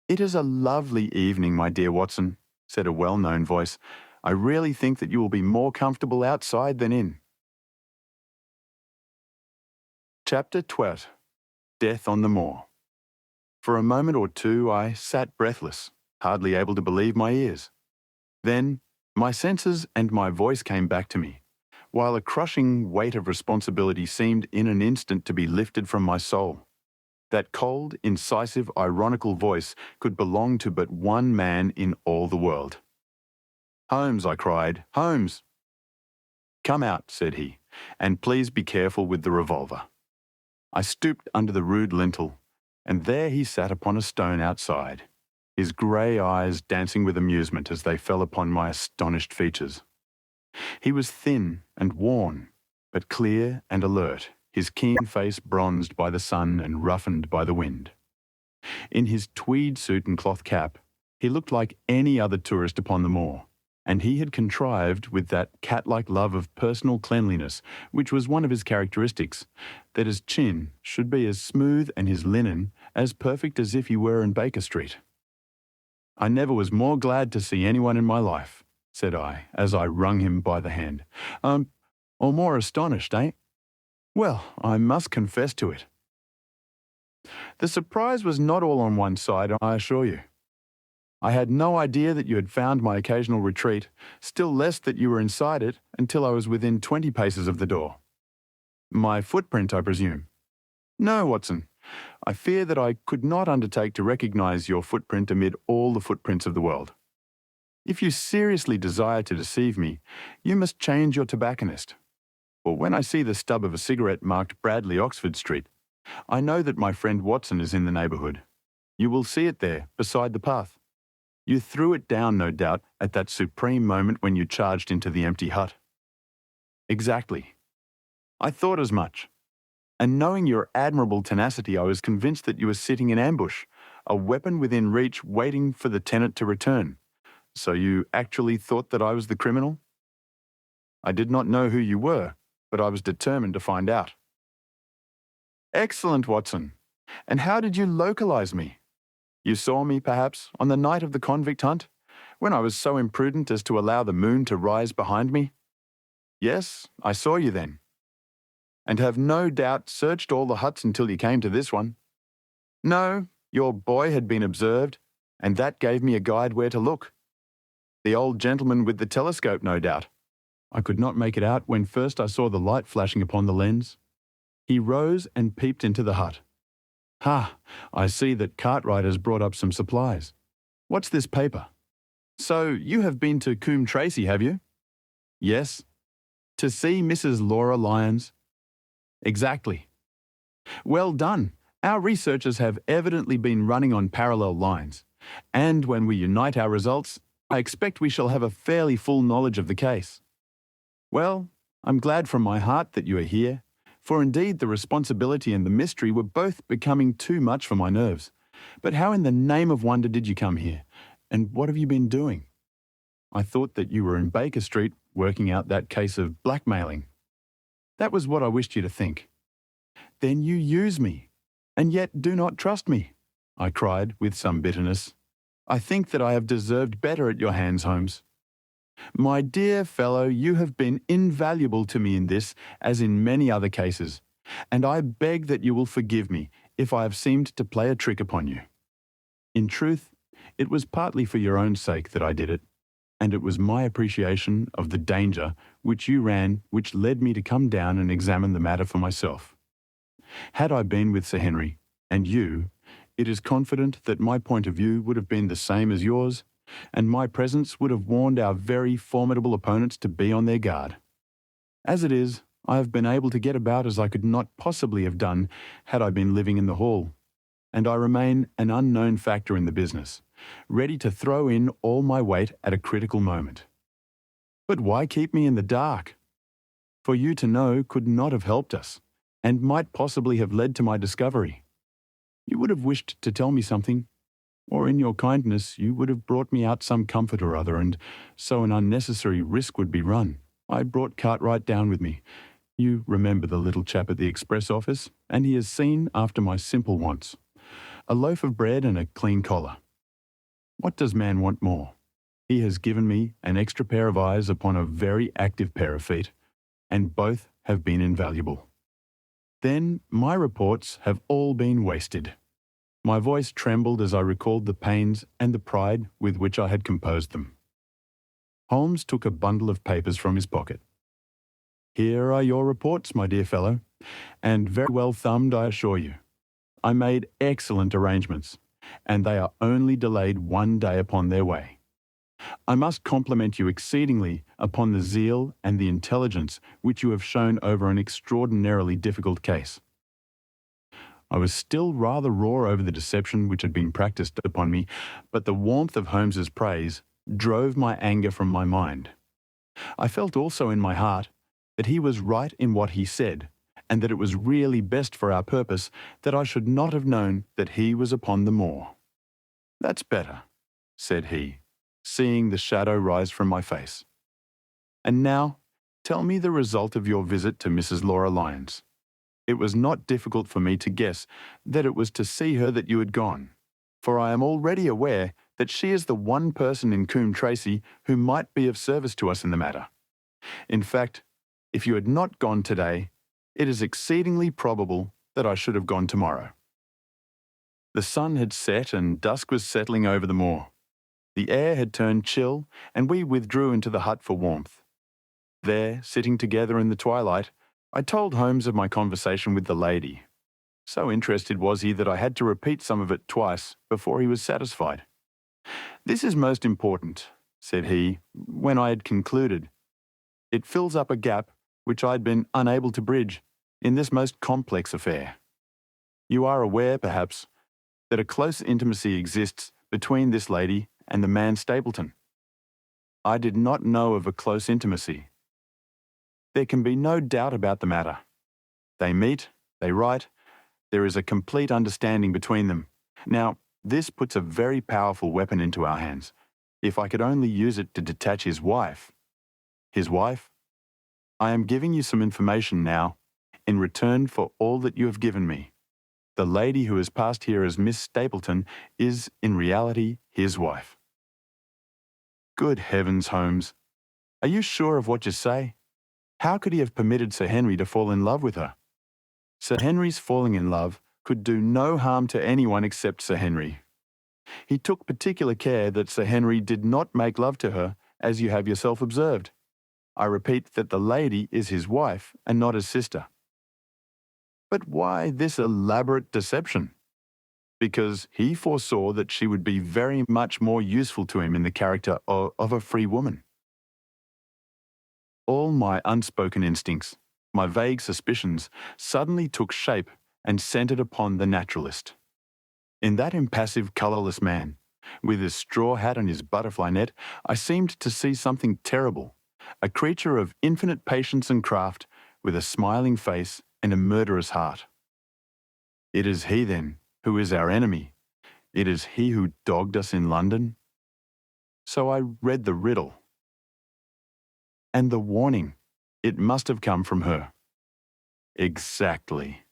Speaker 1: "It is a lovely evening, my dear Watson," said a well-known voice. "I really think that you will be more comfortable outside than in." Chapter 12. Death on the Moor. For a moment or two I sat breathless, hardly able to believe my ears. Then my senses and my voice came back to me, while a crushing weight of responsibility seemed in an instant to be lifted from my soul. That cold, incisive, ironical voice could belong to but one man in all the world. "Holmes," I cried, "Holmes!" "Come out," said he, "and please be careful with the revolver." I stooped under the rude lintel, and there he sat upon a stone outside, his grey eyes dancing with amusement as they fell upon my astonished features. He was thin and worn, but clear and alert, his keen face bronzed by the sun and roughened by the wind. In his tweed suit and cloth cap, he looked like any other tourist upon the moor, and he had contrived, with that cat-like love of personal cleanliness which was one of his characteristics, that his chin should be as smooth and his linen as perfect as if he were in Baker Street. "I never was more glad to see anyone in my life," said I, as I wrung him by the hand. Or more astonished, eh? Well, I must confess to it. The surprise was not all on one side, I assure you. I had no idea that you had found my occasional retreat, still less that you were inside it, until I was within 20 paces of the door. My footprint, I presume? No, Watson. I fear that I could not undertake to recognize your footprint amid all the footprints of the world. If you seriously desire to deceive me, you must change your tobacconist. For when I see the stub of a cigarette marked Bradley, Oxford Street, I know that my friend Watson is in the neighbourhood. You will see it there, beside the path. You threw it down, no doubt, at that supreme moment when you charged into the empty hut. Exactly. I thought as much. And knowing your admirable tenacity, I was convinced that you were sitting in ambush, a weapon within reach waiting for the tenant to return. So you actually thought that I was the criminal? I did not know who you were, but I was determined to find out. Excellent, Watson. And how did you localize me? You saw me, perhaps, on the night of the convict hunt, when I was so imprudent as to allow the moon to rise behind me? Yes, I saw you then. And have no doubt searched all the huts until you came to this one. No, your boy had been observed, and that gave me a guide where to look. The old gentleman with the telescope, no doubt. I could not make it out when first I saw the light flashing upon the lens. He rose and peeped into the hut. Ha! I see that Cartwright has brought up some supplies. What's this paper? So you have been to Coombe Tracey, have you? Yes. To see Mrs. Laura Lyons? Exactly. Well done. Our researchers have evidently been running on parallel lines. And when we unite our results, I expect we shall have a fairly full knowledge of the case. Well, I'm glad from my heart that you are here, for indeed the responsibility and the mystery were both becoming too much for my nerves. But how in the name of wonder did you come here? And what have you been doing? I thought that you were in Baker Street working out that case of blackmailing. That was what I wished you to think. Then you use me, and yet do not trust me, I cried with some bitterness. I think that I have deserved better at your hands, Holmes. My dear fellow, you have been invaluable to me in this, as in many other cases, and I beg that you will forgive me if I have seemed to play a trick upon you. In truth, it was partly for your own sake that I did it, and it was my appreciation of the danger which you ran which led me to come down and examine the matter for myself. Had I been with Sir Henry, and you, it is confident that my point of view would have been the same as yours, and my presence would have warned our very formidable opponents to be on their guard. As it is, I have been able to get about as I could not possibly have done had I been living in the hall, and I remain an unknown factor in the business, ready to throw in all my weight at a critical moment. But why keep me in the dark? For you to know could not have helped us, and might possibly have led to my discovery. You would have wished to tell me something, or in your kindness you would have brought me out some comfort or other, and so an unnecessary risk would be run. I brought Cartwright down with me. You remember the little chap at the express office, and he has seen after my simple wants. A loaf of bread and a clean collar. What does man want more? He has given me an extra pair of eyes upon a very active pair of feet, and both have been invaluable. Then my reports have all been wasted. My voice trembled as I recalled the pains and the pride with which I had composed them. Holmes took a bundle of papers from his pocket. Here are your reports, my dear fellow, and very well thumbed, I assure you. I made excellent arrangements, and they are only delayed one day upon their way. I must compliment you exceedingly upon the zeal and the intelligence which you have shown over an extraordinarily difficult case. I was still rather raw over the deception which had been practised upon me, but the warmth of Holmes's praise drove my anger from my mind. I felt also in my heart that he was right in what he said, and that it was really best for our purpose that I should not have known that he was upon the moor. That's better, said he, seeing the shadow rise from my face. And now, tell me the result of your visit to Mrs. Laura Lyons. It was not difficult for me to guess that it was to see her that you had gone, for I am already aware that she is the one person in Coombe Tracey who might be of service to us in the matter. In fact, If you had not gone today, it is exceedingly probable that I should have gone tomorrow. The sun had set and dusk was settling over the moor. The air had turned chill, and we withdrew into the hut for warmth. There, sitting together in the twilight, I told Holmes of my conversation with the lady. So interested was he that I had to repeat some of it twice before he was satisfied. "This is most important," said he, when I had concluded. "It fills up a gap which I had been unable to bridge in this most complex affair. You are aware, perhaps, that a close intimacy exists between this lady and the man Stapleton. I did not know of a close intimacy. There can be no doubt about the matter. They meet, they write, there is a complete understanding between them. Now, this puts a very powerful weapon into our hands. If I could only use it to detach his wife. His wife? I am giving you some information now, in return for all that you have given me. The lady who has passed here as Miss Stapleton is, in reality, his wife." "Good heavens, Holmes. Are you sure of what you say? How could he have permitted Sir Henry to fall in love with her?" "Sir Henry's falling in love could do no harm to anyone except Sir Henry. He took particular care that Sir Henry did not make love to her, as you have yourself observed. I repeat that the lady is his wife and not his sister." "But why this elaborate deception?" "Because he foresaw that she would be very much more useful to him in the character of a free woman." All my unspoken instincts, my vague suspicions, suddenly took shape and centred upon the naturalist. In that impassive, colourless man, with his straw hat and his butterfly net, I seemed to see something terrible, a creature of infinite patience and craft, with a smiling face and a murderous heart. It is he, then, who is our enemy. It is he who dogged us in London. So I read the riddle. And the warning, it must have come from her. Exactly.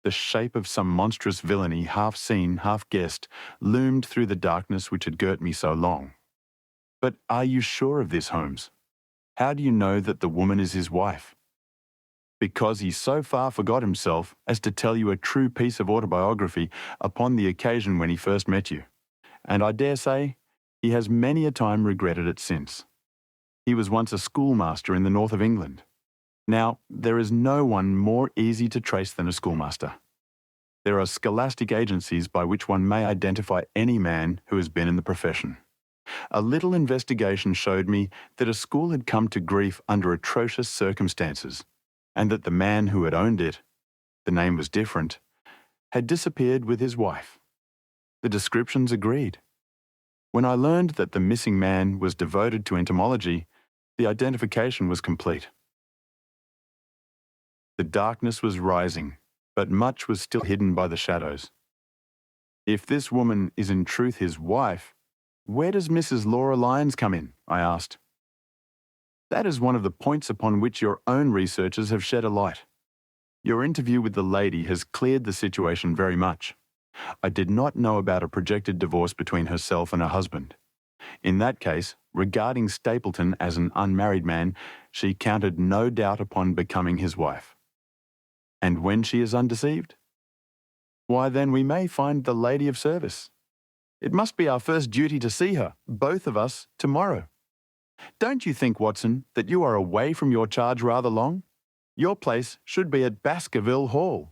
Speaker 1: The shape of some monstrous villainy, half seen, half guessed, loomed through the darkness which had girt me so long. But are you sure of this, Holmes? How do you know that the woman is his wife? Because he so far forgot himself as to tell you a true piece of autobiography upon the occasion when he first met you. And I dare say he has many a time regretted it since. He was once a schoolmaster in the north of England. Now, there is no one more easy to trace than a schoolmaster. There are scholastic agencies by which one may identify any man who has been in the profession. A little investigation showed me that a school had come to grief under atrocious circumstances, and that the man who had owned it, the name was different, had disappeared with his wife. The descriptions agreed. When I learned that the missing man was devoted to entomology, the identification was complete. The darkness was rising, but much was still hidden by the shadows. If this woman is in truth his wife, where does Mrs. Laura Lyons come in? I asked. That is one of the points upon which your own researchers have shed a light. Your interview with the lady has cleared the situation very much. I did not know about a projected divorce between herself and her husband. In that case, regarding Stapleton as an unmarried man, she counted no doubt upon becoming his wife. And when she is undeceived? Why, then we may find the lady of service. It must be our first duty to see her, both of us, tomorrow. Don't you think, Watson, that you are away from your charge rather long? Your place should be at Baskerville Hall.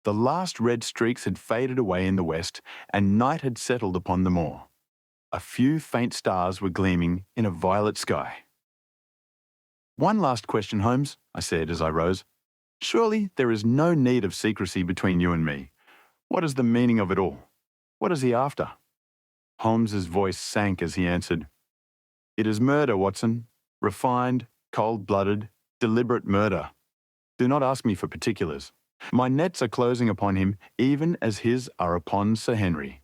Speaker 1: The last red streaks had faded away in the west, and night had settled upon the moor. A few faint stars were gleaming in a violet sky. One last question, Holmes, I said as I rose. Surely there is no need of secrecy between you and me. What is the meaning of it all? What is he after? Holmes's voice sank as he answered. It is murder, Watson. Refined, cold-blooded, deliberate murder. Do not ask me for particulars. My nets are closing upon him even as his are upon Sir Henry.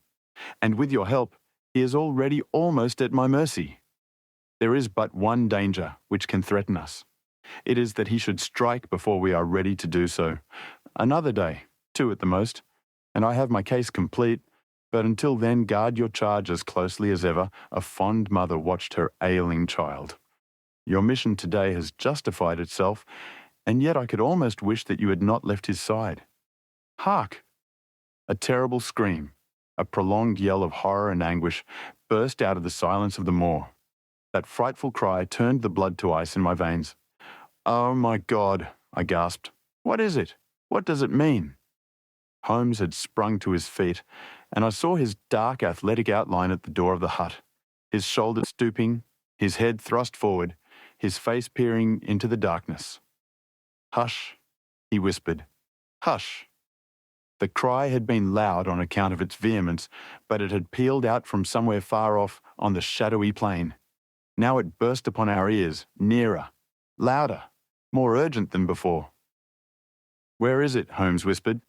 Speaker 1: And with your help, he is already almost at my mercy. There is but one danger which can threaten us. It is that he should strike before we are ready to do so. Another day, 2 at the most, and I have my case complete, but until then guard your charge as closely as ever a fond mother watched her ailing child. Your mission today has justified itself, and yet I could almost wish that you had not left his side. Hark! A terrible scream, a prolonged yell of horror and anguish, burst out of the silence of the moor. That frightful cry turned the blood to ice in my veins. "Oh, my God," I gasped. "What is it? What does it mean?" Holmes had sprung to his feet, and I saw his dark, athletic outline at the door of the hut, his shoulders stooping, his head thrust forward, his face peering into the darkness. "Hush," he whispered. "Hush." The cry had been loud on account of its vehemence, but it had pealed out from somewhere far off on the shadowy plain. Now it burst upon our ears, nearer, louder, more urgent than before. "Where is it?" Holmes whispered,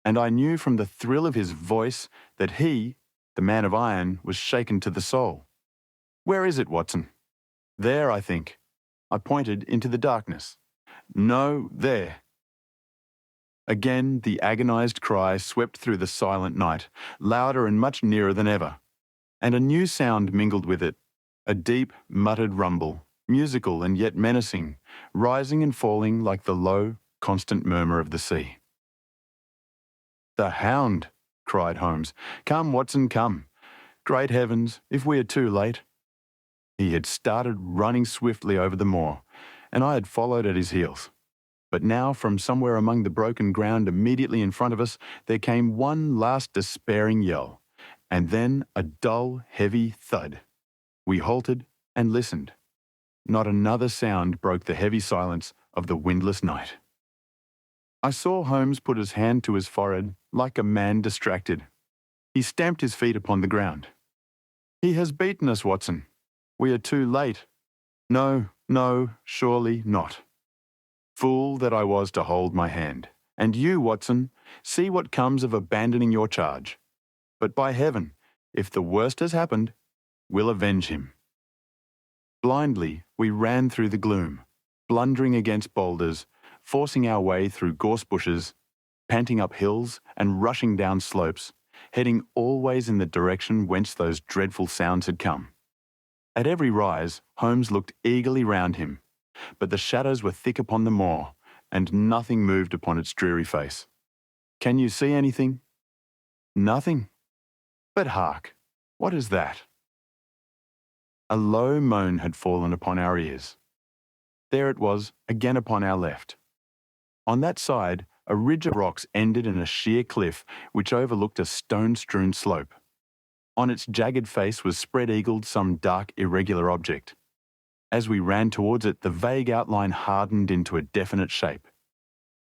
Speaker 1: and I knew from the thrill of his voice that he, the man of iron, was shaken to the soul. "Where is it, Watson?" "There, I think." I pointed into the darkness. "No, there." Again, the agonized cry swept through the silent night, louder and much nearer than ever. And a new sound mingled with it, a deep, muttered rumble, musical and yet menacing, rising and falling like the low, constant murmur of the sea. "The hound!" cried Holmes. "Come, Watson, come. Great heavens, if we are too late." He had started running swiftly over the moor, and I had followed at his heels. But now, from somewhere among the broken ground immediately in front of us, there came one last despairing yell, and then a dull, heavy thud. We halted and listened. Not another sound broke the heavy silence of the windless night. I saw Holmes put his hand to his forehead like a man distracted. He stamped his feet upon the ground. "He has beaten us, Watson. We are too late. No, no, surely not." Fool that I was to hold my hand. "And you, Watson, see what comes of abandoning your charge. But by heaven, if the worst has happened, we'll avenge him." Blindly, we ran through the gloom, blundering against boulders, forcing our way through gorse bushes, panting up hills and rushing down slopes, heading always in the direction whence those dreadful sounds had come. At every rise, Holmes looked eagerly round him, but the shadows were thick upon the moor, and nothing moved upon its dreary face. "Can you see anything?" "Nothing. But hark, what is that?" A low moan had fallen upon our ears. There it was, again upon our left. On that side, a ridge of rocks ended in a sheer cliff which overlooked a stone-strewn slope. On its jagged face was spread-eagled some dark, irregular object. As we ran towards it, the vague outline hardened into a definite shape.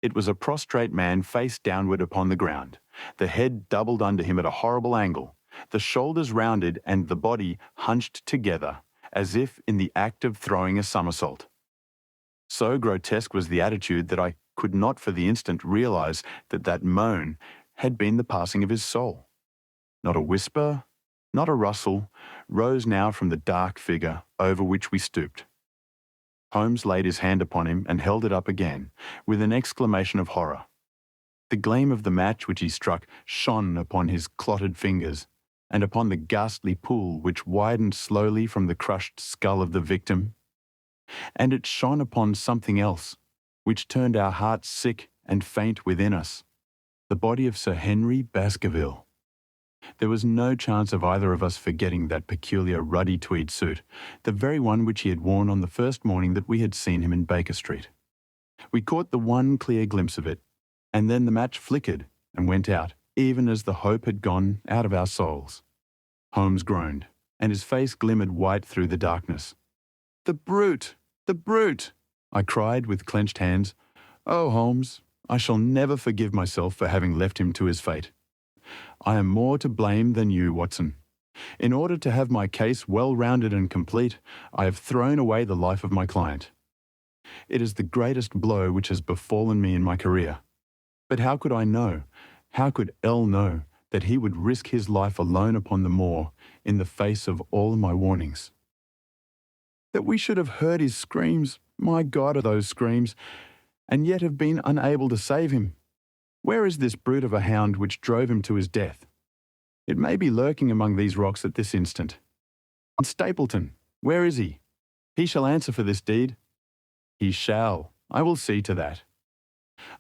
Speaker 1: It was a prostrate man face downward upon the ground, the head doubled under him at a horrible angle, the shoulders rounded and the body hunched together, as if in the act of throwing a somersault. So grotesque was the attitude that I could not for the instant realize that that moan had been the passing of his soul. Not a whisper, not a rustle, rose now from the dark figure over which we stooped. Holmes laid his hand upon him and held it up again, with an exclamation of horror. The gleam of the match which he struck shone upon his clotted fingers, and upon the ghastly pool which widened slowly from the crushed skull of the victim. And it shone upon something else, which turned our hearts sick and faint within us, the body of Sir Henry Baskerville. There was no chance of either of us forgetting that peculiar ruddy tweed suit, the very one which he had worn on the first morning that we had seen him in Baker Street. We caught the one clear glimpse of it, and then the match flickered and went out, even as the hope had gone out of our souls. Holmes groaned, and his face glimmered white through the darkness. "The brute! The brute!" I cried with clenched hands. "Oh, Holmes, I shall never forgive myself for having left him to his fate. I am more to blame than you, Watson. In order to have my case well rounded and complete, I have thrown away the life of my client. It is the greatest blow which has befallen me in my career. But how could I know, how could L know, that he would risk his life alone upon the moor in the face of all my warnings? That we should have heard his screams, my God, are those screams, and yet have been unable to save him. Where is this brute of a hound which drove him to his death? It may be lurking among these rocks at this instant. And Stapleton, where is he? He shall answer for this deed. He shall. I will see to that.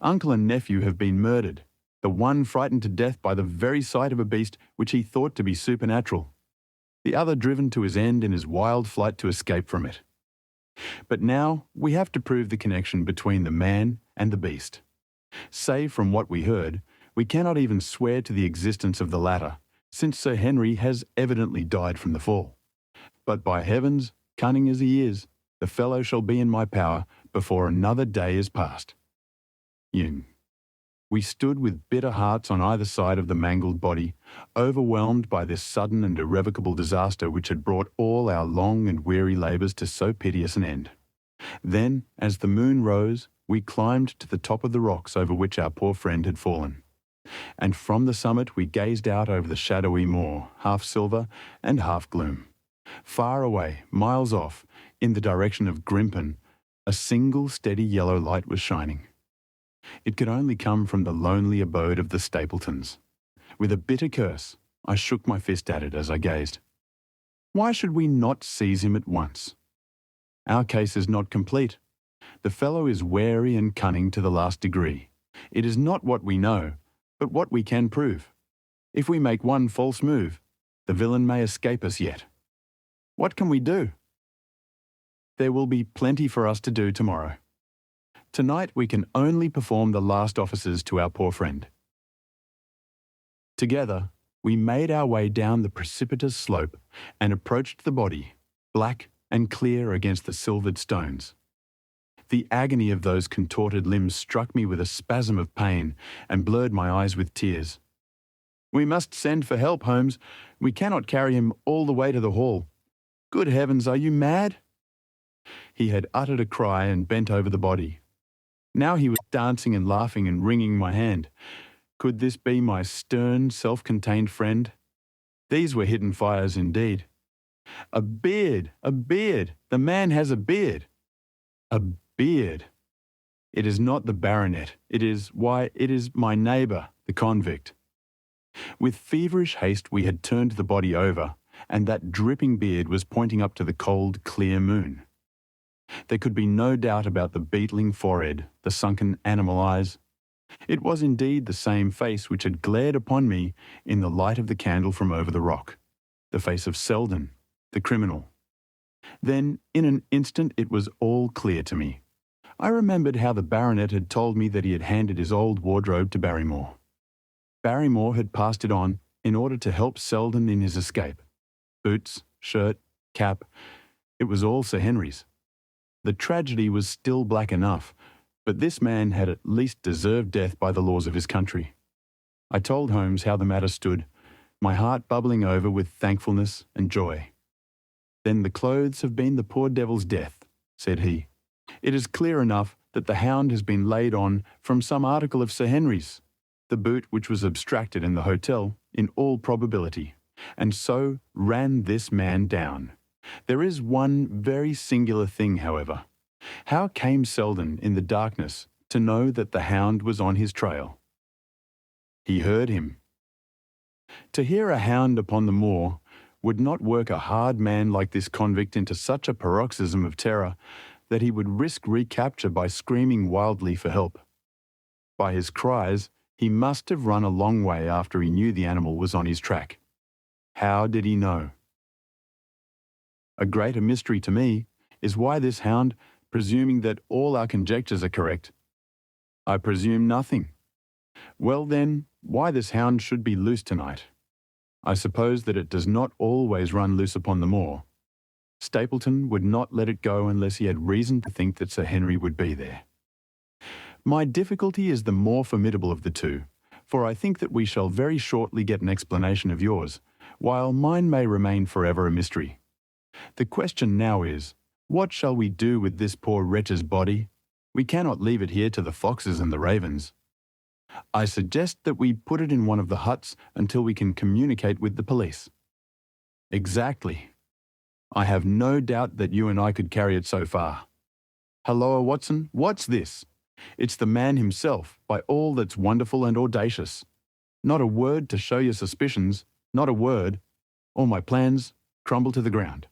Speaker 1: Uncle and nephew have been murdered, the one frightened to death by the very sight of a beast which he thought to be supernatural, the other driven to his end in his wild flight to escape from it. But now we have to prove the connection between the man and the beast. Save from what we heard, we cannot even swear to the existence of the latter, since Sir Henry has evidently died from the fall. But by heavens, cunning as he is, the fellow shall be in my power before another day is past. We stood with bitter hearts on either side of the mangled body, overwhelmed by this sudden and irrevocable disaster which had brought all our long and weary labours to so piteous an end. Then, as the moon rose, we climbed to the top of the rocks over which our poor friend had fallen. And from the summit we gazed out over the shadowy moor, half silver and half gloom. Far away, miles off, in the direction of Grimpen, a single steady yellow light was shining. It could only come from the lonely abode of the Stapletons. With a bitter curse, I shook my fist at it as I gazed. Why should we not seize him at once? Our case is not complete. The fellow is wary and cunning to the last degree. It is not what we know, but what we can prove. If we make one false move, the villain may escape us yet. What can we do? There will be plenty for us to do tomorrow. Tonight we can only perform the last offices to our poor friend. Together, we made our way down the precipitous slope and approached the body, black and clear against the silvered stones. The agony of those contorted limbs struck me with a spasm of pain and blurred my eyes with tears. We must send for help, Holmes. We cannot carry him all the way to the hall. Good heavens, are you mad? He had uttered a cry and bent over the body. Now he was dancing and laughing and wringing my hand. Could this be my stern, self-contained friend? These were hidden fires indeed. A beard! A beard! The man has a beard! A beard! It is not the baronet. It is my neighbour, the convict. With feverish haste we had turned the body over, and that dripping beard was pointing up to the cold, clear moon. There could be no doubt about the beetling forehead, the sunken animal eyes. It was indeed the same face which had glared upon me in the light of the candle from over the rock, the face of Selden, the criminal. Then, in an instant, it was all clear to me. I remembered how the baronet had told me that he had handed his old wardrobe to Barrymore. Barrymore had passed it on in order to help Selden in his escape. Boots, shirt, cap, it was all Sir Henry's. The tragedy was still black enough, but this man had at least deserved death by the laws of his country. I told Holmes how the matter stood, my heart bubbling over with thankfulness and joy. Then the clothes have been the poor devil's death, said he. It is clear enough that the hound has been laid on from some article of Sir Henry's, the boot which was abstracted in the hotel, in all probability, and so ran this man down. There is one very singular thing, however. How came Selden, in the darkness, to know that the hound was on his trail? He heard him. To hear a hound upon the moor would not work a hard man like this convict into such a paroxysm of terror that he would risk recapture by screaming wildly for help. By his cries, he must have run a long way after he knew the animal was on his track. How did he know? A greater mystery to me is why this hound, presuming that all our conjectures are correct. I presume nothing. Well then, why this hound should be loose tonight. I suppose that it does not always run loose upon the moor. Stapleton would not let it go unless he had reason to think that Sir Henry would be there. My difficulty is the more formidable of the two, for I think that we shall very shortly get an explanation of yours, while mine may remain forever a mystery. The question now is, what shall we do with this poor wretch's body? We cannot leave it here to the foxes and the ravens. I suggest that we put it in one of the huts until we can communicate with the police. Exactly. I have no doubt that you and I could carry it so far. Halloa, Watson, what's this? It's the man himself, by all that's wonderful and audacious. Not a word to show your suspicions, not a word. All my plans crumble to the ground.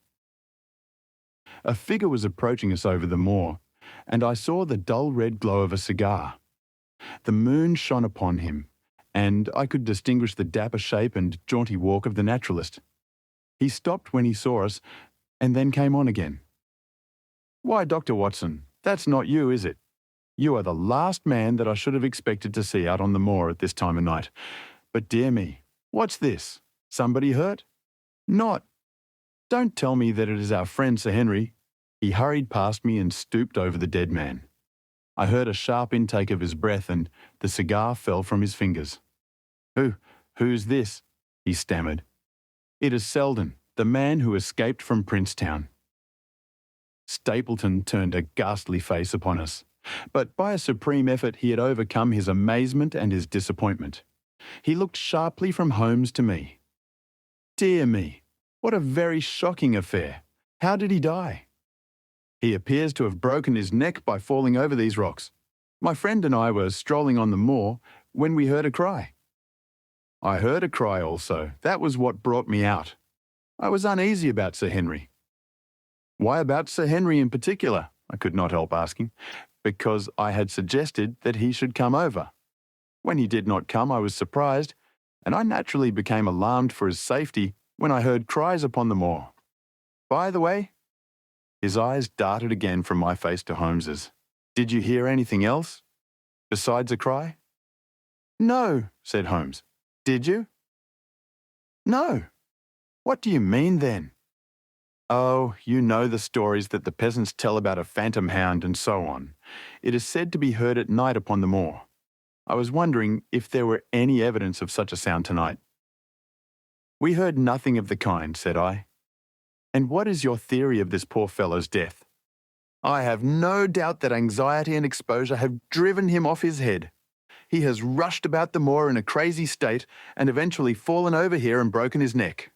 Speaker 1: A figure was approaching us over the moor, and I saw the dull red glow of a cigar. The moon shone upon him, and I could distinguish the dapper shape and jaunty walk of the naturalist. He stopped when he saw us, and then came on again. "Why, Dr. Watson, that's not you, is it? You are the last man that I should have expected to see out on the moor at this time of night. But dear me, what's this? Somebody hurt? Not. Don't tell me that it is our friend Sir Henry." He hurried past me and stooped over the dead man. I heard a sharp intake of his breath, and the cigar fell from his fingers. Who's this?" he stammered. "It is Selden, the man who escaped from Princetown." Stapleton turned a ghastly face upon us, but by a supreme effort he had overcome his amazement and his disappointment. He looked sharply from Holmes to me. "Dear me, what a very shocking affair. How did he die?" "He appears to have broken his neck by falling over these rocks. My friend and I were strolling on the moor when we heard a cry." "I heard a cry also. That was what brought me out. I was uneasy about Sir Henry." "Why about Sir Henry in particular?" I could not help asking. "Because I had suggested that he should come over. When he did not come, I was surprised, and I naturally became alarmed for his safety when I heard cries upon the moor. By the way," his eyes darted again from my face to Holmes's, "did you hear anything else besides a cry?" "No," said Holmes. "Did you?" "No." "What do you mean then?" "Oh, you know the stories that the peasants tell about a phantom hound and so on. It is said to be heard at night upon the moor. I was wondering if there were any evidence of such a sound tonight." "We heard nothing of the kind," said I. "And what is your theory of this poor fellow's death?" "I have no doubt that anxiety and exposure have driven him off his head. He has rushed about the moor in a crazy state and eventually fallen over here and broken his neck."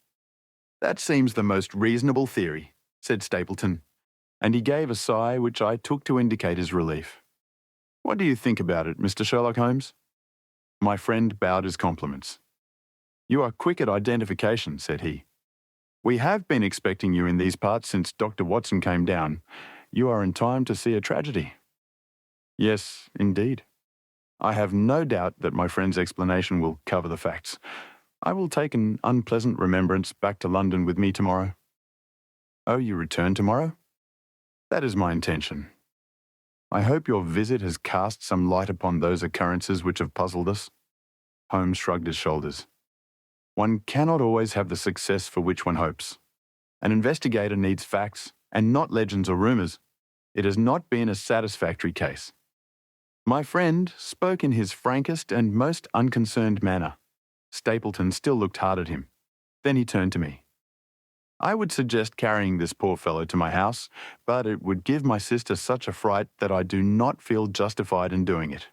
Speaker 1: "That seems the most reasonable theory," said Stapleton, and he gave a sigh which I took to indicate his relief. "What do you think about it, Mr. Sherlock Holmes?" My friend bowed his compliments. "You are quick at identification," said he. "We have been expecting you in these parts since Dr. Watson came down. You are in time to see a tragedy." "Yes, indeed. I have no doubt that my friend's explanation will cover the facts. I will take an unpleasant remembrance back to London with me tomorrow." "Oh, you return tomorrow?" "That is my intention. I hope your visit has cast some light upon those occurrences which have puzzled us." Holmes shrugged his shoulders. "One cannot always have the success for which one hopes. An investigator needs facts, and not legends or rumours. It has not been a satisfactory case." My friend spoke in his frankest and most unconcerned manner. Stapleton still looked hard at him. Then he turned to me. "I would suggest carrying this poor fellow to my house, but it would give my sister such a fright that I do not feel justified in doing it.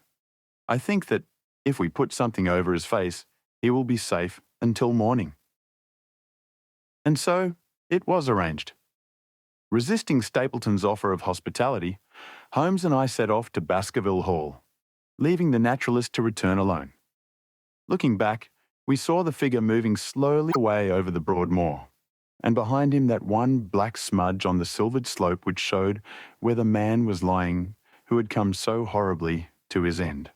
Speaker 1: I think that if we put something over his face, he will be safe until morning." And so it was arranged. Resisting Stapleton's offer of hospitality, Holmes and I set off to Baskerville Hall, leaving the naturalist to return alone. Looking back, we saw the figure moving slowly away over the broad moor, and behind him that one black smudge on the silvered slope which showed where the man was lying who had come so horribly to his end.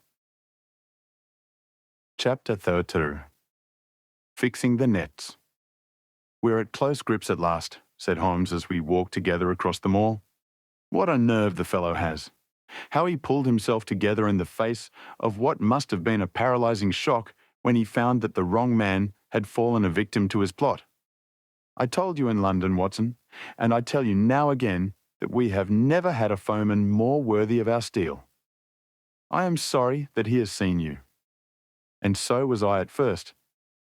Speaker 1: Chapter 32. Fixing the Nets. "We're at close grips at last," said Holmes as we walked together across the moor. "What a nerve the fellow has! How he pulled himself together in the face of what must have been a paralysing shock when he found that the wrong man had fallen a victim to his plot. I told you in London, Watson, and I tell you now again, that we have never had a foeman more worthy of our steel. I am sorry that he has seen you. And so was I at first,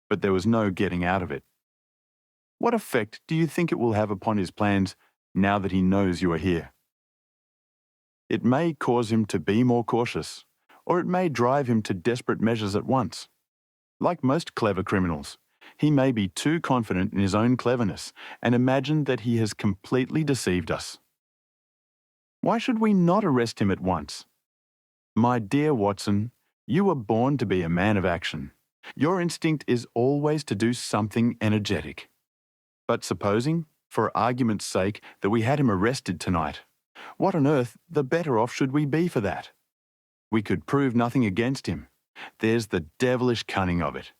Speaker 1: but there was no getting out of it. What effect do you think it will have upon his plans now that he knows you are here? It may cause him to be more cautious, or it may drive him to desperate measures at once. Like most clever criminals, he may be too confident in his own cleverness and imagine that he has completely deceived us. Why should we not arrest him at once? My dear Watson, you were born to be a man of action. Your instinct is always to do something energetic. But supposing for argument's sake, that we had him arrested tonight. What on earth, the better off should we be for that? We could prove nothing against him. There's the devilish cunning of it.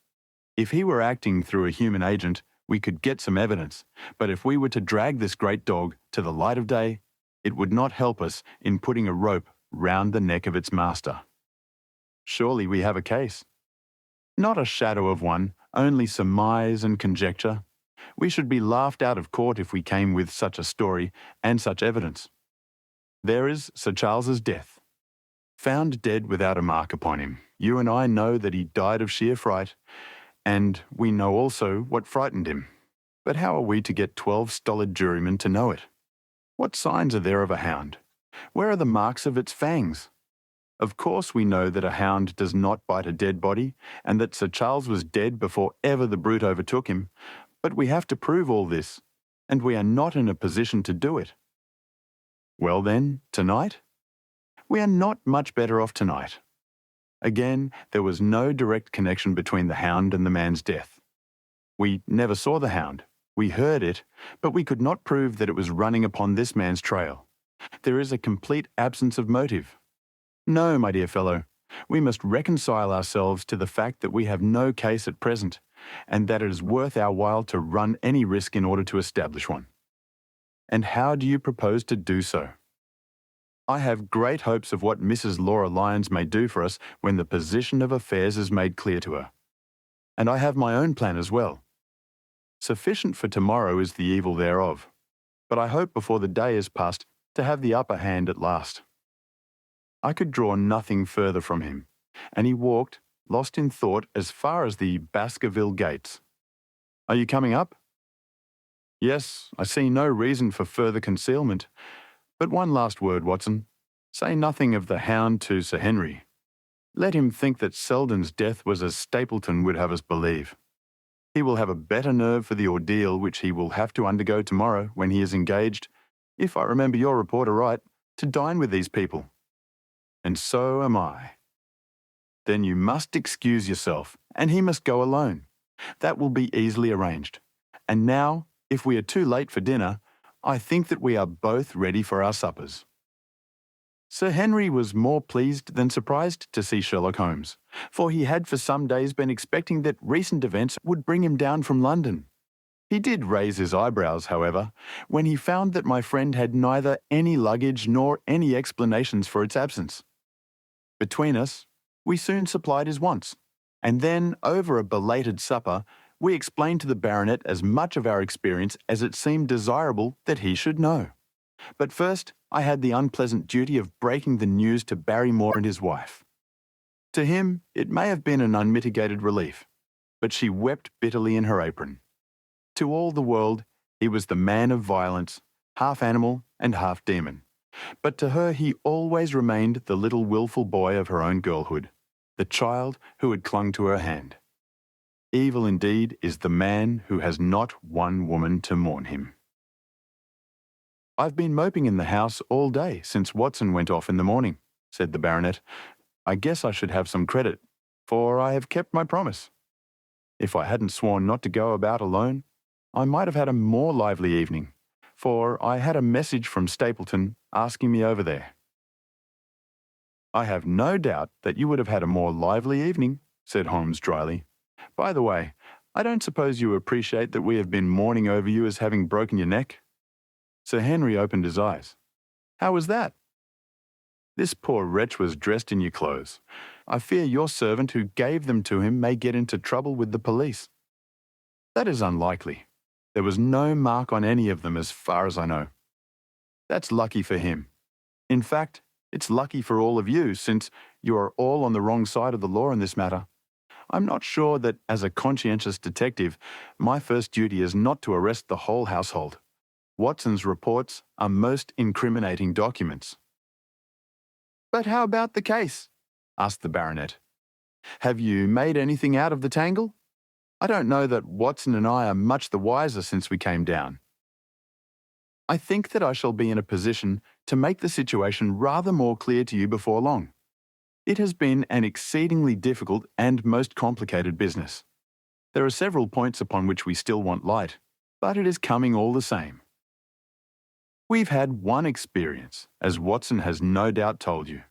Speaker 1: If he were acting through a human agent, we could get some evidence, but if we were to drag this great dog to the light of day, it would not help us in putting a rope round the neck of its master. Surely we have a case. Not a shadow of one, only surmise and conjecture. We should be laughed out of court if we came with such a story and such evidence. There is Sir Charles's death. Found dead without a mark upon him. You and I know that he died of sheer fright, and we know also what frightened him. But how are we to get 12 stolid jurymen to know it? What signs are there of a hound? Where are the marks of its fangs? Of course we know that a hound does not bite a dead body, and that Sir Charles was dead before ever the brute overtook him, but we have to prove all this, and we are not in a position to do it. Well then, tonight? We are not much better off tonight. Again, there was no direct connection between the hound and the man's death. We never saw the hound. We heard it, but we could not prove that it was running upon this man's trail. There is a complete absence of motive. No, my dear fellow, we must reconcile ourselves to the fact that we have no case at present, and that it is worth our while to run any risk in order to establish one. And how do you propose to do so? I have great hopes of what Mrs. Laura Lyons may do for us when the position of affairs is made clear to her. And I have my own plan as well. Sufficient for tomorrow is the evil thereof, but I hope before the day is past to have the upper hand at last. I could draw nothing further from him, and he walked, lost in thought, as far as the Baskerville gates. Are you coming up? Yes, I see no reason for further concealment. But one last word, Watson. Say nothing of the hound to Sir Henry. Let him think that Selden's death was as Stapleton would have us believe. He will have a better nerve for the ordeal which he will have to undergo tomorrow when he is engaged, if I remember your report aright, to dine with these people. And so am I. Then you must excuse yourself, and he must go alone. That will be easily arranged. And now, if we are too late for dinner, I think that we are both ready for our suppers. Sir Henry was more pleased than surprised to see Sherlock Holmes, for he had for some days been expecting that recent events would bring him down from London. He did raise his eyebrows, however, when he found that my friend had neither any luggage nor any explanations for its absence. Between us, we soon supplied his wants, and then, over a belated supper, we explained to the baronet as much of our experience as it seemed desirable that he should know. But first, I had the unpleasant duty of breaking the news to Barrymore and his wife. To him, it may have been an unmitigated relief, but she wept bitterly in her apron. To all the world, he was the man of violence, half animal and half demon. But to her he always remained the little wilful boy of her own girlhood, the child who had clung to her hand. Evil indeed is the man who has not one woman to mourn him. I've been moping in the house all day since Watson went off in the morning, said the baronet. I guess I should have some credit, for I have kept my promise. If I hadn't sworn not to go about alone, I might have had a more lively evening, for I had a message from Stapleton asking me over there. I have no doubt that you would have had a more lively evening, said Holmes dryly. By the way, I don't suppose you appreciate that we have been mourning over you as having broken your neck? Sir Henry opened his eyes. How was that? This poor wretch was dressed in your clothes. I fear your servant who gave them to him may get into trouble with the police. That is unlikely. There was no mark on any of them as far as I know. That's lucky for him. In fact, it's lucky for all of you, since you are all on the wrong side of the law in this matter. I'm not sure that, as a conscientious detective, my first duty is not to arrest the whole household. Watson's reports are most incriminating documents. But how about the case? Asked the baronet. Have you made anything out of the tangle? I don't know that Watson and I are much the wiser since we came down. I think that I shall be in a position to make the situation rather more clear to you before long. It has been an exceedingly difficult and most complicated business. There are several points upon which we still want light, but it is coming all the same. We've had one experience, as Watson has no doubt told you.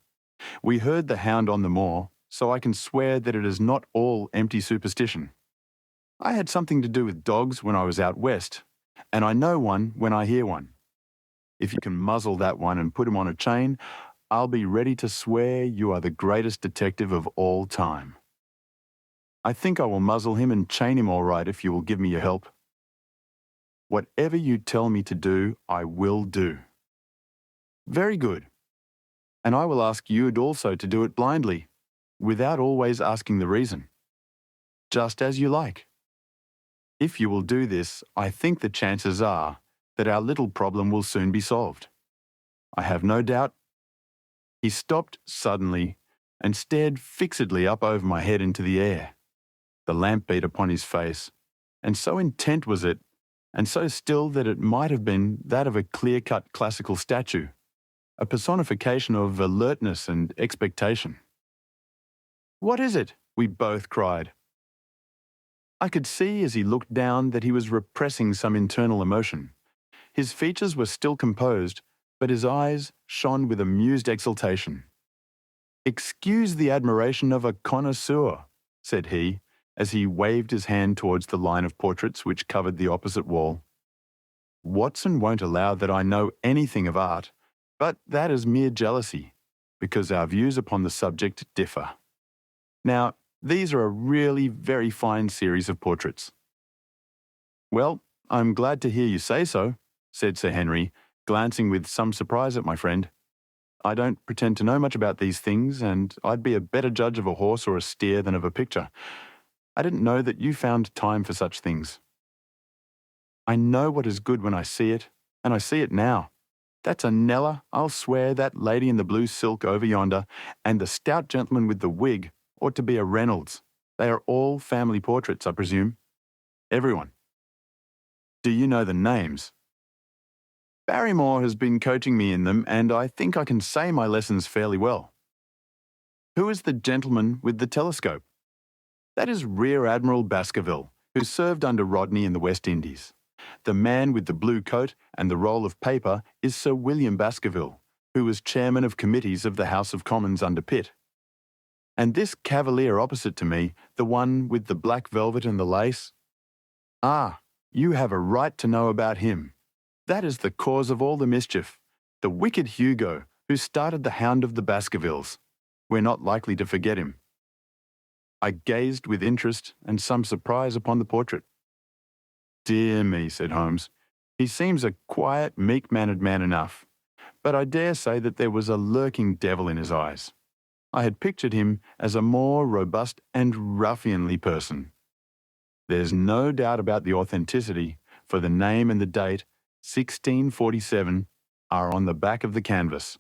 Speaker 1: We heard the hound on the moor, so I can swear that it is not all empty superstition. I had something to do with dogs when I was out west, and I know one when I hear one. If you can muzzle that one and put him on a chain, I'll be ready to swear you are the greatest detective of all time. I think I will muzzle him and chain him all right if you will give me your help. Whatever you tell me to do, I will do. Very good. And I will ask you also to do it blindly, without always asking the reason. Just as you like. If you will do this, I think the chances are that our little problem will soon be solved. I have no doubt. He stopped suddenly and stared fixedly up over my head into the air. The lamp beat upon his face, and so intent was it, and so still that it might have been that of a clear-cut classical statue, a personification of alertness and expectation. "What is it?" we both cried. I could see as he looked down that he was repressing some internal emotion. His features were still composed, but his eyes shone with amused exultation. "Excuse the admiration of a connoisseur," said he, as he waved his hand towards the line of portraits which covered the opposite wall. "Watson won't allow that I know anything of art, but that is mere jealousy, because our views upon the subject differ. Now, these are a really very fine series of portraits." "Well, I'm glad to hear you say so," said Sir Henry, glancing with some surprise at my friend. "I don't pretend to know much about these things, and I'd be a better judge of a horse or a steer than of a picture. I didn't know that you found time for such things." "I know what is good when I see it, and I see it now. That's a Nella, I'll swear that lady in the blue silk over yonder, and the stout gentleman with the wig ought to be a Reynolds. They are all family portraits, I presume." "Everyone." "Do you know the names?" "Barrymore has been coaching me in them, and I think I can say my lessons fairly well." "Who is the gentleman with the telescope?" "That is Rear Admiral Baskerville, who served under Rodney in the West Indies. The man with the blue coat and the roll of paper is Sir William Baskerville, who was chairman of committees of the House of Commons under Pitt. And this cavalier opposite to me, the one with the black velvet and the lace? Ah, you have a right to know about him. That is the cause of all the mischief. The wicked Hugo, who started the Hound of the Baskervilles. We're not likely to forget him." I gazed with interest and some surprise upon the portrait. "Dear me," said Holmes. "He seems a quiet, meek-mannered man enough, but I dare say that there was a lurking devil in his eyes. I had pictured him as a more robust and ruffianly person. There's no doubt about the authenticity, for the name and the date, 1647, are on the back of the canvas."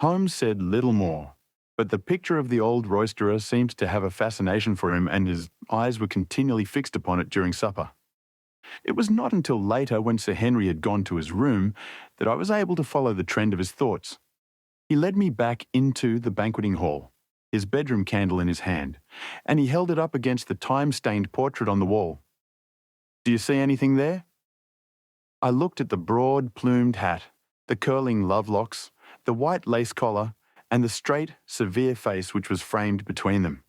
Speaker 1: Holmes said little more, but the picture of the old roisterer seemed to have a fascination for him, and his eyes were continually fixed upon it during supper. It was not until later, when Sir Henry had gone to his room, that I was able to follow the trend of his thoughts. He led me back into the banqueting hall, his bedroom candle in his hand, and he held it up against the time-stained portrait on the wall. "Do you see anything there?" I looked at the broad-plumed hat, the curling love-locks, the white lace collar, and the straight, severe face which was framed between them.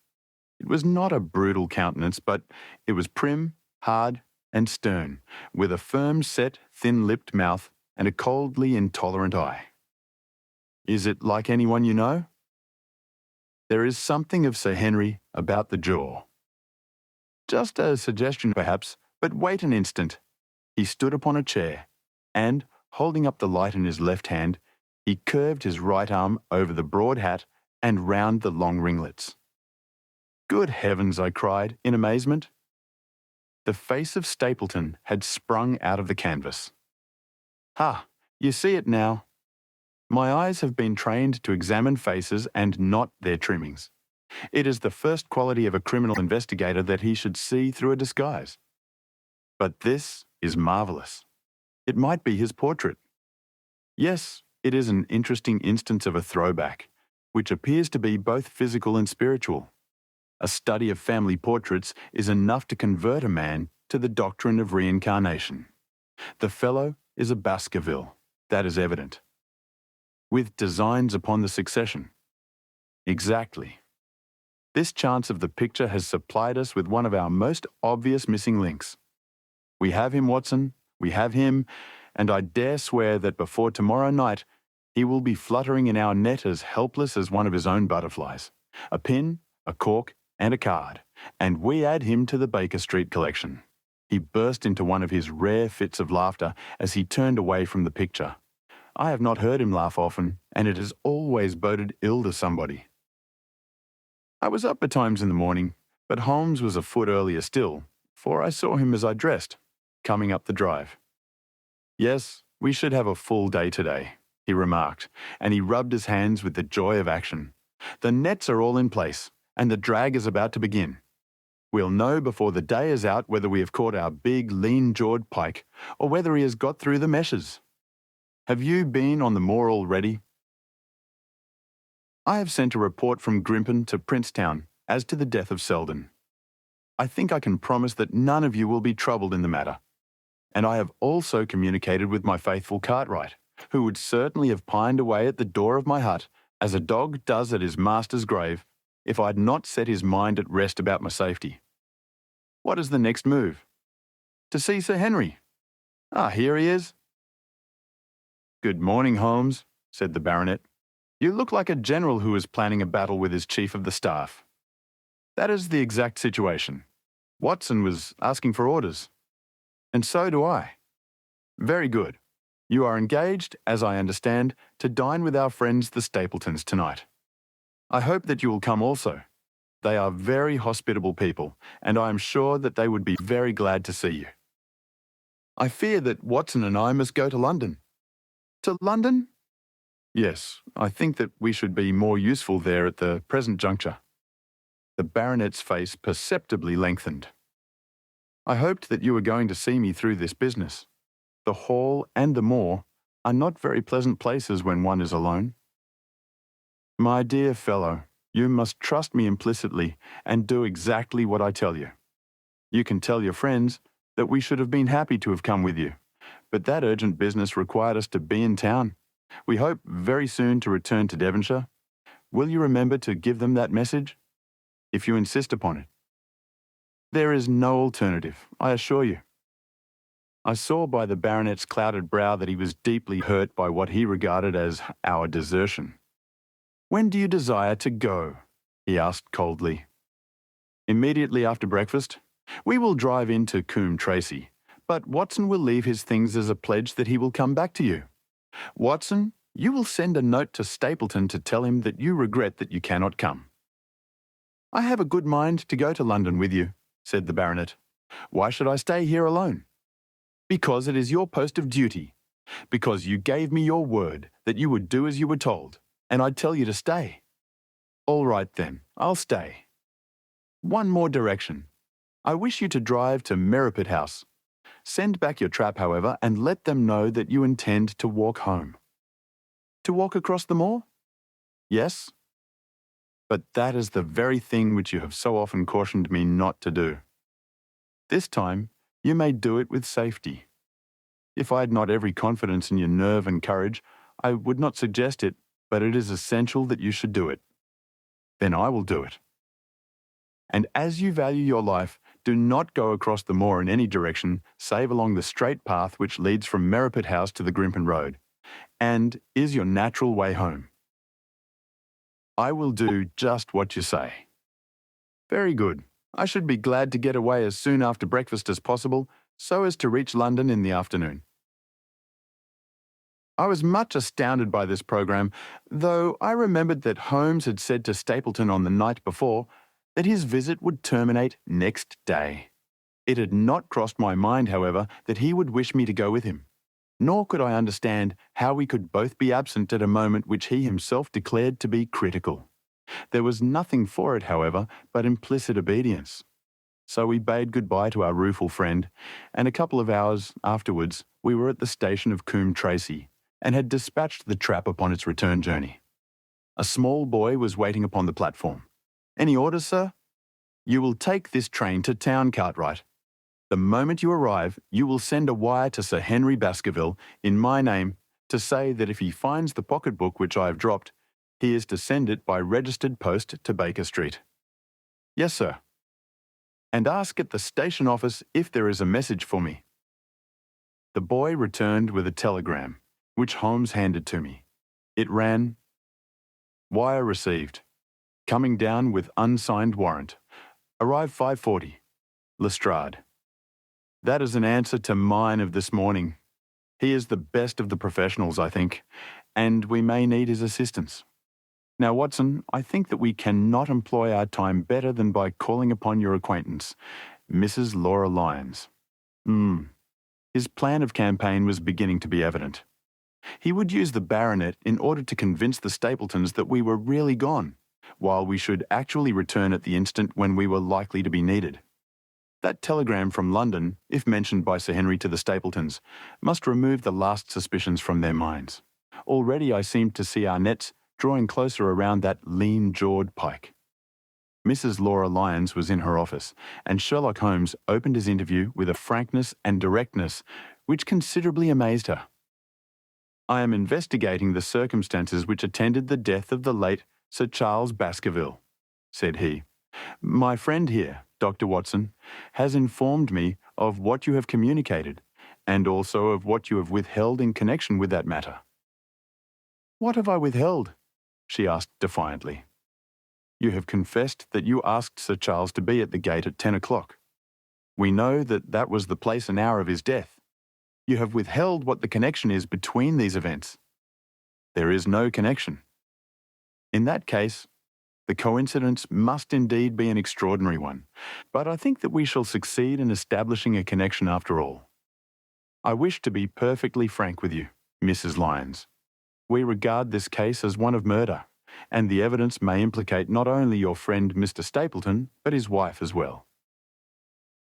Speaker 1: It was not a brutal countenance, but it was prim, hard, and stern, with a firm-set, thin-lipped mouth and a coldly intolerant eye. "Is it like anyone you know?" "There is something of Sir Henry about the jaw." "Just a suggestion, perhaps, but wait an instant." He stood upon a chair, and, holding up the light in his left hand, he curved his right arm over the broad hat and round the long ringlets. "Good heavens!" I cried, in amazement. The face of Stapleton had sprung out of the canvas. "Ha! You see it now. My eyes have been trained to examine faces and not their trimmings. It is the first quality of a criminal investigator that he should see through a disguise. But this is marvellous. It might be his portrait. Yes, it is an interesting instance of a throwback, which appears to be both physical and spiritual. A study of family portraits is enough to convert a man to to the doctrine of reincarnation. The fellow is a Baskerville, that is evident. With designs upon the succession. Exactly. This chance of the picture has supplied us with one of our most obvious missing links. We have him, Watson, we have him, and I dare swear that before tomorrow night he will be fluttering in our net as helpless as one of his own butterflies. A pin, a cork, and a card, and we add him to the Baker Street collection. He burst into one of his rare fits of laughter as he turned away from the picture. I have not heard him laugh often, and it has always boded ill to somebody. I was up betimes in the morning, but Holmes was a foot earlier still, for I saw him as I dressed, coming up the drive. Yes, we should have a full day today, he remarked, and he rubbed his hands with the joy of action. The nets are all in place, and the drag is about to begin. We'll know before the day is out whether we have caught our big, lean-jawed pike, or whether he has got through the meshes. Have you been on the moor already? I have sent a report from Grimpen to Princetown as to the death of Selden. I think I can promise that none of you will be troubled in the matter. And I have also communicated with my faithful Cartwright, who would certainly have pined away at the door of my hut, as a dog does at his master's grave, if I had not set his mind at rest about my safety. What is the next move? To see Sir Henry. Ah, here he is. Good morning, Holmes, said the baronet. You look like a general who is planning a battle with his chief of the staff. That is the exact situation. Watson was asking for orders. And so do I. Very good. You are engaged, as I understand, to dine with our friends the Stapletons tonight. I hope that you will come also. They are very hospitable people, and I am sure that they would be very glad to see you. I fear that Watson and I must go to London. To London? Yes, I think that we should be more useful there at the present juncture. The baronet's face perceptibly lengthened. I hoped that you were going to see me through this business. The hall and the moor are not very pleasant places when one is alone. My dear fellow, you must trust me implicitly and do exactly what I tell you. You can tell your friends that we should have been happy to have come with you, but that urgent business required us to be in town. We hope very soon to return to Devonshire. Will you remember to give them that message? If you insist upon it. There is no alternative, I assure you. I saw by the baronet's clouded brow that he was deeply hurt by what he regarded as our desertion. When do you desire to go? He asked coldly. Immediately after breakfast. We will drive into Coombe Tracy, but Watson will leave his things as a pledge that he will come back to you. Watson, you will send a note to Stapleton to tell him that you regret that you cannot come. I have a good mind to go to London with you, said the baronet. Why should I stay here alone? Because it is your post of duty. Because you gave me your word that you would do as you were told, and I'd tell you to stay. All right then, I'll stay. One more direction. I wish you to drive to Merripit House. Send back your trap, however, and let them know that you intend to walk home. To walk across the moor? Yes. But that is the very thing which you have so often cautioned me not to do. This time, you may do it with safety. If I had not every confidence in your nerve and courage, I would not suggest it, but it is essential that you should do it. Then I will do it. And as you value your life, do not go across the moor in any direction, save along the straight path which leads from Merripit House to the Grimpen Road, and is your natural way home. I will do just what you say. Very good. I should be glad to get away as soon after breakfast as possible, so as to reach London in the afternoon. I was much astounded by this programme, though I remembered that Holmes had said to Stapleton on the night before that his visit would terminate next day. It had not crossed my mind, however, that he would wish me to go with him, nor could I understand how we could both be absent at a moment which he himself declared to be critical. There was nothing for it, however, but implicit obedience. So we bade goodbye to our rueful friend, and a couple of hours afterwards we were at the station of Coombe Tracy, and had dispatched the trap upon its return journey. A small boy was waiting upon the platform. Any orders, sir? You will take this train to town, Cartwright. The moment you arrive, you will send a wire to Sir Henry Baskerville in my name to say that if he finds the pocketbook which I have dropped, he is to send it by registered post to Baker Street. Yes, sir. And ask at the station office if there is a message for me. The boy returned with a telegram, which Holmes handed to me. It ran, "Wire received. Coming down with unsigned warrant. Arrive 5:40. Lestrade." That is an answer to mine of this morning. He is the best of the professionals, I think, and we may need his assistance. Now, Watson, I think that we cannot employ our time better than by calling upon your acquaintance, Mrs. Laura Lyons. His plan of campaign was beginning to be evident. He would use the baronet in order to convince the Stapletons that we were really gone, while we should actually return at the instant when we were likely to be needed. That telegram from London, if mentioned by Sir Henry to the Stapletons, must remove the last suspicions from their minds. Already I seemed to see our nets drawing closer around that lean-jawed pike. Mrs. Laura Lyons was in her office, and Sherlock Holmes opened his interview with a frankness and directness which considerably amazed her. "I am investigating the circumstances which attended the death of the late Sir Charles Baskerville," said he. "My friend here, Dr. Watson, has informed me of what you have communicated, and also of what you have withheld in connection with that matter." "What have I withheld?" she asked defiantly. "You have confessed that you asked Sir Charles to be at the gate at 10 o'clock. We know that that was the place and hour of his death. You have withheld what the connection is between these events. There is no connection. In that case, the coincidence must indeed be an extraordinary one, but I think that we shall succeed in establishing a connection after all. I wish to be perfectly frank with you, Mrs. Lyons. We regard this case as one of murder, and the evidence may implicate not only your friend Mr. Stapleton, but his wife as well."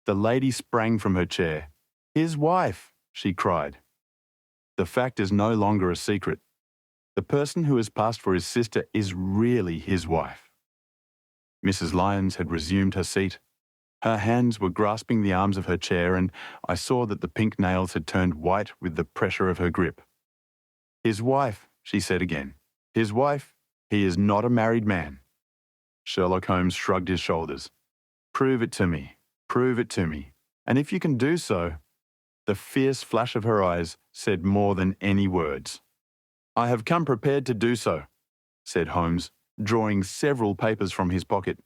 Speaker 1: The lady sprang from her chair. "His wife!" she cried. "The fact is no longer a secret. The person who has passed for his sister is really his wife." Mrs. Lyons had resumed her seat. Her hands were grasping the arms of her chair, and I saw that the pink nails had turned white with the pressure of her grip. "His wife," she said again. "His wife. He is not a married man." Sherlock Holmes shrugged his shoulders. "Prove it to me. Prove it to me. And if you can do so—" The fierce flash of her eyes said more than any words. "I have come prepared to do so," said Holmes, drawing several papers from his pocket.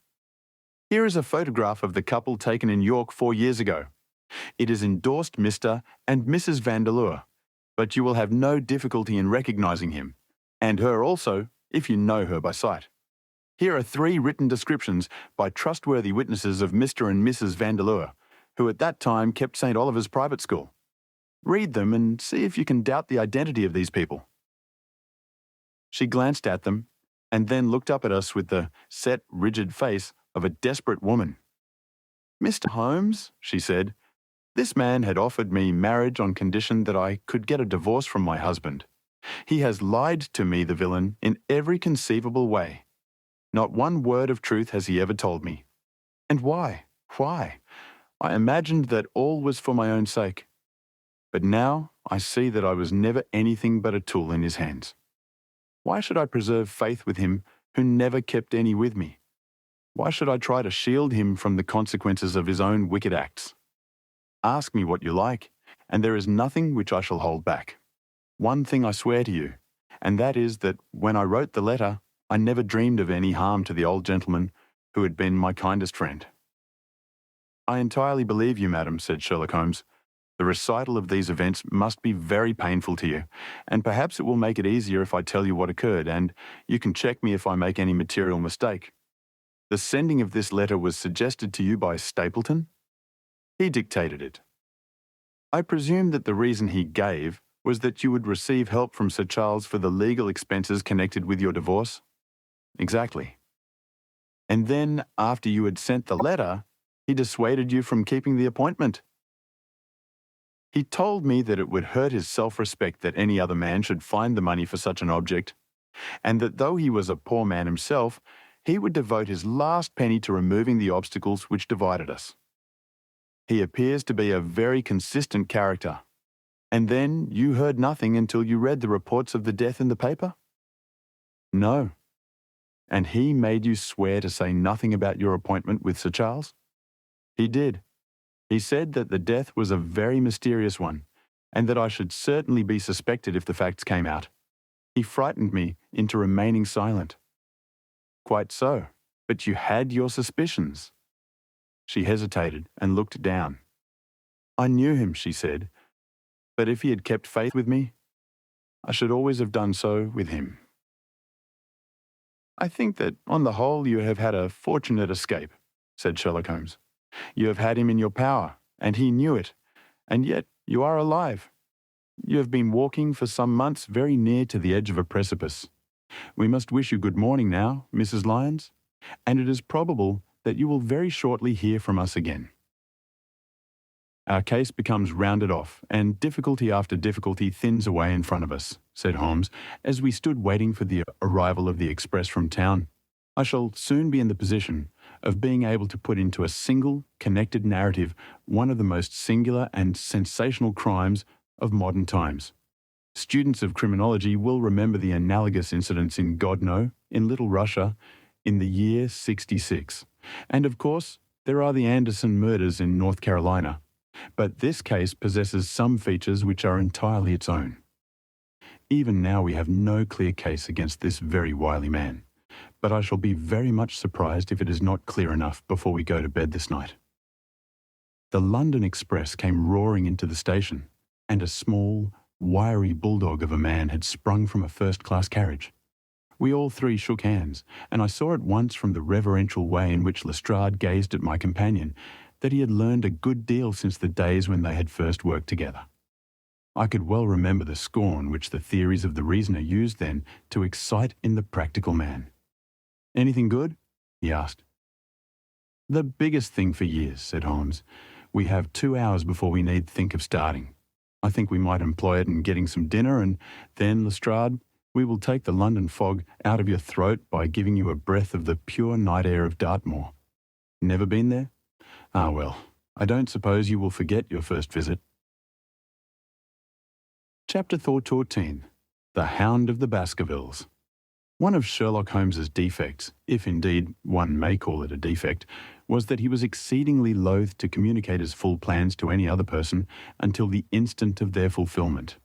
Speaker 1: "Here is a photograph of the couple taken in York 4 years ago. It is endorsed Mr. and Mrs. Vandeleur, but you will have no difficulty in recognizing him, and her also, if you know her by sight. Here are 3 written descriptions by trustworthy witnesses of Mr. and Mrs. Vandeleur, who at that time kept St. Oliver's private school. Read them and see if you can doubt the identity of these people." She glanced at them, and then looked up at us with the set, rigid face of a desperate woman. "Mr. Holmes," she said, "this man had offered me marriage on condition that I could get a divorce from my husband. He has lied to me, the villain, in every conceivable way. Not one word of truth has he ever told me. And why? Why? I imagined that all was for my own sake. But now I see that I was never anything but a tool in his hands. Why should I preserve faith with him who never kept any with me? Why should I try to shield him from the consequences of his own wicked acts? Ask me what you like, and there is nothing which I shall hold back. One thing I swear to you, and that is that when I wrote the letter, I never dreamed of any harm to the old gentleman who had been my kindest friend." "I entirely believe you, madam," said Sherlock Holmes. "The recital of these events must be very painful to you, and perhaps it will make it easier if I tell you what occurred, and you can check me if I make any material mistake. The sending of this letter was suggested to you by Stapleton? He dictated it. I presume that the reason he gave was that you would receive help from Sir Charles for the legal expenses connected with your divorce? Exactly. And then, after you had sent the letter, he dissuaded you from keeping the appointment. He told me that it would hurt his self-respect that any other man should find the money for such an object, and that though he was a poor man himself, he would devote his last penny to removing the obstacles which divided us. He appears to be a very consistent character. And then you heard nothing until you read the reports of the death in the paper? No. And he made you swear to say nothing about your appointment with Sir Charles? He did. He said that the death was a very mysterious one, and that I should certainly be suspected if the facts came out. He frightened me into remaining silent. Quite so, but you had your suspicions. She hesitated and looked down. I knew him, she said, but if he had kept faith with me, I should always have done so with him. I think that, on the whole, you have had a fortunate escape, said Sherlock Holmes. You have had him in your power, and he knew it, and yet you are alive. You have been walking for some months very near to the edge of a precipice. We must wish you good morning now, Mrs. Lyons, and it is probable that you will very shortly hear from us again. Our case becomes rounded off, and difficulty after difficulty thins away in front of us, said Holmes, as we stood waiting for the arrival of the express from town. I shall soon be in the position of being able to put into a single, connected narrative one of the most singular and sensational crimes of modern times. Students of criminology will remember the analogous incidents in Godno, in Little Russia, in the year 66. And of course, there are the Anderson murders in North Carolina. But this case possesses some features which are entirely its own. Even now we have no clear case against this very wily man, but I shall be very much surprised if it is not clear enough before we go to bed this night. The London Express came roaring into the station, and a small, wiry bulldog of a man had sprung from a first-class carriage. We all three shook hands, and I saw at once from the reverential way in which Lestrade gazed at my companion that he had learned a good deal since the days when they had first worked together. I could well remember the scorn which the theories of the reasoner used then to excite in the practical man. "Anything good?" he asked. "The biggest thing for years," said Holmes. "We have 2 hours before we need think of starting. I think we might employ it in getting some dinner, and then, Lestrade, we will take the London fog out of your throat by giving you a breath of the pure night air of Dartmoor. Never been there? Ah, well, I don't suppose you will forget your first visit." Chapter 14. The Hound of the Baskervilles. One of Sherlock Holmes's defects, if indeed one may call it a defect, was that he was exceedingly loath to communicate his full plans to any other person until the instant of their fulfilment.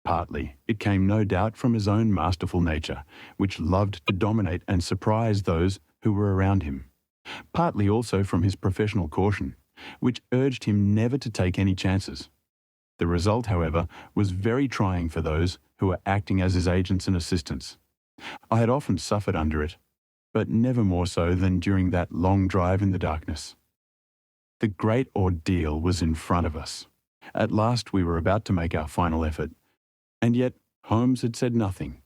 Speaker 1: Partly, it came no doubt from his own masterful nature, which loved to dominate and surprise those who were around him. Partly also from his professional caution, which urged him never to take any chances. The result, however, was very trying for those who were acting as his agents and assistants. I had often suffered under it, but never more so than during that long drive in the darkness. The great ordeal was in front of us. At last we were about to make our final effort, and yet Holmes had said nothing,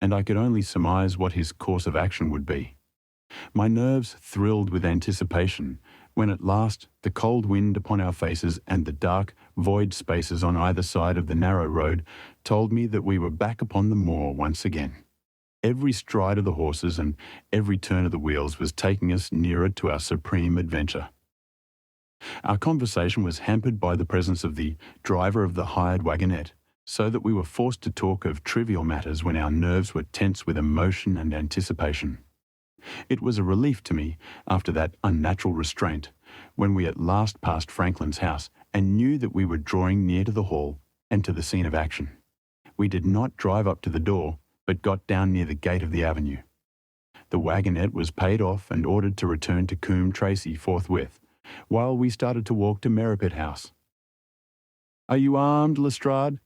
Speaker 1: and I could only surmise what his course of action would be. My nerves thrilled with anticipation when at last the cold wind upon our faces and the dark, void spaces on either side of the narrow road told me that we were back upon the moor once again. Every stride of the horses and every turn of the wheels was taking us nearer to our supreme adventure. Our conversation was hampered by the presence of the driver of the hired wagonette, so that we were forced to talk of trivial matters when our nerves were tense with emotion and anticipation. It was a relief to me, after that unnatural restraint, when we at last passed Franklin's house and knew that we were drawing near to the hall and to the scene of action. We did not drive up to the door, but got down near the gate of the avenue. The wagonette was paid off and ordered to return to Coombe Tracy forthwith, while we started to walk to Merripit House. "Are you armed, Lestrade?"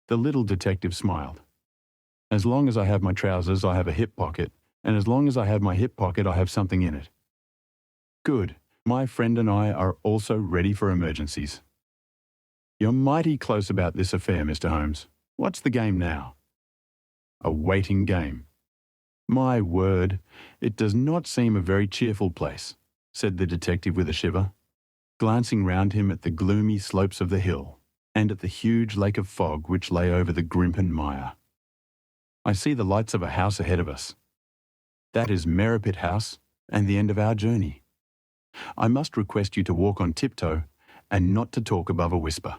Speaker 1: The little detective smiled. "As long as I have my trousers, I have a hip pocket, and as long as I have my hip pocket, I have something in it." "Good. My friend and I are also ready for emergencies." "You're mighty close about this affair, Mr. Holmes. What's the game now?" "A waiting game." "My word, it does not seem a very cheerful place," said the detective with a shiver, glancing round him at the gloomy slopes of the hill and at the huge lake of fog which lay over the Grimpen mire. "I see the lights of a house ahead of us. That is Merripit House and the end of our journey." I must request you to walk on tiptoe and not to talk above a whisper."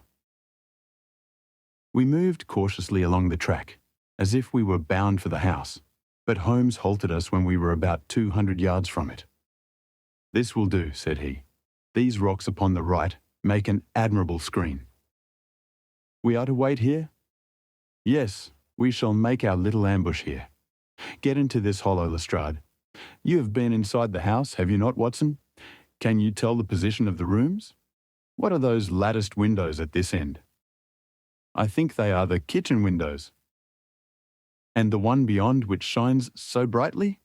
Speaker 1: We moved cautiously along the track, as if we were bound for the house, but Holmes halted us when we were about 200 yards from it. "This will do," said he. "These rocks upon the right make an admirable screen." "We are to wait here?" "Yes, we shall make our little ambush here. Get into this hollow, Lestrade. You have been inside the house, have you not, Watson? Can you tell the position of the rooms? What are those latticed windows at this end?" "I think they are the kitchen windows." "And the one beyond which shines so brightly?"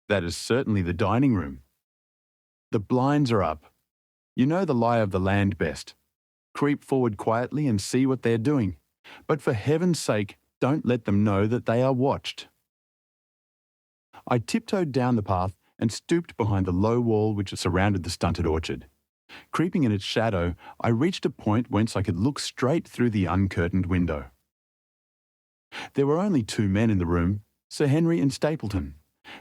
Speaker 1: "That is certainly the dining room." "The blinds are up. You know the lie of the land best. Creep forward quietly and see what they're doing. But for heaven's sake, don't let them know that they are watched." I tiptoed down the path and stooped behind the low wall which surrounded the stunted orchard. Creeping in its shadow, I reached a point whence I could look straight through the uncurtained window. There were only two men in the room, Sir Henry and Stapleton.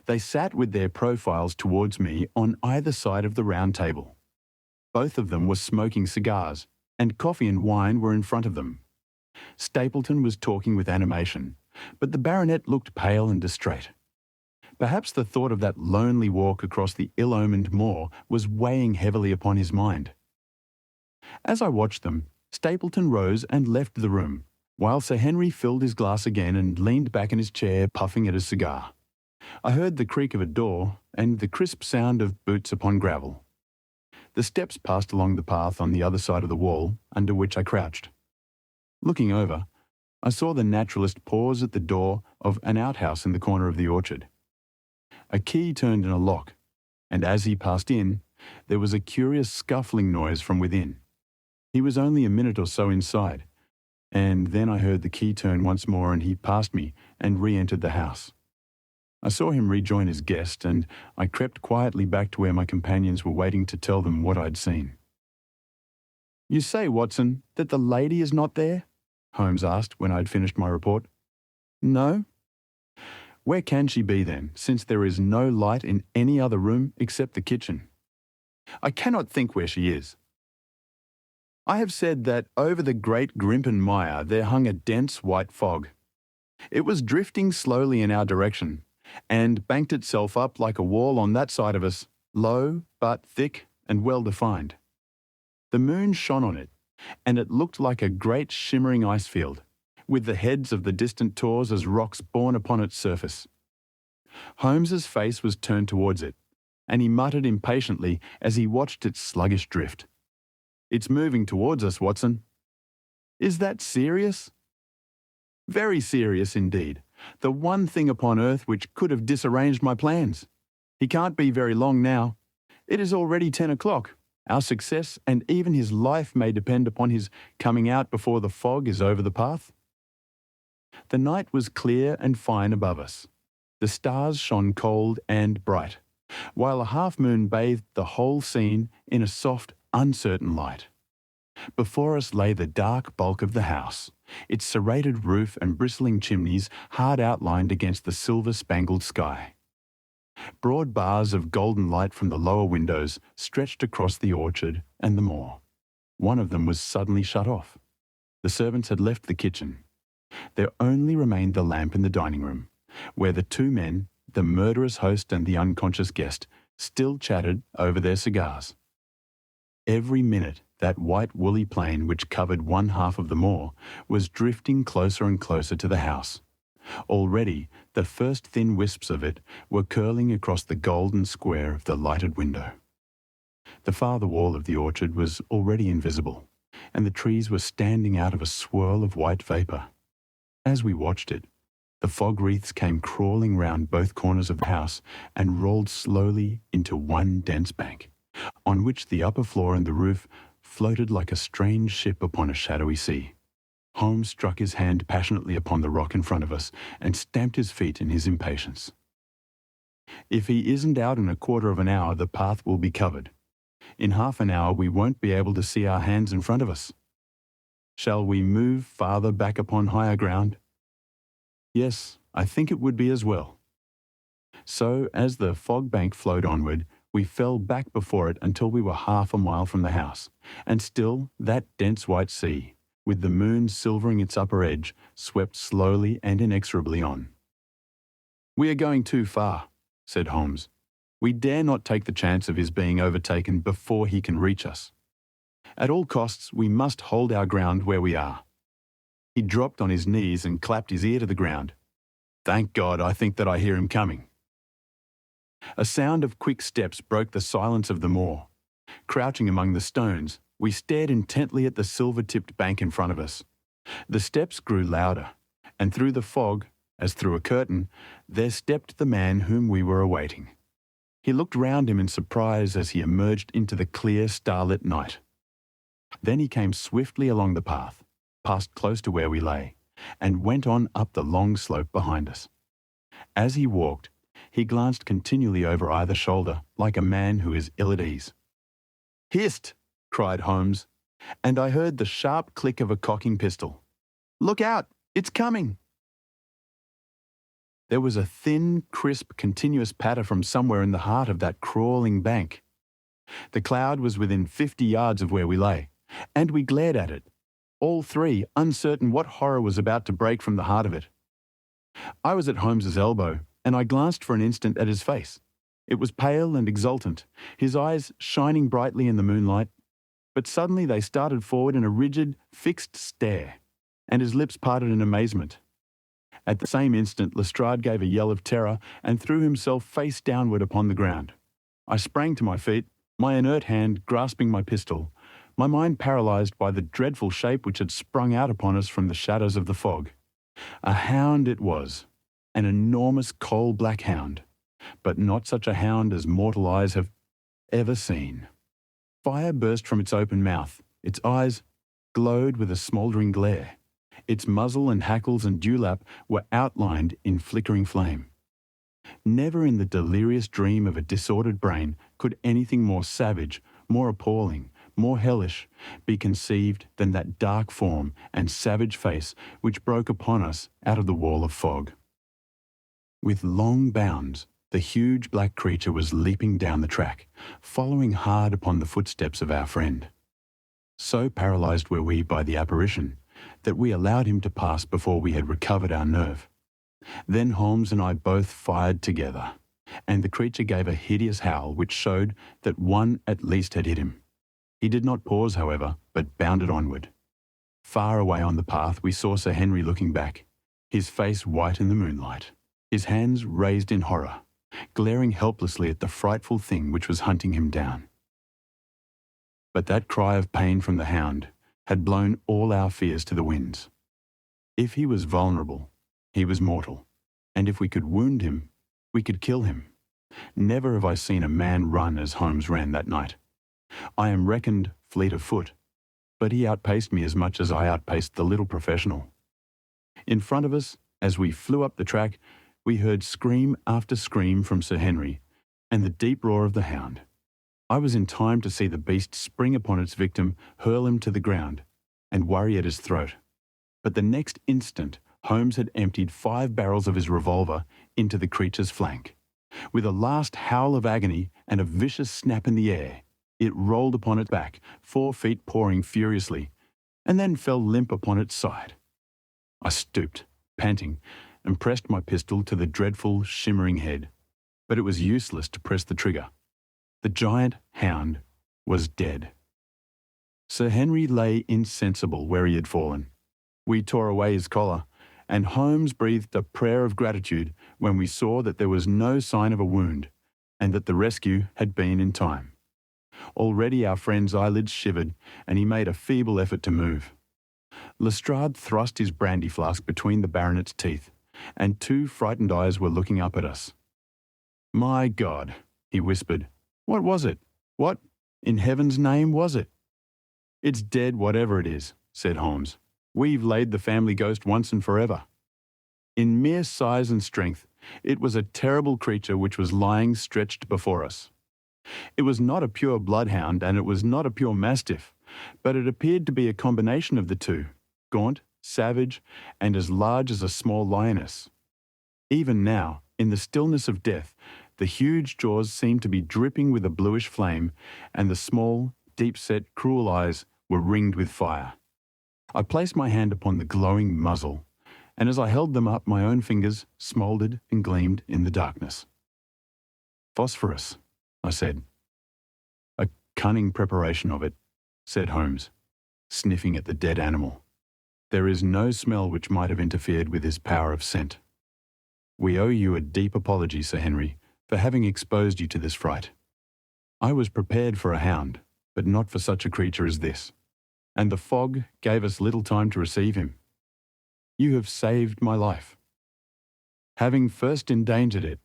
Speaker 1: They sat with their profiles towards me on either side of the round table. Both of them were smoking cigars, and coffee and wine were in front of them. Stapleton was talking with animation, but the baronet looked pale and distrait. Perhaps the thought of that lonely walk across the ill-omened moor was weighing heavily upon his mind. As I watched them, Stapleton rose and left the room, while Sir Henry filled his glass again and leaned back in his chair, puffing at his cigar. I heard the creak of a door and the crisp sound of boots upon gravel. The steps passed along the path on the other side of the wall, under which I crouched. Looking over, I saw the naturalist pause at the door of an outhouse in the corner of the orchard. A key turned in a lock, and as he passed in, there was a curious scuffling noise from within. He was only a minute or so inside, and then I heard the key turn once more and he passed me and re-entered the house. I saw him rejoin his guest, and I crept quietly back to where my companions were waiting to tell them what I'd seen. "You say, Watson, that the lady is not there?" Holmes asked when I'd finished my report. "No." "Where can she be then, since there is no light in any other room except the kitchen?" "I cannot think where she is." "I have said that over the great Grimpen Mire there hung a dense white fog. It was drifting slowly in our direction, and banked itself up like a wall on that side of us, low but thick and well defined. The moon shone on it, and it looked like a great shimmering ice field, with the heads of the distant tors as rocks borne upon its surface. Holmes's face was turned towards it, and he muttered impatiently as he watched its sluggish drift. "It's moving towards us, Watson." "Is that serious?" "Very serious indeed. The one thing upon earth which could have disarranged my plans. He can't be very long now. It is already 10 o'clock. Our success and even his life may depend upon his coming out before the fog is over the path." The night was clear and fine above us. The stars shone cold and bright, while a half-moon bathed the whole scene in a soft, uncertain light. Before us lay the dark bulk of the house, its serrated roof and bristling chimneys hard outlined against the silver-spangled sky. Broad bars of golden light from the lower windows stretched across the orchard and the moor. One of them was suddenly shut off. The servants had left the kitchen. There only remained the lamp in the dining room, where the two men, the murderous host and the unconscious guest, still chatted over their cigars. Every minute that white woolly plain which covered one half of the moor was drifting closer and closer to the house. Already the first thin wisps of it were curling across the golden square of the lighted window. The farther wall of the orchard was already invisible, and the trees were standing out of a swirl of white vapour. As we watched it, the fog wreaths came crawling round both corners of the house and rolled slowly into one dense bank, on which the upper floor and the roof floated like a strange ship upon a shadowy sea. Holmes struck his hand passionately upon the rock in front of us and stamped his feet in his impatience. "If he isn't out in a quarter of an hour, the path will be covered. In half an hour we won't be able to see our hands in front of us. Shall we move farther back upon higher ground?" "Yes, I think it would be as well." So, as the fog bank flowed onward, We fell back before it until we were half a mile from the house, and still that dense white sea, with the moon silvering its upper edge, swept slowly and inexorably on. "We are going too far," said Holmes. "We dare not take the chance of his being overtaken before he can reach us. At all costs, we must hold our ground where we are." He dropped on his knees and clapped his ear to the ground. "Thank God, I think that I hear him coming." A sound of quick steps broke the silence of the moor. Crouching among the stones, we stared intently at the silver-tipped bank in front of us. The steps grew louder, and through the fog, as through a curtain, there stepped the man whom we were awaiting. He looked round him in surprise as he emerged into the clear, starlit night. Then he came swiftly along the path, passed close to where we lay, and went on up the long slope behind us. As he walked, he glanced continually over either shoulder, like a man who is ill at ease. "Hist!" cried Holmes, and I heard the sharp click of a cocking pistol. "Look out! It's coming!" There was a thin, crisp, continuous patter from somewhere in the heart of that crawling bank. The cloud was within 50 yards of where we lay, and we glared at it, all three uncertain what horror was about to break from the heart of it. I was at Holmes's elbow, and I glanced for an instant at his face. It was pale and exultant, his eyes shining brightly in the moonlight, but suddenly they started forward in a rigid, fixed stare, and his lips parted in amazement. At the same instant, Lestrade gave a yell of terror and threw himself face downward upon the ground. I sprang to my feet, my inert hand grasping my pistol, my mind paralysed by the dreadful shape which had sprung out upon us from the shadows of the fog. A hound it was, an enormous coal-black hound, but not such a hound as mortal eyes have ever seen. Fire burst from its open mouth, its eyes glowed with a smouldering glare. Its muzzle and hackles and dewlap were outlined in flickering flame. Never in the delirious dream of a disordered brain could anything more savage, more appalling, more hellish be conceived than that dark form and savage face which broke upon us out of the wall of fog. With long bounds, the huge black creature was leaping down the track, following hard upon the footsteps of our friend. So paralysed were we by the apparition that we allowed him to pass before we had recovered our nerve. Then Holmes and I both fired together, and the creature gave a hideous howl which showed that one at least had hit him. He did not pause, however, but bounded onward. Far away on the path we saw Sir Henry looking back, his face white in the moonlight, his hands raised in horror, glaring helplessly at the frightful thing which was hunting him down. But that cry of pain from the hound had blown all our fears to the winds. If he was vulnerable, he was mortal, and if we could wound him, we could kill him. Never have I seen a man run as Holmes ran that night. I am reckoned fleet of foot, but he outpaced me as much as I outpaced the little professional. In front of us, as we flew up the track, we heard scream after scream from Sir Henry, and the deep roar of the hound. I was in time to see the beast spring upon its victim, hurl him to the ground, and worry at his throat. But the next instant, Holmes had emptied 5 barrels of his revolver into the creature's flank. With a last howl of agony and a vicious snap in the air, it rolled upon its back, 4 feet pouring furiously, and then fell limp upon its side. I stooped, panting, and pressed my pistol to the dreadful, shimmering head, but it was useless to press the trigger. The giant hound was dead. Sir Henry lay insensible where he had fallen. We tore away his collar, and Holmes breathed a prayer of gratitude when we saw that there was no sign of a wound, and that the rescue had been in time. Already our friend's eyelids shivered, and he made a feeble effort to move. Lestrade thrust his brandy flask between the baronet's teeth, and 2 frightened eyes were looking up at us. "My God," he whispered. "What was it? What, in heaven's name, was it?" "It's dead, whatever it is," said Holmes. "We've laid the family ghost once and forever." In mere size and strength, it was a terrible creature which was lying stretched before us. It was not a pure bloodhound, and it was not a pure mastiff, but it appeared to be a combination of the two, gaunt, savage, and as large as a small lioness. Even now, in the stillness of death, The huge jaws seemed to be dripping with a bluish flame, and the small, deep-set, cruel eyes were ringed with fire. I placed my hand upon the glowing muzzle, and as I held them up, my own fingers smouldered and gleamed in the darkness. "Phosphorus," I said. "A cunning preparation of it," said Holmes, sniffing at the dead animal. "There is no smell which might have interfered with his power of scent. We owe you a deep apology, Sir Henry, for having exposed you to this fright. I was prepared for a hound, but not for such a creature as this, and the fog gave us little time to receive him. You have saved my life. Having first endangered it,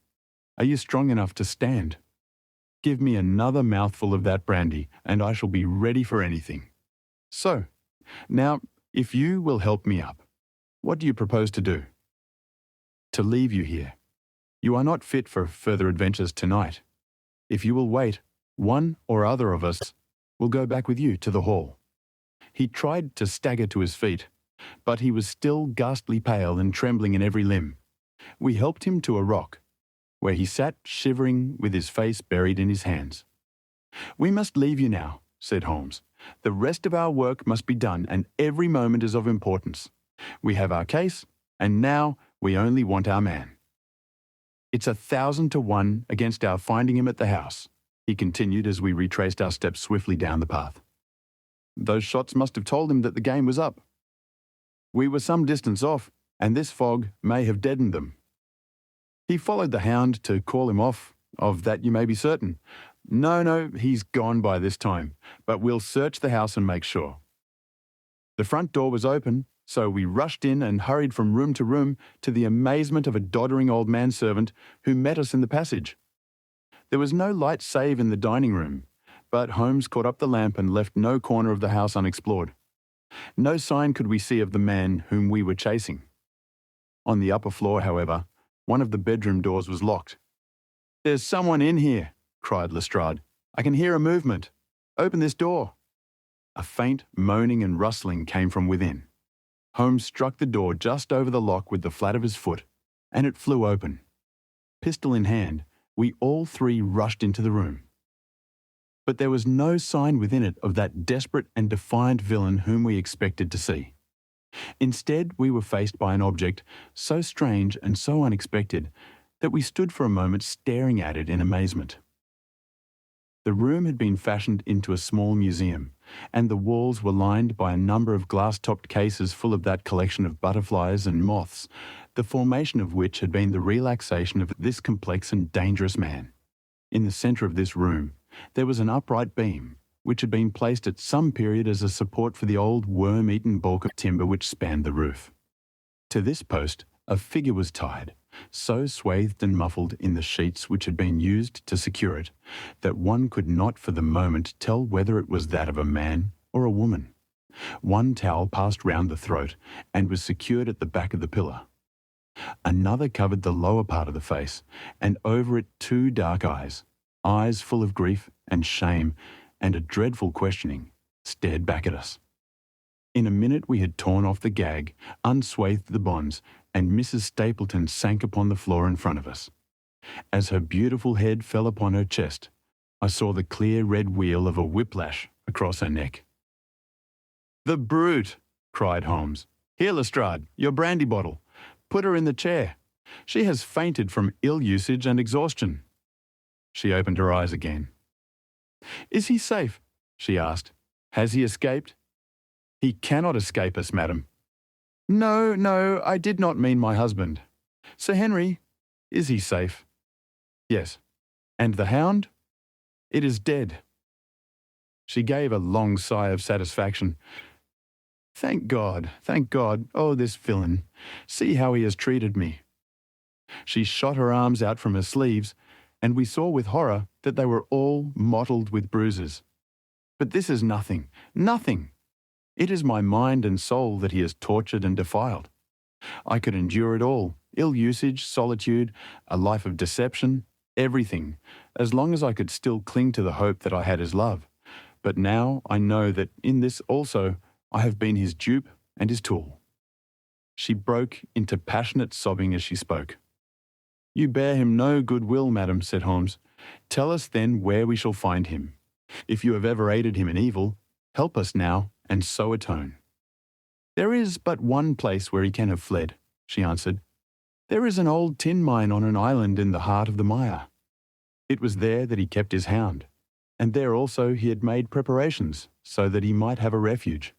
Speaker 1: are you strong enough to stand? Give me another mouthful of that brandy, and I shall be ready for anything. So, now, if you will help me up, what do you propose to do?" "To leave you here. You are not fit for further adventures tonight. If you will wait, one or other of us will go back with you to the hall." He tried to stagger to his feet, but he was still ghastly pale and trembling in every limb. We helped him to a rock, where he sat shivering with his face buried in his hands. "We must leave you now," said Holmes. "The rest of our work must be done, and every moment is of importance. We have our case, and now we only want our man. It's 1,000 to 1 against our finding him at the house," he continued as we retraced our steps swiftly down the path. "Those shots must have told him that the game was up. We were some distance off, and this fog may have deadened them. He followed the hound to call him off, of that you may be certain. No, he's gone by this time, but we'll search the house and make sure." The front door was open, so we rushed in and hurried from room to room to the amazement of a doddering old manservant who met us in the passage. There was no light save in the dining room, but Holmes caught up the lamp and left no corner of the house unexplored. No sign could we see of the man whom we were chasing. On the upper floor, however, one of the bedroom doors was locked. "There's someone in here," cried Lestrade. "I can hear a movement. Open this door." A faint moaning and rustling came from within. Holmes struck the door just over the lock with the flat of his foot, and it flew open. Pistol in hand, we all three rushed into the room. But there was no sign within it of that desperate and defiant villain whom we expected to see. Instead, we were faced by an object so strange and so unexpected that we stood for a moment staring at it in amazement. The room had been fashioned into a small museum, and the walls were lined by a number of glass-topped cases full of that collection of butterflies and moths, the formation of which had been the relaxation of this complex and dangerous man. In the centre of this room, there was an upright beam, which had been placed at some period as a support for the old worm-eaten balk of timber which spanned the roof. To this post, a figure was tied, so swathed and muffled in the sheets which had been used to secure it, that one could not for the moment tell whether it was that of a man or a woman. One towel passed round the throat and was secured at the back of the pillar. Another covered the lower part of the face, and over it 2 dark eyes full of grief and shame and a dreadful questioning, stared back at us. In a minute we had torn off the gag, unswathed the bonds, and Mrs. Stapleton sank upon the floor in front of us. As her beautiful head fell upon her chest, I saw the clear red wheal of a whiplash across her neck. "The brute!" cried Holmes. "Here, Lestrade, your brandy bottle. Put her in the chair. She has fainted from ill usage and exhaustion." She opened her eyes again. "Is he safe?" she asked. "Has he escaped?" "He cannot escape us, madam." No, I did not mean my husband. Sir Henry, is he safe?" "Yes." "And the hound?" "It is dead." She gave a long sigh of satisfaction. Thank God. Oh, this villain. See how he has treated me." She shot her arms out from her sleeves, and we saw with horror that they were all mottled with bruises. "But this is nothing. It is my mind and soul that he has tortured and defiled. I could endure it all, ill usage, solitude, a life of deception, everything, as long as I could still cling to the hope that I had his love. But now I know that in this also I have been his dupe and his tool." She broke into passionate sobbing as she spoke. You bear him no good will, madam, said Holmes. Tell us then where we shall find him. If you have ever aided him in evil, help us now, and so atone. There is but one place where he can have fled, she answered. There is an old tin mine on an island in the heart of the mire. It was there that he kept his hound, and there also he had made preparations so that he might have a refuge.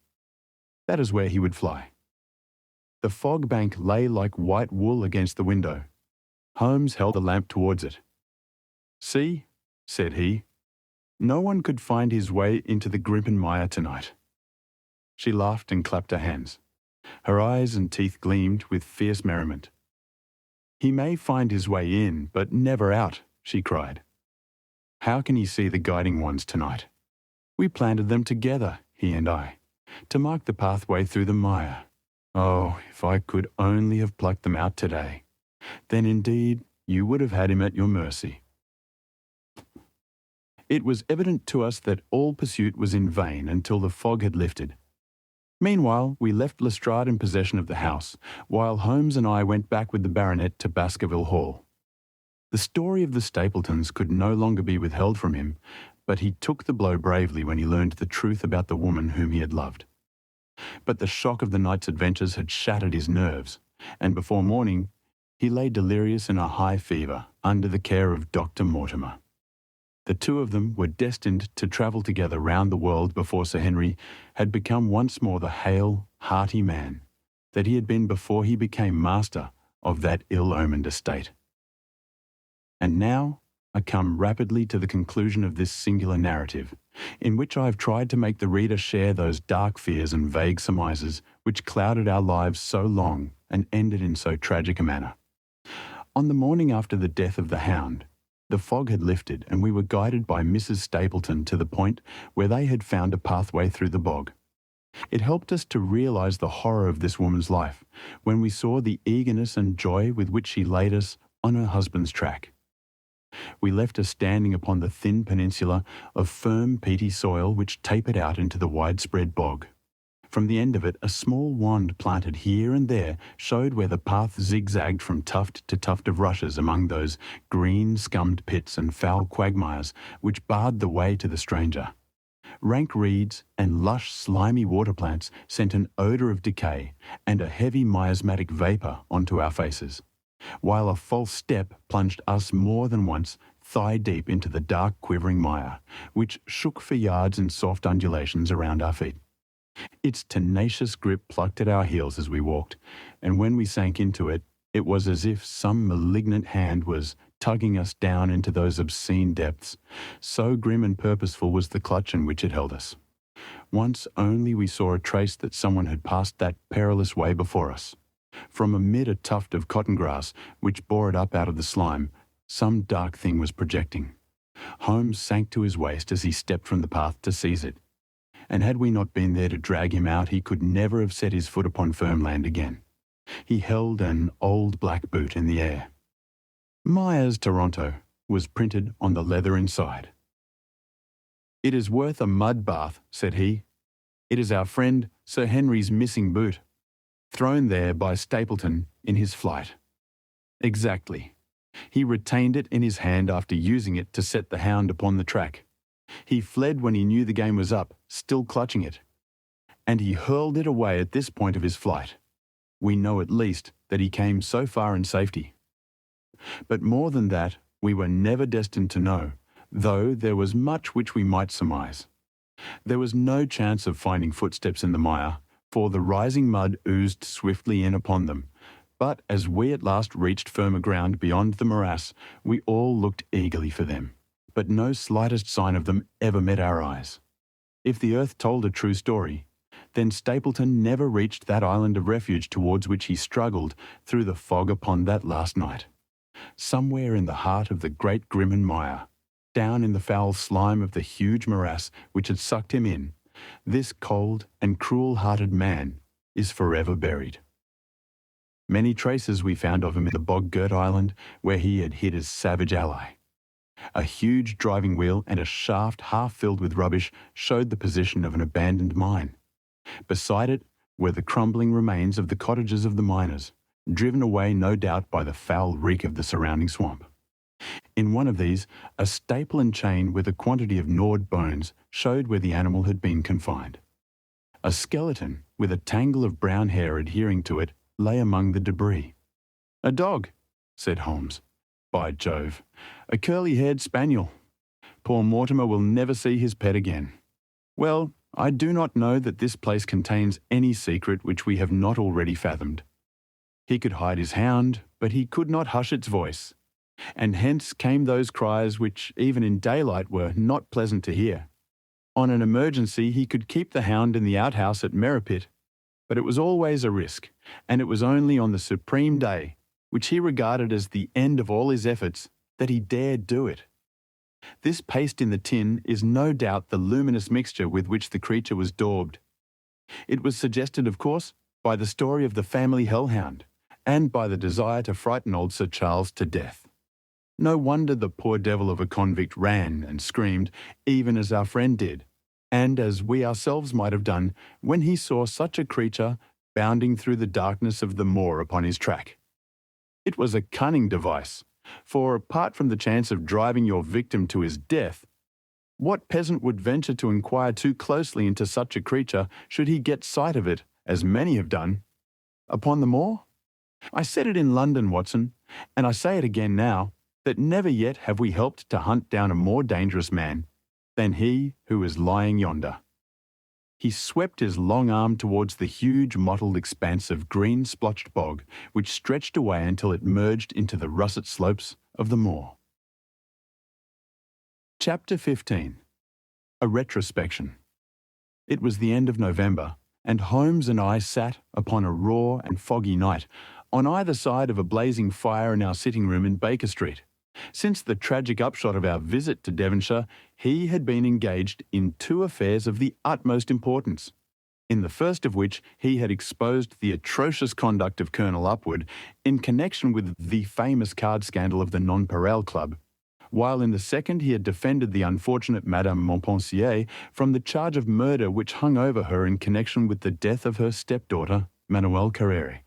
Speaker 1: That is where he would fly. The fog bank lay like white wool against the window. Holmes held the lamp towards it. See, said he, no one could find his way into the Grimpen mire tonight. She laughed and clapped her hands. Her eyes and teeth gleamed with fierce merriment. He may find his way in, but never out, she cried. How can he see the guiding ones tonight? We planted them together, he and I, to mark the pathway through the mire. Oh, if I could only have plucked them out today, then indeed you would have had him at your mercy. It was evident to us that all pursuit was in vain until the fog had lifted. Meanwhile, we left Lestrade in possession of the house, while Holmes and I went back with the baronet to Baskerville Hall. The story of the Stapletons could no longer be withheld from him, but he took the blow bravely when he learned the truth about the woman whom he had loved. But the shock of the night's adventures had shattered his nerves, and before morning he lay delirious in a high fever under the care of Dr. Mortimer. The two of them were destined to travel together round the world before Sir Henry had become once more the hale, hearty man that he had been before he became master of that ill-omened estate. And now I come rapidly to the conclusion of this singular narrative, in which I have tried to make the reader share those dark fears and vague surmises which clouded our lives so long and ended in so tragic a manner. On the morning after the death of the Hound, the fog had lifted and we were guided by Mrs. Stapleton to the point where they had found a pathway through the bog. It helped us to realise the horror of this woman's life when we saw the eagerness and joy with which she laid us on her husband's track. We left her standing upon the thin peninsula of firm peaty soil which tapered out into the widespread bog. From the end of it, a small wand planted here and there showed where the path zigzagged from tuft to tuft of rushes among those green scummed pits and foul quagmires which barred the way to the stranger. Rank reeds and lush slimy water plants sent an odour of decay and a heavy miasmatic vapour onto our faces, while a false step plunged us more than once thigh-deep into the dark quivering mire, which shook for yards in soft undulations around our feet. Its tenacious grip plucked at our heels as we walked, and when we sank into it, it was as if some malignant hand was tugging us down into those obscene depths. So grim and purposeful was the clutch in which it held us. Once only we saw a trace that someone had passed that perilous way before us. From amid a tuft of cotton grass which bore it up out of the slime, some dark thing was projecting. Holmes sank to his waist as he stepped from the path to seize it, and had we not been there to drag him out, he could never have set his foot upon firm land again. He held an old black boot in the air. Myers, Toronto, was printed on the leather inside. It is worth a mud bath, said he. It is our friend Sir Henry's missing boot, thrown there by Stapleton in his flight. Exactly. He retained it in his hand after using it to set the Hound upon the track. He fled when he knew the game was up, still clutching it. And he hurled it away at this point of his flight. We know at least that he came so far in safety. But more than that, we were never destined to know, though there was much which we might surmise. There was no chance of finding footsteps in the mire, for the rising mud oozed swiftly in upon them. But as we at last reached firmer ground beyond the morass, we all looked eagerly for them. But no slightest sign of them ever met our eyes. If the earth told a true story, then Stapleton never reached that island of refuge towards which he struggled through the fog upon that last night. Somewhere in the heart of the great Grimpen mire, down in the foul slime of the huge morass which had sucked him in, this cold and cruel-hearted man is forever buried. Many traces we found of him in the bog-girt island where he had hid his savage ally. A huge driving wheel and a shaft half filled with rubbish showed the position of an abandoned mine. Beside it were the crumbling remains of the cottages of the miners, driven away no doubt by the foul reek of the surrounding swamp. In one of these, a staple and chain with a quantity of gnawed bones showed where the animal had been confined. A skeleton with a tangle of brown hair adhering to it lay among the debris. "A dog," said Holmes. "By Jove, a curly-haired spaniel. Poor Mortimer will never see his pet again. Well, I do not know that this place contains any secret which we have not already fathomed. He could hide his hound, but he could not hush its voice, and hence came those cries which, even in daylight, were not pleasant to hear. On an emergency, he could keep the hound in the outhouse at Merripit, but it was always a risk, and it was only on the supreme day, which he regarded as the end of all his efforts, that he dared do it. This paste in the tin is no doubt the luminous mixture with which the creature was daubed. It was suggested, of course, by the story of the family hellhound, and by the desire to frighten old Sir Charles to death. No wonder the poor devil of a convict ran and screamed, even as our friend did, and as we ourselves might have done when he saw such a creature bounding through the darkness of the moor upon his track. It was a cunning device, for apart from the chance of driving your victim to his death, what peasant would venture to inquire too closely into such a creature should he get sight of it, as many have done, upon the moor? I said it in London, Watson, and I say it again now, that never yet have we helped to hunt down a more dangerous man than he who is lying yonder." He swept his long arm towards the huge mottled expanse of green splotched bog which stretched away until it merged into the russet slopes of the moor. Chapter 15. A Retrospection. It was the end of November, and Holmes and I sat upon a raw and foggy night on either side of a blazing fire in our sitting room in Baker Street. Since the tragic upshot of our visit to Devonshire, he had been engaged in two affairs of the utmost importance, in the first of which he had exposed the atrocious conduct of Colonel Upward in connection with the famous card scandal of the Nonpareil Club, while in the second he had defended the unfortunate Madame Montpensier from the charge of murder which hung over her in connection with the death of her stepdaughter, Manuel Carrere,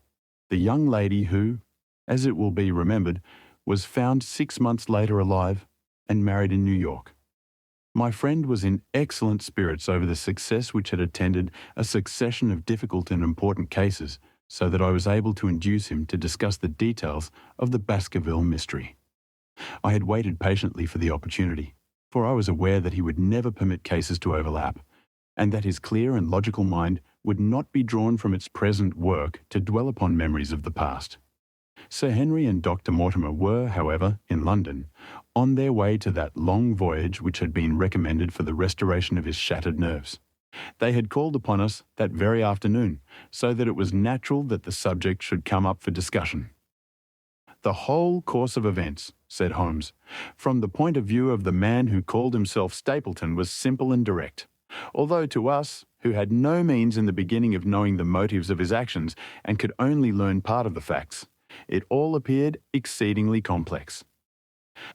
Speaker 1: the young lady who, as it will be remembered, was found 6 months later alive and married in New York. My friend was in excellent spirits over the success which had attended a succession of difficult and important cases, so that I was able to induce him to discuss the details of the Baskerville mystery. I had waited patiently for the opportunity, for I was aware that he would never permit cases to overlap, and that his clear and logical mind would not be drawn from its present work to dwell upon memories of the past. Sir Henry and Dr. Mortimer were, however, in London, on their way to that long voyage which had been recommended for the restoration of his shattered nerves. They had called upon us that very afternoon, so that it was natural that the subject should come up for discussion. "The whole course of events," said Holmes, "from the point of view of the man who called himself Stapleton was simple and direct, although to us, who had no means in the beginning of knowing the motives of his actions and could only learn part of the facts, it all appeared exceedingly complex.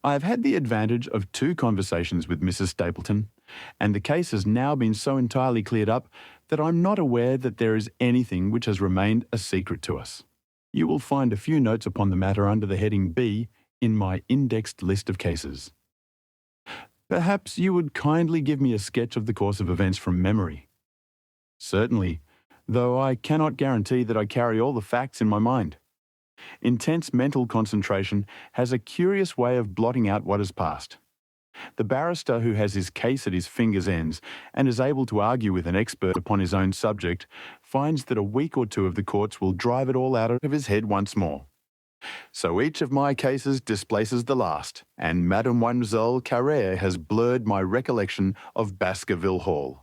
Speaker 1: I have had the advantage of 2 conversations with Mrs. Stapleton, and the case has now been so entirely cleared up that I'm not aware that there is anything which has remained a secret to us. You will find a few notes upon the matter under the heading B in my indexed list of cases. Perhaps you would kindly give me a sketch of the course of events from memory." "Certainly, though I cannot guarantee that I carry all the facts in my mind. Intense mental concentration has a curious way of blotting out what has passed. The barrister who has his case at his fingers' ends and is able to argue with an expert upon his own subject finds that a week or 2 of the courts will drive it all out of his head once more. So each of my cases displaces the last, and Mademoiselle Carrere has blurred my recollection of Baskerville Hall.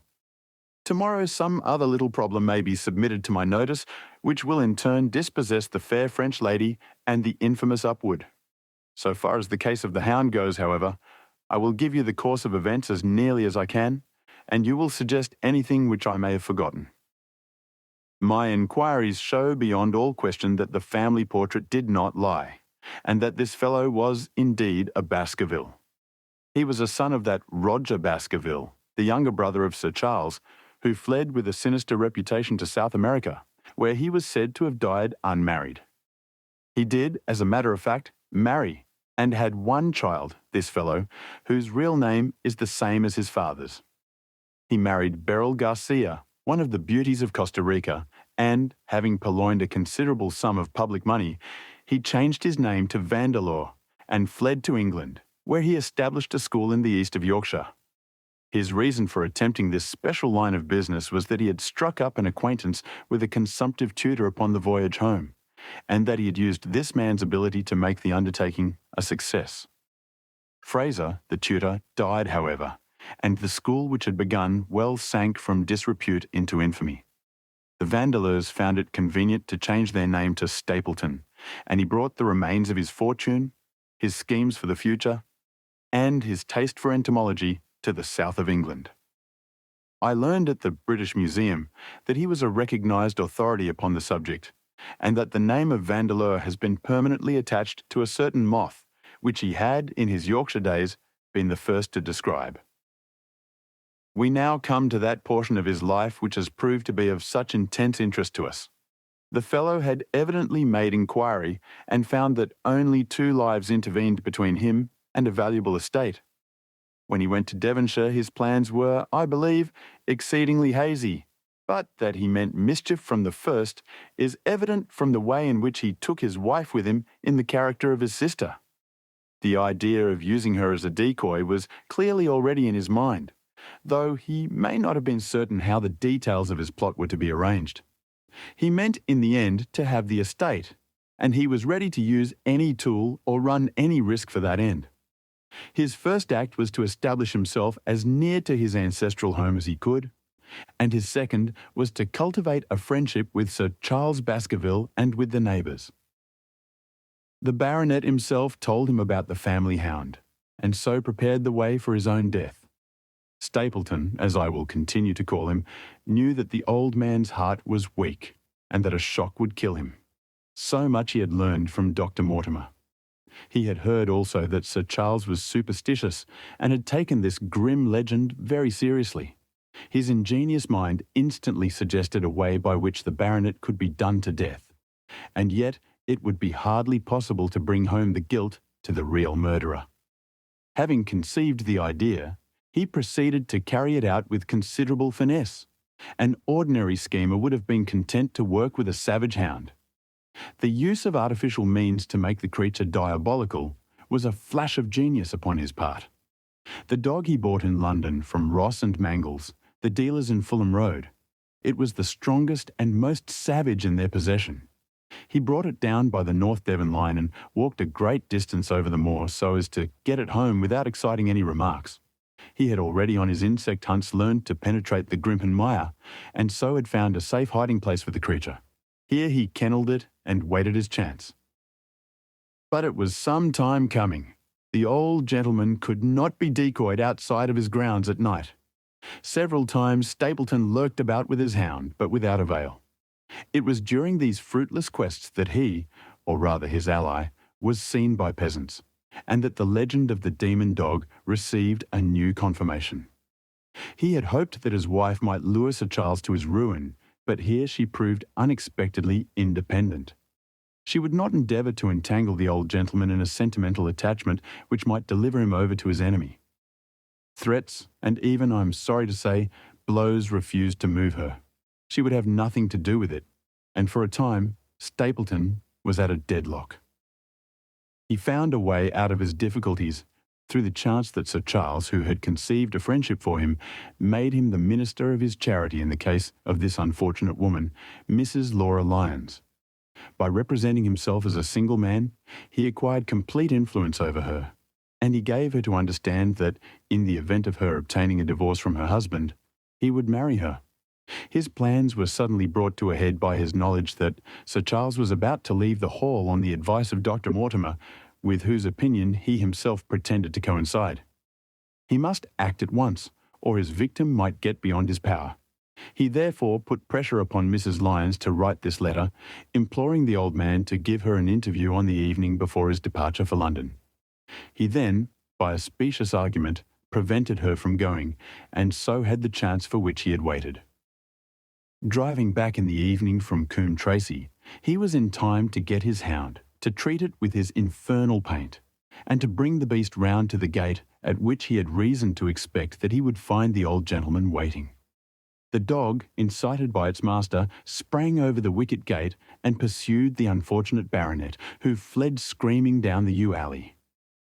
Speaker 1: Tomorrow some other little problem may be submitted to my notice, which will in turn dispossess the fair French lady and the infamous Upward. So far as the case of the Hound goes, however, I will give you the course of events as nearly as I can, and you will suggest anything which I may have forgotten. My inquiries show beyond all question that the family portrait did not lie, and that this fellow was indeed a Baskerville. He was a son of that Roger Baskerville, the younger brother of Sir Charles, who fled with a sinister reputation to South America, where he was said to have died unmarried. He did, as a matter of fact, marry, and had one child, this fellow, whose real name is the same as his father's. He married Beryl Garcia, one of the beauties of Costa Rica, and, having purloined a considerable sum of public money, he changed his name to Vandeleur and fled to England, where he established a school in the east of Yorkshire. His reason for attempting this special line of business was that he had struck up an acquaintance with a consumptive tutor upon the voyage home, and that he had used this man's ability to make the undertaking a success. Fraser, the tutor, died, however, and the school which had begun well sank from disrepute into infamy. The Vandeleurs found it convenient to change their name to Stapleton, and he brought the remains of his fortune, his schemes for the future, and his taste for entomology to the south of England. I learned at the British Museum that he was a recognised authority upon the subject, and that the name of Vandeleur has been permanently attached to a certain moth, which he had, in his Yorkshire days, been the first to describe. We now come to that portion of his life which has proved to be of such intense interest to us. The fellow had evidently made inquiry and found that only 2 lives intervened between him and a valuable estate. When he went to Devonshire, his plans were, I believe, exceedingly hazy, but that he meant mischief from the first is evident from the way in which he took his wife with him in the character of his sister. The idea of using her as a decoy was clearly already in his mind, though he may not have been certain how the details of his plot were to be arranged. He meant in the end to have the estate, and he was ready to use any tool or run any risk for that end. His first act was to establish himself as near to his ancestral home as he could, and his second was to cultivate a friendship with Sir Charles Baskerville and with the neighbours. The baronet himself told him about the family hound, and so prepared the way for his own death. Stapleton, as I will continue to call him, knew that the old man's heart was weak, and that a shock would kill him. So much he had learned from Dr. Mortimer. He had heard also that Sir Charles was superstitious, and had taken this grim legend very seriously. His ingenious mind instantly suggested a way by which the baronet could be done to death, and yet it would be hardly possible to bring home the guilt to the real murderer. Having conceived the idea, he proceeded to carry it out with considerable finesse. An ordinary schemer would have been content to work with a savage hound. The use of artificial means to make the creature diabolical was a flash of genius upon his part. The dog he bought in London from Ross and Mangles, the dealers in Fulham Road. It was the strongest and most savage in their possession. He brought it down by the North Devon line and walked a great distance over the moor so as to get it home without exciting any remarks. He had already on his insect hunts learned to penetrate the Grimpen mire, and so had found a safe hiding place for the creature. Here he kennelled it and waited his chance. But it was some time coming. The old gentleman could not be decoyed outside of his grounds at night. Several times Stapleton lurked about with his hound, but without avail. It was during these fruitless quests that he, or rather his ally, was seen by peasants, and that the legend of the demon dog received a new confirmation. He had hoped that his wife might lure Sir Charles to his ruin, but here she proved unexpectedly independent. She would not endeavour to entangle the old gentleman in a sentimental attachment which might deliver him over to his enemy. Threats, and even, I am sorry to say, blows refused to move her. She would have nothing to do with it, and for a time, Stapleton was at a deadlock. He found a way out of his difficulties through the chance that Sir Charles, who had conceived a friendship for him, made him the minister of his charity in the case of this unfortunate woman, Mrs. Laura Lyons. By representing himself as a single man, he acquired complete influence over her, and he gave her to understand that, in the event of her obtaining a divorce from her husband, he would marry her. His plans were suddenly brought to a head by his knowledge that Sir Charles was about to leave the hall on the advice of Dr. Mortimer, with whose opinion he himself pretended to coincide. He must act at once, or his victim might get beyond his power. He therefore put pressure upon Mrs. Lyons to write this letter, imploring the old man to give her an interview on the evening before his departure for London. He then, by a specious argument, prevented her from going, and so had the chance for which he had waited. Driving back in the evening from Coombe Tracey, he was in time to get his hound, to treat it with his infernal paint, and to bring the beast round to the gate at which he had reason to expect that he would find the old gentleman waiting. The dog, incited by its master, sprang over the wicket gate and pursued the unfortunate baronet, who fled screaming down the yew alley.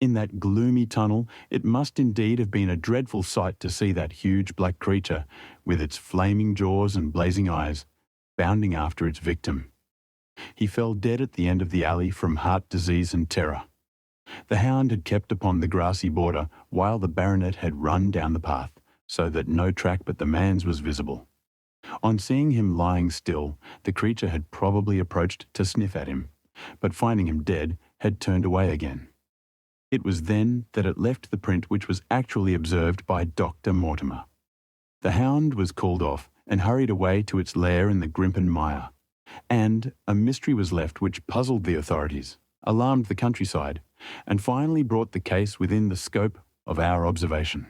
Speaker 1: In that gloomy tunnel, it must indeed have been a dreadful sight to see that huge black creature, with its flaming jaws and blazing eyes, bounding after its victim. He fell dead at the end of the alley from heart disease and terror. The hound had kept upon the grassy border while the baronet had run down the path, so that no track but the man's was visible. On seeing him lying still, the creature had probably approached to sniff at him, but finding him dead, had turned away again. It was then that it left the print which was actually observed by Dr. Mortimer. The hound was called off and hurried away to its lair in the Grimpen mire, and a mystery was left which puzzled the authorities, alarmed the countryside, and finally brought the case within the scope of our observation.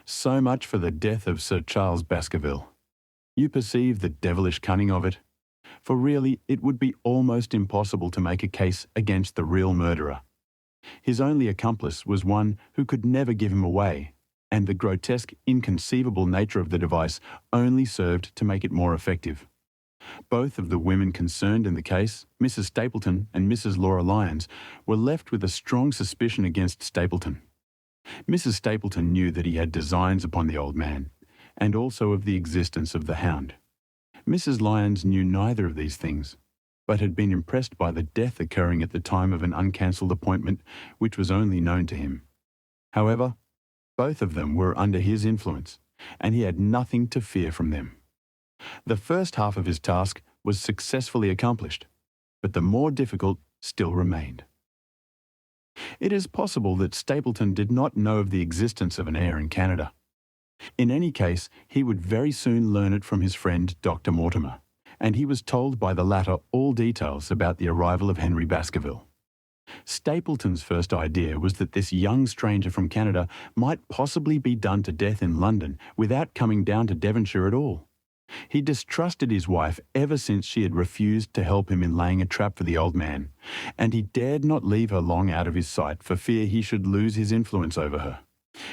Speaker 1: So much for the death of Sir Charles Baskerville. You perceive the devilish cunning of it, for really it would be almost impossible to make a case against the real murderer. His only accomplice was one who could never give him away, and the grotesque, inconceivable nature of the device only served to make it more effective. Both of the women concerned in the case, Mrs. Stapleton and Mrs. Laura Lyons, were left with a strong suspicion against Stapleton. Mrs. Stapleton knew that he had designs upon the old man, and also of the existence of the hound. Mrs. Lyons knew neither of these things, but had been impressed by the death occurring at the time of an uncancelled appointment which was only known to him. However, both of them were under his influence, and he had nothing to fear from them. The first half of his task was successfully accomplished, but the more difficult still remained. It is possible that Stapleton did not know of the existence of an heir in Canada. In any case, he would very soon learn it from his friend Dr. Mortimer, and he was told by the latter all details about the arrival of Henry Baskerville. Stapleton's first idea was that this young stranger from Canada might possibly be done to death in London without coming down to Devonshire at all. He distrusted his wife ever since she had refused to help him in laying a trap for the old man, and he dared not leave her long out of his sight for fear he should lose his influence over her.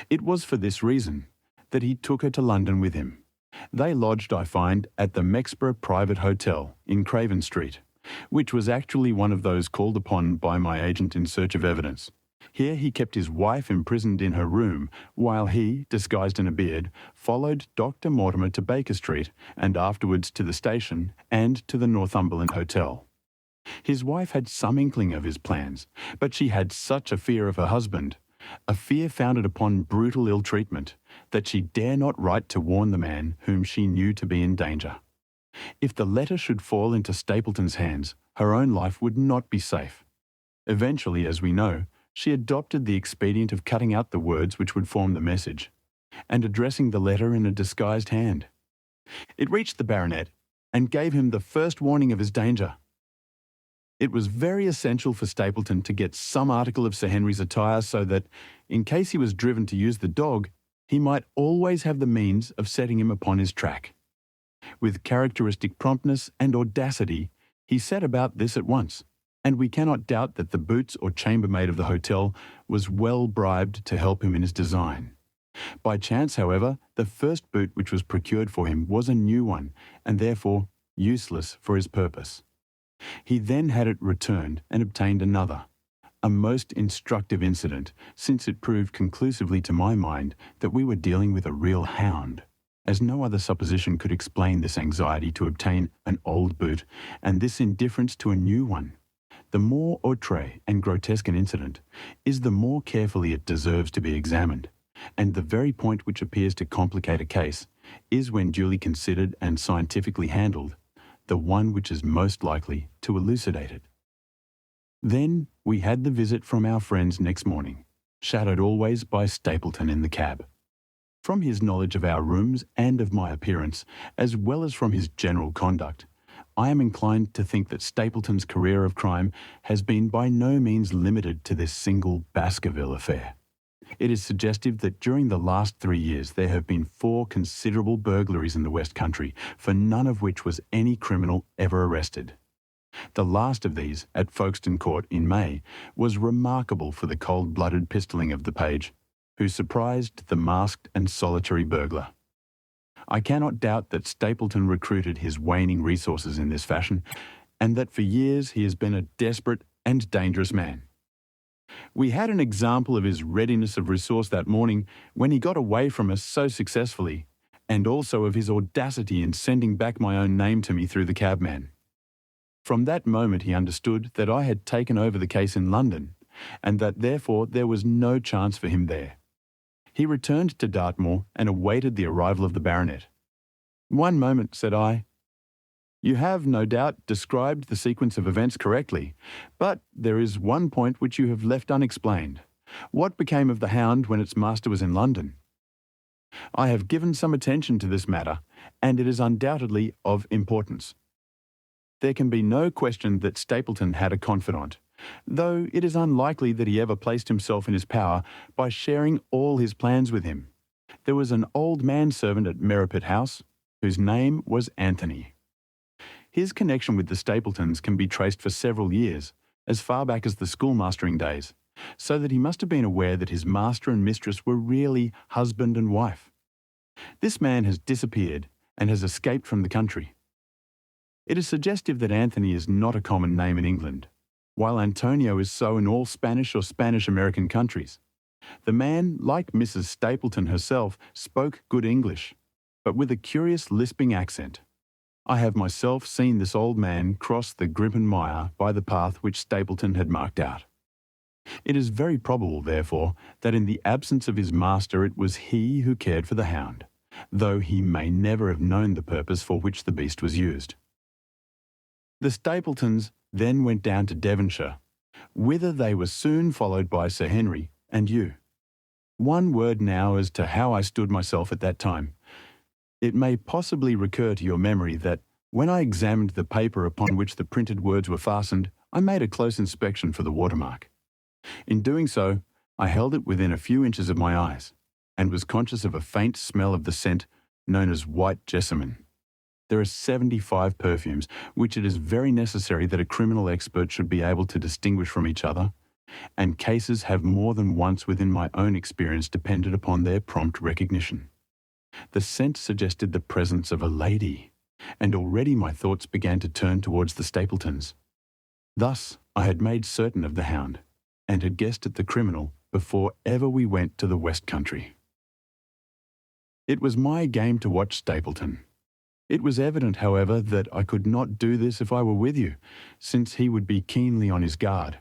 Speaker 1: It was for this reason that he took her to London with him. They lodged, I find, at the Mexborough Private Hotel in Craven Street, which was actually one of those called upon by my agent in search of evidence. Here he kept his wife imprisoned in her room, while he, disguised in a beard, followed Dr. Mortimer to Baker Street and afterwards to the station and to the Northumberland Hotel. His wife had some inkling of his plans, but she had such a fear of her husband, a fear founded upon brutal ill-treatment, that she dare not write to warn the man whom she knew to be in danger. If the letter should fall into Stapleton's hands, her own life would not be safe. Eventually, as we know, she adopted the expedient of cutting out the words which would form the message, and addressing the letter in a disguised hand. It reached the baronet, and gave him the first warning of his danger. It was very essential for Stapleton to get some article of Sir Henry's attire so that, in case he was driven to use the dog, he might always have the means of setting him upon his track. With characteristic promptness and audacity, he set about this at once, and we cannot doubt that the boots or chambermaid of the hotel was well bribed to help him in his design. By chance, however, the first boot which was procured for him was a new one, and therefore useless for his purpose. He then had it returned and obtained another, a most instructive incident, since it proved conclusively to my mind that we were dealing with a real hound, as no other supposition could explain this anxiety to obtain an old boot and this indifference to a new one. The more outre and grotesque an incident is, the more carefully it deserves to be examined, and the very point which appears to complicate a case is, when duly considered and scientifically handled, the one which is most likely to elucidate it. Then we had the visit from our friends next morning, shadowed always by Stapleton in the cab. From his knowledge of our rooms and of my appearance, as well as from his general conduct, I am inclined to think that Stapleton's career of crime has been by no means limited to this single Baskerville affair. It is suggestive that during the last 3 years there have been 4 considerable burglaries in the West Country, for none of which was any criminal ever arrested. The last of these, at Folkestone Court in May, was remarkable for the cold-blooded pistoling of the page, who surprised the masked and solitary burglar. I cannot doubt that Stapleton recruited his waning resources in this fashion, and that for years he has been a desperate and dangerous man. We had an example of his readiness of resource that morning when he got away from us so successfully, and also of his audacity in sending back my own name to me through the cabman. From that moment he understood that I had taken over the case in London, and that therefore there was no chance for him there. He returned to Dartmoor and awaited the arrival of the baronet. "One moment," said I. "You have, no doubt, described the sequence of events correctly, but there is one point which you have left unexplained. What became of the Hound when its master was in London?" "I have given some attention to this matter, and it is undoubtedly of importance. There can be no question that Stapleton had a confidant, though it is unlikely that he ever placed himself in his power by sharing all his plans with him. There was an old manservant at Merripit House, whose name was Anthony. His connection with the Stapletons can be traced for several years, as far back as the schoolmastering days, so that he must have been aware that his master and mistress were really husband and wife. This man has disappeared and has escaped from the country. It is suggestive that Anthony is not a common name in England, while Antonio is so in all Spanish or Spanish-American countries. The man, like Mrs. Stapleton herself, spoke good English, but with a curious lisping accent. I have myself seen this old man cross the Grimpen Mire by the path which Stapleton had marked out. It is very probable, therefore, that in the absence of his master it was he who cared for the hound, though he may never have known the purpose for which the beast was used. The Stapletons then went down to Devonshire, whither they were soon followed by Sir Henry and you. One word now as to how I stood myself at that time. It may possibly recur to your memory that when I examined the paper upon which the printed words were fastened, I made a close inspection for the watermark. In doing so, I held it within a few inches of my eyes, and was conscious of a faint smell of the scent known as white jessamine. There are 75 perfumes, which it is very necessary that a criminal expert should be able to distinguish from each other, and cases have more than once within my own experience depended upon their prompt recognition. The scent suggested the presence of a lady, and already my thoughts began to turn towards the Stapletons. Thus I had made certain of the Hound, and had guessed at the criminal before ever we went to the West Country. It was my game to watch Stapleton. It was evident, however, that I could not do this if I were with you, since he would be keenly on his guard.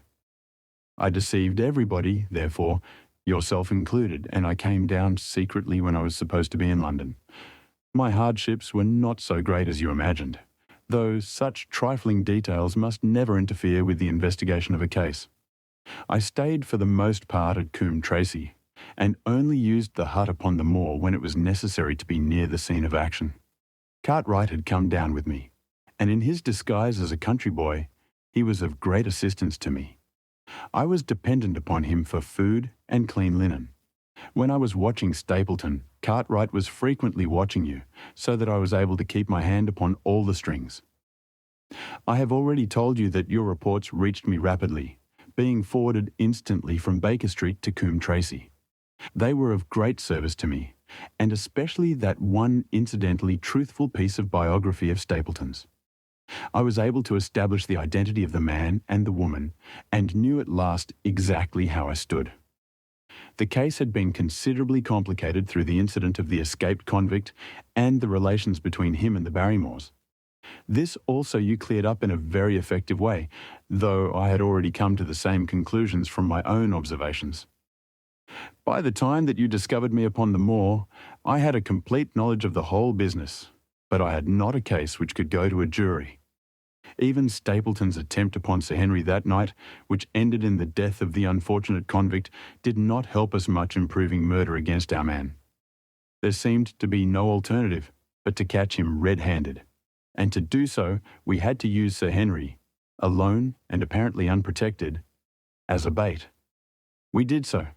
Speaker 1: I deceived everybody, therefore, yourself included, and I came down secretly when I was supposed to be in London. My hardships were not so great as you imagined, though such trifling details must never interfere with the investigation of a case. I stayed for the most part at Coombe Tracey, and only used the hut upon the moor when it was necessary to be near the scene of action. Cartwright had come down with me, and in his disguise as a country boy, he was of great assistance to me. I was dependent upon him for food and clean linen. When I was watching Stapleton, Cartwright was frequently watching you, so that I was able to keep my hand upon all the strings. I have already told you that your reports reached me rapidly, being forwarded instantly from Baker Street to Coombe Tracey. They were of great service to me, and especially that one incidentally truthful piece of biography of Stapleton's. I was able to establish the identity of the man and the woman, and knew at last exactly how I stood. The case had been considerably complicated through the incident of the escaped convict and the relations between him and the Barrymores. This also you cleared up in a very effective way, though I had already come to the same conclusions from my own observations. By the time that you discovered me upon the moor, I had a complete knowledge of the whole business, but I had not a case which could go to a jury. Even Stapleton's attempt upon Sir Henry that night, which ended in the death of the unfortunate convict, did not help us much in proving murder against our man. There seemed to be no alternative but to catch him red-handed, and to do so we had to use Sir Henry, alone and apparently unprotected, as a bait. We did so,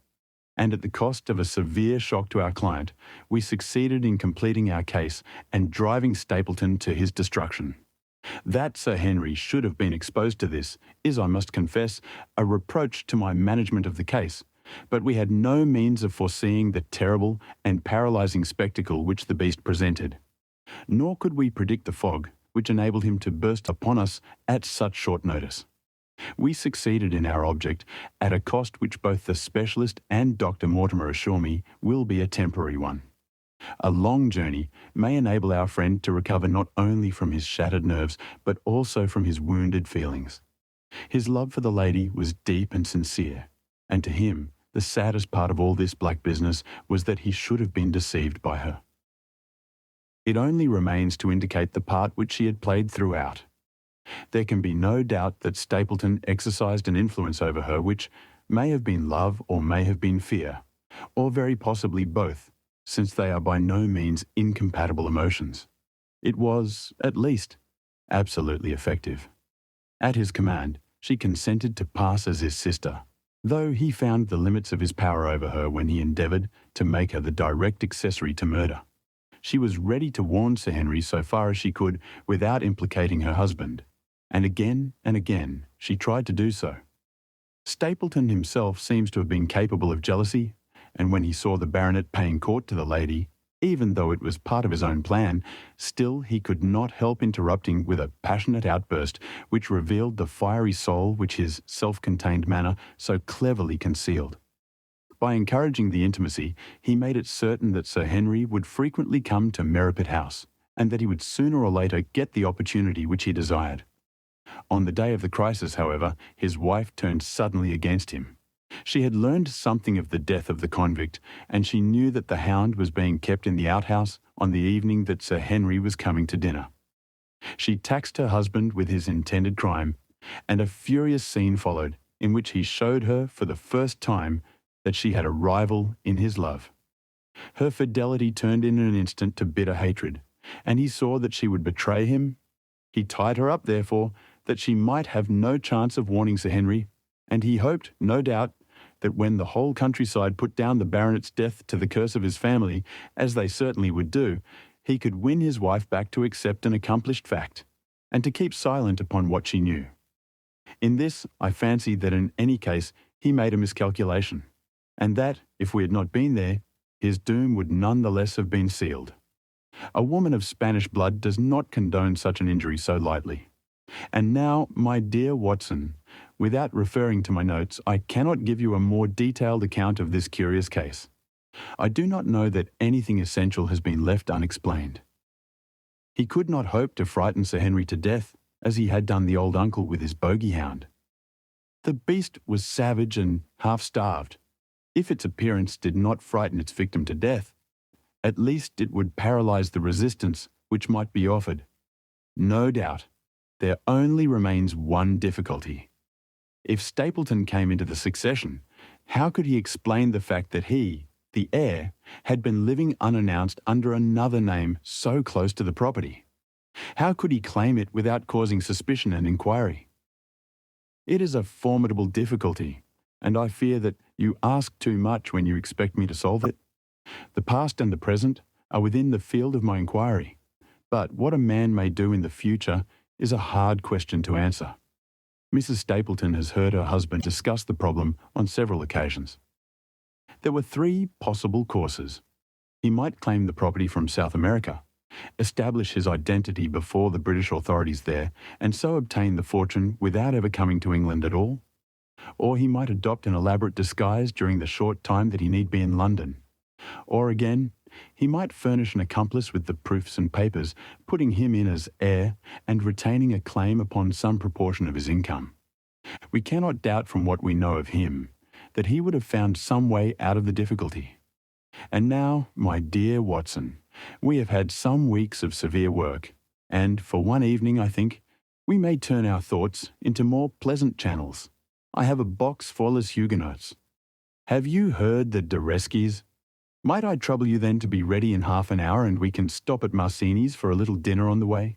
Speaker 1: and at the cost of a severe shock to our client, we succeeded in completing our case and driving Stapleton to his destruction. That Sir Henry should have been exposed to this is, I must confess, a reproach to my management of the case, but we had no means of foreseeing the terrible and paralysing spectacle which the beast presented. Nor could we predict the fog which enabled him to burst upon us at such short notice. We succeeded in our object at a cost which both the specialist and Dr. Mortimer assure me will be a temporary one. A long journey may enable our friend to recover not only from his shattered nerves, but also from his wounded feelings. His love for the lady was deep and sincere, and to him, the saddest part of all this black business was that he should have been deceived by her. It only remains to indicate the part which she had played throughout. There can be no doubt that Stapleton exercised an influence over her which may have been love or may have been fear, or very possibly both, since they are by no means incompatible emotions. It was, at least, absolutely effective. At his command, she consented to pass as his sister, though he found the limits of his power over her when he endeavoured to make her the direct accessory to murder. She was ready to warn Sir Henry so far as she could without implicating her husband, and again she tried to do so. Stapleton himself seems to have been capable of jealousy, and when he saw the baronet paying court to the lady, even though it was part of his own plan, still he could not help interrupting with a passionate outburst which revealed the fiery soul which his self-contained manner so cleverly concealed. By encouraging the intimacy, he made it certain that Sir Henry would frequently come to Merripit House, and that he would sooner or later get the opportunity which he desired. On the day of the crisis, however, his wife turned suddenly against him. She had learned something of the death of the convict, and she knew that the Hound was being kept in the outhouse on the evening that Sir Henry was coming to dinner. She taxed her husband with his intended crime, and a furious scene followed, in which he showed her for the first time that she had a rival in his love. Her fidelity turned in an instant to bitter hatred, and he saw that she would betray him. He tied her up, therefore, that she might have no chance of warning Sir Henry, and he hoped, no doubt, that when the whole countryside put down the baronet's death to the curse of his family, as they certainly would do, he could win his wife back to accept an accomplished fact, and to keep silent upon what she knew. In this, I fancy that in any case he made a miscalculation, and that, if we had not been there, his doom would none the less have been sealed. A woman of Spanish blood does not condone such an injury so lightly. And now, my dear Watson, without referring to my notes, I cannot give you a more detailed account of this curious case. I do not know that anything essential has been left unexplained. He could not hope to frighten Sir Henry to death, as he had done the old uncle with his bogey hound. The beast was savage and half-starved. If its appearance did not frighten its victim to death, at least it would paralyse the resistance which might be offered. No doubt, there only remains one difficulty. If Stapleton came into the succession, how could he explain the fact that he, the heir, had been living unannounced under another name so close to the property? How could he claim it without causing suspicion and inquiry? It is a formidable difficulty, and I fear that you ask too much when you expect me to solve it. The past and the present are within the field of my inquiry, but what a man may do in the future is a hard question to answer. Mrs. Stapleton has heard her husband discuss the problem on several occasions. There were 3 possible courses. He might claim the property from South America, establish his identity before the British authorities there, and so obtain the fortune without ever coming to England at all. Or he might adopt an elaborate disguise during the short time that he need be in London. Or again, he might furnish an accomplice with the proofs and papers, putting him in as heir and retaining a claim upon some proportion of his income. We cannot doubt from what we know of him that he would have found some way out of the difficulty. And now, my dear Watson, we have had some weeks of severe work, and for one evening, I think, we may turn our thoughts into more pleasant channels. I have a box full as Huguenots. Have you heard the D'Aresquis? Might I trouble you then to be ready in half an hour, and we can stop at Marcini's for a little dinner on the way?